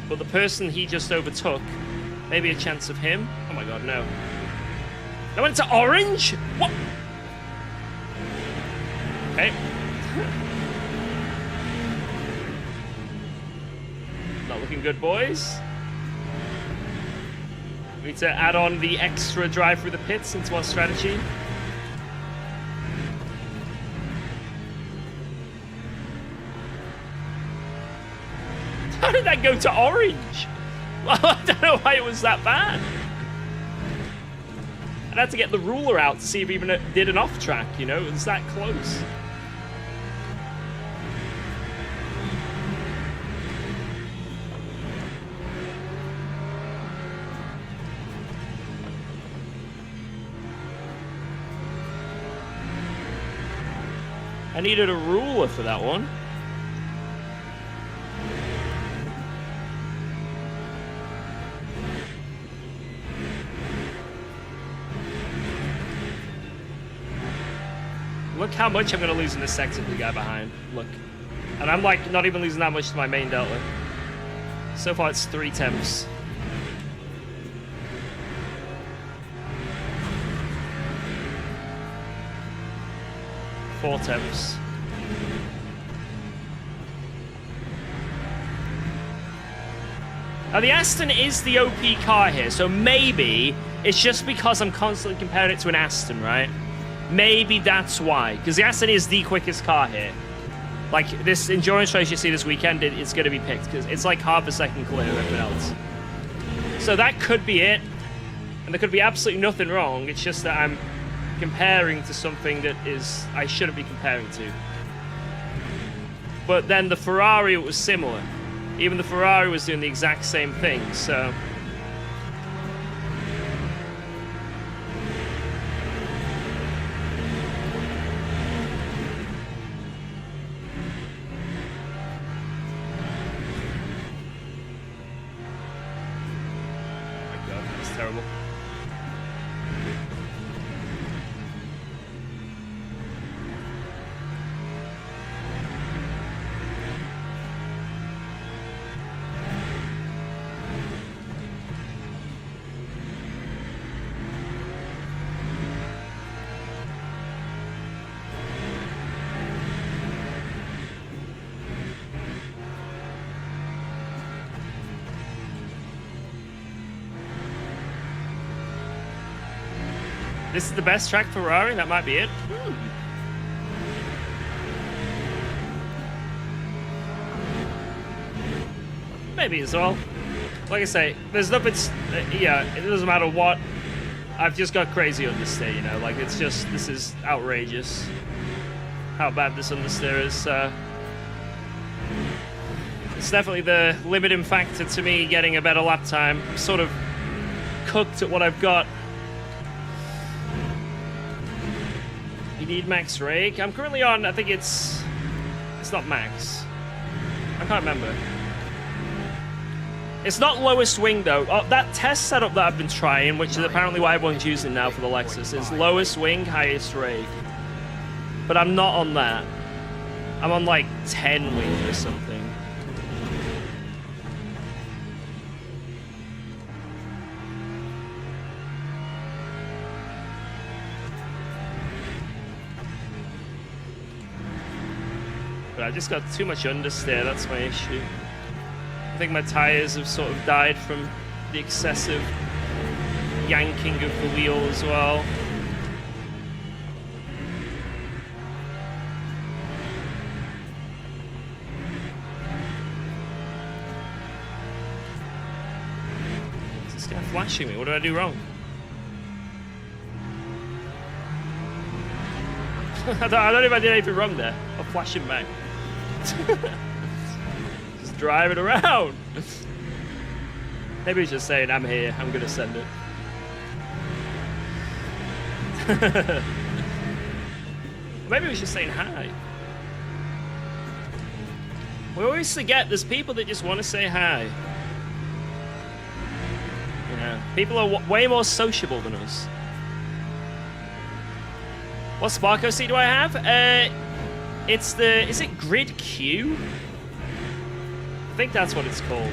But the person he just overtook, maybe a chance of him. Oh my god, no. I went to orange? What? Okay. Not looking good, boys. We need to add on the extra drive through the pits into our strategy. How did that go to orange? Well, I don't know why it was that bad. I'd have to get the ruler out to see if even it did an off track, you know? It was that close. I needed a ruler for that one. Look how much I'm going to lose in this sector to the guy behind. Look. And I'm like not even losing that much to my main delta. So far it's 3 temps. Four temps. Now the Aston is the OP car here, so maybe it's just because I'm constantly comparing it to an Aston, right? Maybe that's why, because the Aston is the quickest car here. Like, this endurance race you see this weekend, it's going to be picked, because it's like half a second clear of everyone else. So that could be it, and there could be absolutely nothing wrong. It's just that I'm comparing to something that I shouldn't be comparing to. But then the Ferrari was similar. Even the Ferrari was doing the exact same thing, so... This is the best track for Ferrari? That might be it. Maybe as well. Like I say, there's nothing... yeah, it doesn't matter what. I've just got crazy understeer, you know? Like, it's just... This is outrageous. How bad this understeer is. It's definitely the limiting factor to me getting a better lap time. I'm sort of cooked at what I've got. You need max rake. I'm currently on, I think it's not max. I can't remember. It's not lowest wing though. Oh, that test setup that I've been trying, which is apparently what everyone's using now for the Lexus, is lowest wing, highest rake. But I'm not on that. I'm on like 10 wing or something. But I just got too much understeer, that's my issue. I think my tires have sort of died from the excessive yanking of the wheel as well. Is this guy flashing me? What did I do wrong? I don't know if I did anything wrong there. I'll flash him back. Just driving around. Maybe he's just saying, I'm here, I'm gonna send it. Maybe he's just saying hi. We always forget there's people that just want to say hi. You know, people are way more sociable than us. What Sparko seat do I have? It's the... Is it Grid Q? I think that's what it's called.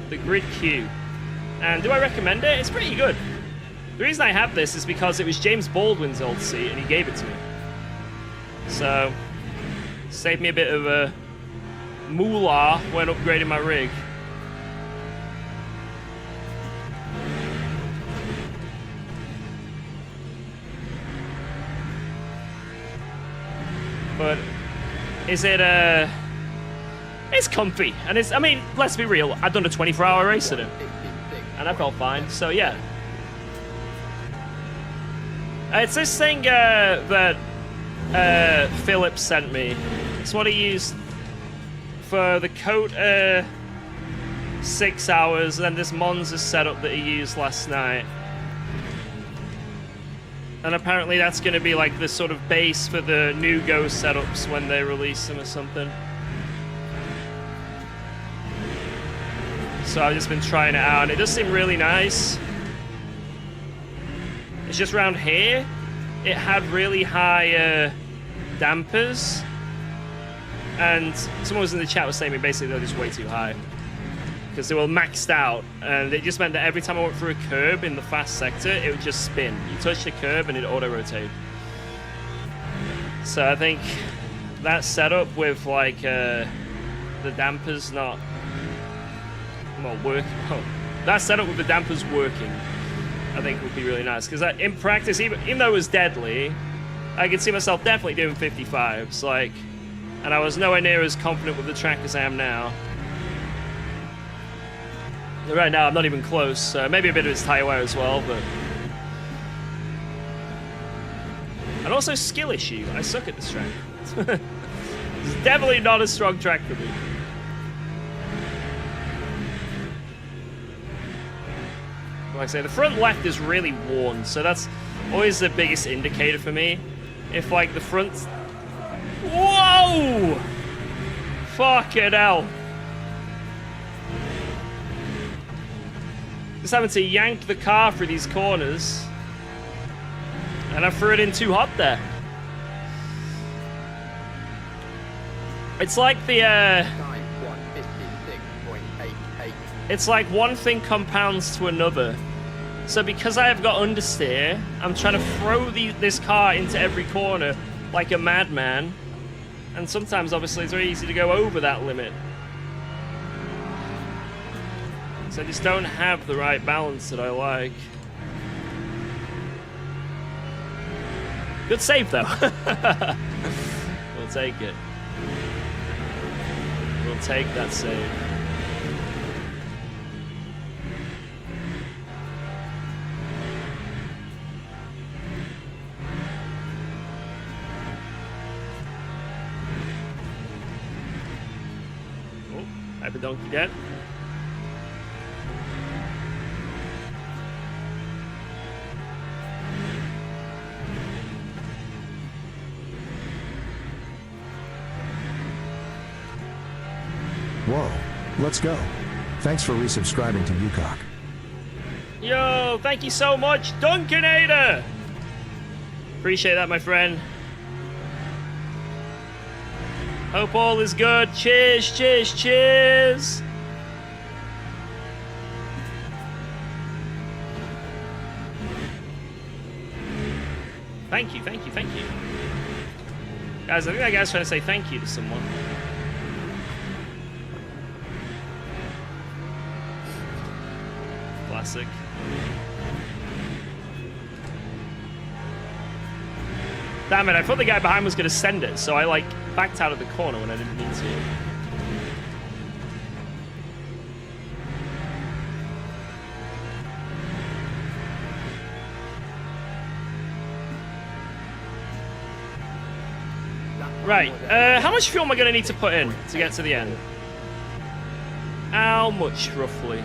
The Grid Q. And do I recommend it? It's pretty good. The reason I have this is because it was James Baldwin's old seat and he gave it to me. So, saved me a bit of a moolah when upgrading my rig. But is it it's comfy and it's, I mean, let's be real, I've done a 24-hour race in it and I felt fine, so yeah. It's this thing that Philip sent me. It's what he used for the coat 6 hours, and then this Monza setup that he used last night. And apparently that's going to be like the sort of base for the new Go setups when they release them or something. So I've just been trying it out, and it does seem really nice. It's just around here, it had really high dampers. And someone was in the chat was saying basically they're just way too high. Because they were maxed out, and it just meant that every time I went through a curb in the fast sector, it would just spin. You touch the curb and it'd auto-rotate. So I think that setup with like the dampers not working, that setup with the dampers working, I think would be really nice. Because in practice, even though it was deadly, I could see myself definitely doing 55s, like, and I was nowhere near as confident with the track as I am now. Right now, I'm not even close. Maybe a bit of it's tire wear as well, but... And also skill issue. I suck at this track. It's definitely not a strong track for me. Like I say, the front left is really worn, so that's always the biggest indicator for me. If, like, the front... Whoa! Fucking hell. Just having to yank the car through these corners. And I threw it in too hot there. It's like the, Time 156.88. it's like one thing compounds to another. So because I have got understeer, I'm trying to throw this car into every corner like a madman. And sometimes, obviously, it's very easy to go over that limit. So I just don't have the right balance that I like. Good save, though. We'll take it. We'll take that save. Oh, Hyper Donkey again. Whoa, let's go. Thanks for resubscribing to UKOG. Yo, thank you so much, Dunkinator! Appreciate that, my friend. Hope all is good. Cheers, cheers, cheers! Thank you, thank you, thank you. Guys, I think that guy's trying to say thank you to someone. Classic. Damn it, I thought the guy behind was going to send it, so I, like, backed out of the corner when I didn't need to. Right, how much fuel am I going to need to put in to get to the end? How much, roughly?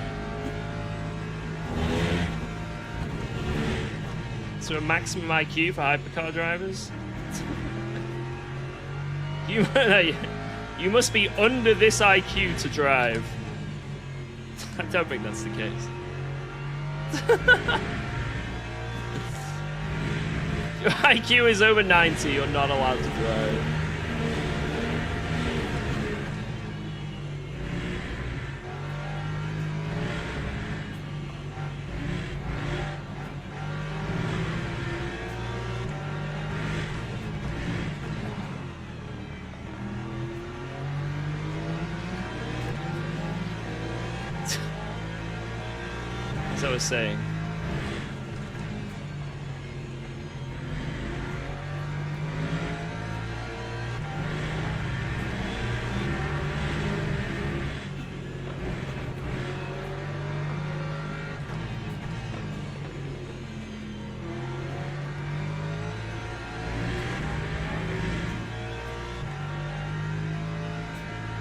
Is there a maximum IQ for hypercar drivers? You must be under this IQ to drive. I don't think that's the case. If your IQ is over 90, you're not allowed to drive. As I was saying.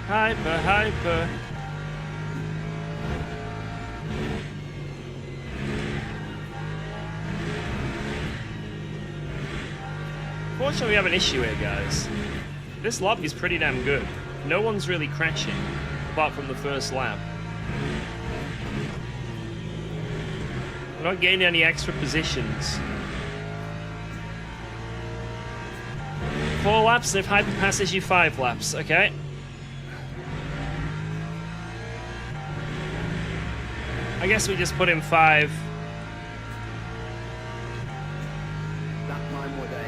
Hyper, hyper. Fortunately, we have an issue here, guys. This lobby is pretty damn good. No one's really crashing, apart from the first lap. We're not gaining any extra positions. 4 laps, if Hyper passes you 5 laps, okay? I guess we just put in 5. That time was a 156.73.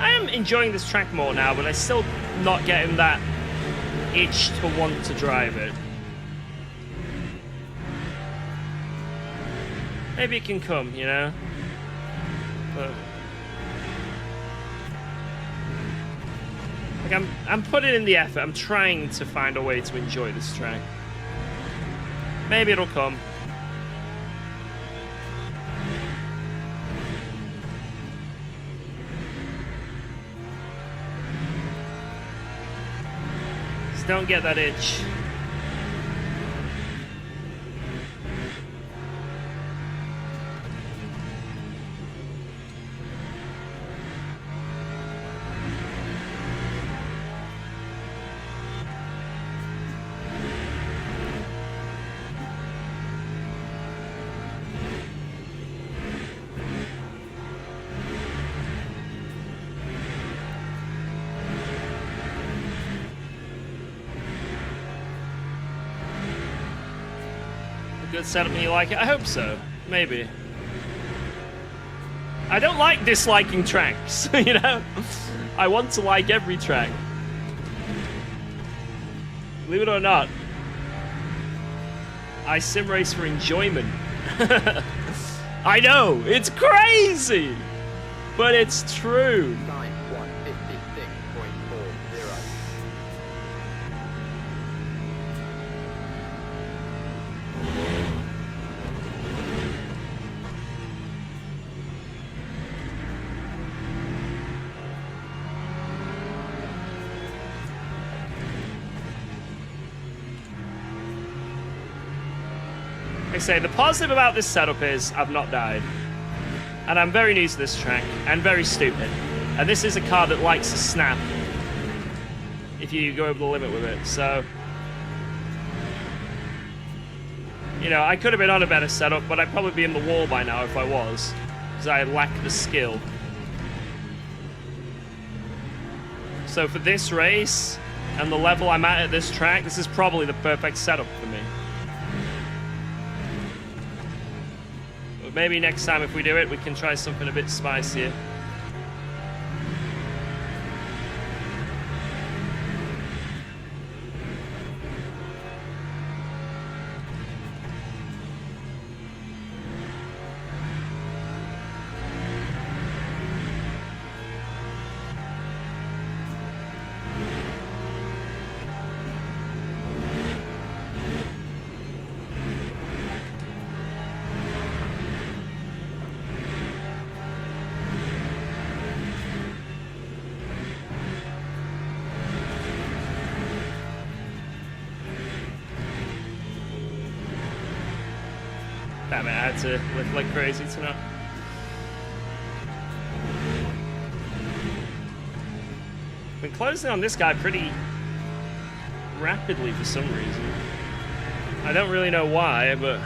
I am enjoying this track more now, but I'm still not getting that itch to want to drive it. Maybe it can come, you know? But like I'm putting in the effort. I'm trying to find a way to enjoy this track. Maybe it'll come. Don't get that itch. Good setup and you like it? I hope so. Maybe. I don't like disliking tracks, you know? I want to like every track. Believe it or not, I sim race for enjoyment. I know, it's crazy! But it's true. Time 156.40. Like I say, the positive about this setup is I've not died. And I'm very new to this track, and very stupid. And this is a car that likes to snap if you go over the limit with it, so... You know, I could have been on a better setup, but I'd probably be in the wall by now if I was. Because I lack the skill. So for this race, and the level I'm at this track, this is probably the perfect setup for me. But maybe next time if we do it, we can try something a bit spicier. Damn it, I had to lift like crazy tonight. Been closing on this guy pretty rapidly for some reason. I don't really know why, but...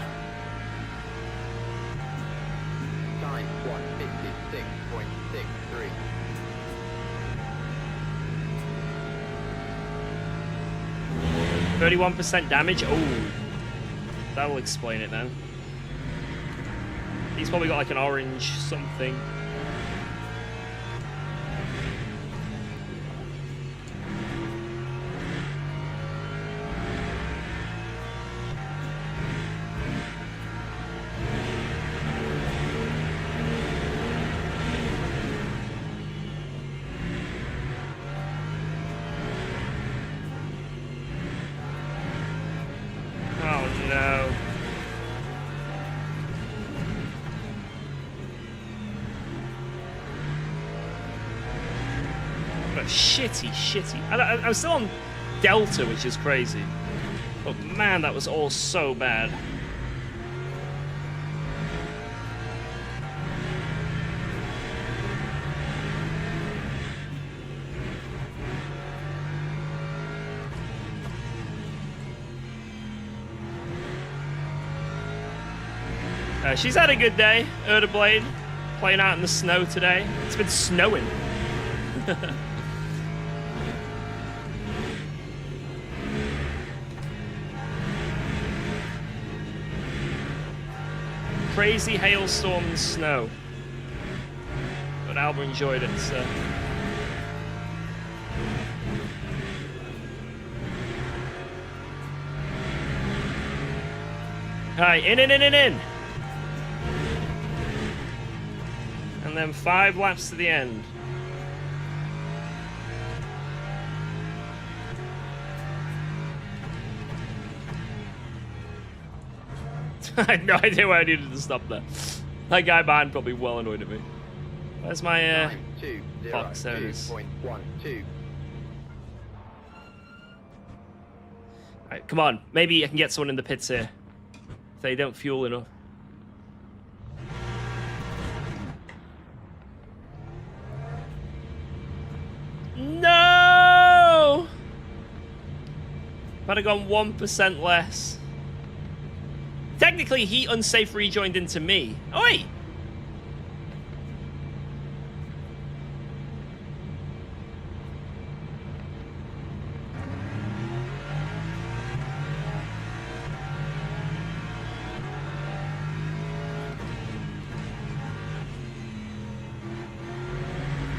Time 156.63. 31% damage? Oh, that'll explain it then. He's probably got like an orange something. Oh no. What a shitty. I'm still on Delta, which is crazy. But man, that was all so bad. She's had a good day, Erda Blade, playing out in the snow today. It's been snowing. Crazy hailstorm and snow. But Alba enjoyed it, so... Alright, in. And then 5 laps to the end. I had no idea why I needed to stop there. That guy behind probably well annoyed at me. Where's my box? There it is. 202.12. Right, come on. Maybe I can get someone in the pits here. If they don't fuel enough. No! If I'd have gone 1% less. Technically, he unsafe rejoined into me. Oh, wait!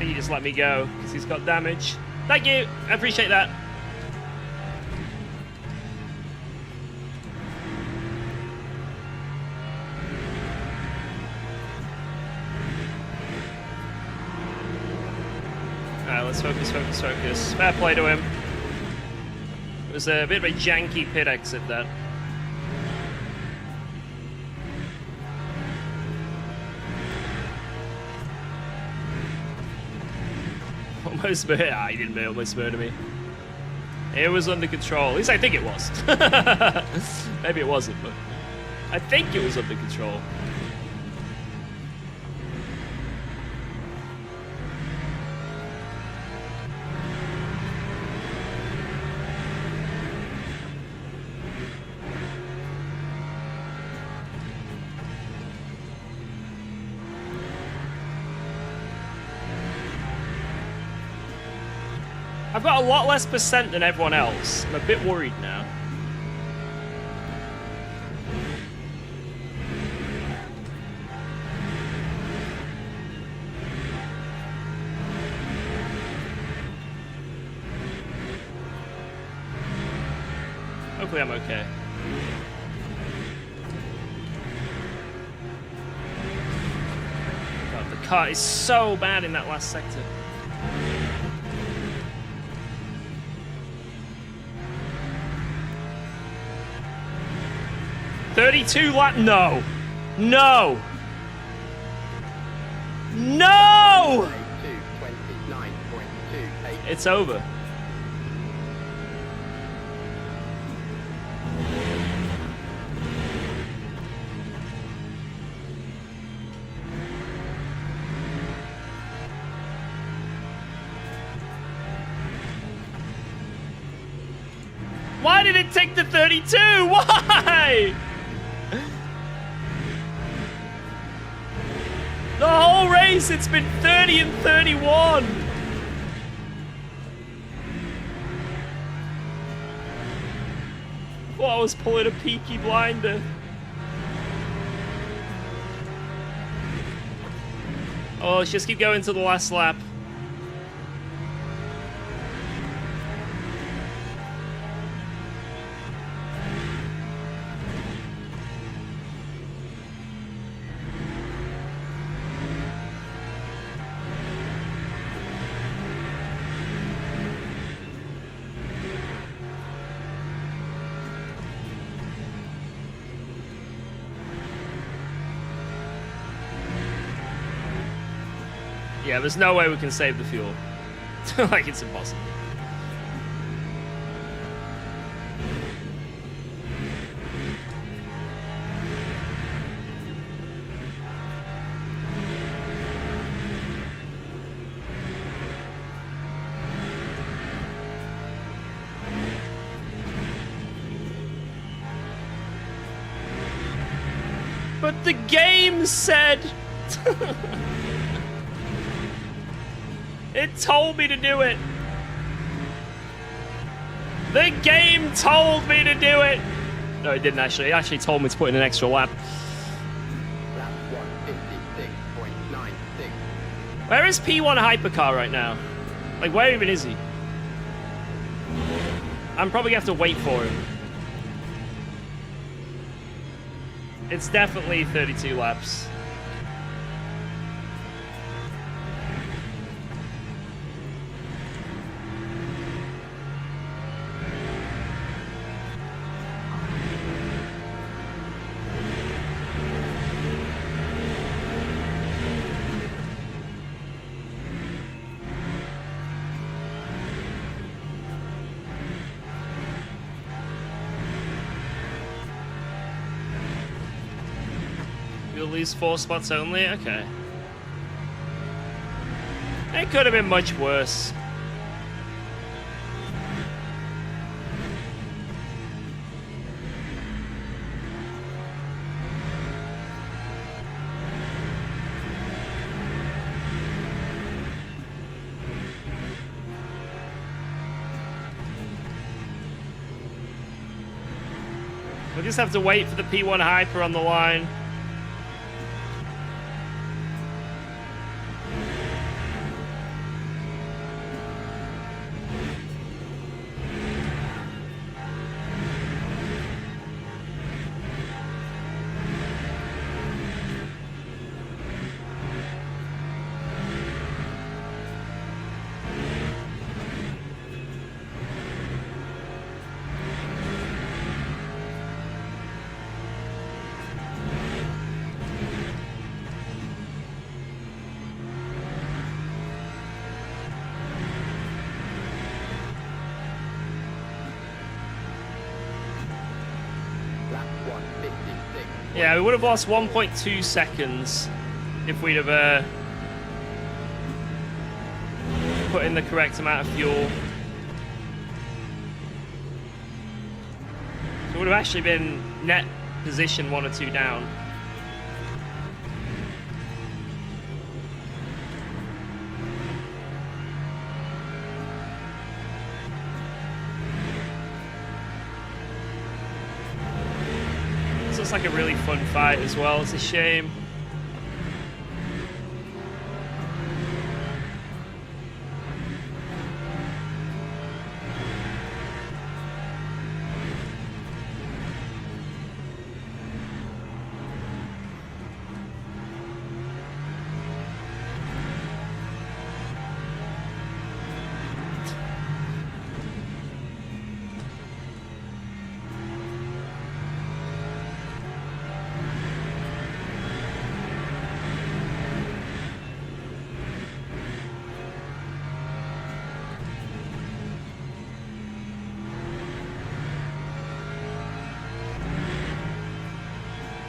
He just let me go because he's got damage. Thank you. I appreciate that. Alright, let's focus, focus, focus. Fair play to him. It was a bit of a janky pit exit, that. Almost murder. Ah, he didn't almost murder me. It was under control. At least I think it was. Maybe it wasn't, but I think it was under control. I've got a lot less percent than everyone else. I'm a bit worried now. Hopefully I'm okay. God, the car is so bad in that last sector. $32 lap. No. No. No! It's over. Why did it take the 32? Why? The whole race, it's been 30 and 31. Thought I was pulling a Peaky Blinder. Oh, let's just keep going to the last lap. Yeah, there's no way we can save the fuel. Like, it's impossible. But the game said... It told me to do it. The game told me to do it. No, it didn't actually. It actually told me to put in an extra lap. Lap 156.96. Where is P1 Hypercar right now? Like, where even is he? I'm probably gonna have to wait for him. It's definitely 32 laps. You'll lose 4 spots only? Okay. It could have been much worse. We'll just have to wait for the P1 Hyper on the line. Yeah, we would have lost 1.2 seconds if we'd have put in the correct amount of fuel. So it would have actually been net position 1 or 2 down. It's like a really fun fight as well. It's a shame.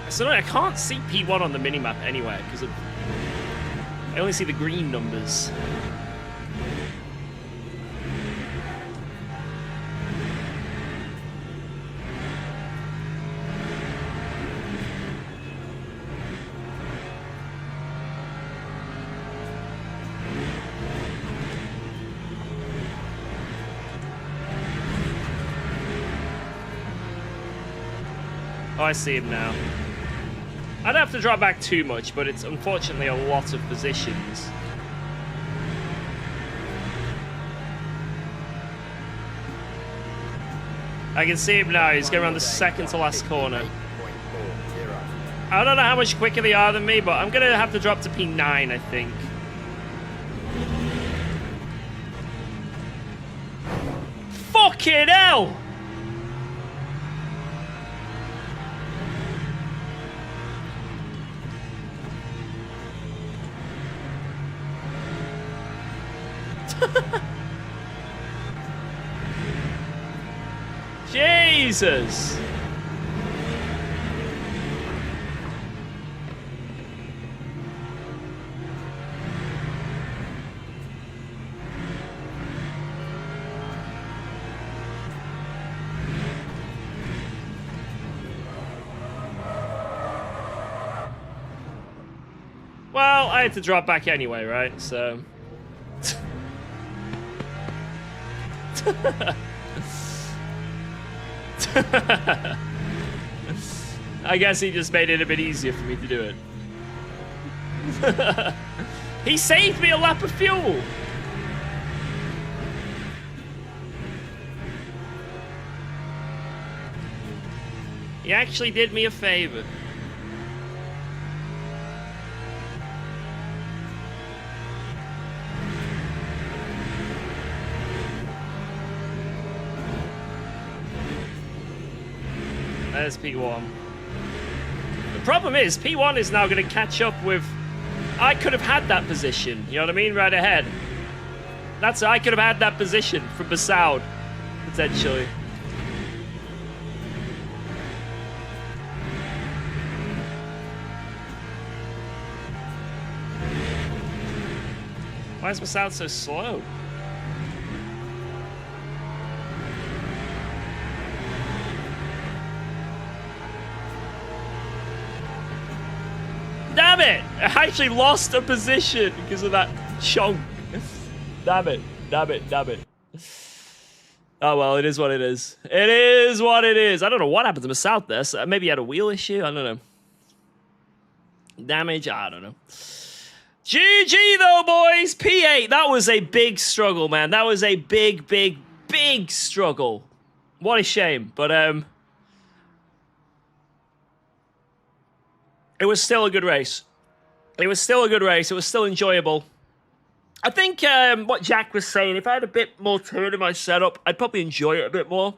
So I can't see P1 on the minimap anywhere because I only see the green numbers. Oh, I see him now. I don't have to drop back too much, but it's unfortunately a lot of positions. I can see him now. He's going around the second to last corner. I don't know how much quicker they are than me, but I'm going to have to drop to P9, I think. Fucking hell! Jesus! Well, I had to drop back anyway, right? So... I guess he just made it a bit easier for me to do it. He saved me a lap of fuel! He actually did me a favor. There's P1. The problem is, P1 is now going to catch up with... I could have had that position, you know what I mean? Right ahead. I could have had that position from Basoud, potentially. Why is my sound so slow? Damn it! I actually lost a position because of that chunk. Damn it. Damn it. Damn it. Oh, well, it is what it is. It is what it is. I don't know what happened to my south there. So maybe he had a wheel issue. I don't know. Damage. I don't know. GG, though, boys. P8. That was a big struggle, man. That was a big, big, big struggle. What a shame. But, it was still a good race. It was still a good race. It was still enjoyable. I think what Jack was saying, if I had a bit more turn in my setup, I'd probably enjoy it a bit more.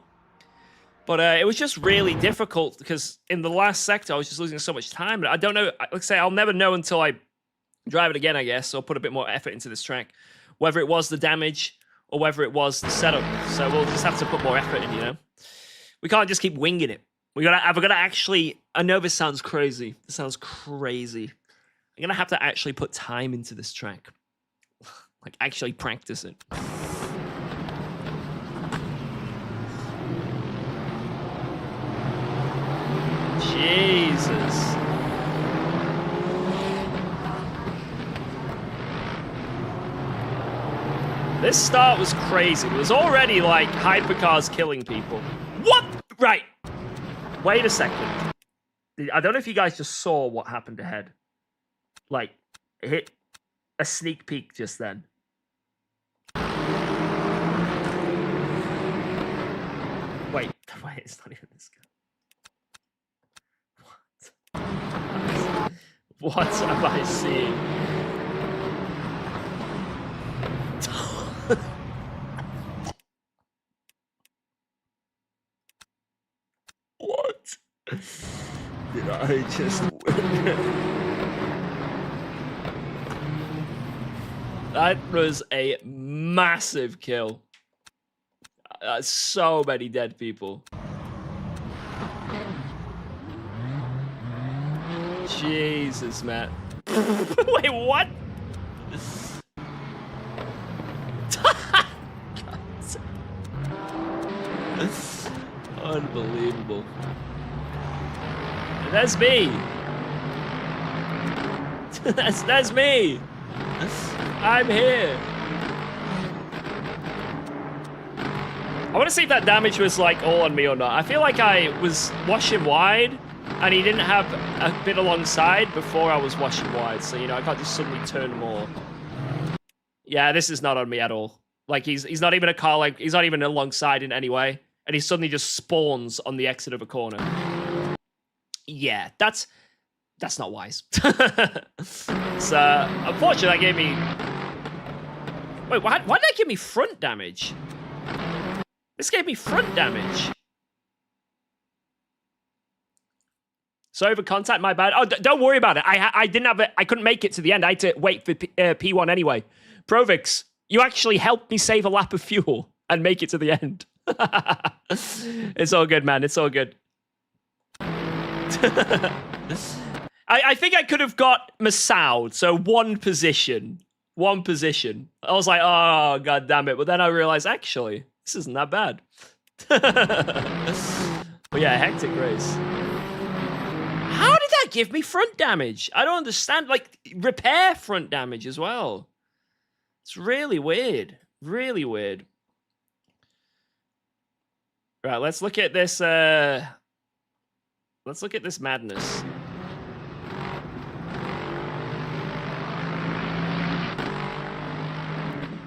But it was just really difficult because in the last sector, I was just losing so much time. I don't know. Like I say, I'll never know until I drive it again, I guess, or put a bit more effort into this track. Whether it was the damage or whether it was the setup. So we'll just have to put more effort in, you know? We can't just keep winging it. I've got to actually, I know this sounds crazy. This sounds crazy. I'm going to have to actually put time into this track. Like, actually practice it. Jesus. This start was crazy. It was already, like, hypercars killing people. What? Right. Wait a second. I don't know if you guys just saw what happened ahead. Like, it hit a sneak peek just then. Wait, it's not even this guy. What? What am I seeing? What did I just witness? That was a massive kill. So many dead people. Jesus, man. Wait, what? Unbelievable. That's me. That's me. I'm here. I want to see if that damage was like all on me or not. I feel like I was washing wide and he didn't have a bit alongside before I was washing wide. So, you know, I can't just suddenly turn more. Yeah, this is not on me at all. Like he's not even a car, like he's not even alongside in any way. And he suddenly just spawns on the exit of a corner. Yeah, that's not wise. So, unfortunately, that gave me... Wait, why did that give me front damage? This gave me front damage. So over contact, my bad. Oh, don't worry about it. I didn't have it. I couldn't make it to the end. I had to wait for P1 anyway. Provix, you actually helped me save a lap of fuel and make it to the end. It's all good, man. It's all good. I think I could have got Masoud, so one position. I was like, oh, god damn it. But then I realized, actually, this isn't that bad. But yeah, hectic race. How did that give me front damage? I don't understand. Like, repair front damage as well. It's really weird. Really weird. Right, let's look at this, let's look at this madness.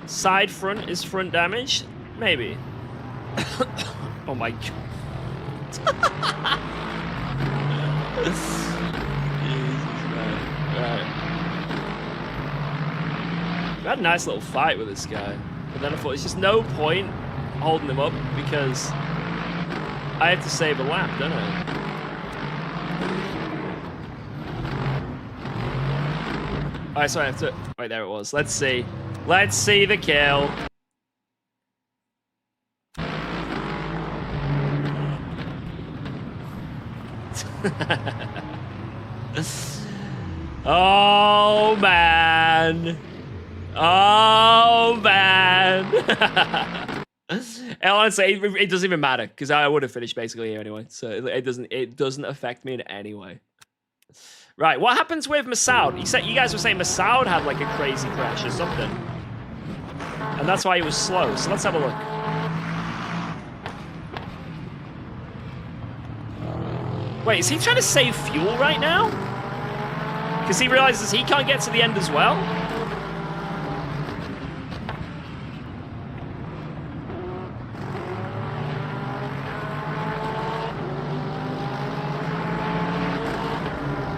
Side front is front damage? Maybe. Oh my god. Jesus, man. Right. We had a nice little fight with this guy. But then I thought there's just no point holding him up because I have to save a lap, don't I? Alright, so I have to... Wait, there it was. Let's see. Let's see the kill. Oh, man. Oh, man. And honestly, it doesn't even matter because I would have finished basically here anyway. So it doesn't affect me in any way. Right, what happens with Masoud? You guys were saying Masoud had like a crazy crash or something. And that's why he was slow. So let's have a look. Wait, is he trying to save fuel right now? Because he realizes he can't get to the end as well?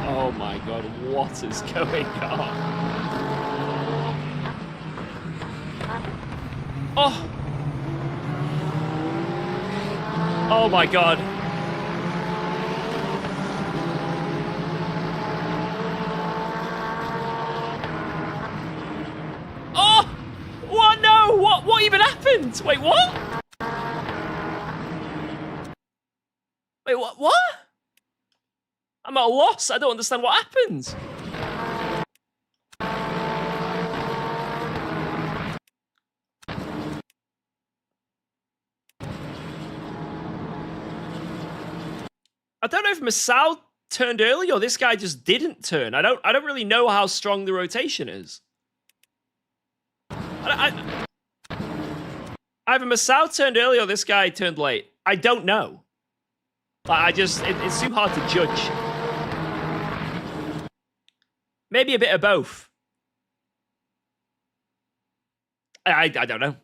Oh my god, what is going on? Oh! Oh my god. Oh! What? No! What even happened? Wait, what? Wait, what? I'm at a loss. I don't understand what happened. I don't know if Masoud turned early or this guy just didn't turn. I don't really know how strong the rotation is. Either Masoud turned early or this guy turned late. I don't know. It's too hard to judge. Maybe a bit of both. I don't know.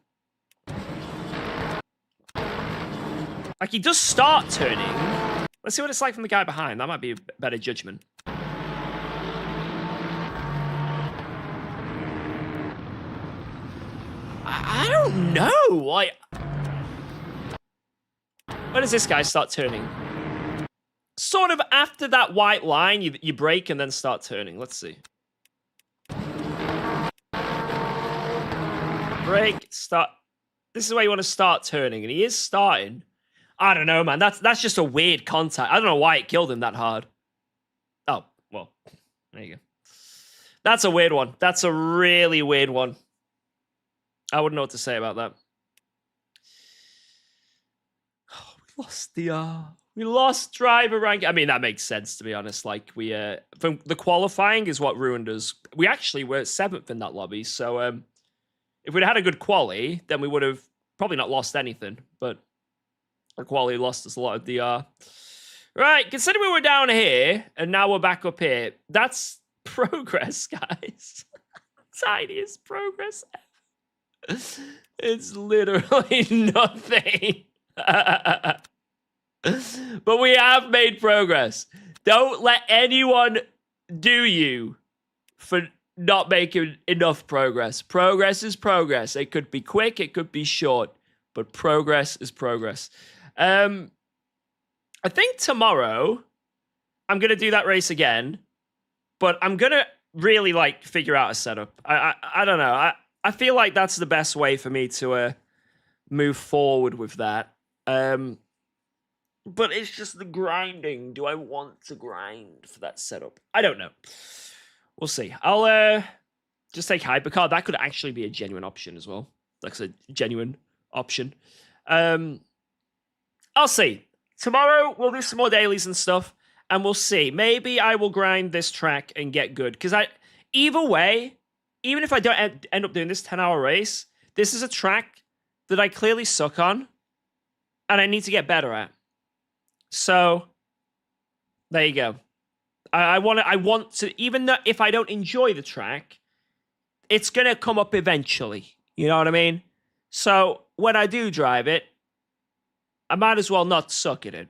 Like, he does start turning. Let's see what it's like from the guy behind. That might be a better judgment. I don't know. Like, when does this guy start turning? Sort of after that white line, you brake and then start turning. Let's see. Brake, start. This is where you want to start turning, and he is starting. I don't know, man. That's just a weird contact. I don't know why it killed him that hard. Oh, well, there you go. That's a weird one. That's a really weird one. I wouldn't know what to say about that. Oh, we lost driver rank. I mean, that makes sense, to be honest. Like, from the qualifying is what ruined us. We actually were 7th in that lobby. So, if we'd had a good quali, then we would have probably not lost anything. But our quali lost us a lot of DR. Right, considering we were down here, and now we're back up here, that's progress, guys. Tiniest progress ever. It's literally nothing. But we have made progress. Don't let anyone do you for not making enough progress. Progress is progress. It could be quick, it could be short, but progress is progress. I think tomorrow I'm going to do that race again, but I'm going to really like figure out a setup. I don't know. I feel like that's the best way for me to move forward with that. But it's just the grinding. Do I want to grind for that setup? I don't know. We'll see. I'll just take Hypercar. That could actually be a genuine option as well. That's a genuine option. I'll see. Tomorrow, we'll do some more dailies and stuff, and we'll see. Maybe I will grind this track and get good. Because either way, even if I don't end up doing this 10-hour race, this is a track that I clearly suck on, and I need to get better at. So, there you go. I want to, even though if I don't enjoy the track, it's going to come up eventually. You know what I mean? So, when I do drive it, I might as well not suck at it.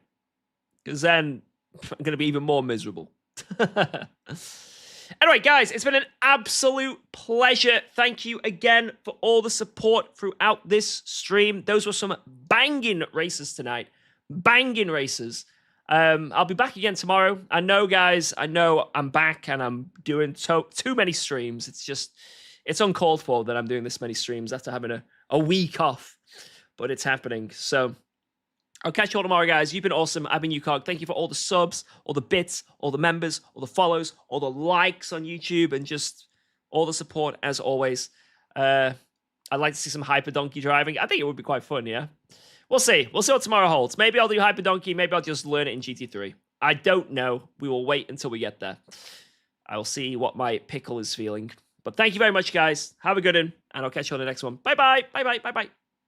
Because then I'm going to be even more miserable. Anyway, guys, it's been an absolute pleasure. Thank you again for all the support throughout this stream. Those were some banging races tonight. Banging races. I'll be back again tomorrow. I know, guys. I know I'm back and I'm doing too many streams. It's uncalled for that I'm doing this many streams after having a week off. But it's happening. So I'll catch you all tomorrow, guys. You've been awesome. I've been UKOG. Thank you for all the subs, all the bits, all the members, all the follows, all the likes on YouTube, and just all the support as always. I'd like to see some Hyper Donkey driving. I think it would be quite fun, yeah? We'll see. We'll see what tomorrow holds. Maybe I'll do Hyper Donkey. Maybe I'll just learn it in GT3. I don't know. We will wait until we get there. I will see what my pickle is feeling. But thank you very much, guys. Have a good one, and I'll catch you on the next one. Bye-bye. Bye-bye. Bye-bye.